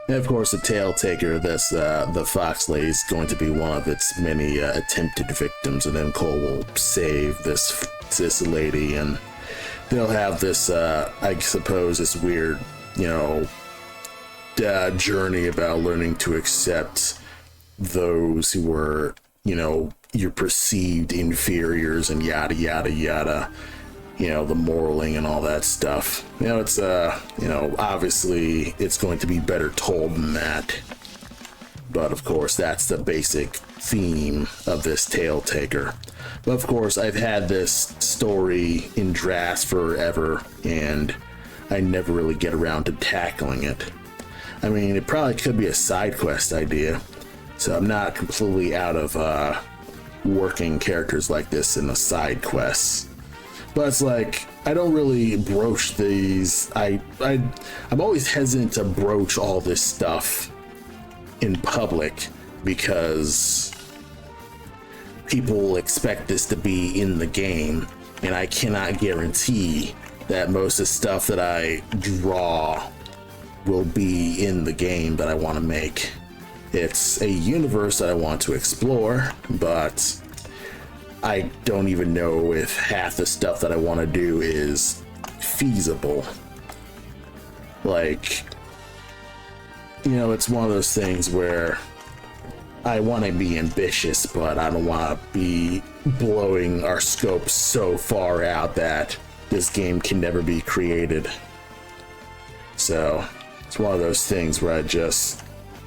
And of course, the tail taker, this the fox lady is going to be one of its many attempted victims, and then Cole will save this lady, and they'll have this I suppose this weird, you know, journey about learning to accept those who were, you know, your perceived inferiors and yada yada yada, you know, the moraling and all that stuff. You know, it's you know, obviously it's going to be better told than that, but of course that's the basic theme of this tale taker. But of course I've had this story in drafts forever, and I never really get around to tackling it. I mean, it probably could be a side quest idea, so I'm not completely out of working characters like this in the side quests. But it's like, I don't really broach these. I'm always hesitant to broach all this stuff in public because people will expect this to be in the game, and I cannot guarantee that most of the stuff that I draw will be in the game that I want to make. It's a universe that I want to explore, but I don't even know if half the stuff that I want to do is feasible. Like, you know, it's one of those things where I want to be ambitious, but I don't want to be blowing our scope so far out that this game can never be created. So it's one of those things where I just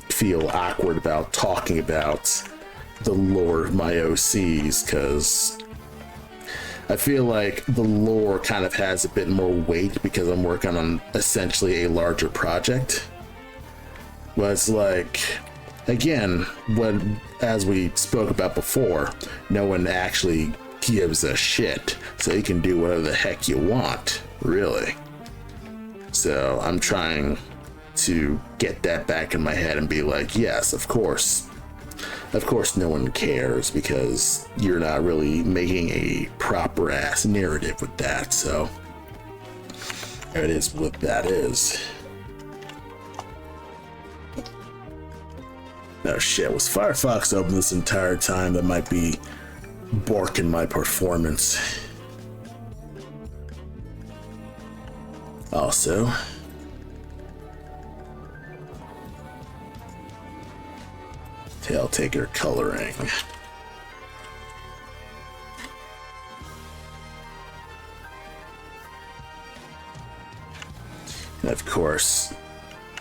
feel awkward about talking about the lore of my OCs, because I feel like the lore kind of has a bit more weight because I'm working on essentially a larger project. But it's like, again, when, as we spoke about before, no one actually gives a shit, so you can do whatever the heck you want, really. So I'm trying to get that back in my head and be like, yes, of course no one cares, because you're not really making a proper ass narrative with that. So it is what that is. Oh shit, was Firefox open this entire time? That might be borking my performance. Also, tail taker coloring. And of course,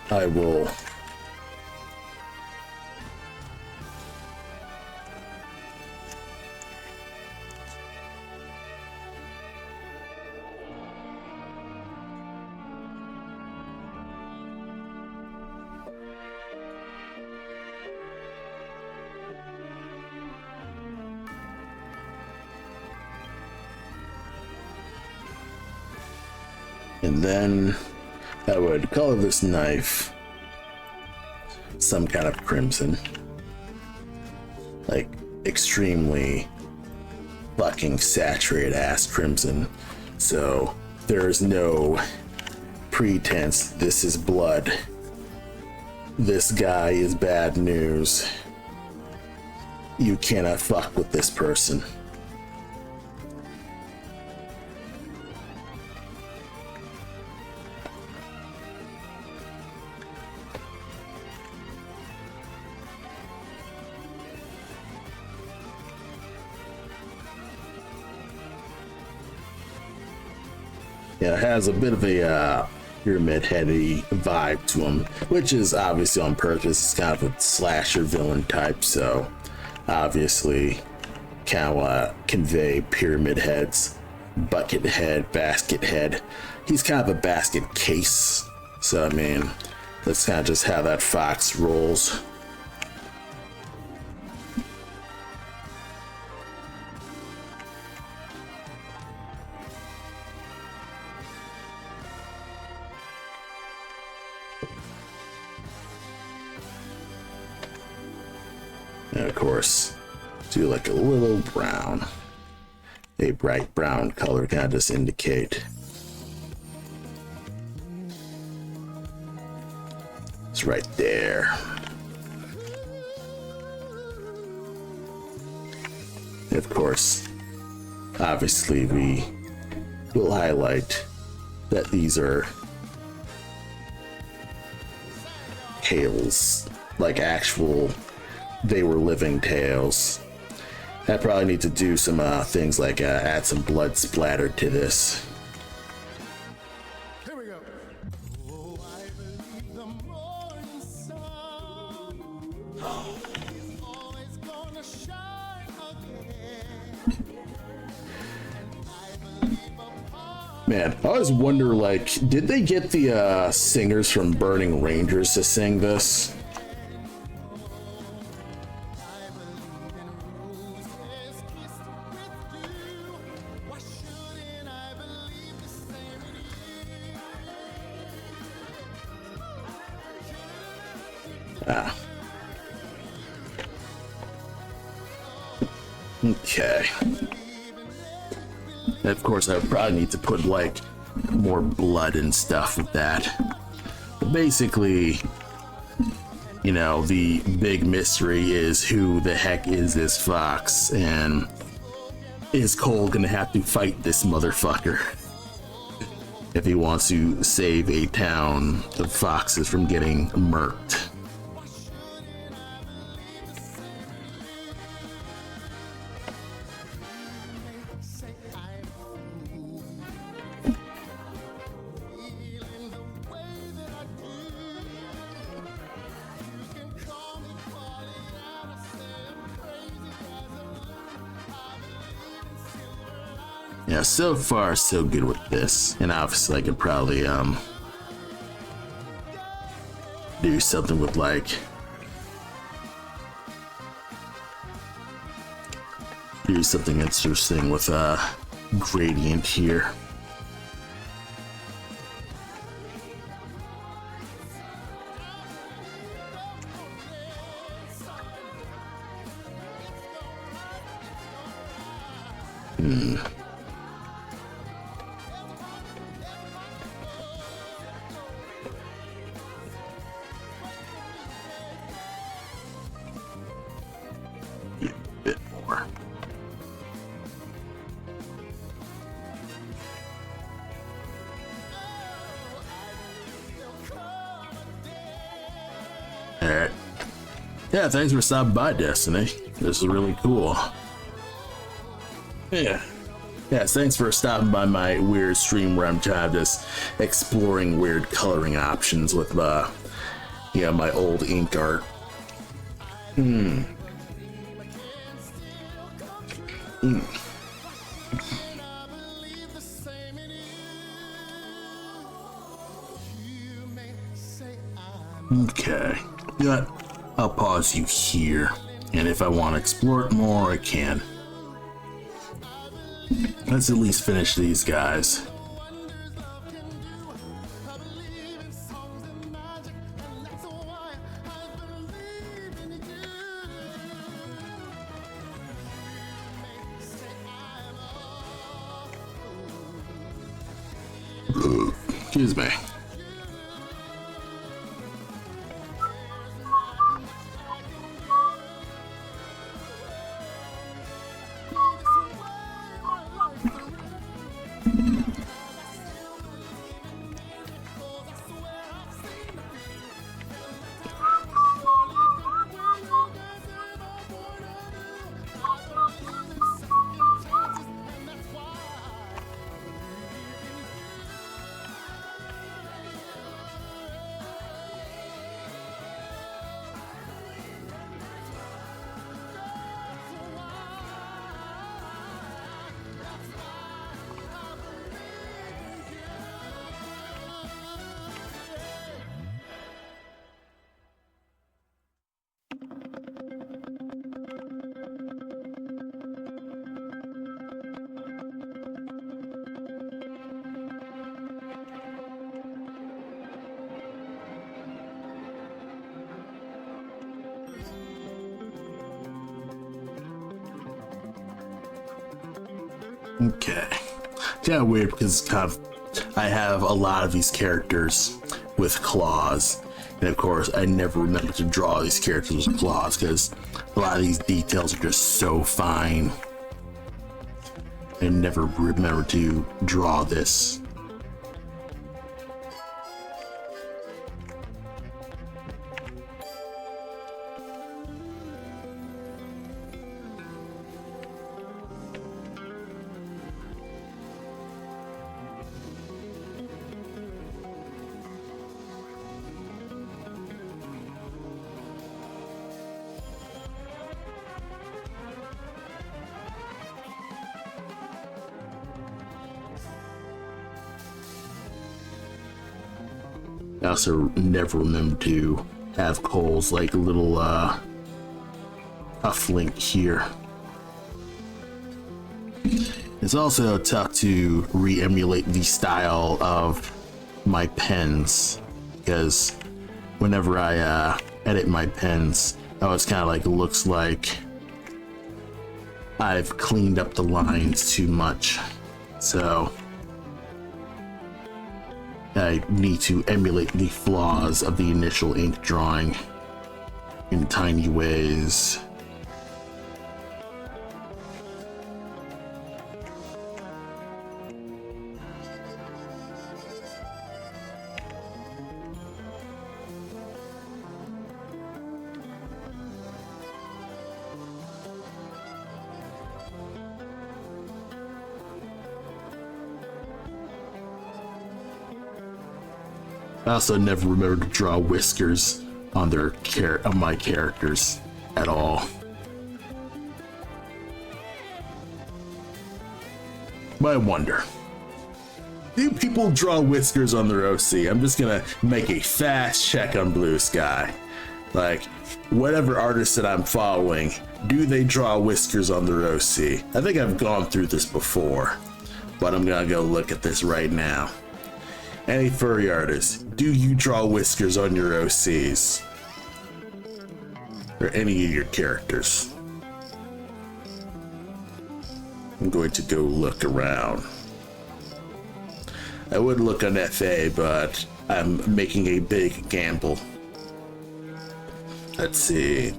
I will and then I would color this knife some kind of crimson, like extremely fucking saturated ass crimson, so there's no pretense this is blood, this guy is bad news, you cannot fuck with this person. Yeah, it has a bit of a pyramid heady vibe to him, which is obviously on purpose. It's kind of a slasher villain type, so obviously kind of convey pyramid heads, bucket head, basket head. He's kind of a basket case, so I mean, that's kind of just how that fox rolls. And of course, do like a little brown, a bright brown color, kind of just indicate it's right there. And of course, obviously we will highlight that these are tails, like actual, they were living tails. I probably need to do some things like add some blood splatter to this. Here we go. Oh, I believe the morning sun is always gonna shine again. I believe upon Man, I always wonder, like, did they get the singers from Burning Rangers to sing this? Ah. Okay. And of course, I would probably need to put like more blood and stuff with that. But basically, you know, the big mystery is who the heck is this fox, and is Cole gonna have to fight this motherfucker if he wants to save a town of foxes from getting murked? Yeah, so far so good with this, and obviously I could probably do something with like do something interesting with gradient here. A bit more. Alright. Yeah, thanks for stopping by, Destiny. This is really cool. Yeah. Yeah, thanks for stopping by my weird stream where I'm kind of just exploring weird coloring options with you know, my old ink art. Okay. You know what? I'll pause you here, and if I want to explore it more, I can. Let's at least finish these guys. Excuse me. Okay. Kind of weird because I have a lot of these characters with claws. And of course, I never remember to draw these characters with claws because a lot of these details are just so fine. I never remember to draw this. I also never remember to have Cole's like little cuff link here. It's also tough to re-emulate the style of my pens because whenever I edit my pens, it always kind of like looks like I've cleaned up the lines too much. So I need to emulate the flaws of the initial ink drawing in tiny ways. I also never remember to draw whiskers on my characters at all. But I wonder, do people draw whiskers on their OC? I'm just gonna make a fast check on Blue Sky. Like, whatever artist that I'm following, do they draw whiskers on their OC? I think I've gone through this before, but I'm gonna go look at this right now. Any furry artists, do you draw whiskers on your OCs? Or any of your characters? I'm going to go look around. I would look on FA, but I'm making a big gamble. Let's see.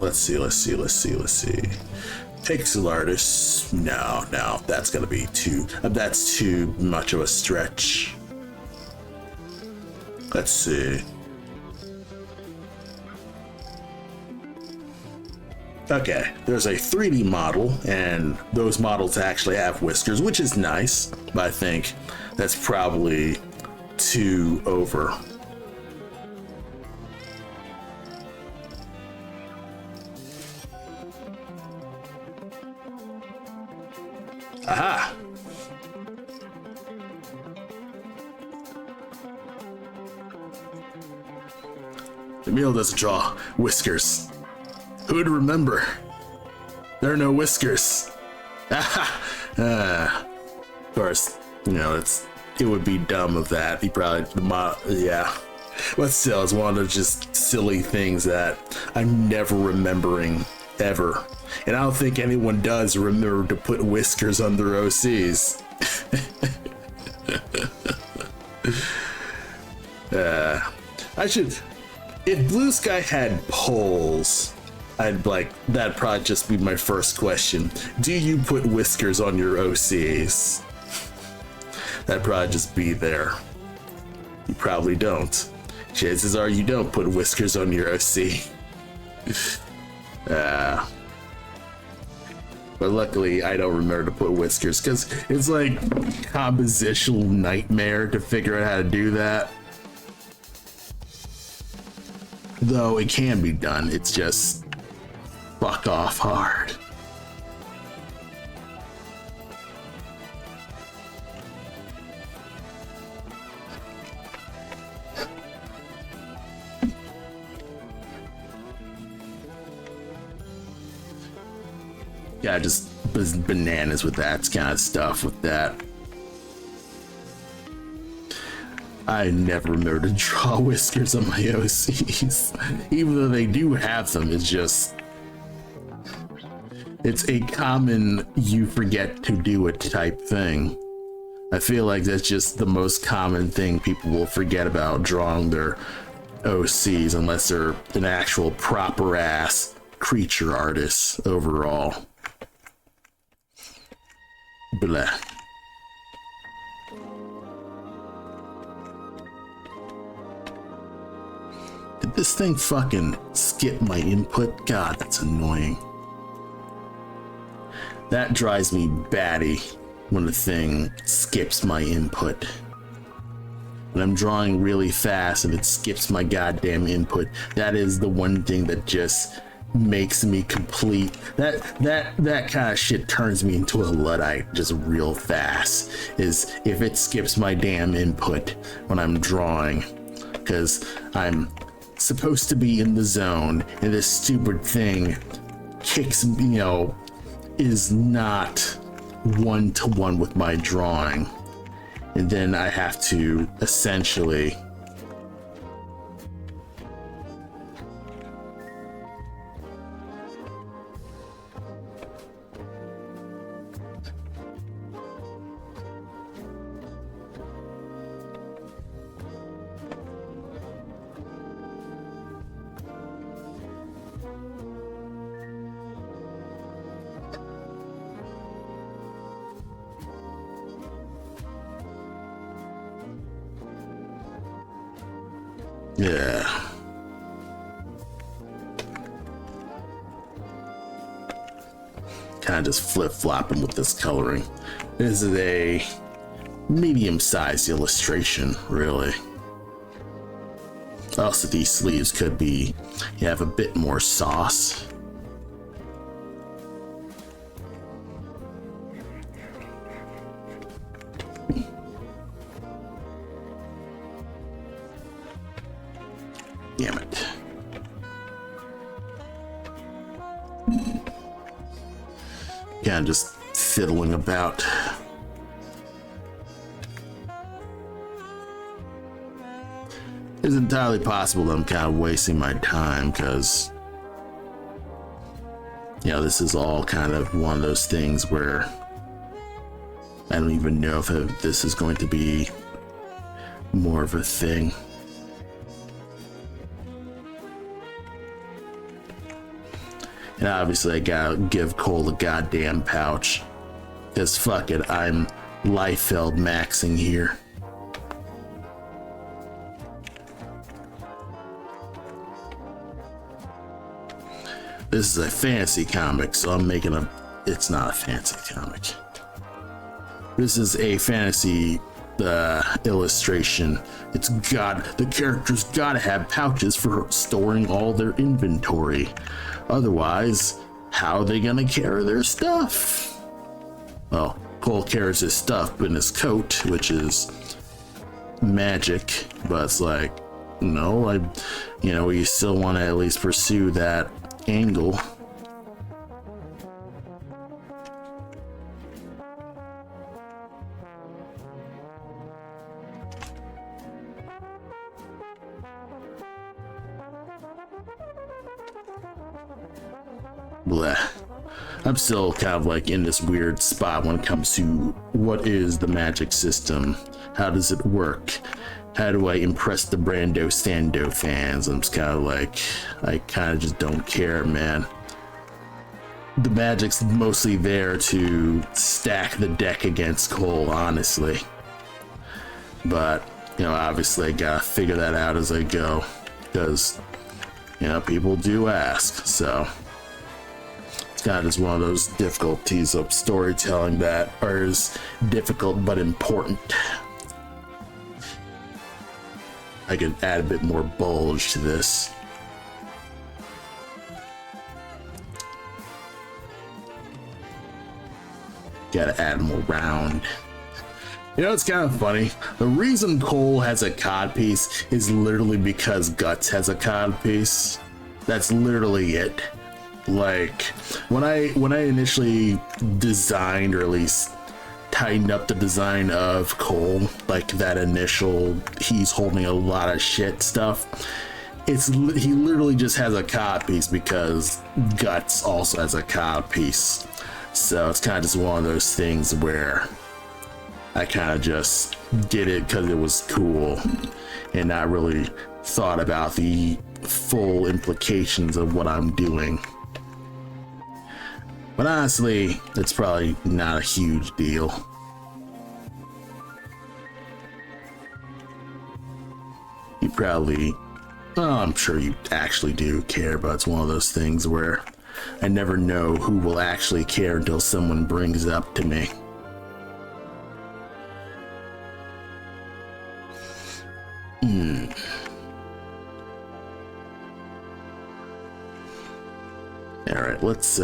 Pixel artists. No, that's gonna be that's too much of a stretch. Let's see. Okay, there's a 3D model, and those models actually have whiskers, which is nice, but I think that's probably too over. Aha! Emil doesn't draw whiskers. Who would remember? There are no whiskers. Of course, you know, it would be dumb of that. He probably, yeah. But still, it's one of those just silly things that I'm never remembering ever. And I don't think anyone does remember to put whiskers on their OCs. If Blue Sky had polls, that'd probably just be my first question. Do you put whiskers on your OCs? That'd probably just be there. You probably don't. Chances are you don't put whiskers on your OC. But luckily I don't remember to put whiskers because it's like compositional nightmare to figure out how to do that. Though it can be done, it's just fuck off hard. Yeah, just bananas with that kind of stuff with that. I never remember to draw whiskers on my OCs. Even though they do have them, it's just It's a common you forget to do it type thing. I feel like that's just the most common thing people will forget about drawing their OCs, unless they're an actual proper ass creature artist overall. Blah. Did this thing fucking skip my input? God, that's annoying. That drives me batty when the thing skips my input. When I'm drawing really fast and it skips my goddamn input, that is the one thing that just makes me complete. That kind of shit turns me into a Luddite just real fast, is if it skips my damn input when I'm drawing. Because I'm supposed to be in the zone and this stupid thing kicks, is not one-to-one with my drawing, and then I have to essentially yeah. Kind of just flip-flopping with this coloring. This is a medium-sized illustration, really. Also, these sleeves could be, have a bit more sauce. Damn it. Yeah, I'm just fiddling about. It's entirely possible that I'm kind of wasting my time because, this is all kind of one of those things where I don't even know if this is going to be more of a thing. And obviously I gotta give Cole a goddamn pouch. Cause fuck it, I'm Liefeld maxing here. This is a fantasy comic, so I'm making it's not a fantasy comic. This is a fantasy illustration. The characters gotta have pouches for storing all their inventory. Otherwise, how are they gonna carry their stuff? Well, Cole carries his stuff in his coat, which is magic, but it's like, no, you still want to at least pursue that angle. Blah. I'm still kind of like in this weird spot when it comes to what is the magic system? How does it work? How do I impress the Brando Sando fans? I'm just kind of like, I kind of just don't care, man. The magic's mostly there to stack the deck against Cole, honestly. But, obviously I gotta figure that out as I go. Because, people do ask, so. Kind of just one of those difficulties of storytelling that are as difficult but important. I could add a bit more bulge to this. Gotta add more round. It's kind of funny. The reason Cole has a cod piece is literally because Guts has a cod piece. That's literally it. Like, when I initially designed, or at least tightened up the design of Cole, like that initial he's holding a lot of shit stuff, he literally just has a cod piece because Guts also has a cod piece. So it's kind of just one of those things where I kind of just did it because it was cool and not really thought about the full implications of what I'm doing. But honestly, it's probably not a huge deal. You probably, well, I'm sure you actually do care, but it's one of those things where I never know who will actually care until someone brings it up to me. All right, let's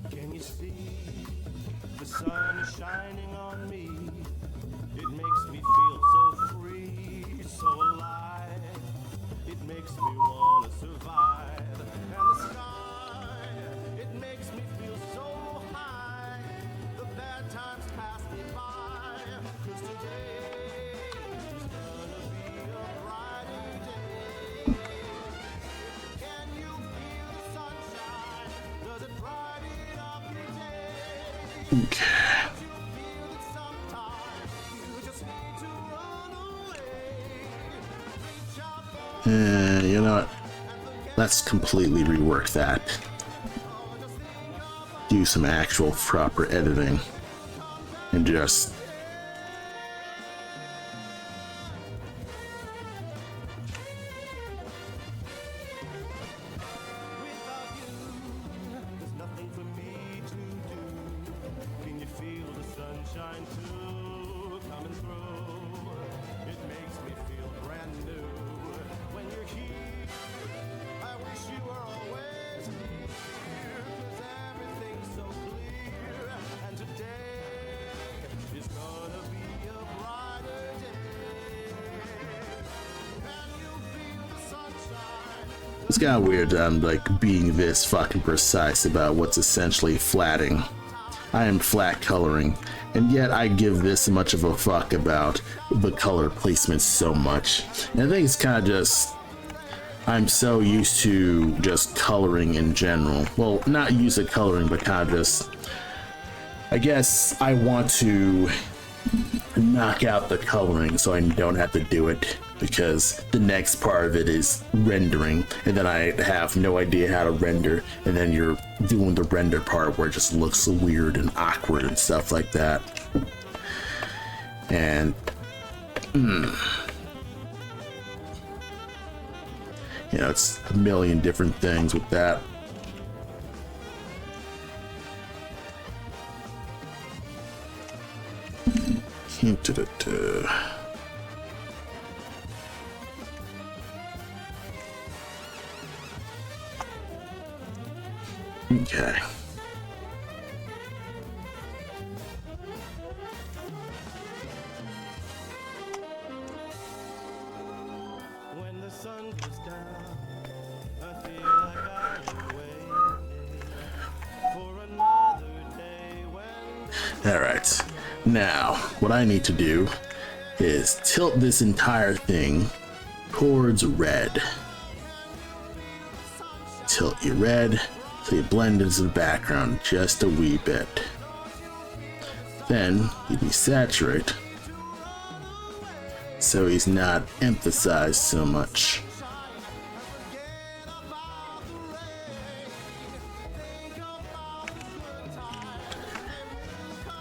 Can you see the sun is shining on me? It makes me feel so free, so alive. It makes me wanna survive. And the sky, it makes me feel so high. The bad times pass me by. 'Cause today is gonna be a brighter day. Can you feel the sunshine? Does it brighten up your day? okay. You feel it sometimes. You just need to run away. Reach out for You know what? Let's completely rework that. Do some actual proper editing and just without you. There's nothing for me to do. Can you feel the sunshine too coming through? It makes me feel brand new when you're here. I wish you were always here, 'cause everything's so clear. And today is gonna be a brighter day. Can you feel the sunshine? it's kind of weird that I'm like being this fucking precise about what's essentially flatting. I am flat coloring, and yet I give this much of a fuck about the color placement so much. And I think it's kind of just, I'm so used to just coloring in general. Well, not used to coloring, but kind of just, I guess I want to knock out the coloring so I don't have to do it, because the next part of it is rendering, and then I have no idea how to render, and then you're doing the render part where it just looks weird and awkward and stuff like that. And you know, it's a million different things with that. Okay. When the sun goes down, I feel like I'm waiting for another day when All right. Now, what I need to do is tilt this entire thing towards red. Tilt your red so you blend into the background just a wee bit. Then you desaturate so he's not emphasized so much.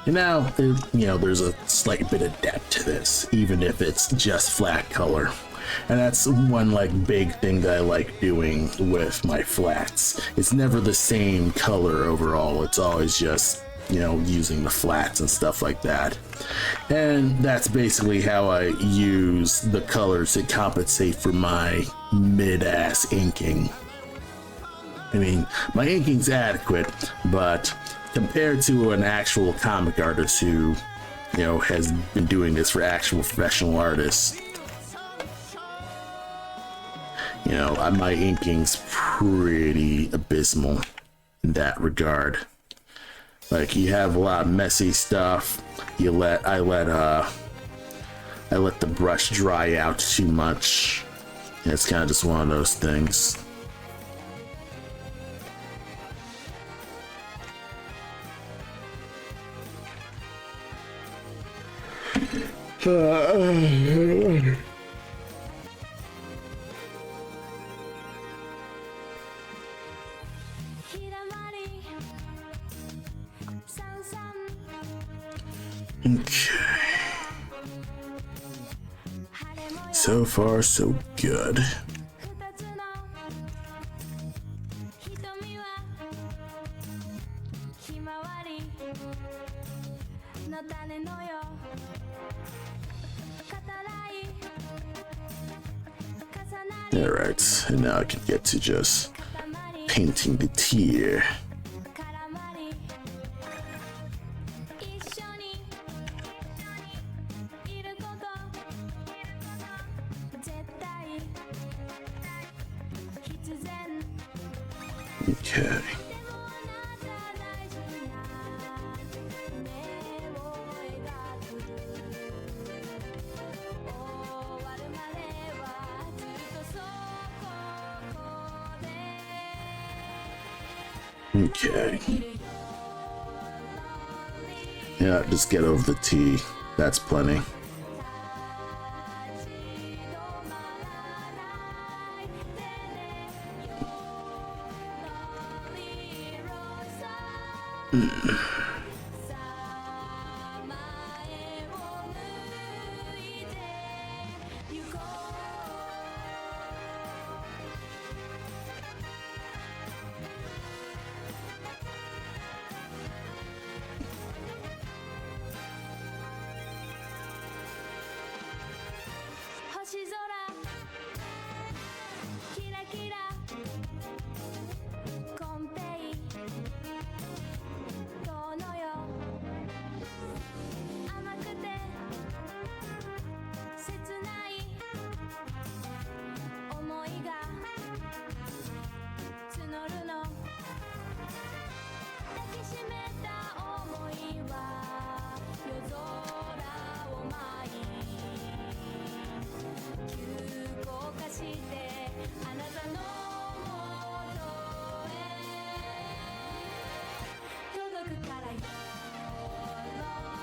And now, there's a slight bit of depth to this, even if it's just flat color. And that's one big thing that I like doing with my flats. It's never the same color overall. It's always just, using the flats and stuff like that. And that's basically how I use the colors to compensate for my mid-ass inking. I mean, my inking's adequate, but compared to an actual comic artist who, has been doing this for actual professional artists, You know, my inking's pretty abysmal in that regard. Like, you have a lot of messy stuff. I let the brush dry out too much. And it's kind of just one of those things. Okay. So far, so good. Alright, and now I can get to just painting the tear. Okay. Okay. Yeah, just get over the T. That's plenty.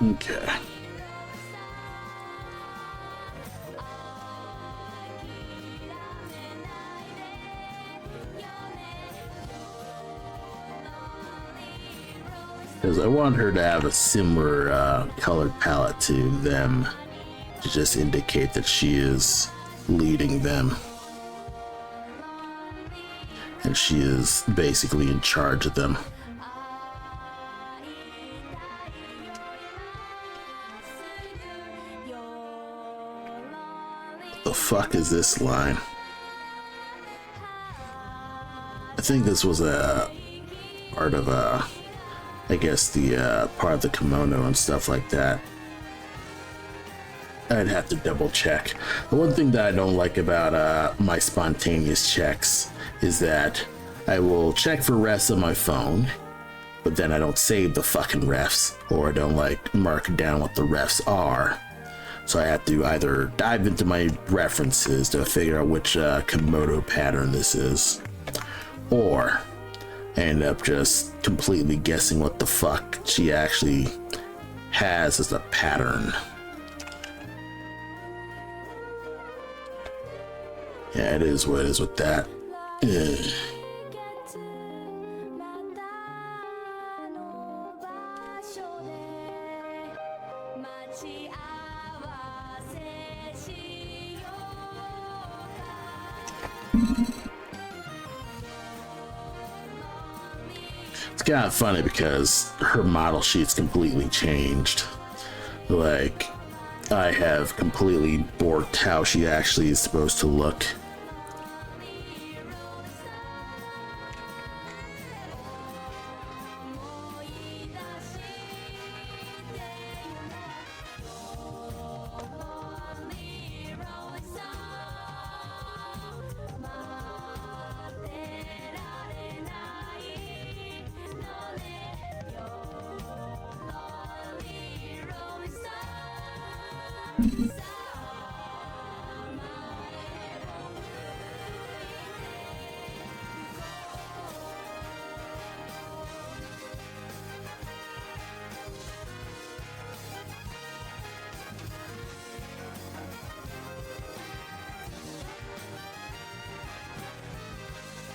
Okay. Because I want her to have a similar colored palette to them, to just indicate that she is leading them. And she is basically in charge of them. The fuck is this line? I think this was a part of I guess the part of the kimono and stuff like that. I'd have to double check. The one thing that I don't like about my spontaneous checks is that I will check for refs on my phone, but then I don't save the fucking refs, or I don't like mark down what the refs are. So I have to either dive into my references to figure out which Komodo pattern this is, or I end up just completely guessing what the fuck she actually has as a pattern. Yeah, it is what it is with that. Ugh. It's kind of funny because her model sheet's completely changed. Like, I have completely borked how she actually is supposed to look.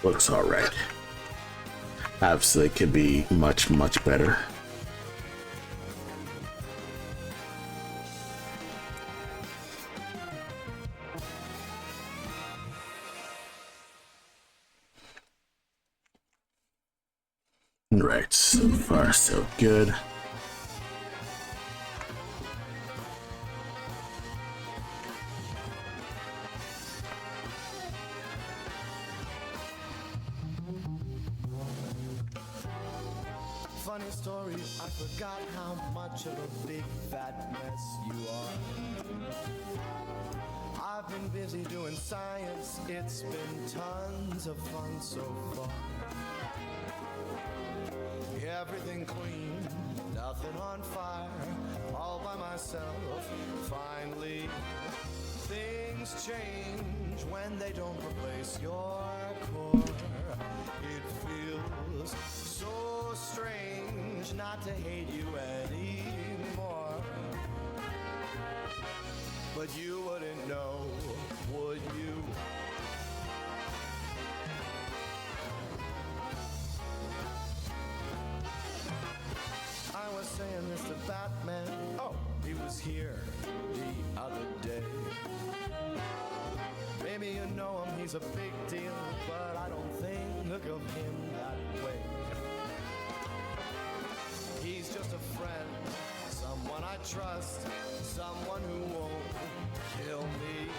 Looks all right. Obviously, it could be much, much better. Right, so far so good. Funny story, I forgot how much of a big fat mess you are. I've been busy doing science, it's been tons of fun so far. Everything clean, nothing on fire, all by myself. Finally, things change when they don't replace your core. It feels so strange not to hate you anymore. But you wouldn't know, would you? I was saying Mr. Batman, oh, he was here the other day. Maybe you know him, he's a big deal, but I don't think of him that way. He's just a friend, someone I trust, someone who won't kill me.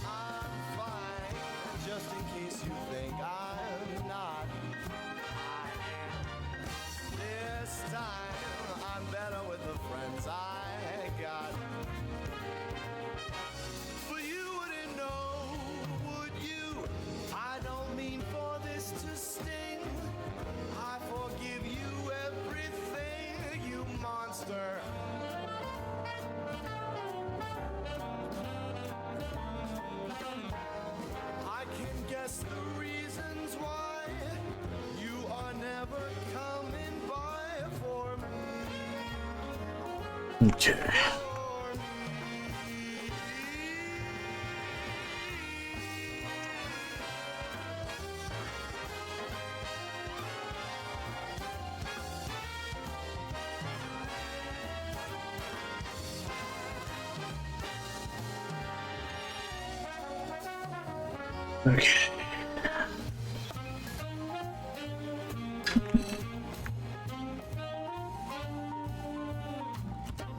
I'm fine, just in case you think I'm not. I am. This time, I'm better with the friends I got. But you wouldn't know, would you? I don't mean for this to sting. I forgive you everything, you monster. I can guess the reasons why you are never coming by for me. Okay. Okay.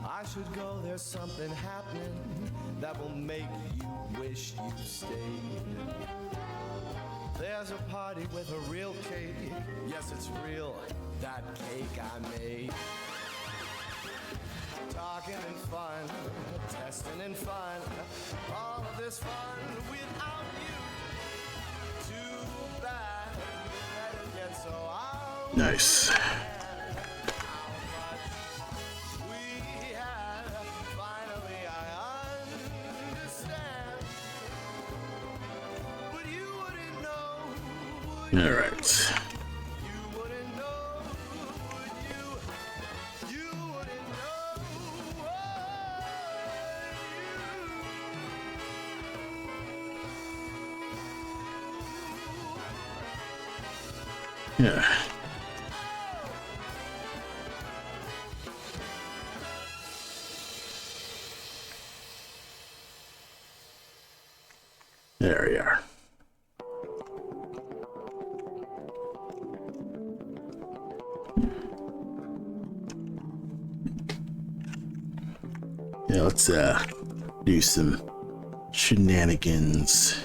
I should go, there's something happening that will make you wish you stayed. There's a party with a real cake. Yes, it's real, that cake I made. Talking and fun, testing and fun, all of this fun without you. Too bad that it gets so out. Nice. All right. Yeah. There we are. Yeah, let's do some shenanigans.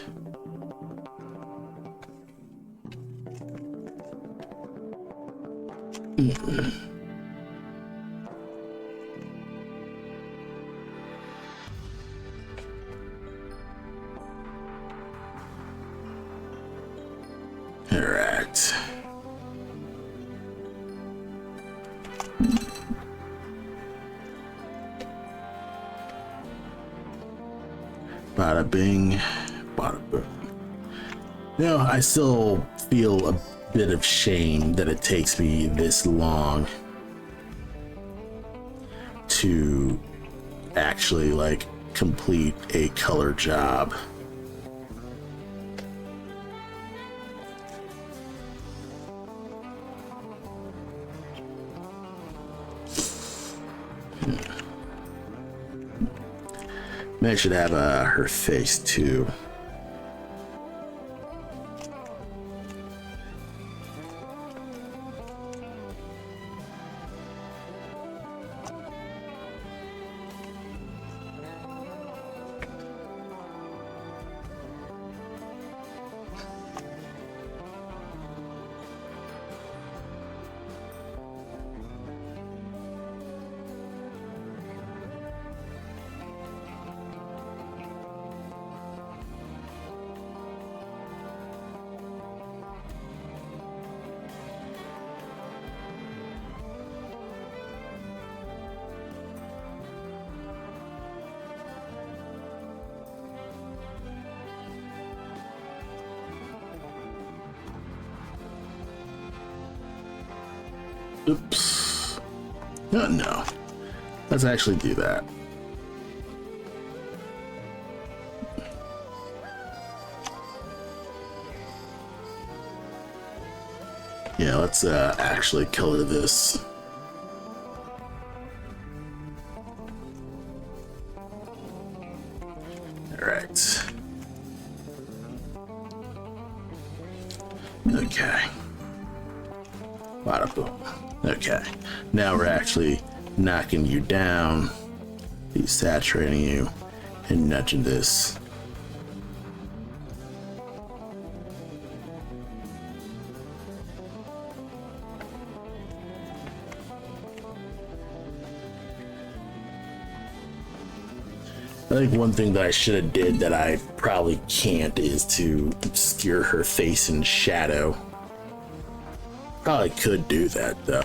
All right. Bada bing, bada boom. You know, I still feel a bit of shame that it takes me this long to actually like complete a color job. Maybe I should have her face too. Oops. Oh, no. Let's actually do that. Yeah, let's actually color this. All right. Okay. Bada boom. Okay. Now we're actually knocking you down, desaturating you, and nudging this. I think one thing that I should have did that I probably can't is to obscure her face in shadow. Probably could do that though.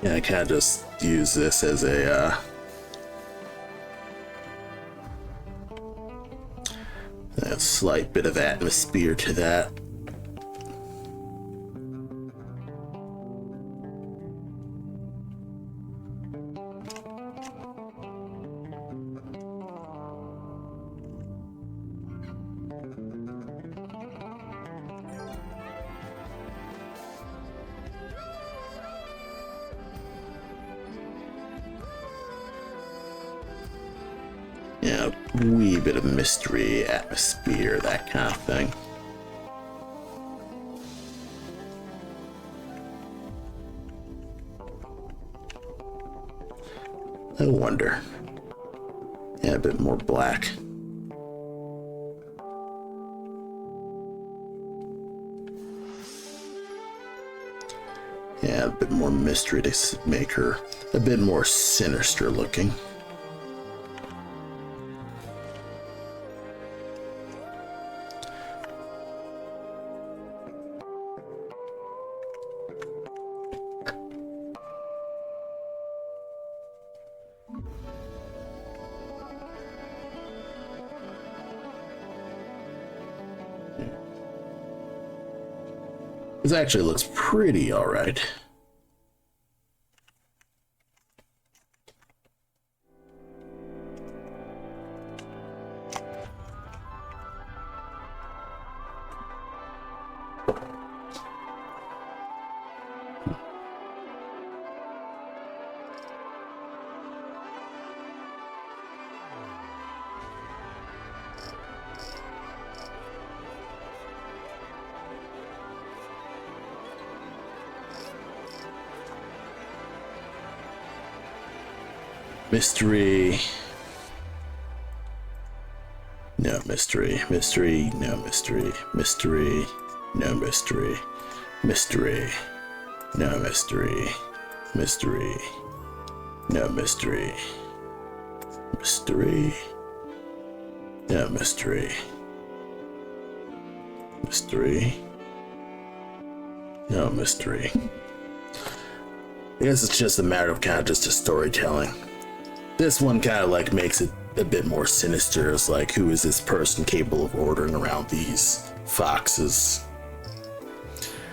Yeah, I kind of just use this as a slight bit of atmosphere to that. Yeah, a wee bit of mystery, atmosphere, that kind of thing. I wonder. Yeah, a bit more black. Yeah, a bit more mystery to make her a bit more sinister looking. This actually looks pretty all right. Mystery. No mystery. Mystery. No mystery. Mystery. No mystery. Mystery. No mystery. Mystery. No mystery. Mystery. No mystery. Mystery. No mystery. I guess it's just a matter of kind of just a storytelling. This one kind of like makes it a bit more sinister. It's like, who is this person capable of ordering around these foxes?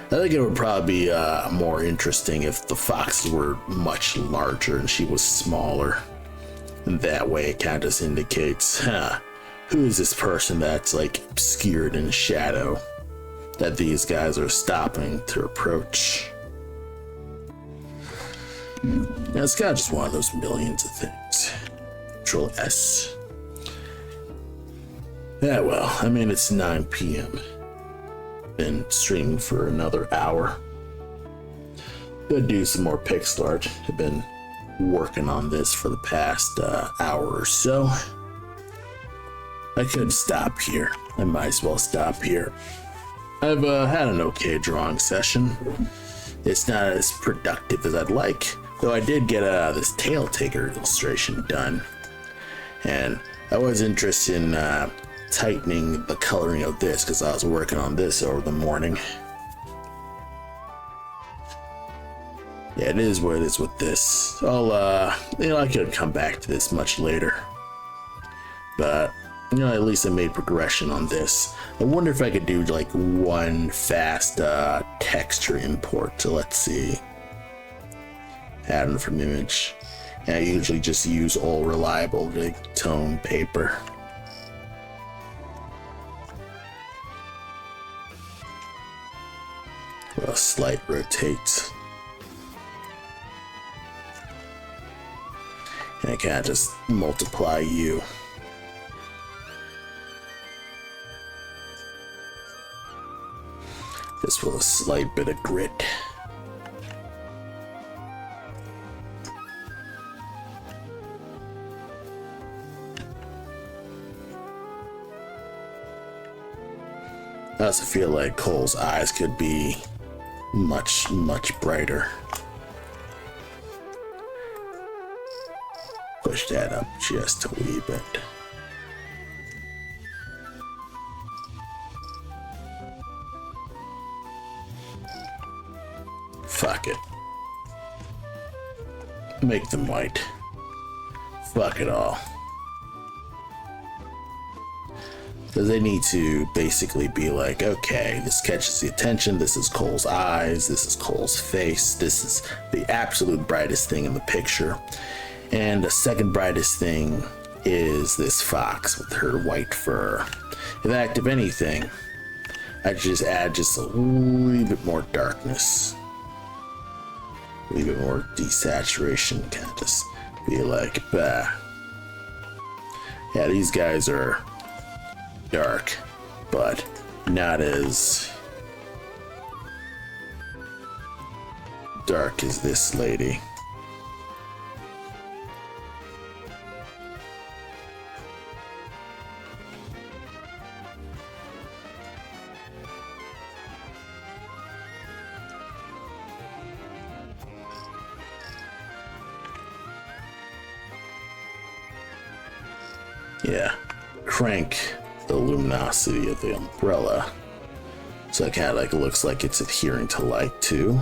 I think it would probably be more interesting if the foxes were much larger and she was smaller. And that way it kind of just indicates, who is this person that's like obscured in shadow that these guys are stopping to approach? Now, it's kind of just one of those millions of things. Control S. Yeah, well, I mean, it's 9 p.m. Been streaming for another hour. Gonna do some more pixel art. I've been working on this for the past hour or so. I could stop here. I might as well stop here. I've had an okay drawing session. It's not as productive as I'd like, though I did get this tail taker illustration done. And I was interested in tightening the coloring of this because I was working on this over the morning. Yeah, it is what it is with this. I could come back to this much later. But, at least I made progression on this. I wonder if I could do like one fast texture import. So let's see. Add from image. And I usually just use all reliable like, tone paper. A slight rotate. And I kind of just multiply you. Just with a slight bit of grit. I also feel like Cole's eyes could be much, much brighter. Push that up just a wee bit. Fuck it. Make them white. Fuck it all. Because they need to basically be like, okay, this catches the attention, this is Cole's eyes, this is Cole's face, this is the absolute brightest thing in the picture. And the second brightest thing is this fox with her white fur. In fact, if anything, I just add just a little bit more darkness. A little bit more desaturation, kind of just be like, bah. Yeah, these guys are dark, but not as dark as this lady. Yeah, crank the luminosity of the umbrella so it kind of like looks like it's adhering to light too.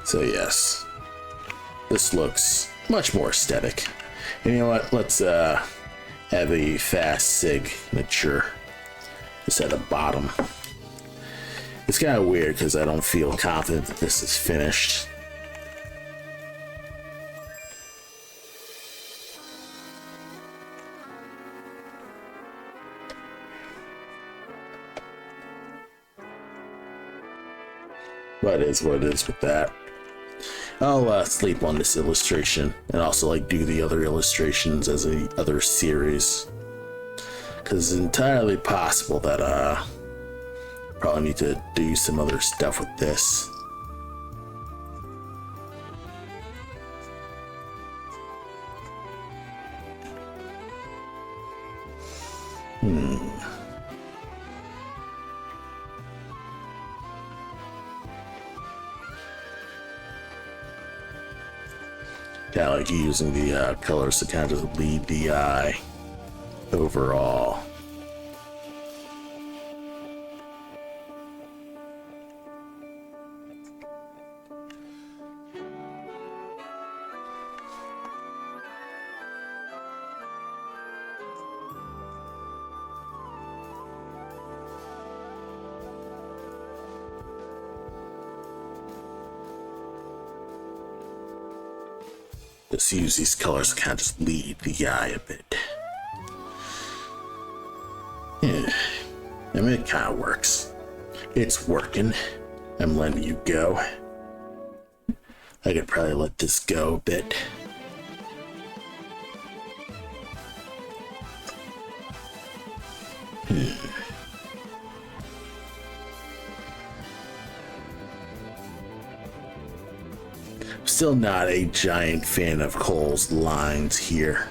So yes, this looks much more aesthetic. And you know what, let's have a fast signature just at the bottom. It's kind of weird because I don't feel confident that this is finished. But it is what it is with that. I'll sleep on this illustration and also like do the other illustrations as a other series, because it's entirely possible that probably need to do some other stuff with this. Kind of like using the colors to kind of just lead the eye overall. Just use these colors to kind of just lead the eye a bit. Yeah, I mean, it kind of works. It's working. I'm letting you go. I could probably let this go a bit. Still not a giant fan of Cole's lines here.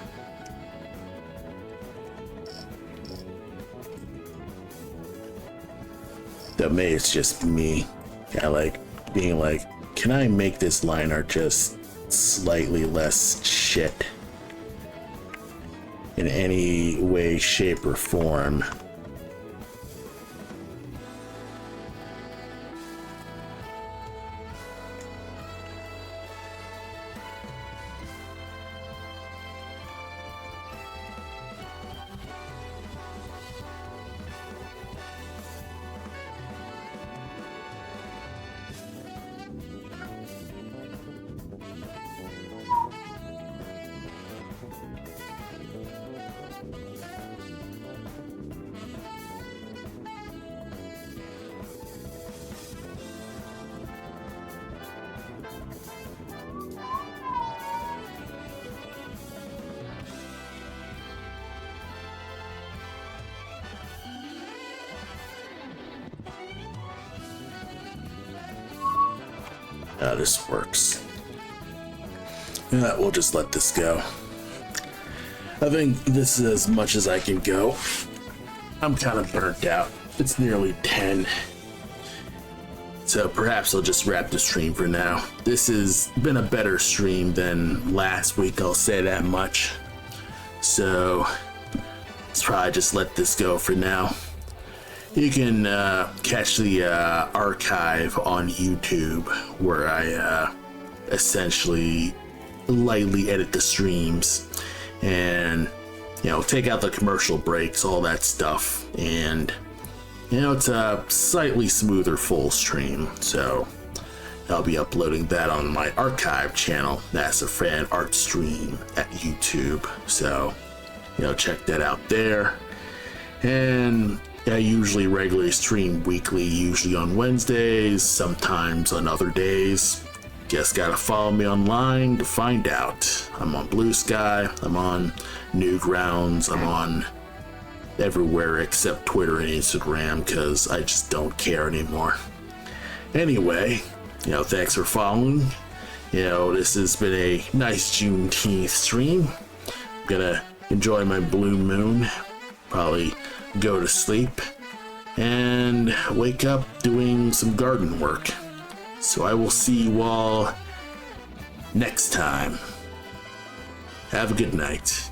Though maybe it's just me. I like being like, can I make this line art just slightly less shit in any way, shape, or form? This works. We'll just let this go. I think this is as much as I can go. I'm kind of burnt out. It's nearly 10. So perhaps I'll just wrap the stream for now. This has been a better stream than last week, I'll say that much. So let's probably just let this go for now. You can catch the archive on YouTube, where I essentially lightly edit the streams and, you know, take out the commercial breaks, all that stuff. And, you know, it's a slightly smoother full stream. So I'll be uploading that on my archive channel, That's a Fan Art Stream at YouTube. So, you know, check that out there. And I usually regularly stream weekly, usually on Wednesdays, sometimes on other days. Just gotta follow me online to find out. I'm on Blue Sky, I'm on Newgrounds, I'm on everywhere except Twitter and Instagram, because I just don't care anymore. Anyway, you know, thanks for following. You know, this has been a nice Juneteenth stream. I'm gonna enjoy my blue moon, probably go to sleep, and wake up doing some garden work. So I will see you all next time. Have a good night.